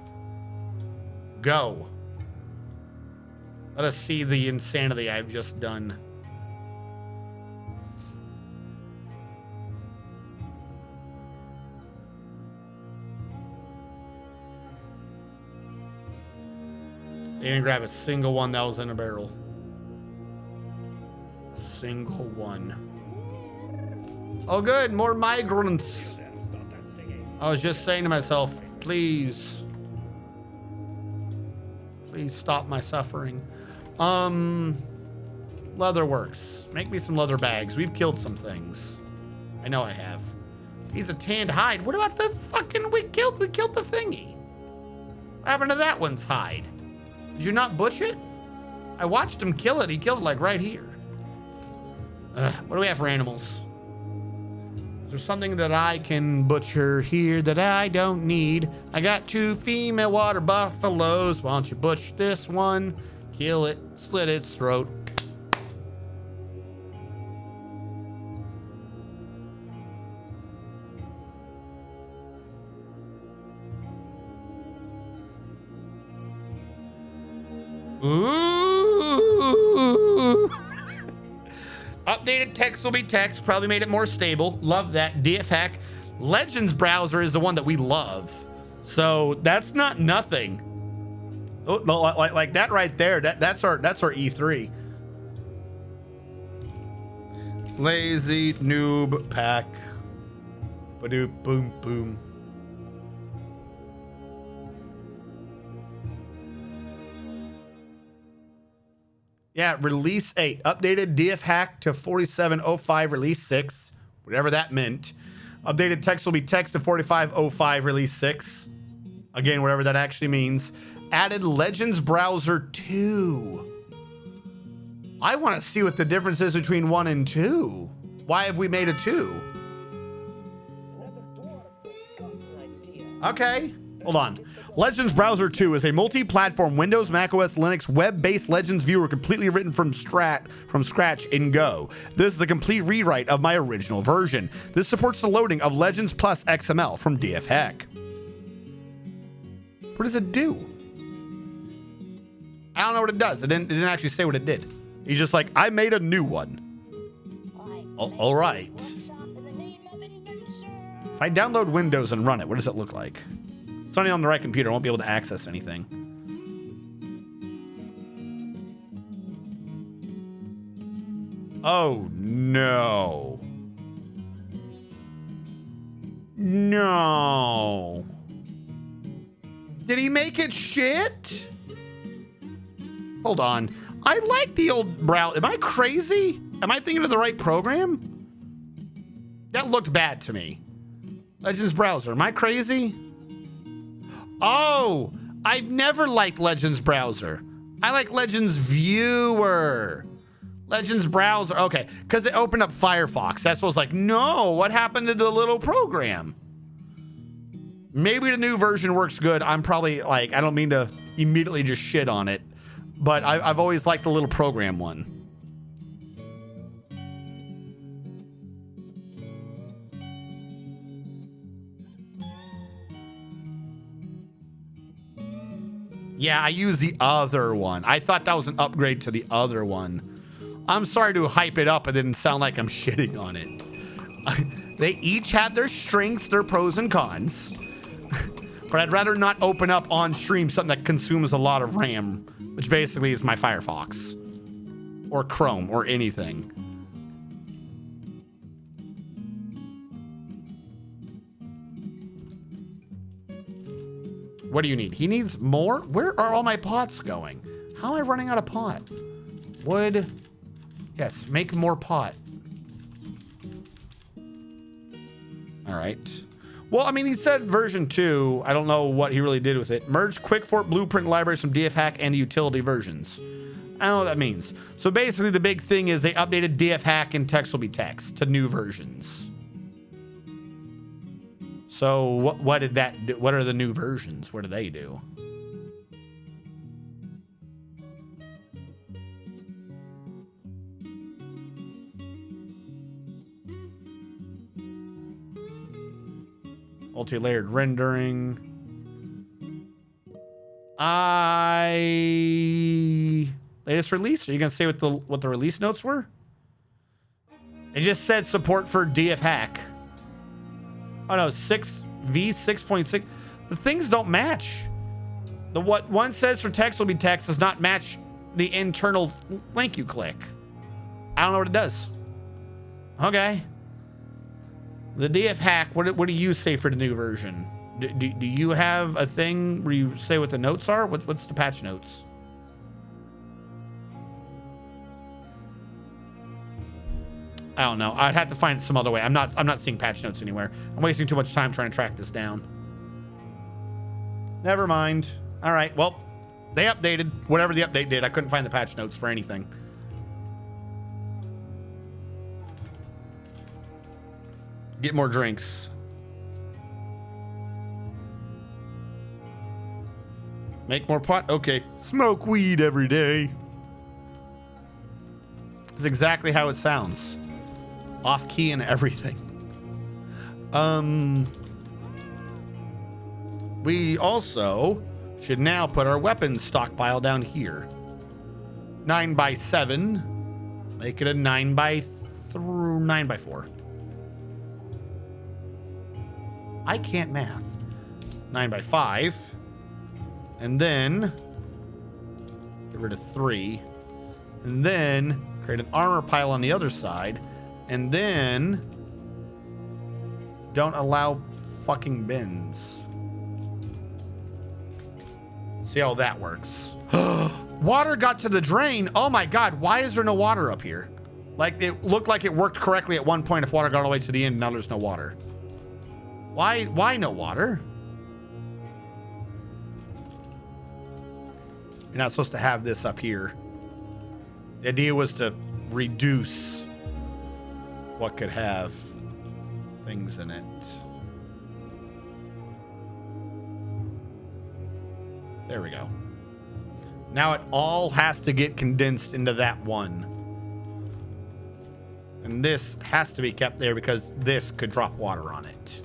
Go. Let us see the insanity I've just done. They didn't grab a single one that was in a barrel. Single one. Oh good, more migrants. I was just saying to myself, please stop my suffering. Leather works. Make me some leather bags. We've killed some things. I know I have. He's a tanned hide. What about the fucking, we killed the thingy. What happened to that one's hide? Did you not butch it? I watched him kill it. He killed it like right here. What do we have for animals? Is there something that I can butcher here that I don't need? I got 2 female water buffaloes. Why don't you butcher this one? Kill it, slit its throat. Ooh. Updated text will be text. Probably made it more stable. Love that. DF hack. Legends browser is the one that we love. So that's not nothing. Oh, no, like that right there. That's our E3. Lazy noob pack. Badoop boom boom. Yeah, release 8. Updated DF hack to 4705 release 6. Whatever that meant. Updated text will be text to 4505 release 6. Again, whatever that actually means. Added Legends Browser 2. I want to see what the difference is between 1 and 2. Why have we made a 2? Okay, hold on. Legends Browser 2 is a multi-platform Windows, macOS, Linux, web-based Legends viewer completely written from scratch in Go. This is a complete rewrite of my original version. This supports the loading of Legends plus XML from DF hack. What does it do? I don't know what it does. It didn't actually say what it did. He's just like, I made a new one. All right. If I download Windows and run it, what does it look like? It's only on the right computer. I won't be able to access anything. Oh, no. No. Did he make it shit? Hold on. I like the old browser. Am I crazy? Am I thinking of the right program? That looked bad to me. Legends Browser. Am I crazy? Oh, I've never liked Legends Browser. I like Legends Viewer. Legends Browser. Okay, because it opened up Firefox. That's what I was like, no, what happened to the little program? Maybe the new version works good. I'm probably like, I don't mean to immediately just shit on it, but I've always liked the little program one. Yeah, I use the other one. I thought that was an upgrade to the other one. I'm sorry to hype it up. It didn't sound like I'm shitting on it. They each have their strengths, their pros and cons. But I'd rather not open up on stream something that consumes a lot of RAM, which basically is my Firefox or Chrome or anything. What do you need? He needs more? Where are all my pots going? How am I running out of pot? Wood. Yes, make more pot. All right. Well, I mean, he said version 2. I don't know what he really did with it. Merge QuickFort blueprint libraries from DF hack and the utility versions. I don't know what that means. So basically the big thing is they updated DF hack and text will be text to new versions. So what did that do? What are the new versions? What do they do? Multi-layered rendering. Latest release? Are you gonna say what the release notes were? It just said support for DF hack. Oh no, V6.6. The things don't match. What one says for text will be text does not match the internal link you click. I don't know what it does. Okay. The DF hack, what do you say for the new version? Do you have a thing where you say what the notes are? What's the patch notes? I don't know. I'd have to find some other way. I'm not seeing patch notes anywhere. I'm wasting too much time trying to track this down. Never mind. All right. Well, they updated whatever the update did. I couldn't find the patch notes for anything. Get more drinks. Make more pot. Okay. Smoke weed every day. That's exactly how it sounds. Off key and everything. We also should now put our weapons stockpile down here. 9x7. Make it a 9x4. I can't math. 9x5. And then get rid of 3. And then create an armor pile on the other side. And then don't allow fucking bins. See how that works. Water got to the drain. Oh my God. Why is there no water up here? Like it looked like it worked correctly at one point if water got all the way to the end. Now there's no water. Why no water? You're not supposed to have this up here. The idea was to reduce what could have things in it. There we go. Now it all has to get condensed into that one. And this has to be kept there because this could drop water on it.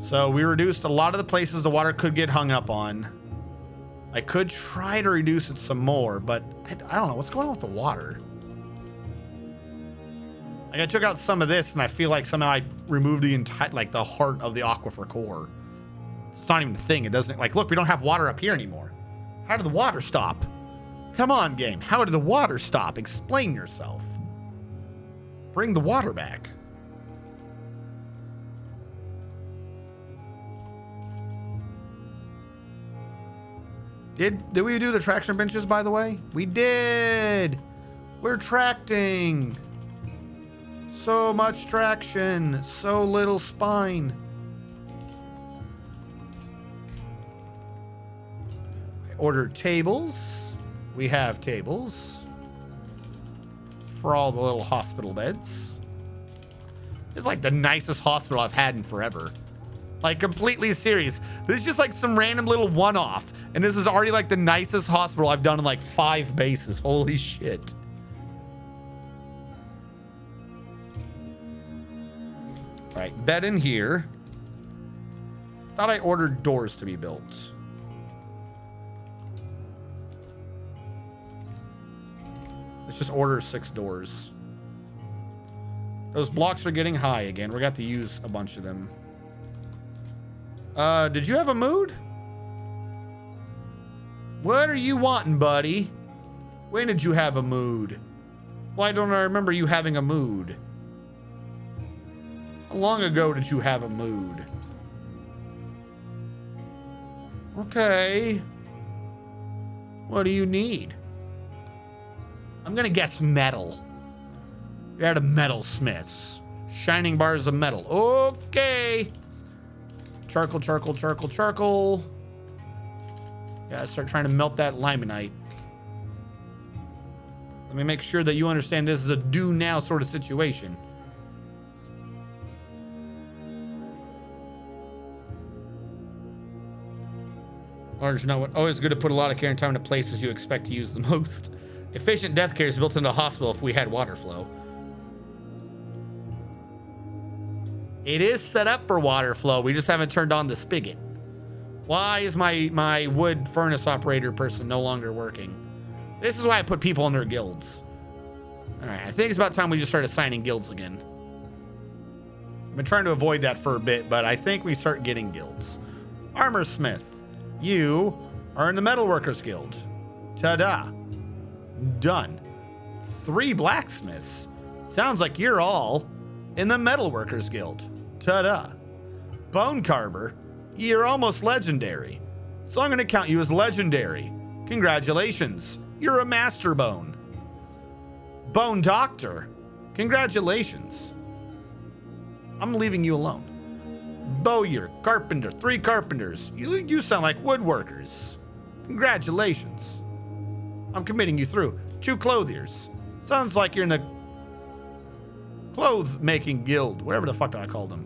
So we reduced a lot of the places the water could get hung up on. I could try to reduce it some more, but I don't know what's going on with the water. Like I took out some of this and I feel like somehow I removed the entire, like the heart of the aquifer core. It's not even a thing. It doesn't, like, look, we don't have water up here anymore. How did the water stop? Come on, game. How did the water stop? Explain yourself. Bring the water back. Did we do the traction benches, by the way? We did. We're tracting. So much traction. So little spine. I ordered tables. We have tables. For all the little hospital beds. It's like the nicest hospital I've had in forever. Like completely serious. This is just like some random little one-off. And this is already like the nicest hospital I've done in like 5 bases. Holy shit. All right, bed in here. Thought I ordered doors to be built. Let's just order 6 doors. Those blocks are getting high again. We're going to have to use a bunch of them. Did you have a mood? What are you wanting, buddy? When did you have a mood? Why don't I remember you having a mood? How long ago did you have a mood? Okay. What do you need? I'm gonna guess metal. You're at a metalsmith's. Shining bars of metal. Okay. Charcoal, charcoal, charcoal, charcoal. Gotta start trying to melt that limonite. Let me make sure that you understand this is a do now sort of situation. Orange, you know what? Always good to put a lot of care and time into places you expect to use the most. Efficient death care is built into a hospital if we had water flow. It is set up for water flow. We just haven't turned on the spigot. Why is my wood furnace operator person no longer working? This is why I put people in their guilds. All right, I think it's about time we just start assigning guilds again. I've been trying to avoid that for a bit, but I think we start getting guilds. Armor Smith. You are in the Metalworkers Guild. Ta-da. Done. 3 blacksmiths. Sounds like you're all in the Metalworkers Guild. Ta-da. Bone Carver. You're almost legendary. So I'm going to count you as legendary. Congratulations. You're a Master Bone. Bone Doctor. Congratulations. I'm leaving you alone. Bowyer, Carpenter, 3 carpenters. You sound like woodworkers. Congratulations. I'm committing you through. 2 clothiers. Sounds like you're in the clothes making guild. Whatever the fuck do I call them?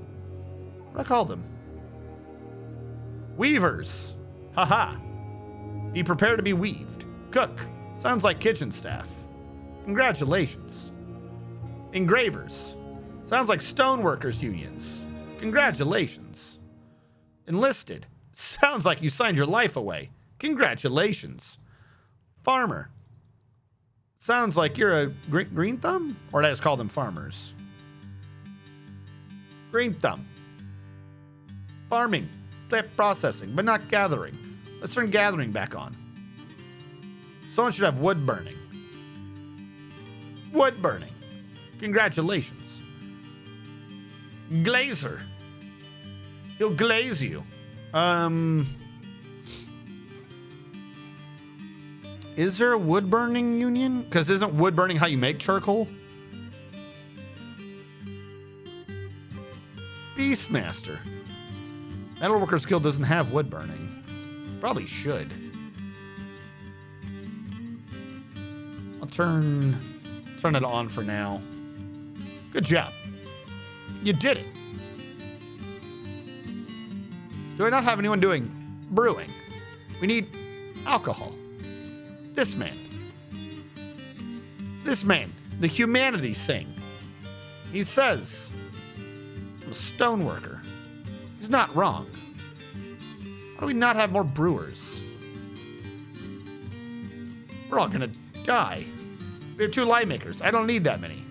What do I call them? Weavers. Haha. Be prepared to be weaved. Cook. Sounds like kitchen staff. Congratulations. Engravers. Sounds like stoneworkers unions. Congratulations. Enlisted. Sounds like you signed your life away. Congratulations. Farmer. Sounds like you're a green thumb? Or did I just call them farmers? Green thumb. Farming. Processing, but not gathering. Let's turn gathering back on. Someone should have wood burning. Wood burning. Congratulations. Glazer. He'll glaze you. Is there a wood burning union? Because isn't wood burning how you make charcoal? Beastmaster. Metalworkers Guild doesn't have wood burning. Probably should. I'll turn it on for now. Good job. You did it. Do I not have anyone doing brewing? We need alcohol. This man, the humanities sing. He says, I'm a stoneworker. He's not wrong. How do we not have more brewers? We're all gonna die. We have 2 lye makers. I don't need that many.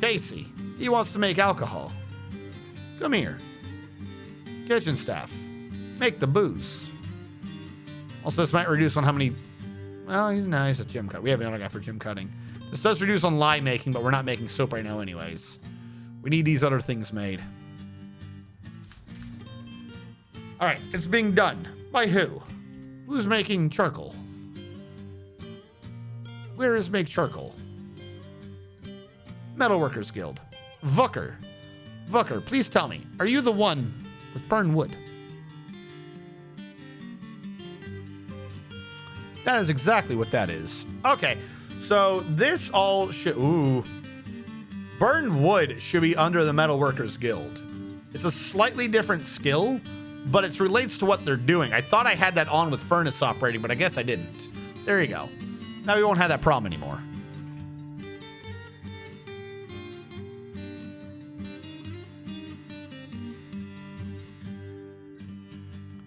Casey, he wants to make alcohol. Come here. Kitchen staff, make the booze. Also, this might reduce on how many... Well, he's a gym cut. We have another guy for gym cutting. This does reduce on lye making, but we're not making soap right now anyways. We need these other things made. All right, it's being done. By who? Who's making charcoal? Where is make charcoal? Metalworkers Guild. Vucker. Vucker, please tell me, are you the one with burned wood? That is exactly what that is. Okay, so this all should... Ooh. Burned wood should be under the Metalworkers Guild. It's a slightly different skill, but it relates to what they're doing. I thought I had that on with furnace operating, but I guess I didn't. There you go. Now we won't have that problem anymore.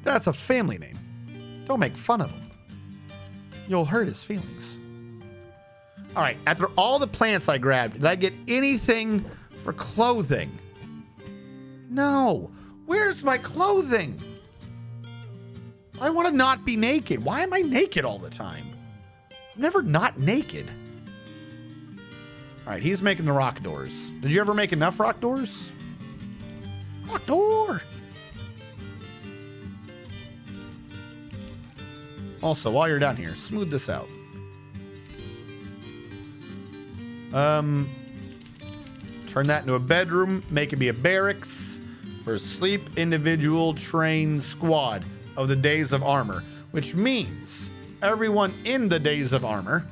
That's a family name. Don't make fun of him. You'll hurt his feelings. All right, after all the plants I grabbed, did I get anything for clothing? No. Where's my clothing? I want to not be naked. Why am I naked all the time? I'm never not naked. All right, he's making the rock doors. Did you ever make enough rock doors? Rock door. Also, while you're down here, smooth this out. Turn that into a bedroom. Make it be a barracks for sleep individual trained squad of the Days of Armor, which means everyone in the Days of Armor.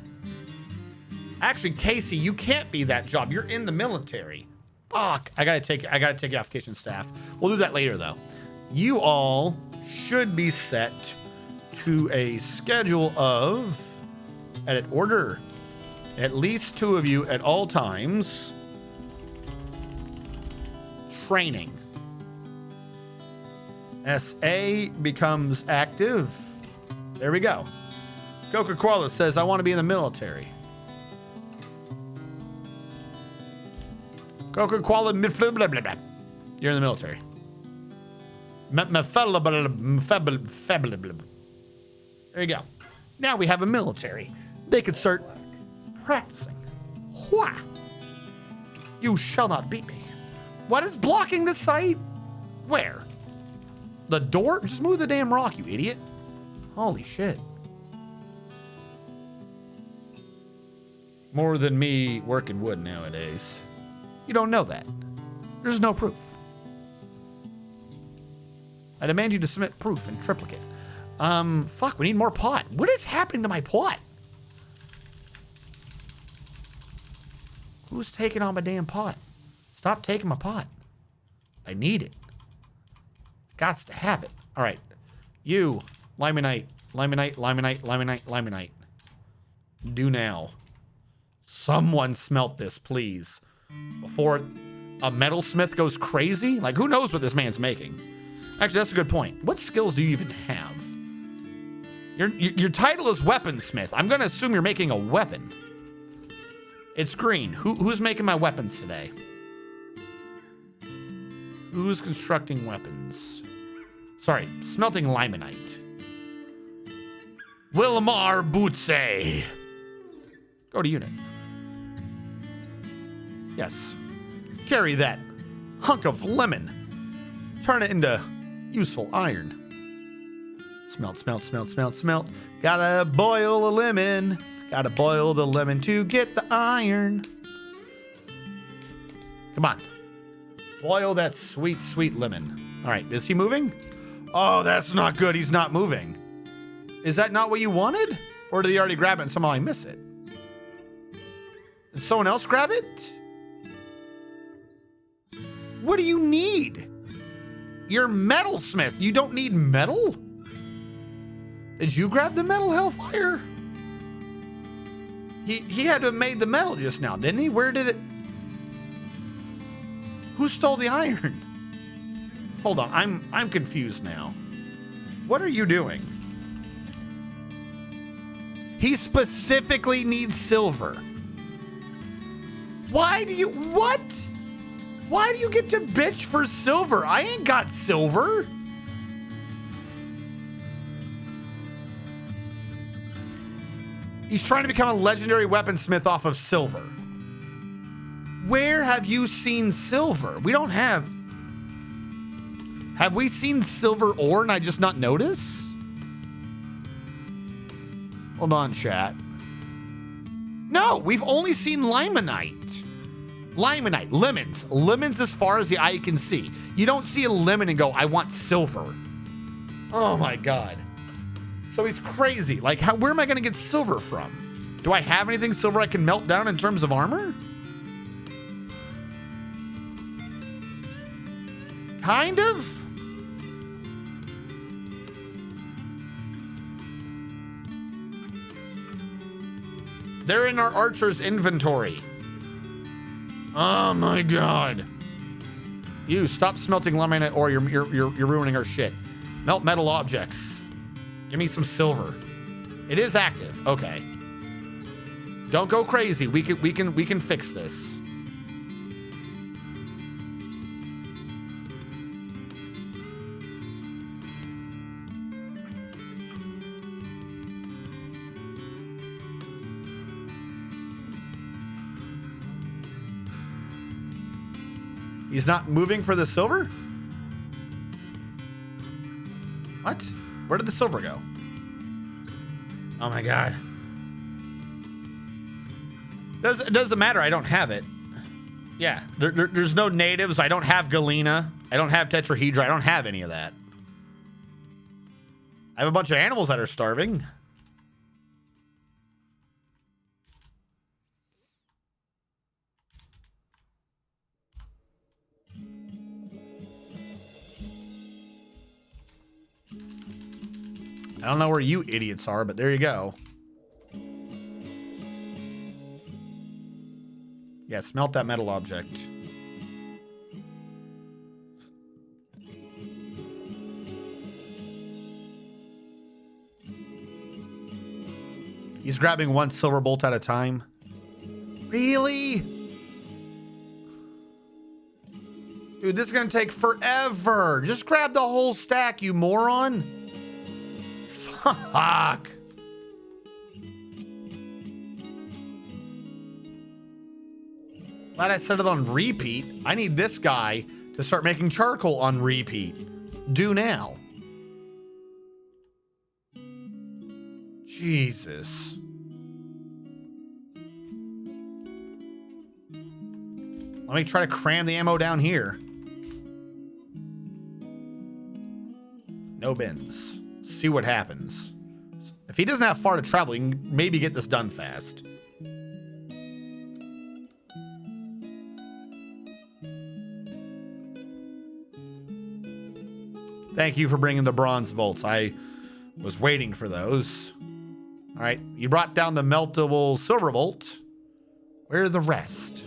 Actually, Casey, you can't be that job. You're in the military. Fuck. I gotta take it off kitchen staff. We'll do that later though. You all should be set to a schedule of edit order. At least 2 of you at all times. Training. SA becomes active. There we go. Coca-Cola says, I want to be in the military. Coca-Cola, you're in the military. There you go. Now we have a military. They could start practicing. Wha! You shall not beat me. What is blocking the sight? Where? The door? Just move the damn rock, you idiot. Holy shit. More than me working wood nowadays. You don't know that. There's no proof. I demand you to submit proof in triplicate. Fuck, we need more pot. What is happening to my pot? Who's taking on my damn pot? Stop taking my pot. I need it. Gots to have it. All right. You, limonite, limonite, limonite, limonite, limonite. Do now. Someone smelt this, please. Before a metalsmith goes crazy? Like, who knows what this man's making? Actually, that's a good point. What skills do you even have? Your title is weaponsmith. I'm going to assume you're making a weapon. It's green. Who's making my weapons today? Who's constructing weapons? Sorry, smelting limonite. Wilmar Bootse. Go to unit. Yes. Carry that hunk of lemon. Turn it into useful iron. Smelt, smelt, smelt, smelt, smelt. Gotta boil a lemon. Gotta boil the lemon to get the iron. Come on. Boil that sweet, sweet lemon. All right, is he moving? Oh, that's not good. He's not moving. Is that not what you wanted? Or did he already grab it and somehow I miss it? Did someone else grab it? What do you need? You're metalsmith. You don't need metal? Did you grab the metal, Hellfire? He had to have made the metal just now, didn't he? Where did it... Who stole the iron? Hold on, I'm confused now. What are you doing? He specifically needs silver. Why do you... What? Why do you get to bitch for silver? I ain't got silver. He's trying to become a legendary weaponsmith off of silver. Where have you seen silver? We don't have... Have we seen silver ore and I just not notice? Hold on, chat. No, we've only seen limonite. Limonite, lemons. Lemons as far as the eye can see. You don't see a lemon and go, I want silver. Oh my God. So he's crazy. Like, where am I going to get silver from? Do I have anything silver I can melt down in terms of armor? Kind of. They're in our archer's inventory. Oh my God. You stop smelting laminate ore. You're ruining our shit. Melt metal objects. Give me some silver. It is active. Okay. Don't go crazy. We can fix this. He's not moving for the silver? What? Where did the silver go? Oh my God. It doesn't matter. I don't have it. Yeah, there's no natives. I don't have galena. I don't have tetrahedra. I don't have any of that. I have a bunch of animals that are starving. I don't know where you idiots are, but there you go. Yeah, smelt that metal object. He's grabbing one silver bolt at a time. Really? Dude, this is gonna take forever. Just grab the whole stack, you moron. Fuck. Glad I set it on repeat. I need this guy to start making charcoal on repeat. Do now. Jesus. Let me try to cram the ammo down here. No bins. See what happens. If he doesn't have far to travel, he can maybe get this done fast. Thank you for bringing the bronze bolts. I was waiting for those. All right, you brought down the meltable silver bolt. Where are the rest?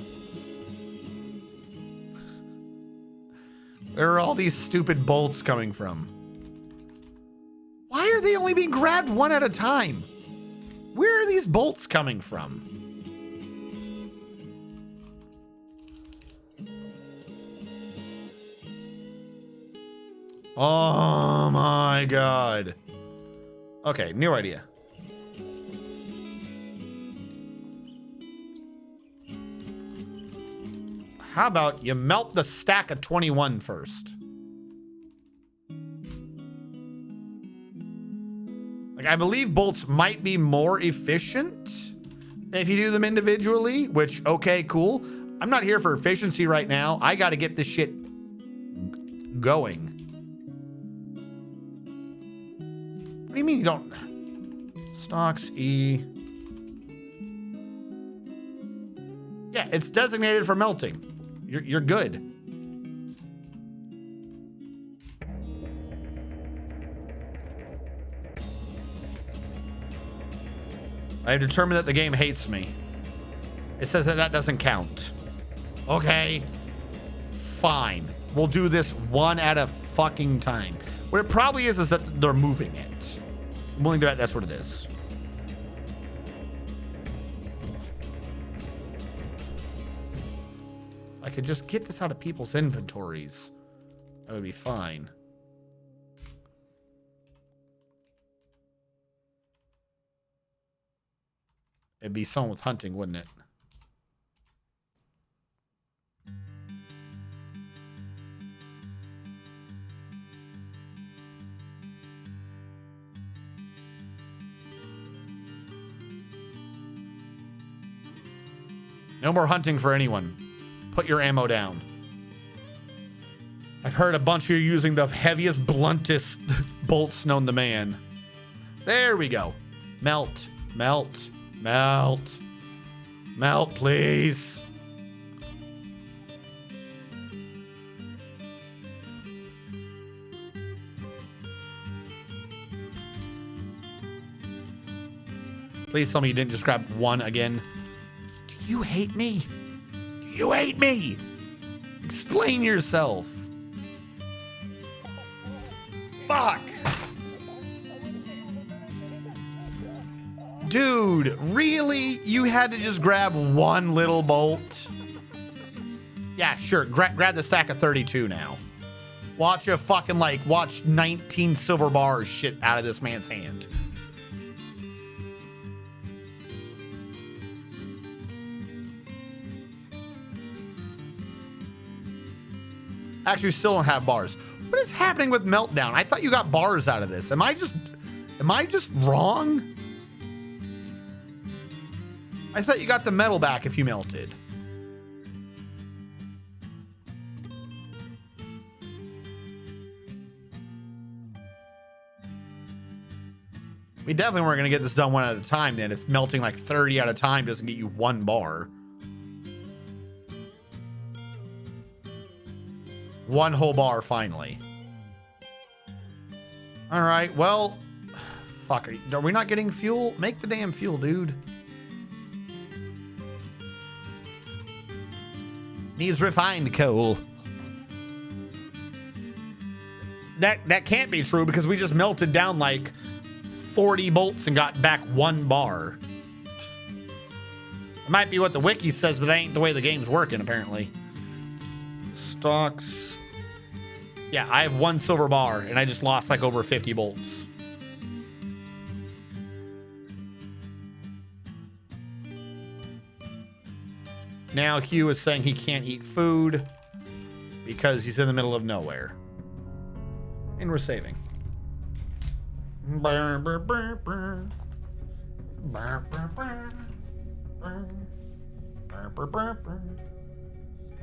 Where are all these stupid bolts coming from? Why are they only being grabbed one at a time? Where are these bolts coming from? Oh my God. Okay, new idea. How about you melt the stack of 21 first? Like, I believe bolts might be more efficient if you do them individually, which, okay, cool. I'm not here for efficiency right now. I got to get this shit going. What do you mean you don't? Stocks E. Yeah, it's designated for melting. You're good. I have determined that the game hates me. It says that that doesn't count. Okay. Fine. We'll do this one at a fucking time. What it probably is that they're moving it. I'm willing to bet that's what it is. I could just get this out of people's inventories. That would be fine. It'd be someone with hunting, wouldn't it? No more hunting for anyone. Put your ammo down. I've heard a bunch of you using the heaviest, bluntest bolts known to man. There we go. Melt, melt, melt. Melt, please. Please tell me you didn't just grab one again. Do you hate me? Do you hate me? Explain yourself. Fuck. Dude, really? You had to just grab one little bolt? Yeah, sure. Grab the stack of 32 now. Watch a fucking, watch 19 silver bars shit out of this man's hand. Actually, still don't have bars. What is happening with Meltdown? I thought you got bars out of this. Am I just wrong? I thought you got the metal back if you melted. We definitely weren't going to get this done one at a time then if melting like 30 at a time doesn't get you one bar. One whole bar finally. All right, well, fuck? Are we not getting fuel? Make the damn fuel, dude. Needs refined coal. That can't be true because we just melted down like 40 bolts and got back 1 bar. It might be what the wiki says, but that ain't the way the game's working, apparently. Stocks. Yeah, I have 1 silver bar, and I just lost like over 50 bolts. Now Hugh is saying he can't eat food because he's in the middle of nowhere. And we're saving. Burr, burr, burr, burr. Burr, burr, burr. Burr. Burr, burr, burr, burr.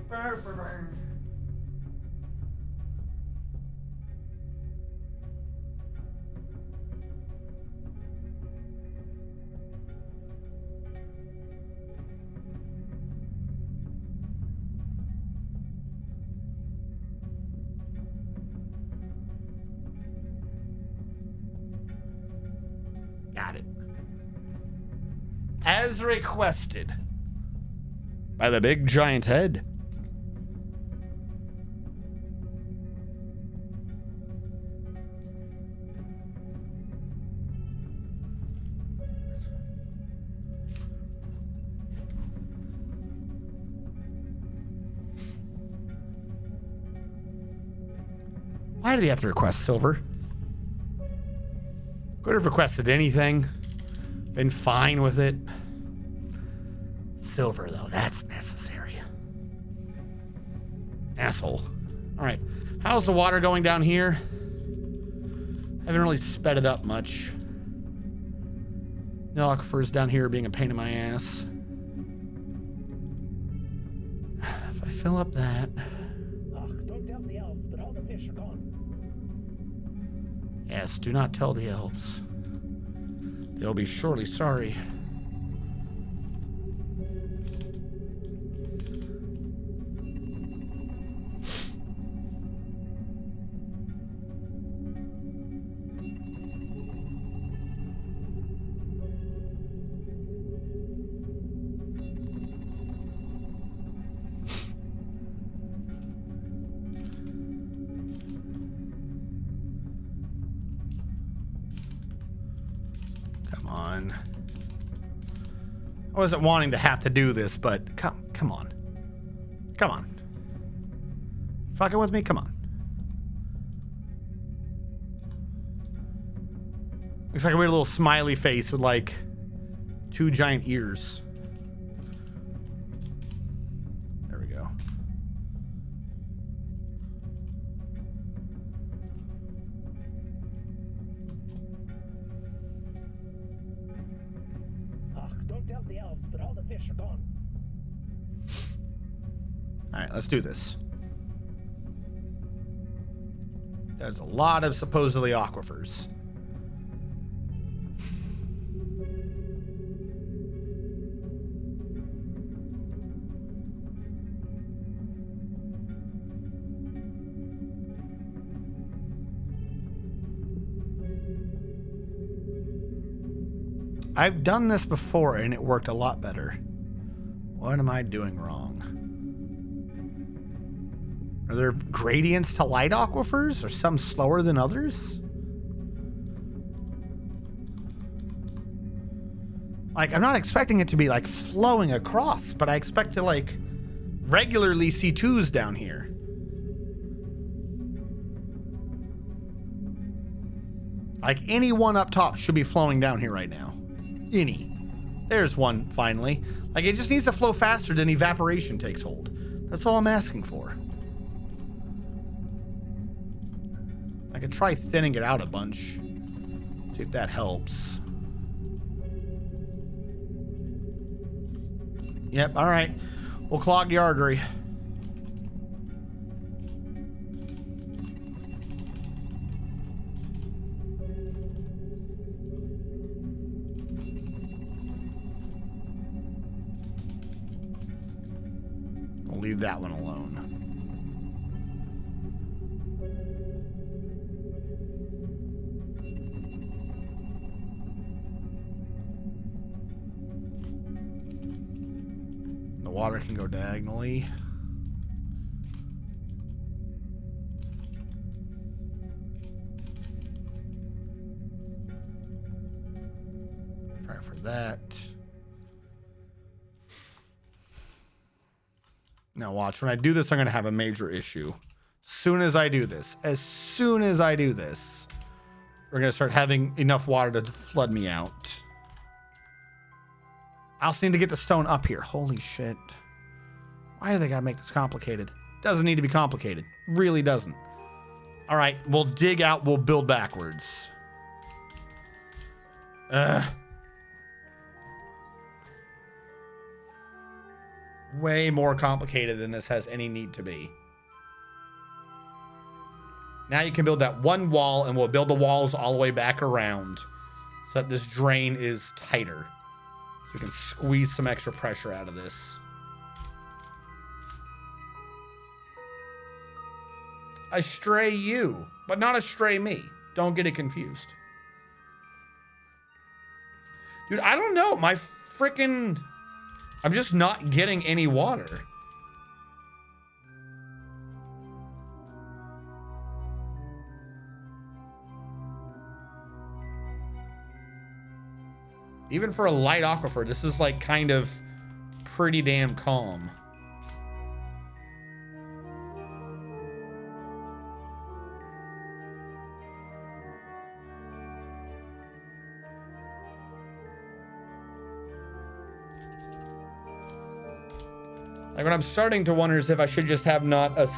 Burr, burr, burr. Got it. As requested by the big giant head. Why do they have to request silver? Could have requested anything. Been fine with it. Silver, though, that's necessary. Asshole. All right. How's the water going down here? Haven't really sped it up much. The aquifers down here are being a pain in my ass. If I fill up that. Ugh, don't tell the elves, but all the fish are gone. Yes, do not tell the elves. They'll be surely sorry. I wasn't wanting to have to do this, but come on. Come on. Fucking with me? Come on. Looks like a weird little smiley face with like 2 giant ears. There we go. Don't tell the elves, but all the fish are gone. All right, let's do this. There's a lot of supposedly aquifers. I've done this before and it worked a lot better. What am I doing wrong? Are there gradients to light aquifers? Are some slower than others? Like, I'm not expecting it to be like flowing across, but I expect to like regularly see 2s down here. Like any one up top should be flowing down here right now. Any. There's one, finally. Like, it just needs to flow faster than evaporation takes hold. That's all I'm asking for. I could try thinning it out a bunch. See if that helps. Yep, alright. We'll clog the artery. Leave that one alone. water can go diagonally. Try for that. Now watch, when I do this, I'm going to have a major issue. As soon as I do this, we're going to start having enough water to flood me out. I also need to get the stone up here. Holy shit. Why do they got to make this complicated? Doesn't need to be complicated. Really doesn't. All right, we'll dig out, we'll build backwards. Way more complicated than this has any need to be. Now you can build that one wall, and we'll build the walls all the way back around so that this drain is tighter. So we can squeeze some extra pressure out of this. Astray you, but not astray me. Don't get it confused. Dude, I don't know. My freaking... I'm just not getting any water. Even for a light aquifer, this is like kind of pretty damn calm. Like, what I'm starting to wonder is if I should just have not a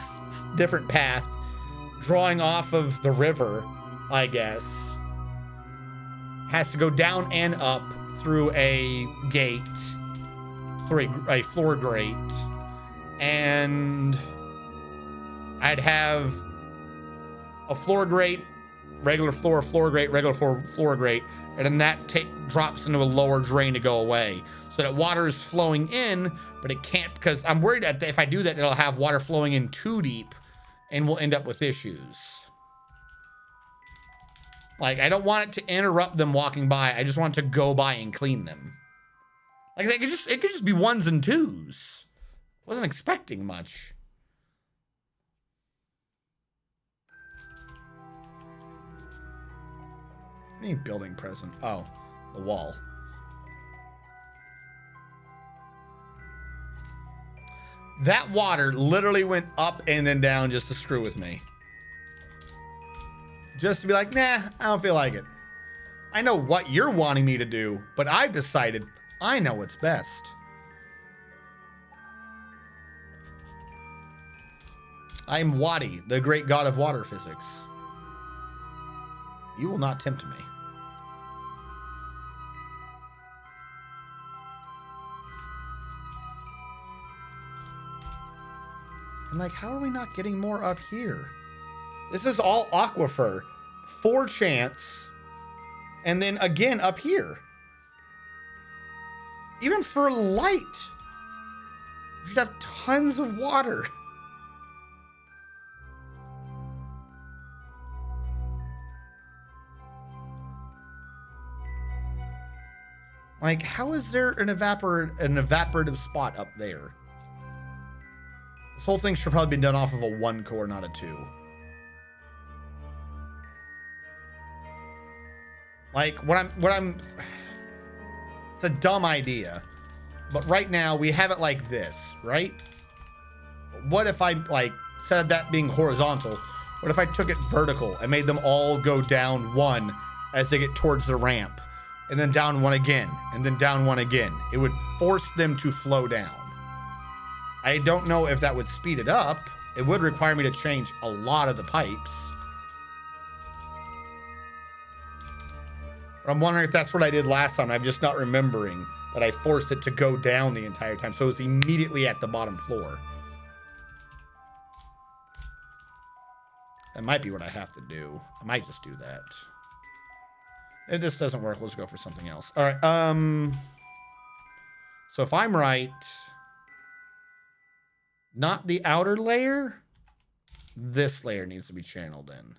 different path drawing off of the river, I guess. Has to go down and up through a gate, through a floor grate. And I'd have a floor grate, regular floor, floor grate, regular floor, floor grate. And then that drops into a lower drain to go away. So that water is flowing in, but it can't, because I'm worried that if I do that, it'll have water flowing in too deep and we'll end up with issues. Like, I don't want it to interrupt them walking by. I just want it to go by and clean them. Like, it could just be ones and twos. Wasn't expecting much. Any building present? Oh, the wall. That water literally went up and then down just to screw with me. Just to be like, nah, I don't feel like it. I know what you're wanting me to do, but I've decided I know what's best. I am Wadi, the great god of water physics. You will not tempt me. And like, how are we not getting more up here? This is all aquifer. 4 chance. And then again up here. Even for light. We should have tons of water. Like, how is there an evaporative spot up there? This whole thing should probably be done off of a 1 core, not a 2. Like, it's a dumb idea. But right now, we have it like this, right? What if I, like, instead of that being horizontal, what if I took it vertical and made them all go down 1 as they get towards the ramp? And then down 1 again, and then down 1 again. It would force them to flow down. I don't know if that would speed it up. It would require me to change a lot of the pipes. But I'm wondering if that's what I did last time. I'm just not remembering that I forced it to go down the entire time. So it was immediately at the bottom floor. That might be what I have to do. I might just do that. If this doesn't work, let's go for something else. All right. So if I'm right, not the outer layer, this layer needs to be channeled in.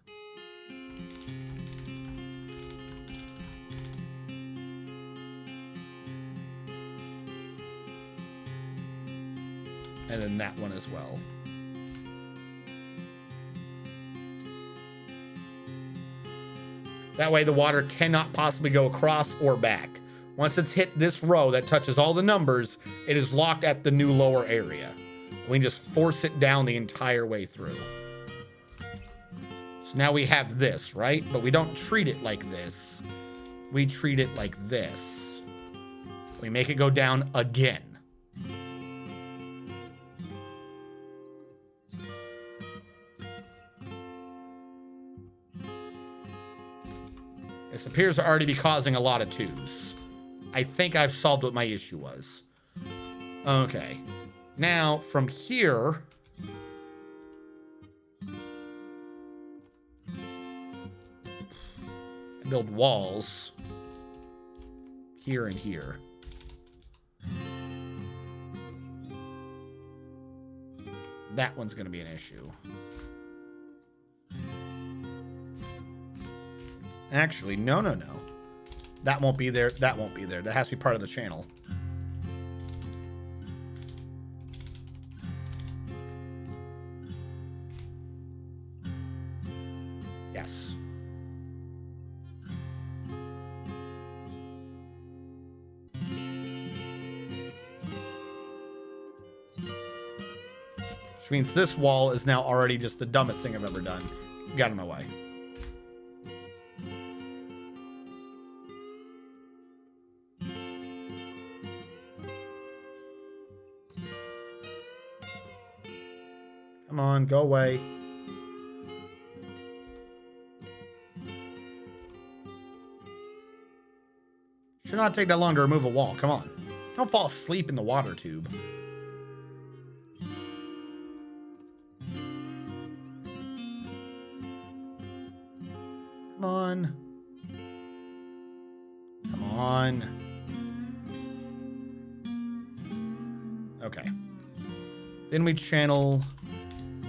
And then that one as well. That way the water cannot possibly go across or back. Once it's hit this row that touches all the numbers, it is locked at the new lower area. We can just force it down the entire way through. So now we have this, right? But we don't treat it like this. We treat it like this. We make it go down again. This appears to already be causing a lot of twos. I think I've solved what my issue was. Okay. Now, from here... I build walls. Here and here. That one's going to be an issue. Actually, no. That won't be there. That won't be there. That has to be part of the channel. Yes. Which means this wall is now already just the dumbest thing I've ever done. Got in my way. Come on, go away. Should not take that long to remove a wall. Come on. Don't fall asleep in the water tube. Come on. Come on. Okay. Then we channel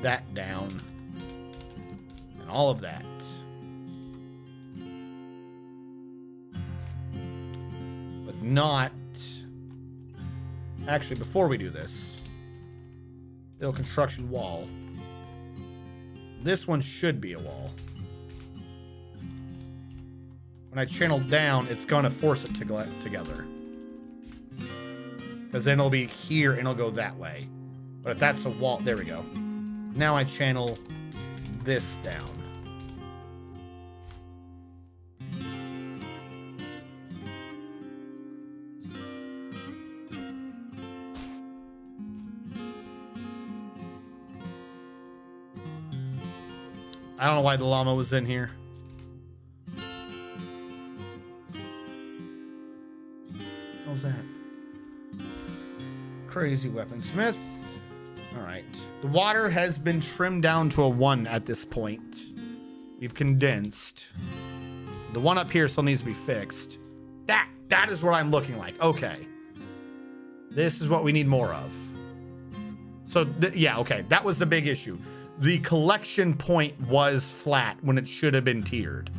that down and all of that. But not actually, before we do this, build construction wall. This one should be a wall. When I channel down, it's gonna force it to go together, because then it'll be here and it'll go that way. But if that's a wall, there we go. Now I channel this down. I don't know why the llama was in here. What was that? Crazy weaponsmith. All right. The water has been trimmed down to a 1 at this point. We've condensed. The one up here still needs to be fixed. That is what I'm looking like. Okay. This is what we need more of. So, yeah, okay. That was the big issue. The collection point was flat when it should have been tiered.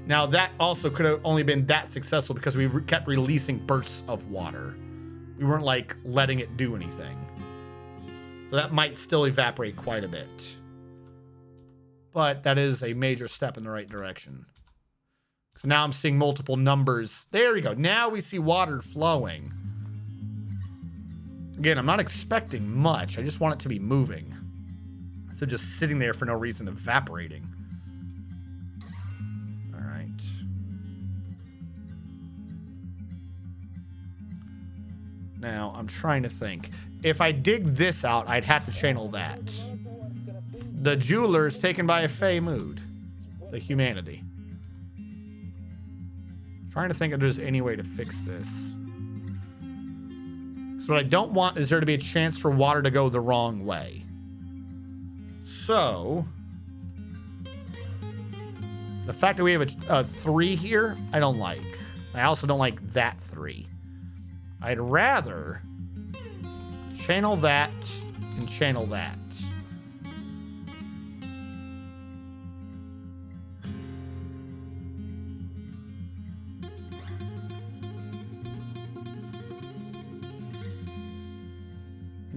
Now, that also could have only been that successful because we kept releasing bursts of water. We weren't, like, letting it do anything. So that might still evaporate quite a bit. But that is a major step in the right direction. So now I'm seeing multiple numbers. There we go. Now we see water flowing. Again, I'm not expecting much. I just want it to be moving. So just sitting there for no reason, evaporating. All right. Now, I'm trying to think. If I dig this out, I'd have to channel that. The jeweler's taken by a fey mood. The humanity. Trying to think if there's any way to fix this. So what I don't want is there to be a chance for water to go the wrong way. So, the fact that we have a 3 here, I don't like. I also don't like that 3. I'd rather channel that and channel that.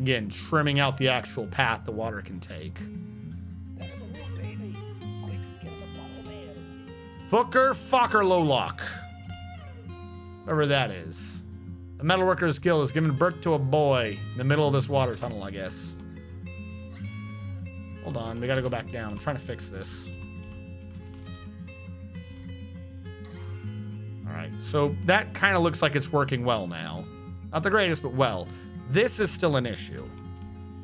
Again, trimming out the actual path the water can take. There's a wolf, baby. Quick, get the bottle there. Fooker, Fokker, Lowlock. Whatever that is. The metalworker's guild is giving birth to a boy in the middle of this water tunnel, I guess. Hold on, we gotta go back down. I'm trying to fix this. Alright, so that kind of looks like it's working well now. Not the greatest, but well. This is still an issue.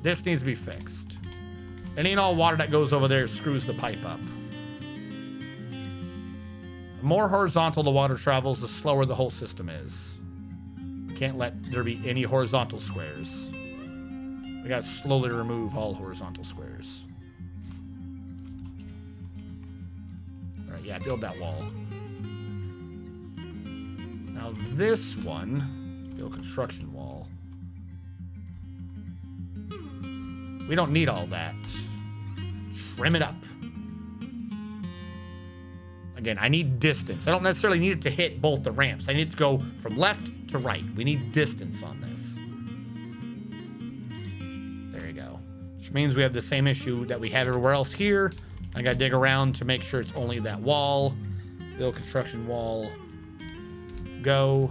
This needs to be fixed. Any and all water that goes over there screws the pipe up. The more horizontal the water travels, the slower the whole system is. Can't let there be any horizontal squares. We gotta slowly remove all horizontal squares. All right, yeah, build that wall. Now this one, build construction wall. We don't need all that. Trim it up. Again, I need distance. I don't necessarily need it to hit both the ramps. I need it to go from left to right. We need distance on this. There you go. Which means we have the same issue that we have everywhere else here. I gotta dig around to make sure it's only that wall. Build construction wall. Go.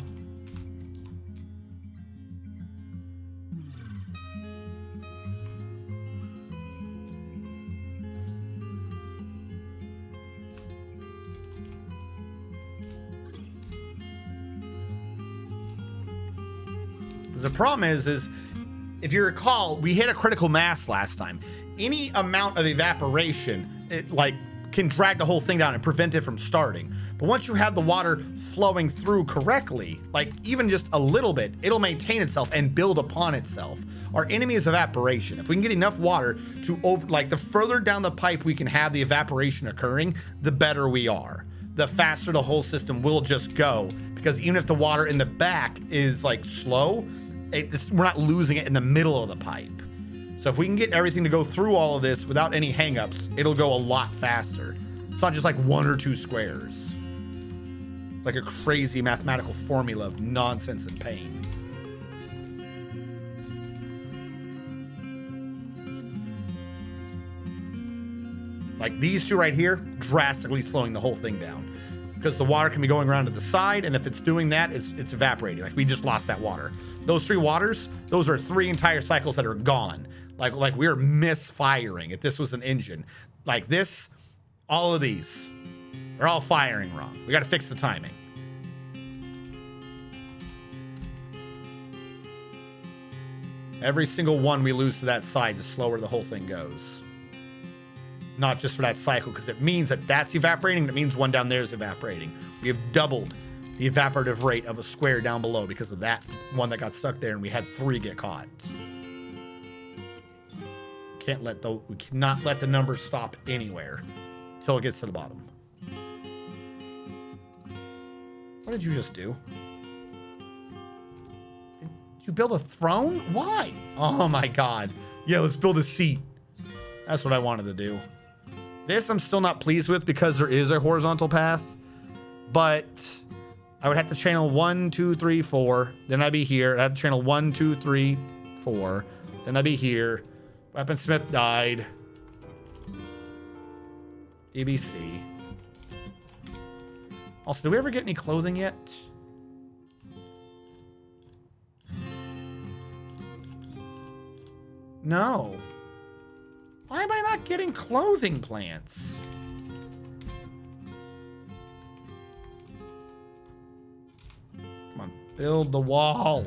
The problem is if you recall, we hit a critical mass last time. Any amount of evaporation, it like can drag the whole thing down and prevent it from starting. But once you have the water flowing through correctly, like even just a little bit, it'll maintain itself and build upon itself. Our enemy is evaporation. If we can get enough water to the further down the pipe we can have the evaporation occurring, the better we are. The faster the whole system will just go, because even if the water in the back is like slow, we're not losing it in the middle of the pipe. So if we can get everything to go through all of this without any hangups, it'll go a lot faster. It's not just like 1 or 2 squares. It's like a crazy mathematical formula of nonsense and pain. Like these two right here, drastically slowing the whole thing down. Because the water can be going around to the side, and if it's doing that, it's evaporating. Like we just lost that water. Those 3 waters, those are 3 entire cycles that are gone. Like we're misfiring. If this was an engine, like this, all of these, they're all firing wrong. We got to fix the timing. Every single one we lose to that side, the slower the whole thing goes. Not just for that cycle, because it means that that's evaporating. That means one down there is evaporating. We have doubled the evaporative rate of a square down below because of that one that got stuck there, and we had 3 get caught. We cannot let the number stop anywhere until it gets to the bottom. What did you just do? Did you build a throne? Why? Oh my God. Yeah, let's build a seat. That's what I wanted to do. This I'm still not pleased with because there is a horizontal path, but I would have to channel 1, 2, 3, 4. Then I'd be here. I'd have to channel 1, 2, 3, 4. Then I'd be here. Weaponsmith died. EBC. Also, did we ever get any clothing yet? No. Why am I not getting clothing plants? Come on, build the wall.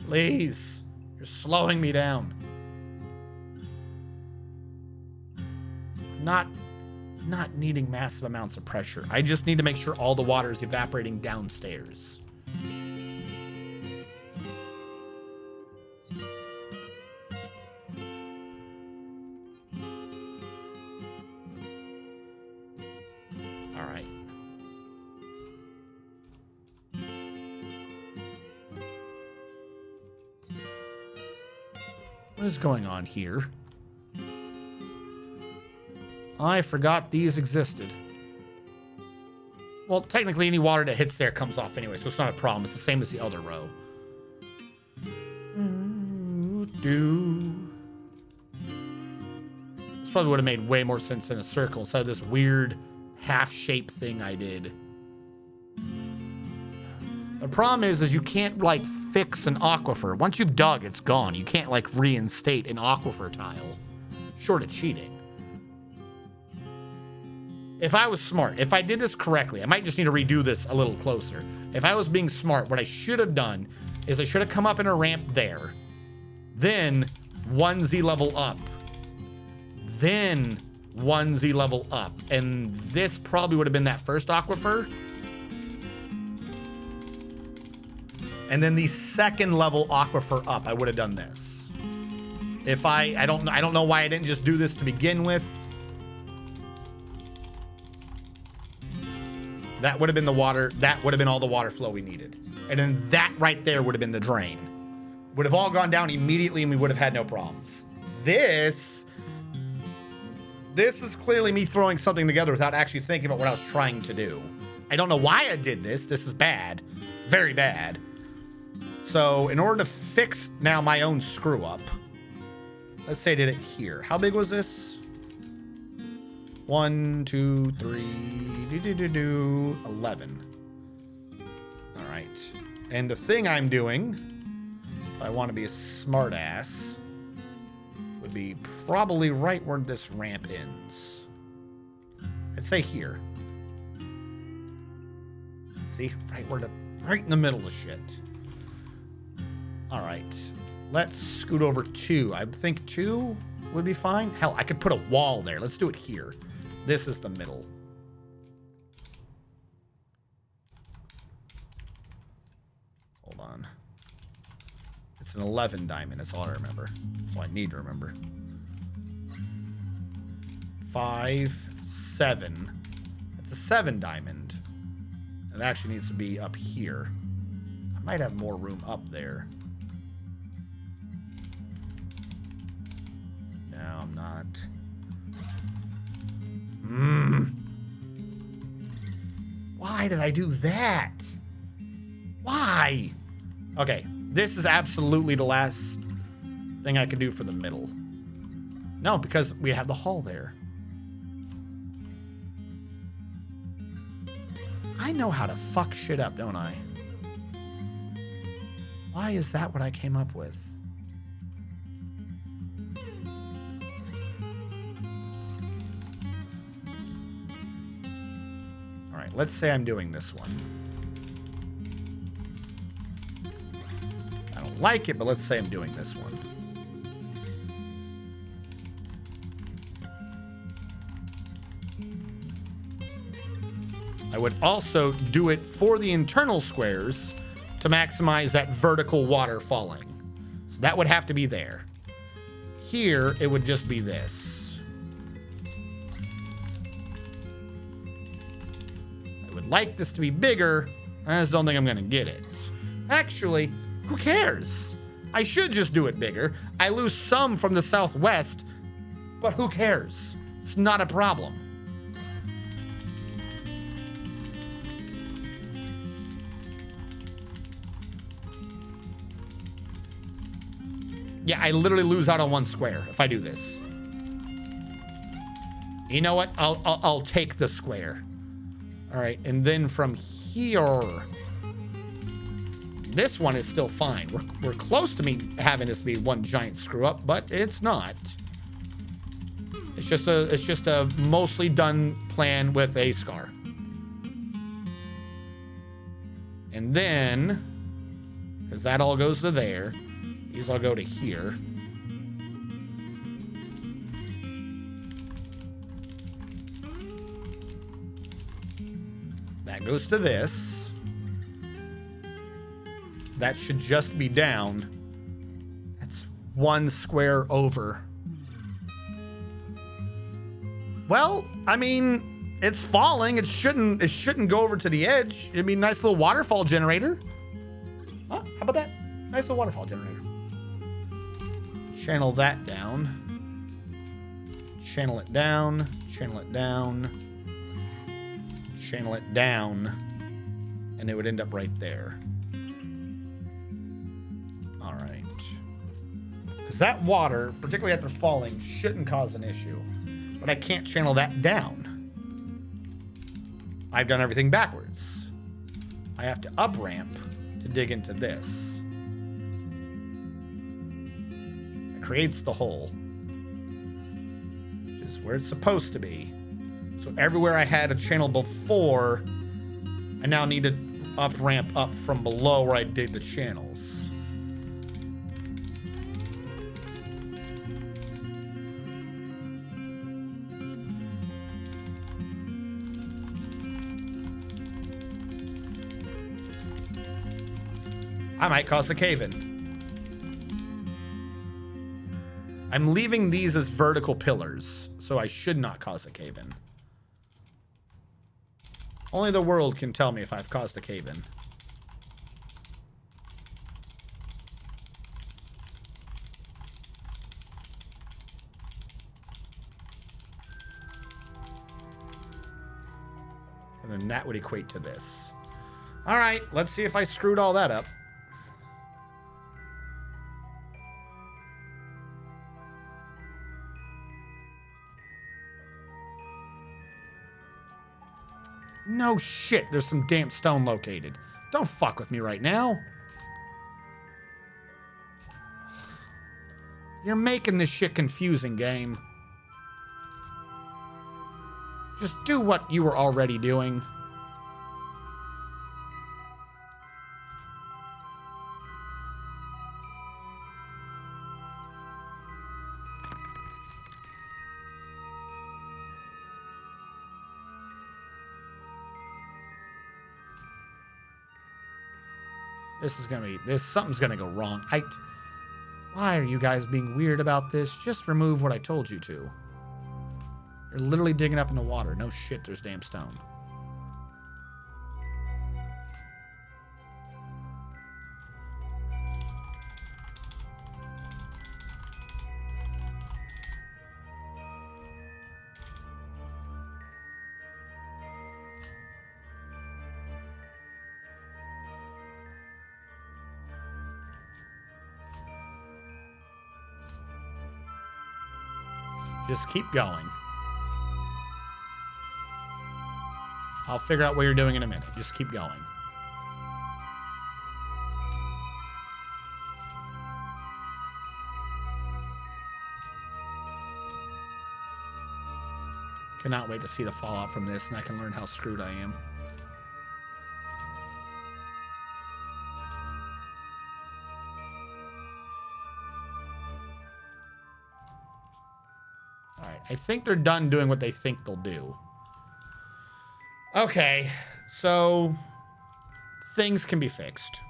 Please. You're slowing me down. Not needing massive amounts of pressure. I just need to make sure all the water is evaporating downstairs. All right. What is going on here? I forgot these existed. Well, technically any water that hits there comes off anyway, so it's not a problem. It's the same as the other row. This probably would have made way more sense in a circle instead of this weird half-shape thing I did. The problem is you can't, like, fix an aquifer. Once you've dug, it's gone. You can't, like, reinstate an aquifer tile. Short of cheating. If I was smart, if I did this correctly, I might just need to redo this a little closer. If I was being smart, what I should have done is I should have come up in a ramp there. Then 1Z level up. Then 1Z level up. And this probably would have been that first aquifer. And then the second level aquifer up, I would have done this. If I don't know why I didn't just do this to begin with. That would have been the water. That would have been all the water flow we needed. And then that right there would have been the drain. Would have all gone down immediately and we would have had no problems. This is clearly me throwing something together without actually thinking about what I was trying to do. I don't know why I did this. This is bad. Very bad. So in order to fix now my own screw up, let's say I did it here. How big was this? 1, 2, 3, 11. All right. And the thing I'm doing, if I want to be a smart ass, would be probably right where this ramp ends. I'd say here. See, right in the middle of shit. All right, let's scoot over 2. I think 2 would be fine. Hell, I could put a wall there. Let's do it here. This is the middle. Hold on. It's an 11 diamond. That's all I remember. That's all I need to remember. 5, 7. That's a 7 diamond. It actually needs to be up here. I might have more room up there. No, I'm not. Why did I do that? Why? Okay, this is absolutely the last thing I could do for the middle. No, because we have the hall there. I know how to fuck shit up, don't I? Why is that what I came up with? All right, let's say I'm doing this one. I don't like it, but let's say I'm doing this one. I would also do it for the internal squares to maximize that vertical water falling. So that would have to be there. Here, it would just be this. I would like this to be bigger. I just don't think I'm going to get it. Actually, who cares? I should just do it bigger. I lose some from the southwest, but who cares? It's not a problem. Yeah, I literally lose out on 1 square if I do this. You know what? I'll take the square. All right, and then from here, this one is still fine. We're close to me having this be one giant screw up, but it's not. It's just a mostly done plan with a scar. And then, because that all goes to there. These all go to here. That goes to this. That should just be down. That's 1 square over. Well, I mean, it's falling. It shouldn't go over to the edge. It'd be a nice little waterfall generator. Huh? How about that? Nice little waterfall generator. Channel that down. Channel it down. Channel it down. Channel it down. And it would end up right there. All right. Because that water, particularly after falling, shouldn't cause an issue. But I can't channel that down. I've done everything backwards. I have to up ramp to dig into this. It creates the hole, which is where it's supposed to be. So everywhere I had a channel before, I now need to up ramp up from below where I dig the channels. I might cause a cave-in. I'm leaving these as vertical pillars, so I should not cause a cave-in. Only the world can tell me if I've caused a cave-in. And then that would equate to this. All right, let's see if I screwed all that up. No shit, there's some damp stone located. Don't fuck with me right now. You're making this shit confusing, game. Just do what you were already doing. Something's gonna go wrong. Why are you guys being weird about this? Just remove what I told you to. You're literally digging up in the water. No shit, there's damn stone. Just keep going. I'll figure out what you're doing in a minute. Just keep going. Cannot wait to see the fallout from this, and I can learn how screwed I am. I think they're done doing what they think they'll do. Okay, so things can be fixed.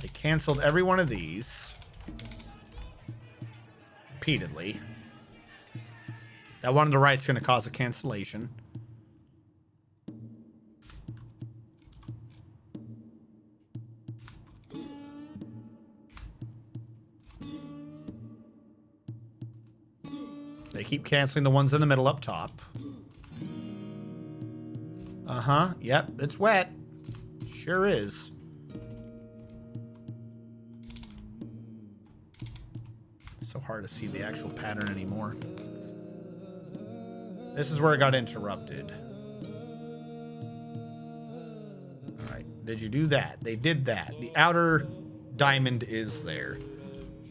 They canceled every one of these repeatedly. That one on the right is going to cause a cancellation. They keep canceling the ones in the middle up top. Uh-huh. Yep, it's wet. Sure is. So hard to see the actual pattern anymore. This is where it got interrupted. All right. Did you do that? They did that. The outer diamond is there.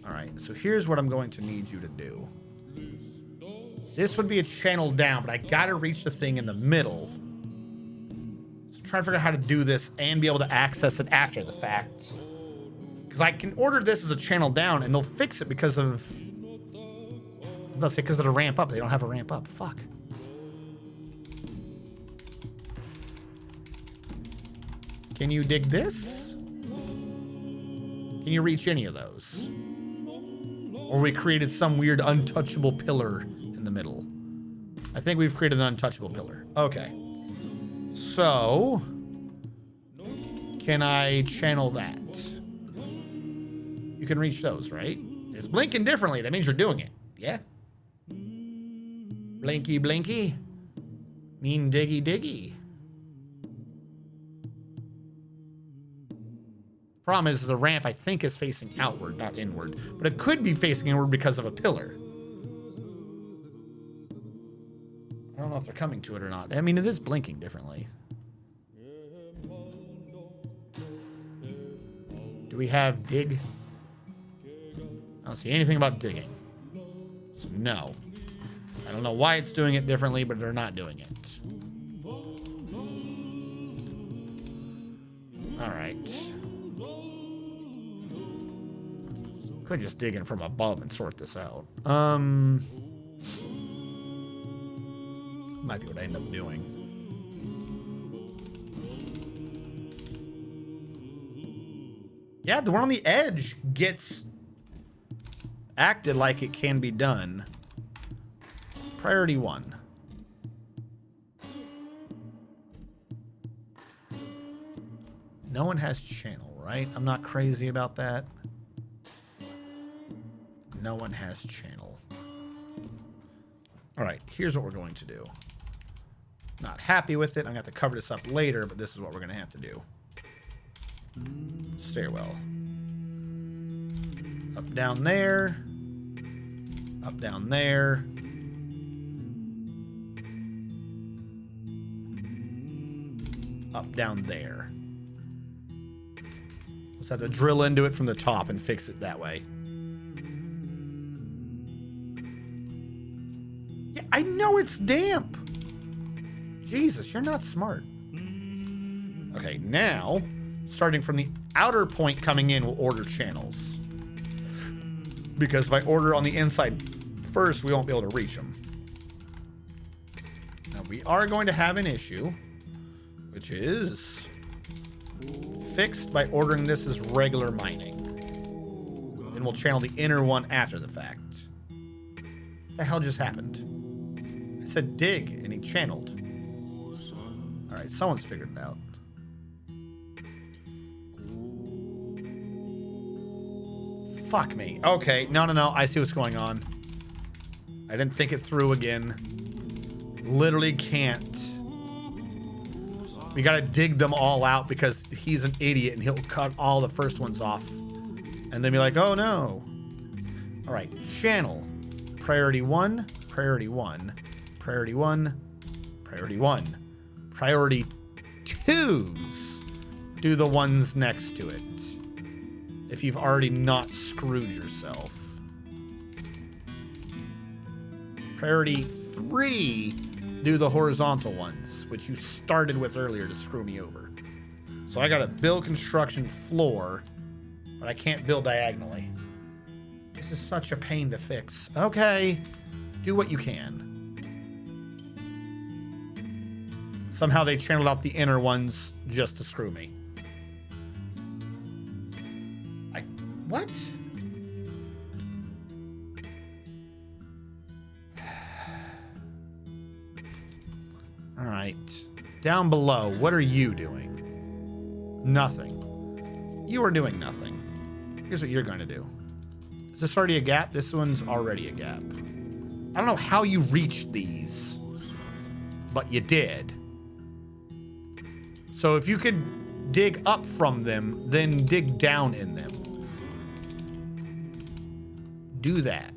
All right. So here's what I'm going to need you to do. This would be a channel down, but I gotta reach the thing in the middle. So I'm trying to figure out how to do this and be able to access it after the fact. Because I can order this as a channel down, and they'll fix it because of... Let's say because of the ramp up. They don't have a ramp up. Fuck. Can you dig this? Can you reach any of those? Or we created some weird untouchable pillar in the middle. I think we've created an untouchable pillar. Okay. So, can I channel that? You can reach those, right? It's blinking differently. That means you're doing it. Yeah? Blinky, blinky. Mean diggy, diggy. Problem is the ramp, I think, is facing outward, not inward. But it could be facing inward because of a pillar. I don't know if they're coming to it or not. I mean, it is blinking differently. Do we have dig? I don't see anything about digging. So no. I don't know why it's doing it differently, but they're not doing it. All right. Could just dig in from above and sort this out. Might be what I end up doing. Yeah, the one on the edge gets acted like it can be done. Priority 1. No one has channel, right? I'm not crazy about that. No one has channel. All right, here's what we're going to do. Not happy with it. I'm going to have to cover this up later, but this is what we're going to have to do. Stairwell. Up, down there. Up, down there. Up, down there. Let's have to drill into it from the top and fix it that way. Yeah, I know it's damp. Jesus, you're not smart. Okay, now, starting from the outer point coming in, we'll order channels. Because if I order on the inside first, we won't be able to reach them. Now, we are going to have an issue, which is fixed by ordering this as regular mining. And we'll channel the inner one after the fact. What the hell just happened? I said dig, and he channeled. All right, someone's figured it out. Fuck me. Okay, no. I see what's going on. I didn't think it through again. Literally can't. We gotta dig them all out because he's an idiot and he'll cut all the first ones off. And then be like, oh no. All right, channel. Priority 1, priority 1, priority 1, priority 1. Priority 2s do the ones next to it. If you've already not screwed yourself. Priority 3 do the horizontal ones, which you started with earlier to screw me over. So I gotta build construction floor, but I can't build diagonally. This is such a pain to fix. Okay, do what you can. Somehow they channeled out the inner ones just to screw me. What? All right. Down below, what are you doing? Nothing. You are doing nothing. Here's what you're going to do. Is this already a gap? This one's already a gap. I don't know how you reached these, but you did. So if you could dig up from them, then dig down in them. Do that.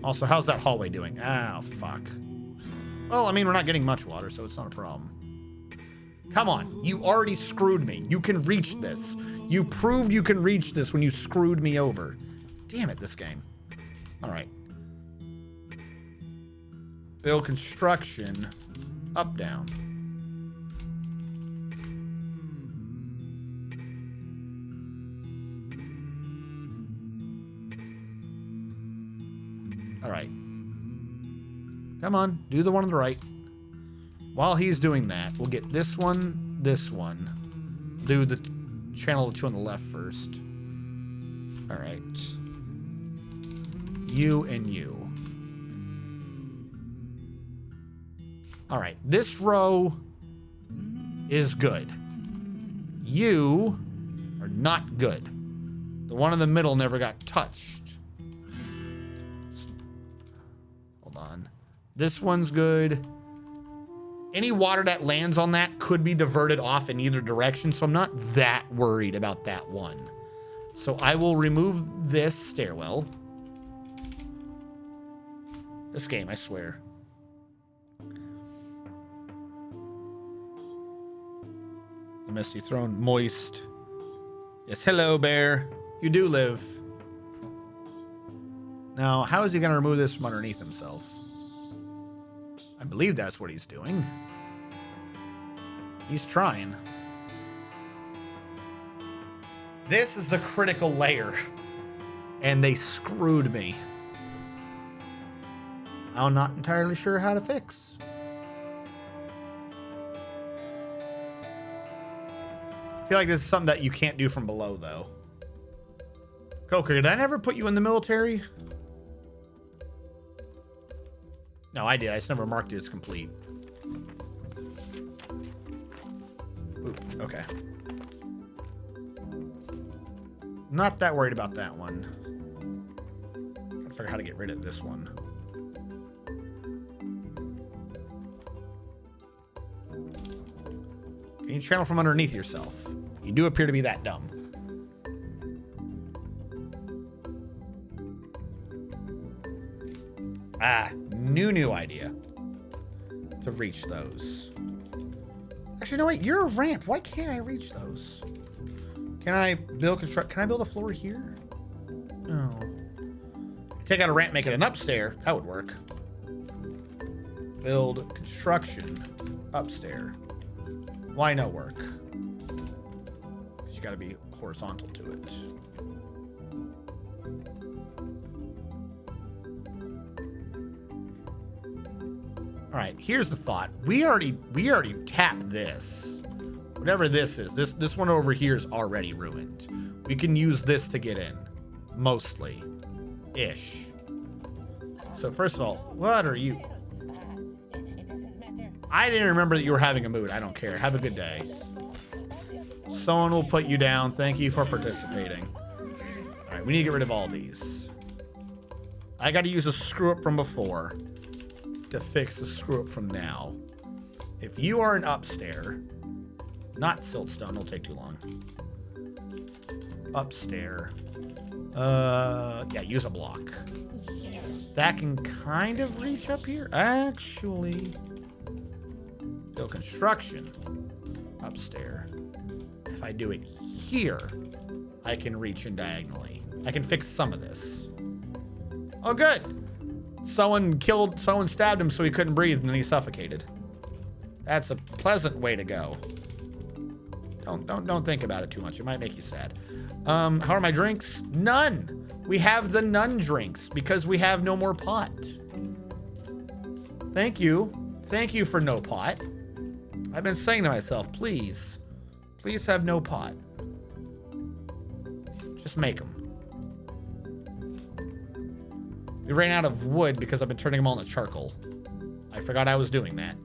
Also, how's that hallway doing? Ah, fuck. Well, I mean, we're not getting much water, so it's not a problem. Come on. You already screwed me. You can reach this. You proved you can reach this when you screwed me over. Damn it, this game. All right. Build construction. Up, down. All right. Come on, do the one on the right. While he's doing that, we'll get this one, this one. Do the channel 2 on the left first. All right. You and you. All right, this row is good. You are not good. The one in the middle never got touched. Hold on. This one's good. Any water that lands on that could be diverted off in either direction, so I'm not that worried about that one. So I will remove this stairwell. This game, I swear. The Misty Throne, moist. Yes, hello, bear. You do live. Now, how is he going to remove this from underneath himself? I believe that's what he's doing. He's trying. This is the critical layer. And they screwed me. I'm not entirely sure how to fix. I feel like this is something that you can't do from below, though. Coker, did I never put you in the military? No, I did. I just never marked it as complete. Ooh, okay. Not that worried about that one. Gotta figure out how to get rid of this one. Can you channel from underneath yourself? You do appear to be that dumb. Ah, new idea. To reach those. Actually, no, wait, you're a ramp. Why can't I reach those? Can I build Can I build a floor here? No. Take out a ramp, make it an upstair. That would work. Build construction upstair. Why no work? You got to be horizontal to it. All right, here's the thought. We already tapped this. Whatever this is, this one over here is already ruined. We can use this to get in, mostly, ish. So first of all, what are you? I didn't remember that you were having a mood. I don't care. Have a good day. Someone will put you down. Thank you for participating. All right, we need to get rid of all these. I got to use a screw up from before to fix a screw up from now. If you are an upstair, not siltstone, it'll take too long. Upstair. Yeah, use a block. That can kind of reach up here. Actually, build construction. Upstair. If I do it here, I can reach in diagonally. I can fix some of this. Oh, good. Someone stabbed him so he couldn't breathe and then he suffocated. That's a pleasant way to go. Don't think about it too much. It might make you sad. How are my drinks? None. We have the none drinks because we have no more pot. Thank you. Thank you for no pot. I've been saying to myself, please have no pot. Just make them. We ran out of wood because I've been turning them all into charcoal. I forgot I was doing that.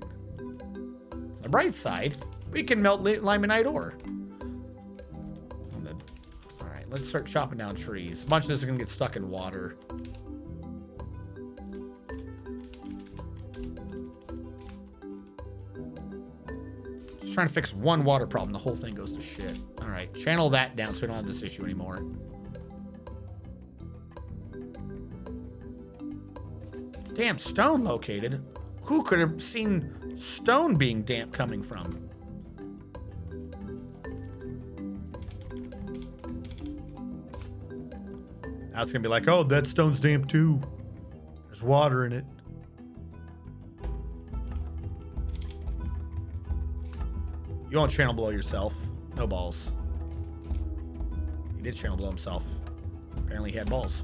On the bright side, we can melt limonite ore. All right, let's start chopping down trees. A bunch of this is gonna get stuck in water. Just trying to fix one water problem. The whole thing goes to shit. All right, channel that down so we don't have this issue anymore. Damn, stone located. Who could have seen stone being damp coming from? Now it's gonna be like, oh, that stone's damp too. There's water in it. You won't channel blow yourself. No balls. He did channel blow himself. Apparently he had balls.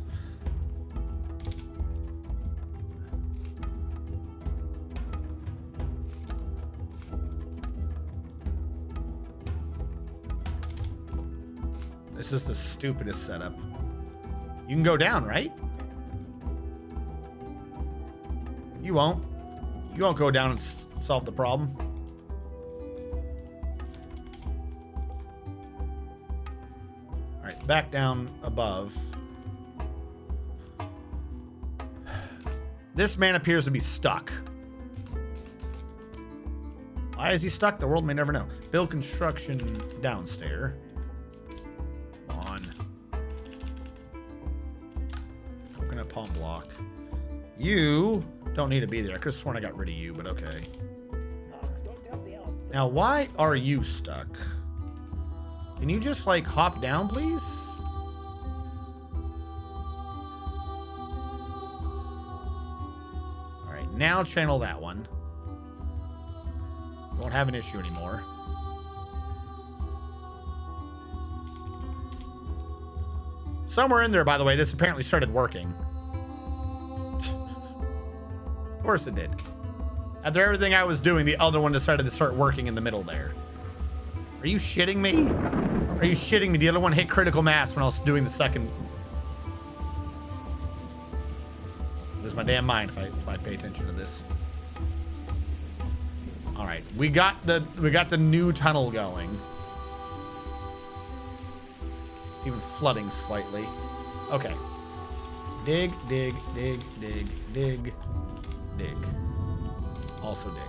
This is the stupidest setup. You can go down, right? You won't. You won't go down and solve the problem. All right, back down above. This man appears to be stuck. Why is he stuck? The world may never know. Build construction downstairs. Come on. Coconut palm block. You don't need to be there. I could have sworn I got rid of you, but okay. Don't tell the elves. Now, why are you stuck? Can you just, like, hop down, please? All right, now channel that one. Won't have an issue anymore. Somewhere in there, by the way, this apparently started working. Of course it did. After everything I was doing, the other one decided to start working in the middle there. Are you shitting me? Are you shitting me? The other one hit critical mass when I was doing the second. Lose my damn mind if I pay attention to this. All right, we got the new tunnel going. It's even flooding slightly. Okay. Dig, dig, dig, dig, dig, dig. Also dig.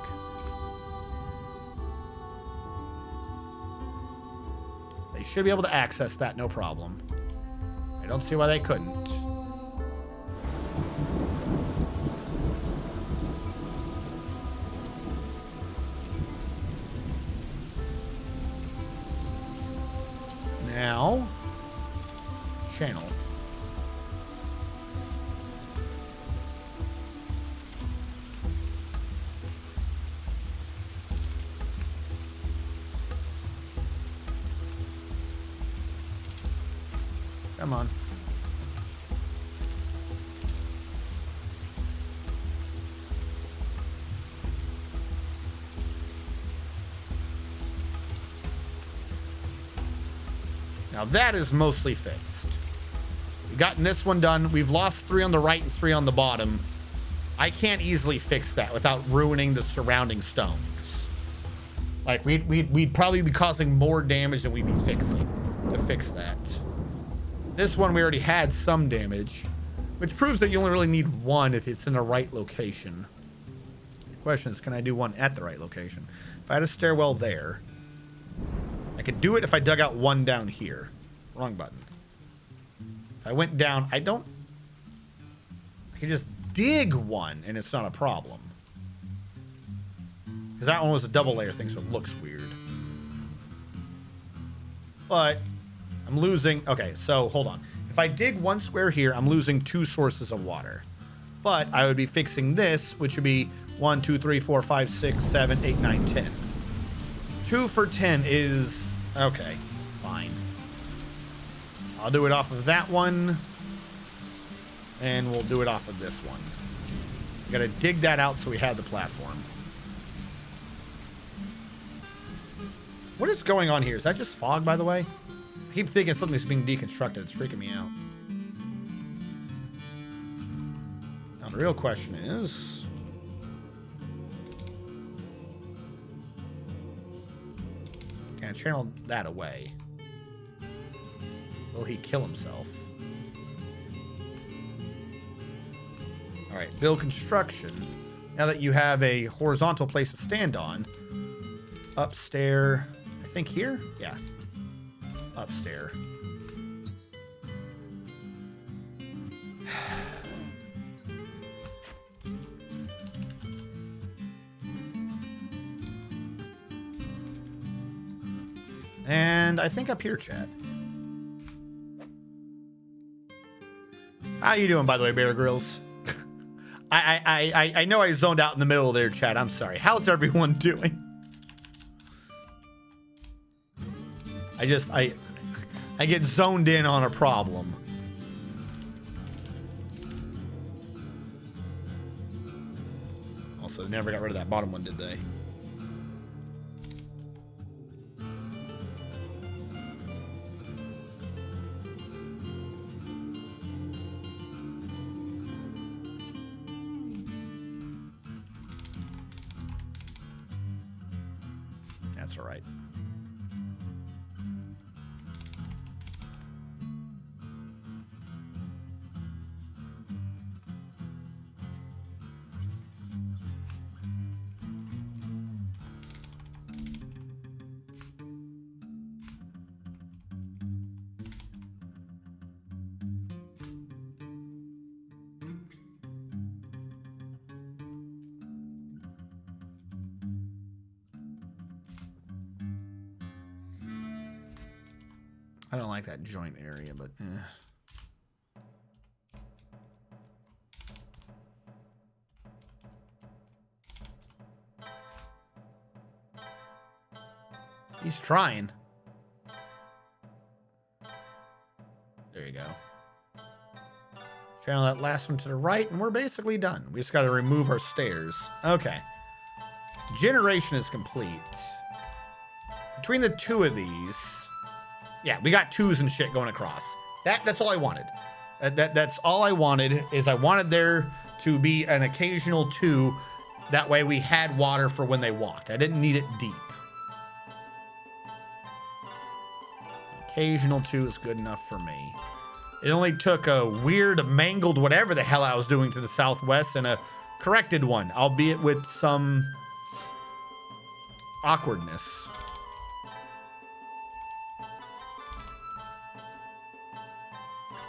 They should be able to access that, no problem. I don't see why they couldn't. Now, channel. Come on. Now that is mostly fixed. We've gotten this one done. We've lost 3 on the right and 3 on the bottom. I can't easily fix that without ruining the surrounding stones. Like we'd probably be causing more damage than we'd be fixing to fix that. This one we already had some damage, which proves that you only really need 1 if it's in the right location. The question is, can I do 1 at the right location? If I had a stairwell there, I could do it if I dug out 1 down here. Wrong button. If I went down, I could just dig 1 and it's not a problem. Because that one was a double layer thing, so it looks weird. But I'm losing, okay, so hold on. If I dig 1 square here, I'm losing 2 sources of water. But I would be fixing this, which would be 1, 2, 3, 4, 5, 6, 7, 8, 9, 10. 2 for 10 is, okay, fine. I'll do it off of that one. And we'll do it off of this one. We gotta dig that out so we have the platform. What is going on here? Is that just fog, by the way? I keep thinking something's being deconstructed. It's freaking me out. Now, the real question is... can I channel that away? Will he kill himself? All right, build construction. Now that you have a horizontal place to stand on, upstairs, I think here? Yeah, upstairs. And I think up here, chat. How you doing, by the way, Bear Grylls? I know I zoned out in the middle there, chat. I'm sorry. How's everyone doing? I get zoned in on a problem. Also, they never got rid of that bottom one, did they? That's all right. I don't like that joint area, but He's trying. There you go. Channel that last one to the right, and we're basically done. We just got to remove our stairs. Okay. Generation is complete. Between the two of these, yeah, we got twos and shit going across. That's all I wanted. That's all I wanted, is I wanted there to be an occasional two. That way we had water for when they walked. I didn't need it deep. Occasional two is good enough for me. It only took a weird, mangled whatever the hell I was doing to the southwest and a corrected one, albeit with some awkwardness.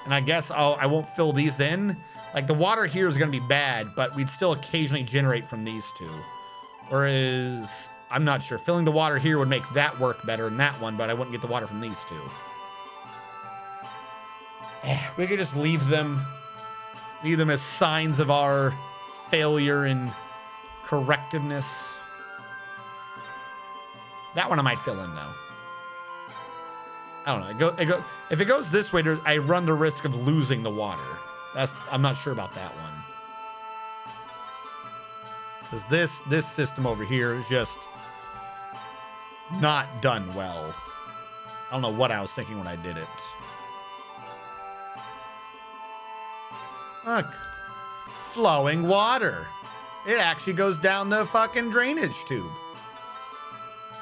And I guess I won't fill these in. Like, the water here is going to be bad, but we'd still occasionally generate from these two. Whereas, I'm not sure. Filling the water here would make that work better than that one, but I wouldn't get the water from these two. We could just leave them as signs of our failure in correctiveness. That one I might fill in, though. I don't know. If it goes this way, I run the risk of losing the water. I'm not sure about that one. Because this system over here is just not done well. I don't know what I was thinking when I did it. Look. Flowing water. It actually goes down the fucking drainage tube.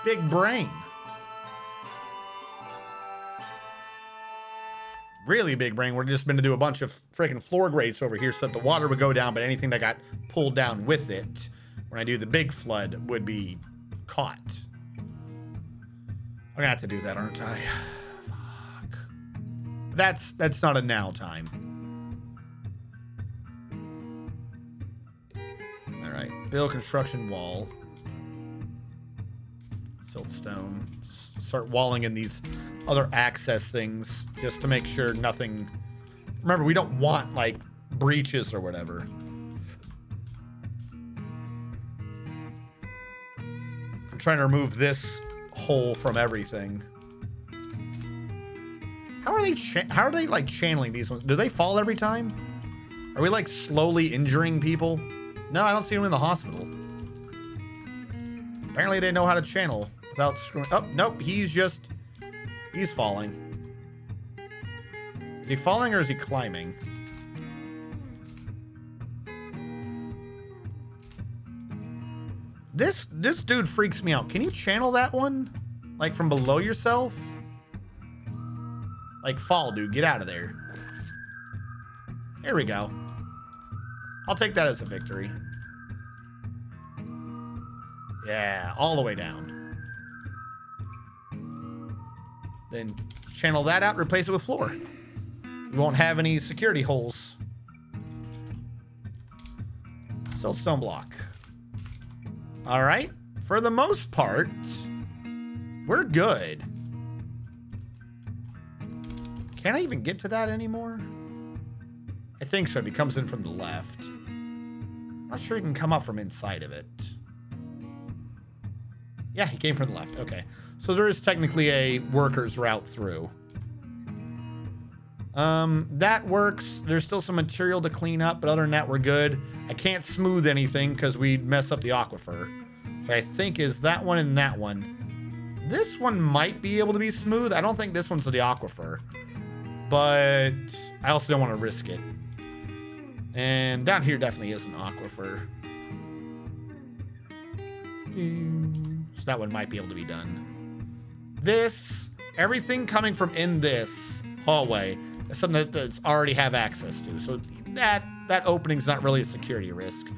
Big brain. Really big brain. We're just going to do a bunch of freaking floor grates over here so that the water would go down, but anything that got pulled down with it when I do the big flood would be caught. I'm going to have to do that, aren't I? Fuck. That's not a now time. All right. Build construction wall. Siltstone. Start walling in these other access things just to make sure nothing. Remember, we don't want like breaches or whatever. I'm trying to remove this hole from everything. How are they like channeling these ones? Do they fall every time? Are we like slowly injuring people? No, I don't see them in the hospital. Apparently they know how to channel without screwing. Oh, nope. He's falling. Is he falling or is he climbing? This dude freaks me out. Can you channel that one? Like from below yourself? Like, fall, dude. Get out of there. There we go. I'll take that as a victory. Yeah, all the way down. Then channel that out, replace it with floor. You won't have any security holes. Siltstone block. All right. For the most part, we're good. Can I even get to that anymore? I think so. If he comes in from the left. I'm not sure he can come up from inside of it. Yeah, he came from the left. Okay. So there is technically a worker's route through. That works. There's still some material to clean up, but other than that, we're good. I can't smooth anything because we'd mess up the aquifer. So I think is that one and that one. This one might be able to be smooth. I don't think this one's the aquifer, but I also don't want to risk it. And down here definitely is an aquifer. So that one might be able to be done. This, everything coming from in this hallway is something that's already have access to. So that opening's not really a security risk.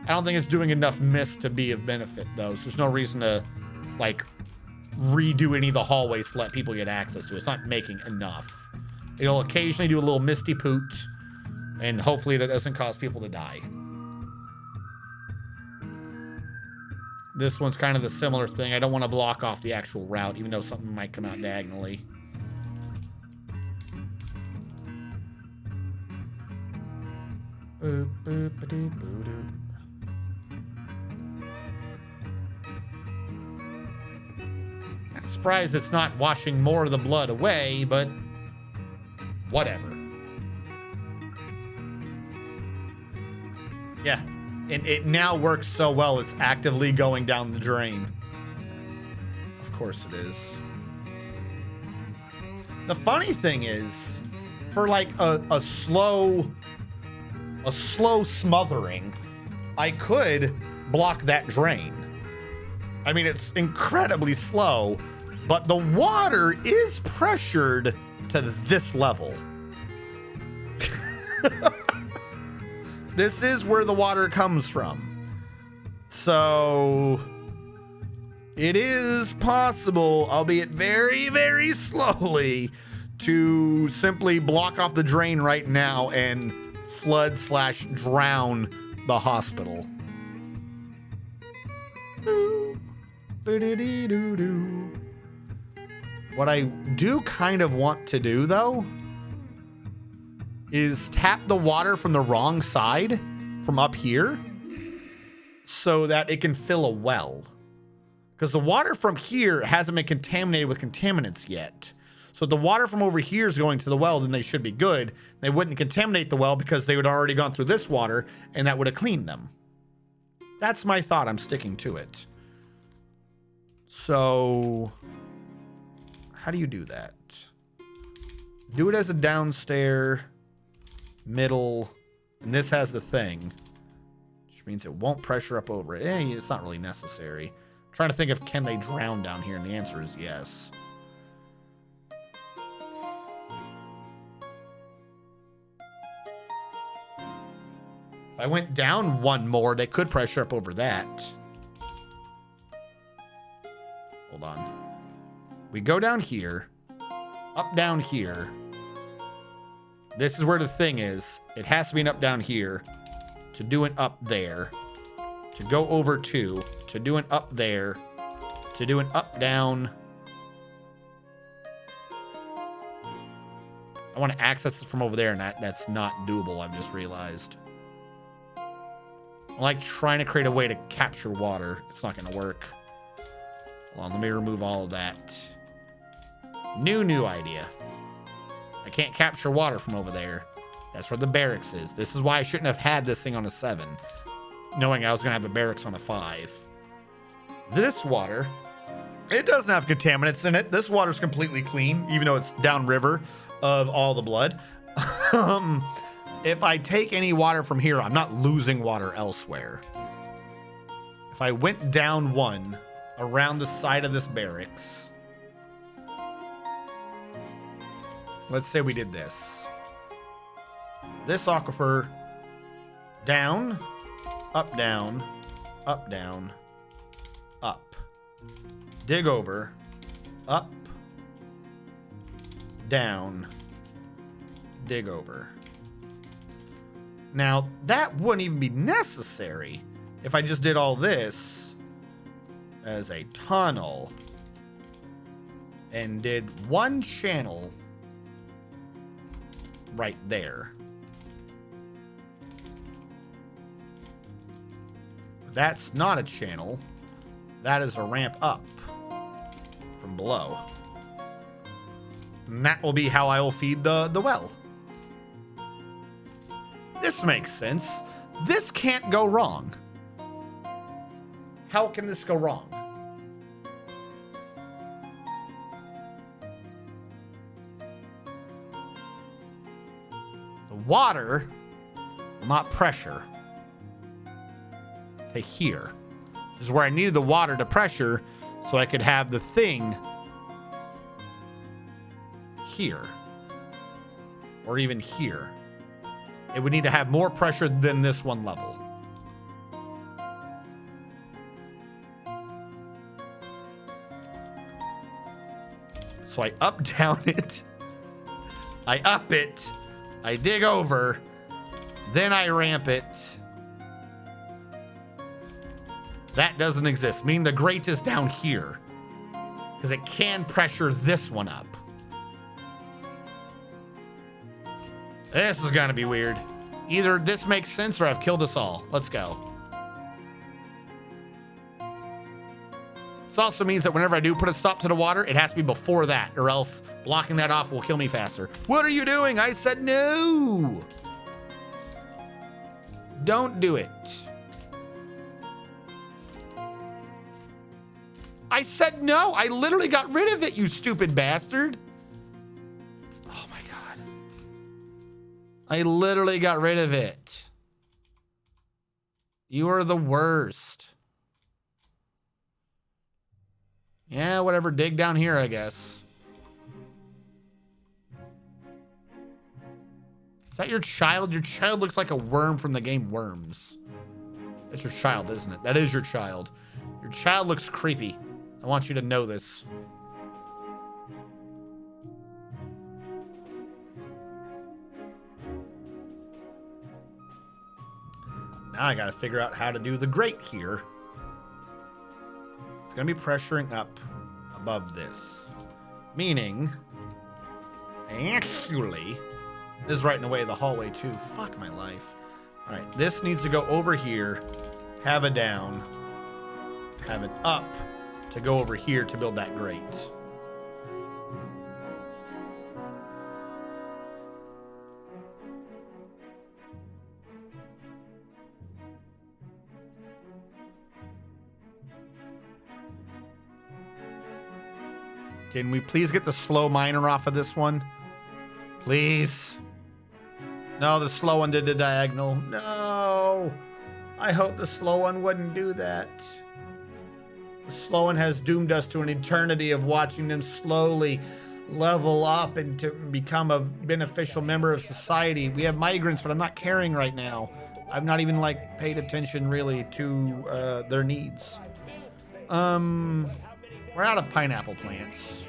I don't think it's doing enough mist to be of benefit though. So there's no reason to like redo any of the hallways to let people get access to it. It's not making enough. It'll occasionally do a little misty poot, and hopefully that doesn't cause people to die. This one's kind of the similar thing. I don't want to block off the actual route, even though something might come out diagonally. Boop, boop, ba-doo, boo-doo. I'm surprised it's not washing more of the blood away, but whatever. Yeah, and it now works so well, it's actively going down the drain. Of course it is. The funny thing is, for like a slow smothering, I could block that drain. I mean, it's incredibly slow, but the water is pressured to this level. This is where the water comes from. So it is possible, albeit very, very slowly, to simply block off the drain right now and flood/drown the hospital. What I do kind of want to do, though, is tap the water from the wrong side, from up here, so that it can fill a well. Because the water from here hasn't been contaminated with contaminants yet. So if the water from over here is going to the well, then they should be good. They wouldn't contaminate the well because they would have already gone through this water, and that would have cleaned them. That's my thought. I'm sticking to it. So how do you do that? Do it as a downstairs, middle, and this has the thing, which means it won't pressure up over it. It's not really necessary. I'm trying to think of, can they drown down here? And the answer is yes. If I went down one more, they could pressure up over that. Hold on. We go down here, up down here. This is where the thing is. It has to be an up down here to do an up there, to go over to do an up there, to do an up down. I want to access it from over there, and that's not doable, I've just realized. I like trying to create a way to capture water. It's not going to work. Hold on, let me remove all of that. New idea. I can't capture water from over there. That's where the barracks is. This is why I shouldn't have had this thing on a 7, knowing I was going to have a barracks on a 5. This water, it doesn't have contaminants in it. This water's completely clean, even though it's downriver of all the blood. If I take any water from here, I'm not losing water elsewhere. If I went down one around the side of this barracks, let's say we did this. This aquifer, down, up, down, up, down, up. Dig over, up, down, dig over. Now, that wouldn't even be necessary if I just did all this as a tunnel and did one channel right there. That's not a channel. That is a ramp up from below. And that will be how I will feed the well. This makes sense. This can't go wrong. How can this go wrong? The water will not pressure to here. This is where I needed the water to pressure so I could have the thing here. Or even here. It would need to have more pressure than this one level. So I up down it. I up it. I dig over. Then I ramp it. That doesn't exist, meaning the grate is down here. Because it can pressure this one up. This is gonna be weird. Either this makes sense or I've killed us all. Let's go. This also means that whenever I do put a stop to the water, it has to be before that, or else blocking that off will kill me faster. What are you doing? I said no. Don't do it. I said no. I literally got rid of it, you stupid bastard. Oh my God. I literally got rid of it. You are the worst. Yeah, whatever. Dig down here, I guess. Is that your child? Your child looks like a worm from the game Worms. That's your child, isn't it? That is your child. Your child looks creepy. I want you to know this. Now I gotta figure out how to do the grate here. It's gonna be pressuring up above this. Meaning, actually, this is right in the way of the hallway too. Fuck my life. All right, this needs to go over here, have it down, have it up to go over here to build that grate. Can we please get the slow miner off of this one? Please. No, the slow one did the diagonal. No. I hope the slow one wouldn't do that. The slow one has doomed us to an eternity of watching them slowly level up and to become a beneficial member of society. We have migrants, but I'm not caring right now. I've not even like paid attention really to their needs. We're out of pineapple plants.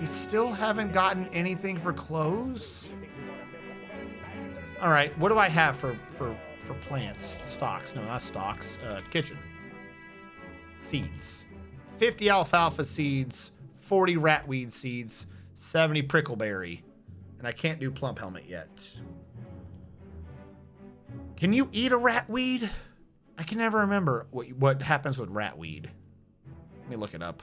We still haven't gotten anything for clothes. All right, what do I have for plants? Stocks? No, not stocks. Kitchen. Seeds. 50 alfalfa seeds, 40 ratweed seeds, 70 prickleberry, and I can't do plump helmet yet. Can you eat a ratweed? I can never remember what happens with ratweed. Let me look it up.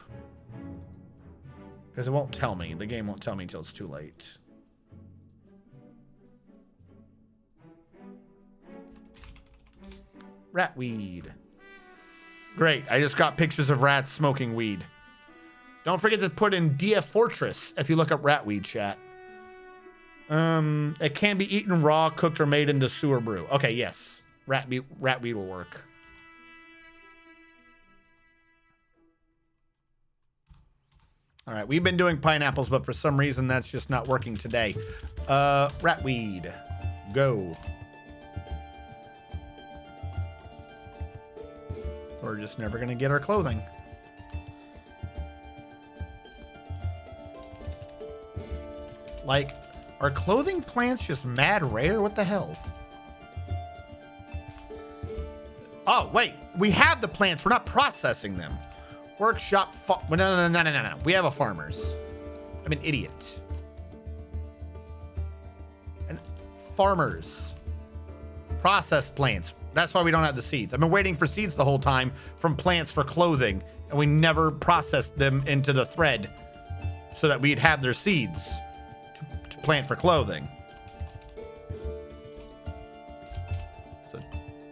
Because it won't tell me. The game won't tell me until it's too late. Ratweed. Great. I just got pictures of rats smoking weed. Don't forget to put in DF Fortress if you look up ratweed, chat. It can be eaten raw, cooked, or made into sewer brew. Okay, yes. Ratweed will work. All right, we've been doing pineapples, but for some reason that's just not working today. Ratweed, go. We're just never gonna get our clothing. Like, are clothing plants just mad rare? What the hell? Oh, wait, we have the plants. We're not processing them. Workshop, no. We have a farmer's. I'm an idiot. And farmers. Processed plants. That's why we don't have the seeds. I've been waiting for seeds the whole time from plants for clothing, and we never processed them into the thread so that we'd have their seeds to plant for clothing.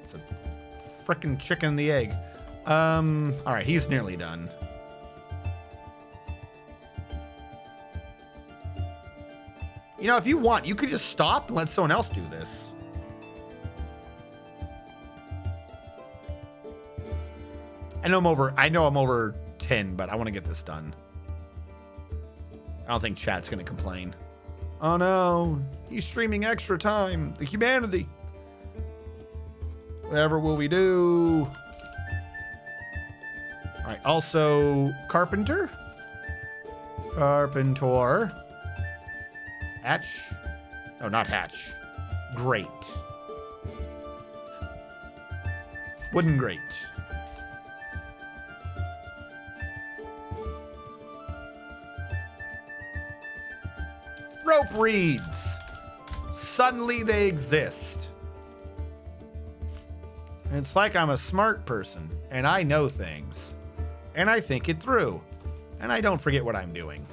It's a frickin' chicken and the egg. All right, he's nearly done. You know, if you want, you could just stop and let someone else do this. I know I'm over 10, but I want to get this done. I don't think chat's going to complain. Oh no, he's streaming extra time. The humanity. Whatever will we do? All right, also carpenter. Carpentor. Hatch. No, not hatch. Grate. Wooden grate. Rope reeds. Suddenly they exist. And it's like I'm a smart person, and I know things. And I think it through. And I don't forget what I'm doing.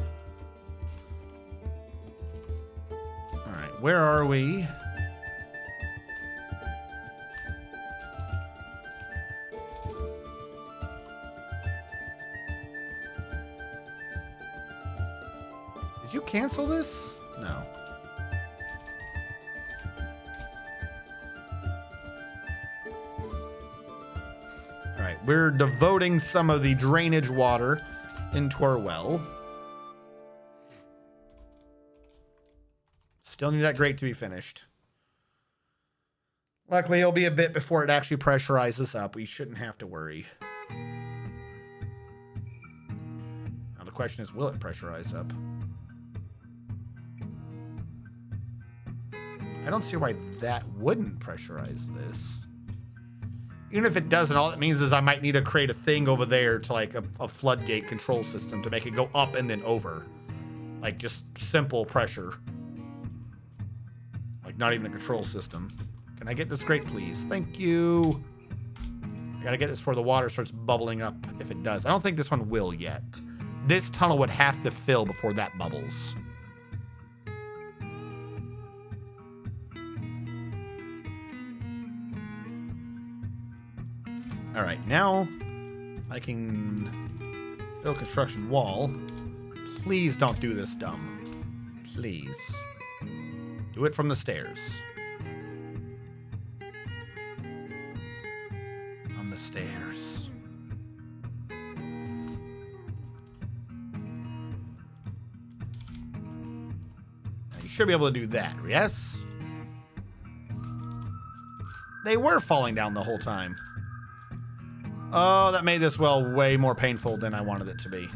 Alright, where are we? Did you cancel this? No. All right, we're devoting some of the drainage water into our well. Still need that grate to be finished. Luckily, it'll be a bit before it actually pressurizes up. We shouldn't have to worry. Now the question is, will it pressurize up? I don't see why that wouldn't pressurize this. Even if it doesn't, all it means is I might need to create a thing over there to like a floodgate control system to make it go up and then over. Like just simple pressure. Like not even a control system. Can I get this grate, please? Thank you. I gotta get this before the water starts bubbling up if it does. I don't think this one will yet. This tunnel would have to fill before that bubbles. All right, now I can build construction wall. Please don't do this dumb. Please. Do it from the stairs. On the stairs. Now you should be able to do that, yes? They were falling down the whole time. Oh, that made this well way more painful than I wanted it to be.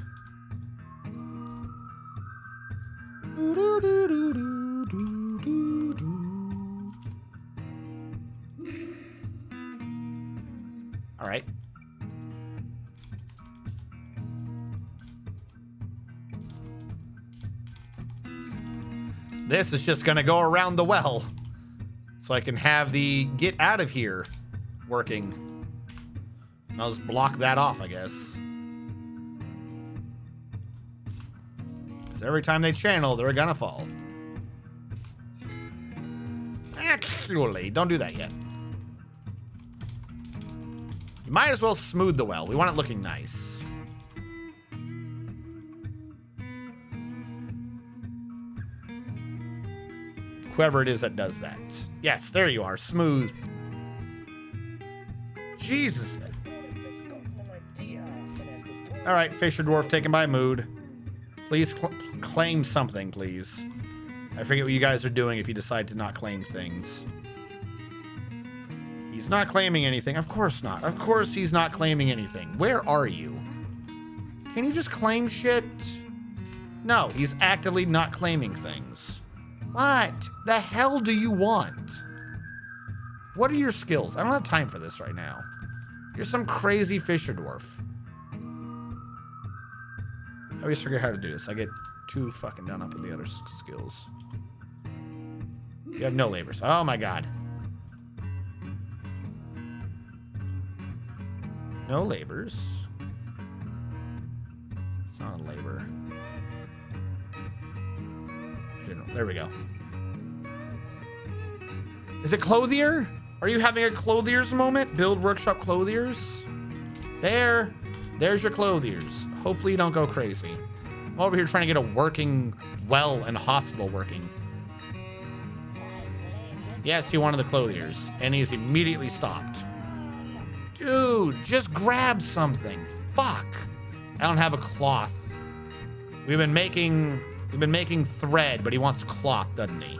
All right. This is just going to go around the well so I can have the get out of here working. I'll just block that off, I guess. Because every time they channel, they're gonna fall. Actually, don't do that yet. You might as well smooth the well. We want it looking nice. Whoever it is that does that. Yes, there you are. Smooth. Jesus. All right, Fisher Dwarf taken by mood. Please claim something, please. I forget what you guys are doing if you decide to not claim things. He's not claiming anything. Of course not. Of course he's not claiming anything. Where are you? Can you just claim shit? No, he's actively not claiming things. What the hell do you want? What are your skills? I don't have time for this right now. You're some crazy Fisher Dwarf. I always forget how to do this. I get too fucking done up with the other skills. You have no labors. Oh my god. No labors. It's not a labor. General. There we go. Is it clothier? Are you having a clothier's moment? Build workshop clothiers? There. There's your clothiers. Hopefully you don't go crazy. I'm over here trying to get a working well and hospital working. Yes, he wanted the clothiers, and he's immediately stopped. Dude, just grab something. Fuck. I don't have a cloth. We've been making thread, but he wants cloth, doesn't he?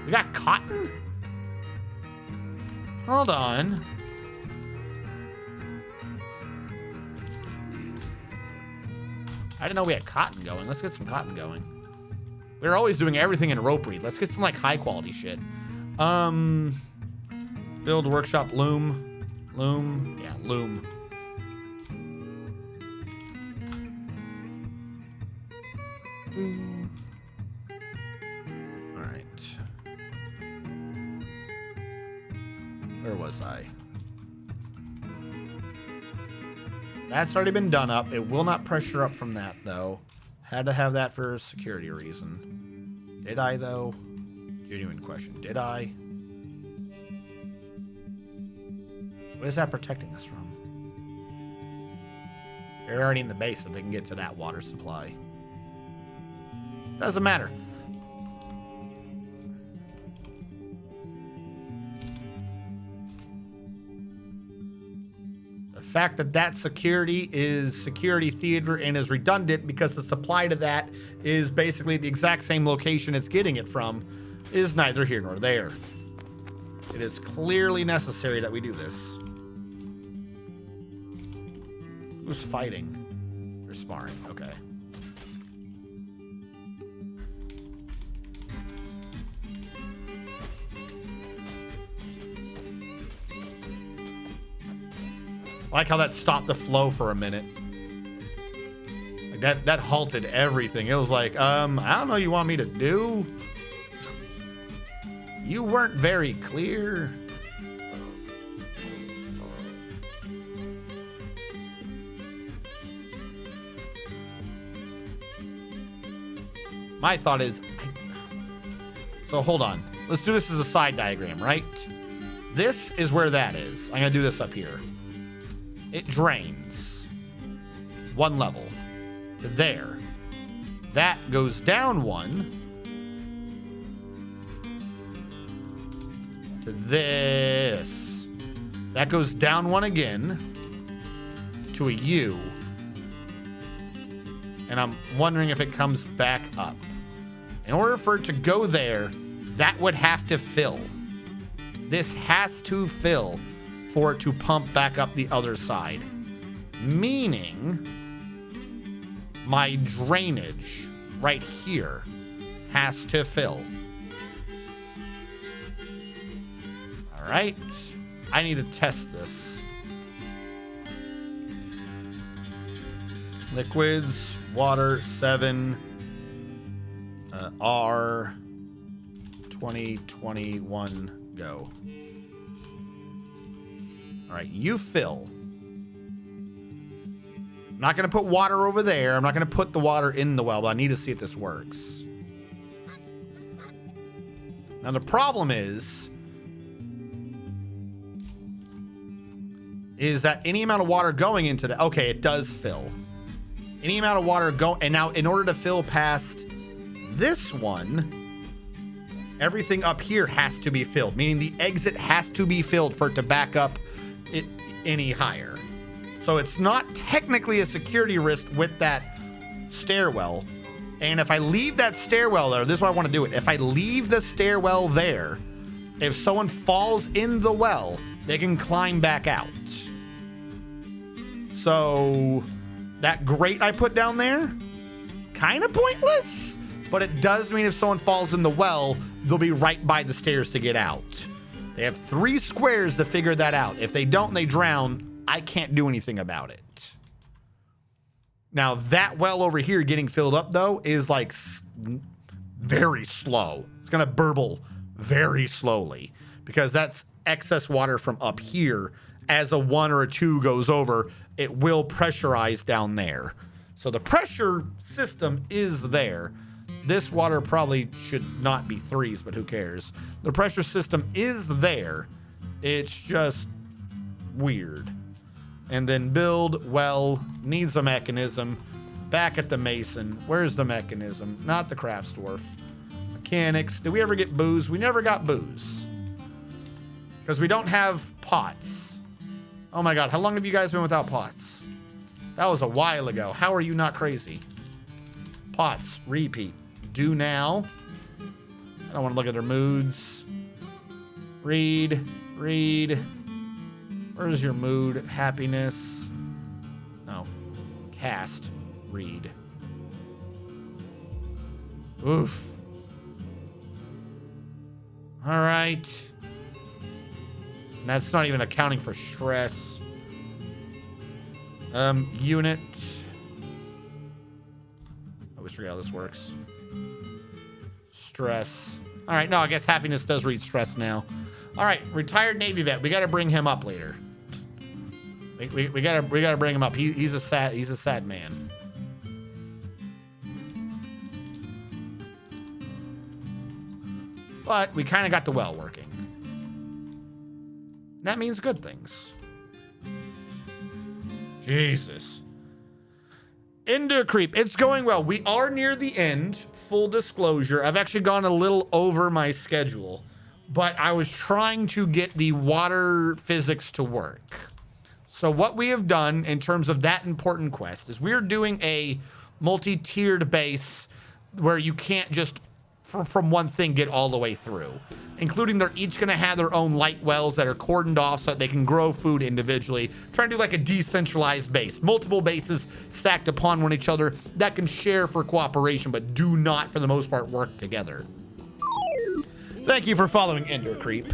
We got cotton? Hold on. I didn't know we had cotton going. Let's get some cotton going. We're always doing everything in rope reed. Let's get some like high quality shit. Build workshop loom. Loom. Yeah, loom. All right. Where was I? That's already been done up. It will not pressure up from that, though. Had to have that for a security reason. Did I, though? Genuine question. Did I? What is that protecting us from? They're already in the base, so they can get to that water supply. Doesn't matter. The fact that that security is security theater and is redundant because the supply to that is basically the exact same location it's getting it from is neither here nor there. It is clearly necessary that we do this. Who's fighting? They're sparring. Okay. I like how that stopped the flow for a minute. Like that halted everything. It was like, I don't know what you want me to do. You weren't very clear. My thought is, so hold on. Let's do this as a side diagram, right? This is where that is. I'm gonna do this up here. It drains one level to there. That goes down one to this. That goes down one again to a U. And I'm wondering if it comes back up. In order for it to go there, that would have to fill. This has to fill for it to pump back up the other side. Meaning, my drainage right here has to fill. All right. I need to test this. Liquids, water, 7, R, 2021, go. All right, you fill. I'm not going to put water over there. I'm not going to put the water in the well, but I need to see if this works. Now, the problem is that any amount of water going into the... Okay, it does fill. Any amount of water go... And now, in order to fill past this one, everything up here has to be filled, meaning the exit has to be filled for it to back up it any higher. So it's not technically a security risk with that stairwell. And if I leave that stairwell there, this is why I want to do it. If I leave the stairwell there, if someone falls in the well, they can climb back out. So that grate I put down there, kind of pointless, but it does mean if someone falls in the well, they'll be right by the stairs to get out. They have 3 squares to figure that out. If they don't, they drown. I can't do anything about it. Now, that well over here getting filled up, though, is like very slow. It's going to burble very slowly because that's excess water from up here. As a 1 or a 2 goes over, it will pressurize down there. So the pressure system is there. This water probably should not be 3s, but who cares? The pressure system is there. It's just weird. And then build, well, needs a mechanism. Back at the mason. Where's the mechanism? Not the crafts dwarf. Mechanics. Did we ever get booze? We never got booze. Because we don't have pots. Oh my god, how long have you guys been without pots? That was a while ago. How are you not crazy? Pots, repeat. Do now. I don't want to look at their moods. Read. Where's your mood? Happiness. No. Cast. Read. Oof. All right. And that's not even accounting for stress. Unit. I always forget how this works. Stress. All right, no, I guess happiness does read stress now. All right, retired Navy vet. We got to bring him up later. We gotta bring him up. He's a sad man. But we kind of got the well working. That means good things. Jesus. Ender creep. It's going well. We are near the end. Full disclosure. I've actually gone a little over my schedule, but I was trying to get the water physics to work. So what we have done in terms of that important quest is we're doing a multi-tiered base where you can't just from one thing get all the way through, including they're each going to have their own light wells that are cordoned off so that they can grow food individually. Trying to do like a decentralized base, multiple bases stacked upon one each other that can share for cooperation, but do not, for the most part, work together. Thank you for following Ender Creep.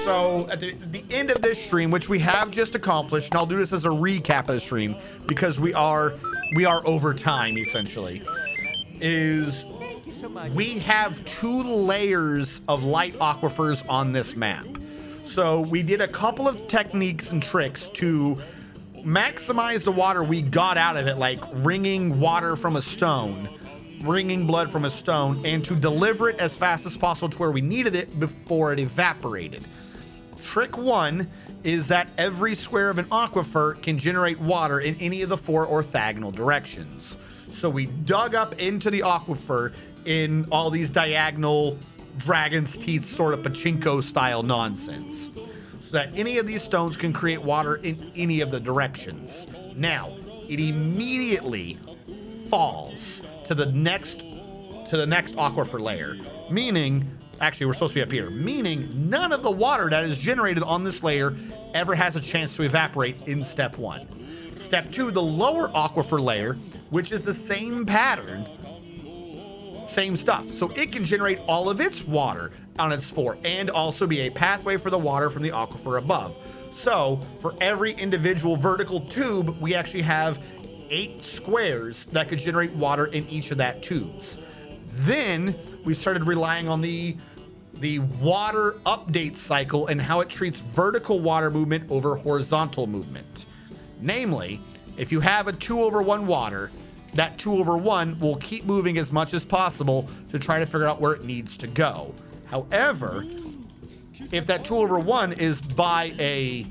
So at the end of this stream, which we have just accomplished, and I'll do this as a recap of the stream because we are over time essentially, is we have 2 layers of light aquifers on this map. So we did a couple of techniques and tricks to maximize the water we got out of it, like wringing water from a stone, wringing blood from a stone, and to deliver it as fast as possible to where we needed it before it evaporated. Trick 1 is that every square of an aquifer can generate water in any of the 4 orthogonal directions. So we dug up into the aquifer in all these diagonal dragon's teeth sort of pachinko style nonsense, so that any of these stones can create water in any of the directions. Now, it immediately falls to the next aquifer layer, meaning, actually we're supposed to be up here, meaning none of the water that is generated on this layer ever has a chance to evaporate in step 1. Step 2, the lower aquifer layer, which is the same pattern, same stuff. So it can generate all of its water on its 4 and also be a pathway for the water from the aquifer above. So for every individual vertical tube, we actually have 8 squares that could generate water in each of that tubes. Then we started relying on the water update cycle and how it treats vertical water movement over horizontal movement. Namely, if you have a 2/1 water, that 2/1 will keep moving as much as possible to try to figure out where it needs to go. However, if that 2/1 is by a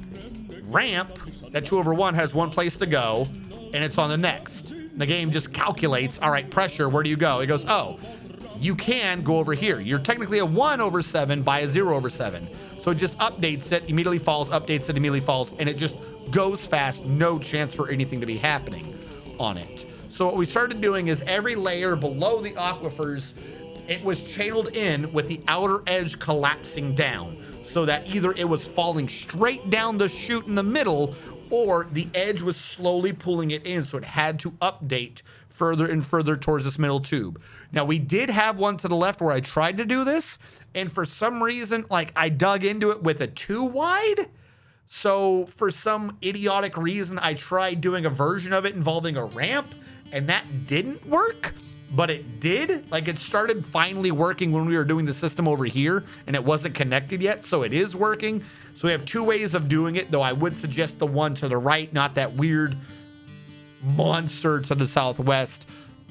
ramp, that 2/1 has one place to go and it's on the next. The game just calculates, all right, pressure, where do you go? It goes, oh, you can go over here. You're technically a 1/7 by a 0/7. So it just updates it, immediately falls, updates it, immediately falls, and it just goes fast, no chance for anything to be happening on it. So what we started doing is every layer below the aquifers, it was channeled in with the outer edge collapsing down so that either it was falling straight down the chute in the middle or the edge was slowly pulling it in. So it had to update further and further towards this middle tube. Now we did have one to the left where I tried to do this, and for some reason, like I dug into it with a 2 wide. So for some idiotic reason, I tried doing a version of it involving a ramp, and that didn't work, but it did. Like it started finally working when we were doing the system over here, and it wasn't connected yet, so it is working. So we have 2 ways of doing it, though I would suggest the one to the right, not that weird monster to the southwest.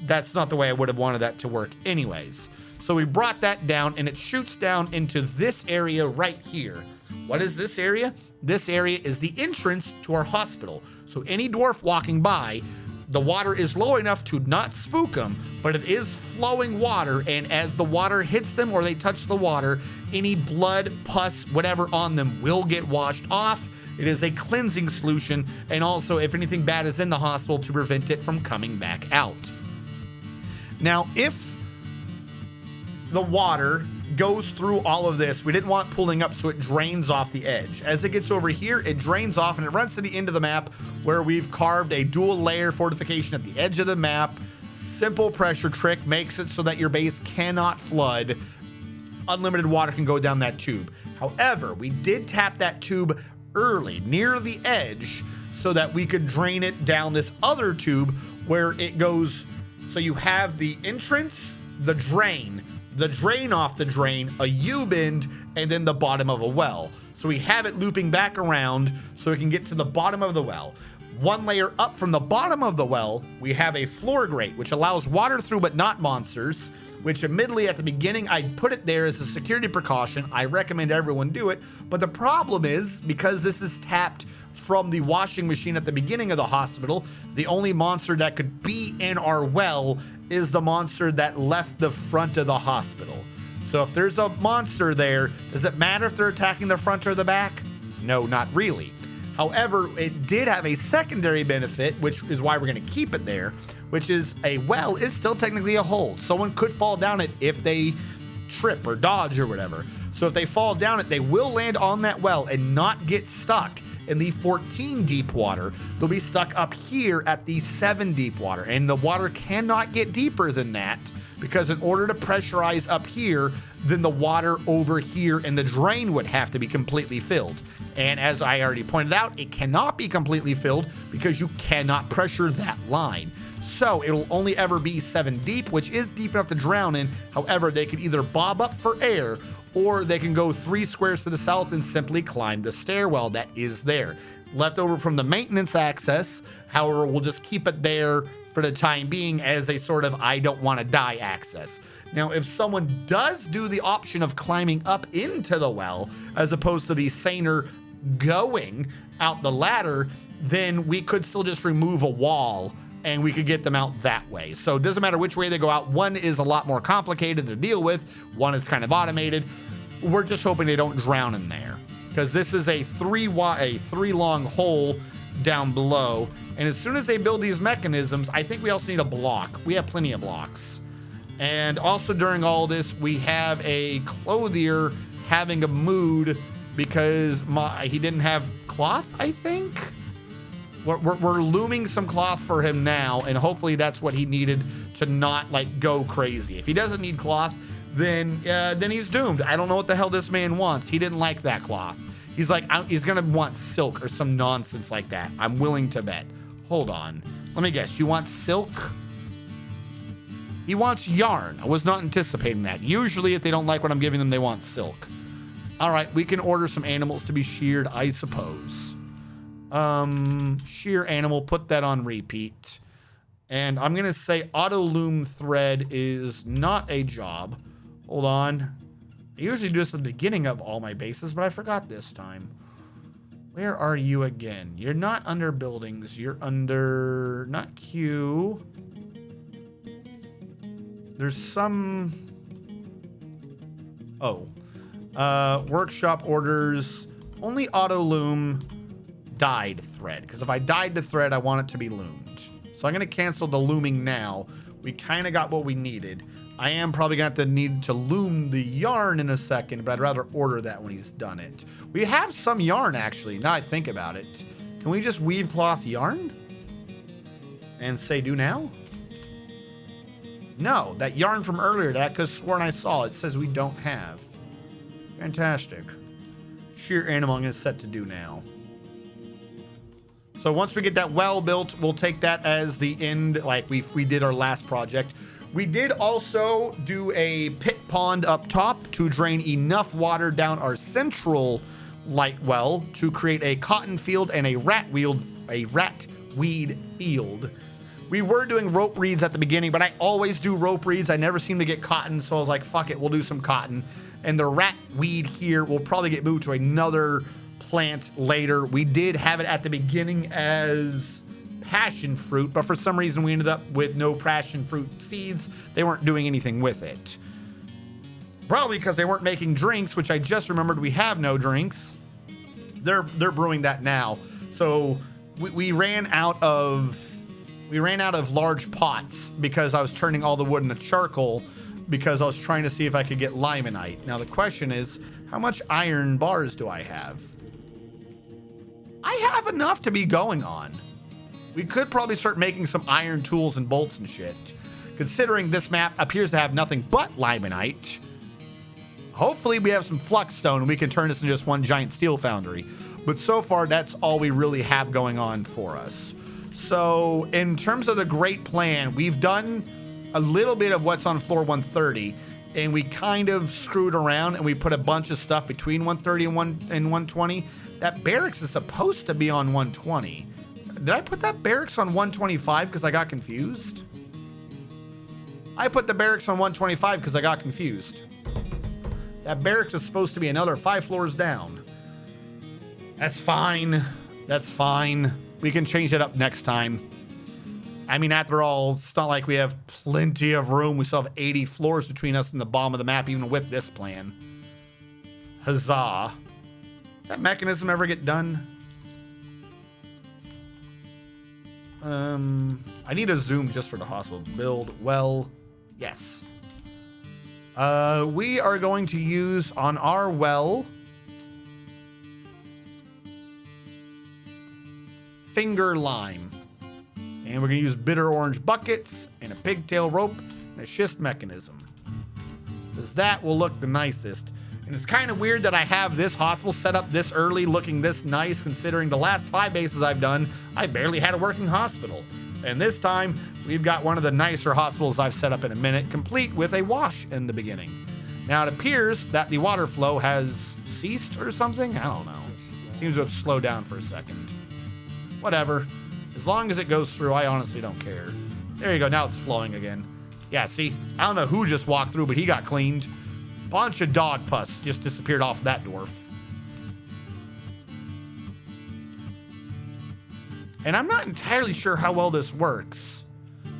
That's not the way I would have wanted that to work anyways. So we brought that down, and it shoots down into this area right here. What is this area? This area is the entrance to our hospital. So any dwarf walking by, the water is low enough to not spook them, but it is flowing water, and as the water hits them or they touch the water, any blood, pus, whatever on them will get washed off. It is a cleansing solution, and also if anything bad is in the hospital, to prevent it from coming back out. Now, if the water goes through all of this, we didn't want pulling up, so it drains off the edge. As it gets over here, it drains off and it runs to the end of the map where we've carved a dual layer fortification at the edge of the map. Simple pressure trick makes it so that your base cannot flood. Unlimited water can go down that tube. However, we did tap that tube early near the edge so that we could drain it down this other tube where it goes. So you have the entrance, the drain, the drain off the drain, a U-bend, and then the bottom of a well. So we have it looping back around so we can get to the bottom of the well. One layer up from the bottom of the well, we have a floor grate, which allows water through but not monsters, which admittedly at the beginning, I put it there as a security precaution. I recommend everyone do it. But the problem is, because this is tapped from the washing machine at the beginning of the hospital, the only monster that could be in our well is the monster that left the front of the hospital. So if there's a monster there, does it matter if they're attacking the front or the back? No, not really. However, it did have a secondary benefit, which is why we're going to keep it there, which is a well is still technically a hole. Someone could fall down it if they trip or dodge or whatever. So if they fall down it, they will land on that well and not get stuck in the 14 deep water. They'll be stuck up here at the 7 deep water, and the water cannot get deeper than that, because in order to pressurize up here, then the water over here in the drain would have to be completely filled. And as I already pointed out, it cannot be completely filled because you cannot pressure that line. So it'll only ever be 7 deep, which is deep enough to drown in. However, they can either bob up for air, or they can go 3 squares to the south and simply climb the stairwell that is there. Left over from the maintenance access. However, we'll just keep it there for the time being as a sort of I don't want to die access. Now, if someone does do the option of climbing up into the well, as opposed to the saner going out the ladder, then we could still just remove a wall and we could get them out that way. So it doesn't matter which way they go out. One is a lot more complicated to deal with. One is kind of automated. We're just hoping they don't drown in there, because this is a 3 long hole down below. And as soon as they build these mechanisms, I think we also need a block. We have plenty of blocks. And also during all this, we have a clothier having a mood because he didn't have cloth, I think. We're looming some cloth for him now, and hopefully that's what he needed to not like go crazy. If he doesn't need cloth, then he's doomed. I don't know what the hell this man wants. He didn't like that cloth. He's like, he's gonna want silk or some nonsense like that. I'm willing to bet. Hold on. Let me guess. You want silk? He wants yarn. I was not anticipating that. Usually if they don't like what I'm giving them, they want silk. All right, we can order some animals to be sheared, I suppose. Shear animal, put that on repeat. And I'm gonna say auto loom thread is not a job. Hold on. I usually do this at the beginning of all my bases, but I forgot this time. Where are you again? You're not under buildings. You're under, not Q. There's some, workshop orders, only auto loom dyed thread. Because if I dyed the thread, I want it to be loomed. So I'm going to cancel the looming now. We kind of got what we needed. I am probably going to need to loom the yarn in a second, but I'd rather order that when he's done it. We have some yarn, actually, now I think about it. Can we just weave cloth yarn? And say do now? No, that yarn from earlier that I could have sworn I saw, it says we don't have. Fantastic. Sheer animal, I'm going to set to do now. So once we get that well built, we'll take that as the end, like we did our last project. We did also do a pit pond up top to drain enough water down our central light well to create a cotton field and a rat weed field. We were doing rope reeds at the beginning, but I always do rope reeds. I never seem to get cotton, so I was like, fuck it, we'll do some cotton. And the rat weed here will probably get moved to another plant later. We did have it at the beginning as passion fruit, but for some reason we ended up with no passion fruit seeds. They weren't doing anything with it. Probably because they weren't making drinks, which I just remembered we have no drinks. They're brewing that now. So we ran out of large pots because I was turning all the wood into charcoal because I was trying to see if I could get limonite. Now the question is, how much iron bars do I have? I have enough to be going on. We could probably start making some iron tools and bolts and shit. Considering this map appears to have nothing but limonite. Hopefully we have some flux stone and we can turn this into just one giant steel foundry. But so far, that's all we really have going on for us. So in terms of the great plan, we've done a little bit of what's on floor 130. and we kind of screwed around and we put a bunch of stuff between 130 and 120. That barracks is supposed to be on 120. Did I put that barracks on 125 because I got confused? I put the barracks on 125 because I got confused. That barracks is supposed to be another 5 floors down. That's fine. That's fine. We can change it up next time. I mean, after all, it's not like we have plenty of room. We still have 80 floors between us and the bottom of the map, even with this plan. Huzzah. That mechanism ever get done? I need a zoom just for the hospital. Build well. Yes. We are going to use on our well finger lime. And we're going to use bitter orange buckets and a pigtail rope and a schist mechanism. Because that will look the nicest. And it's kind of weird that I have this hospital set up this early looking this nice, considering the last 5 bases I've done, I barely had a working hospital. And this time, we've got one of the nicer hospitals I've set up in a minute, complete with a wash in the beginning. Now, it appears that the water flow has ceased or something. I don't know. Seems to have slowed down for a second. Whatever. As long as it goes through, I honestly don't care. There you go. Now it's flowing again. Yeah, see? I don't know who just walked through, but he got cleaned. Bunch of dog pus just disappeared off that dwarf. And I'm not entirely sure how well this works,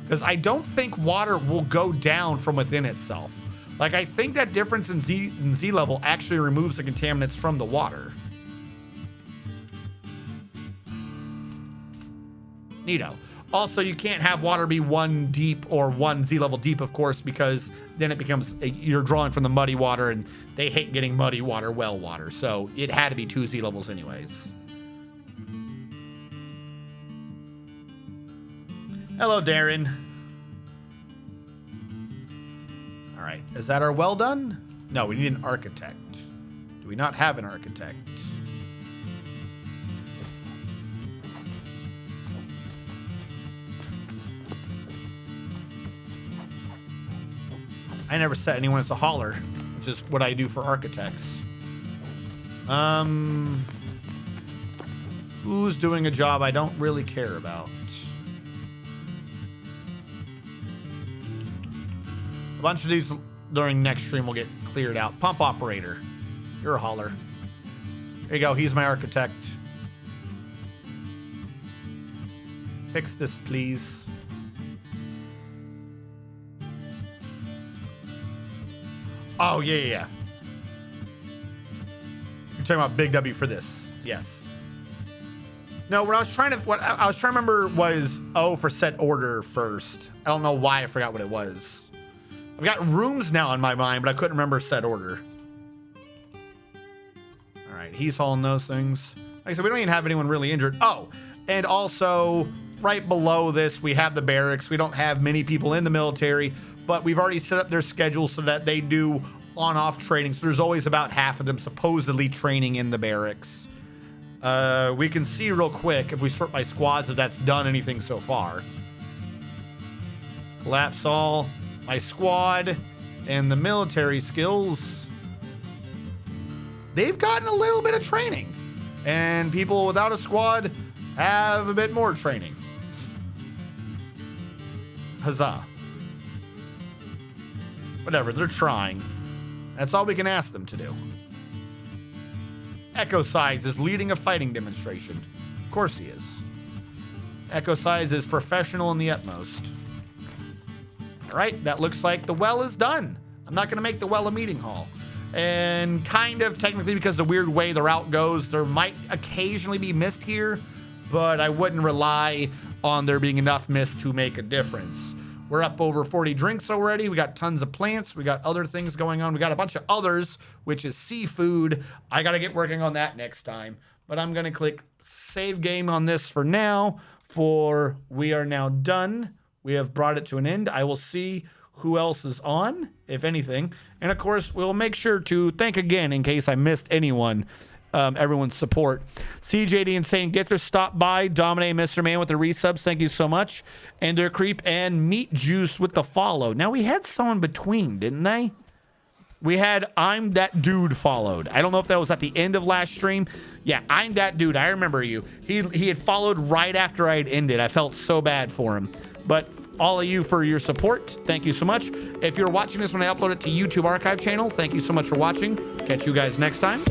because I don't think water will go down from within itself. Like, I think that difference in Z level actually removes the contaminants from the water. Neato. Also, you can't have water be 1 deep or 1 Z level deep, of course, because then it becomes, you're drawing from the muddy water, and they hate getting muddy water, well water. So it had to be 2 Z levels anyways. Hello, Darren. All right, is that our well done? No, we need an architect. Do we not have an architect? I never set anyone as a hauler, which is what I do for architects. Who's doing a job I don't really care about? A bunch of these during next stream will get cleared out. Pump operator. You're a hauler. There you go. He's my architect. Fix this, please. Oh, yeah. You're talking about Big W for this. Yes. No, what I was trying to remember was O for set order first. I don't know why I forgot what it was. I've got rooms now in my mind, but I couldn't remember set order. All right, he's hauling those things. Like I said, we don't even have anyone really injured. Oh, and also right below this, we have the barracks. We don't have many people in the military, but we've already set up their schedule so that they do on-off training. So there's always about half of them supposedly training in the barracks. We can see real quick if we sort by squads if that's done anything so far. Collapse all. My squad and the military skills, they've gotten a little bit of training. And people without a squad have a bit more training. Huzzah. Whatever, they're trying. That's all we can ask them to do. Echo Sides is leading a fighting demonstration. Of course he is. Echo Sides is professional in the utmost. All right, that looks like the well is done. I'm not going to make the well a meeting hall. And kind of technically, because the weird way the route goes, there might occasionally be mist here, but I wouldn't rely on there being enough mist to make a difference. We're up over 40 drinks already. We got tons of plants. We got other things going on. We got a bunch of others, which is seafood. I got to get working on that next time. But I'm going to click save game on this for now. For we are now done. We have brought it to an end. I will see who else is on, if anything. And of course, we'll make sure to thank again, in case I missed anyone, everyone's support. CJD and Saying Getter stopped by. Dominate Mr. Man with the resubs. Thank you so much. And their creep and Meat Juice with the follow. Now, we had someone between, didn't they? We had I'm That Dude followed. I don't know if that was at the end of last stream. Yeah, I'm That Dude. I remember you. He had followed right after I had ended. I felt so bad for him. But all of you for your support, thank you so much. If you're watching this when I upload it to YouTube archive channel, thank you so much for watching. Catch you guys next time.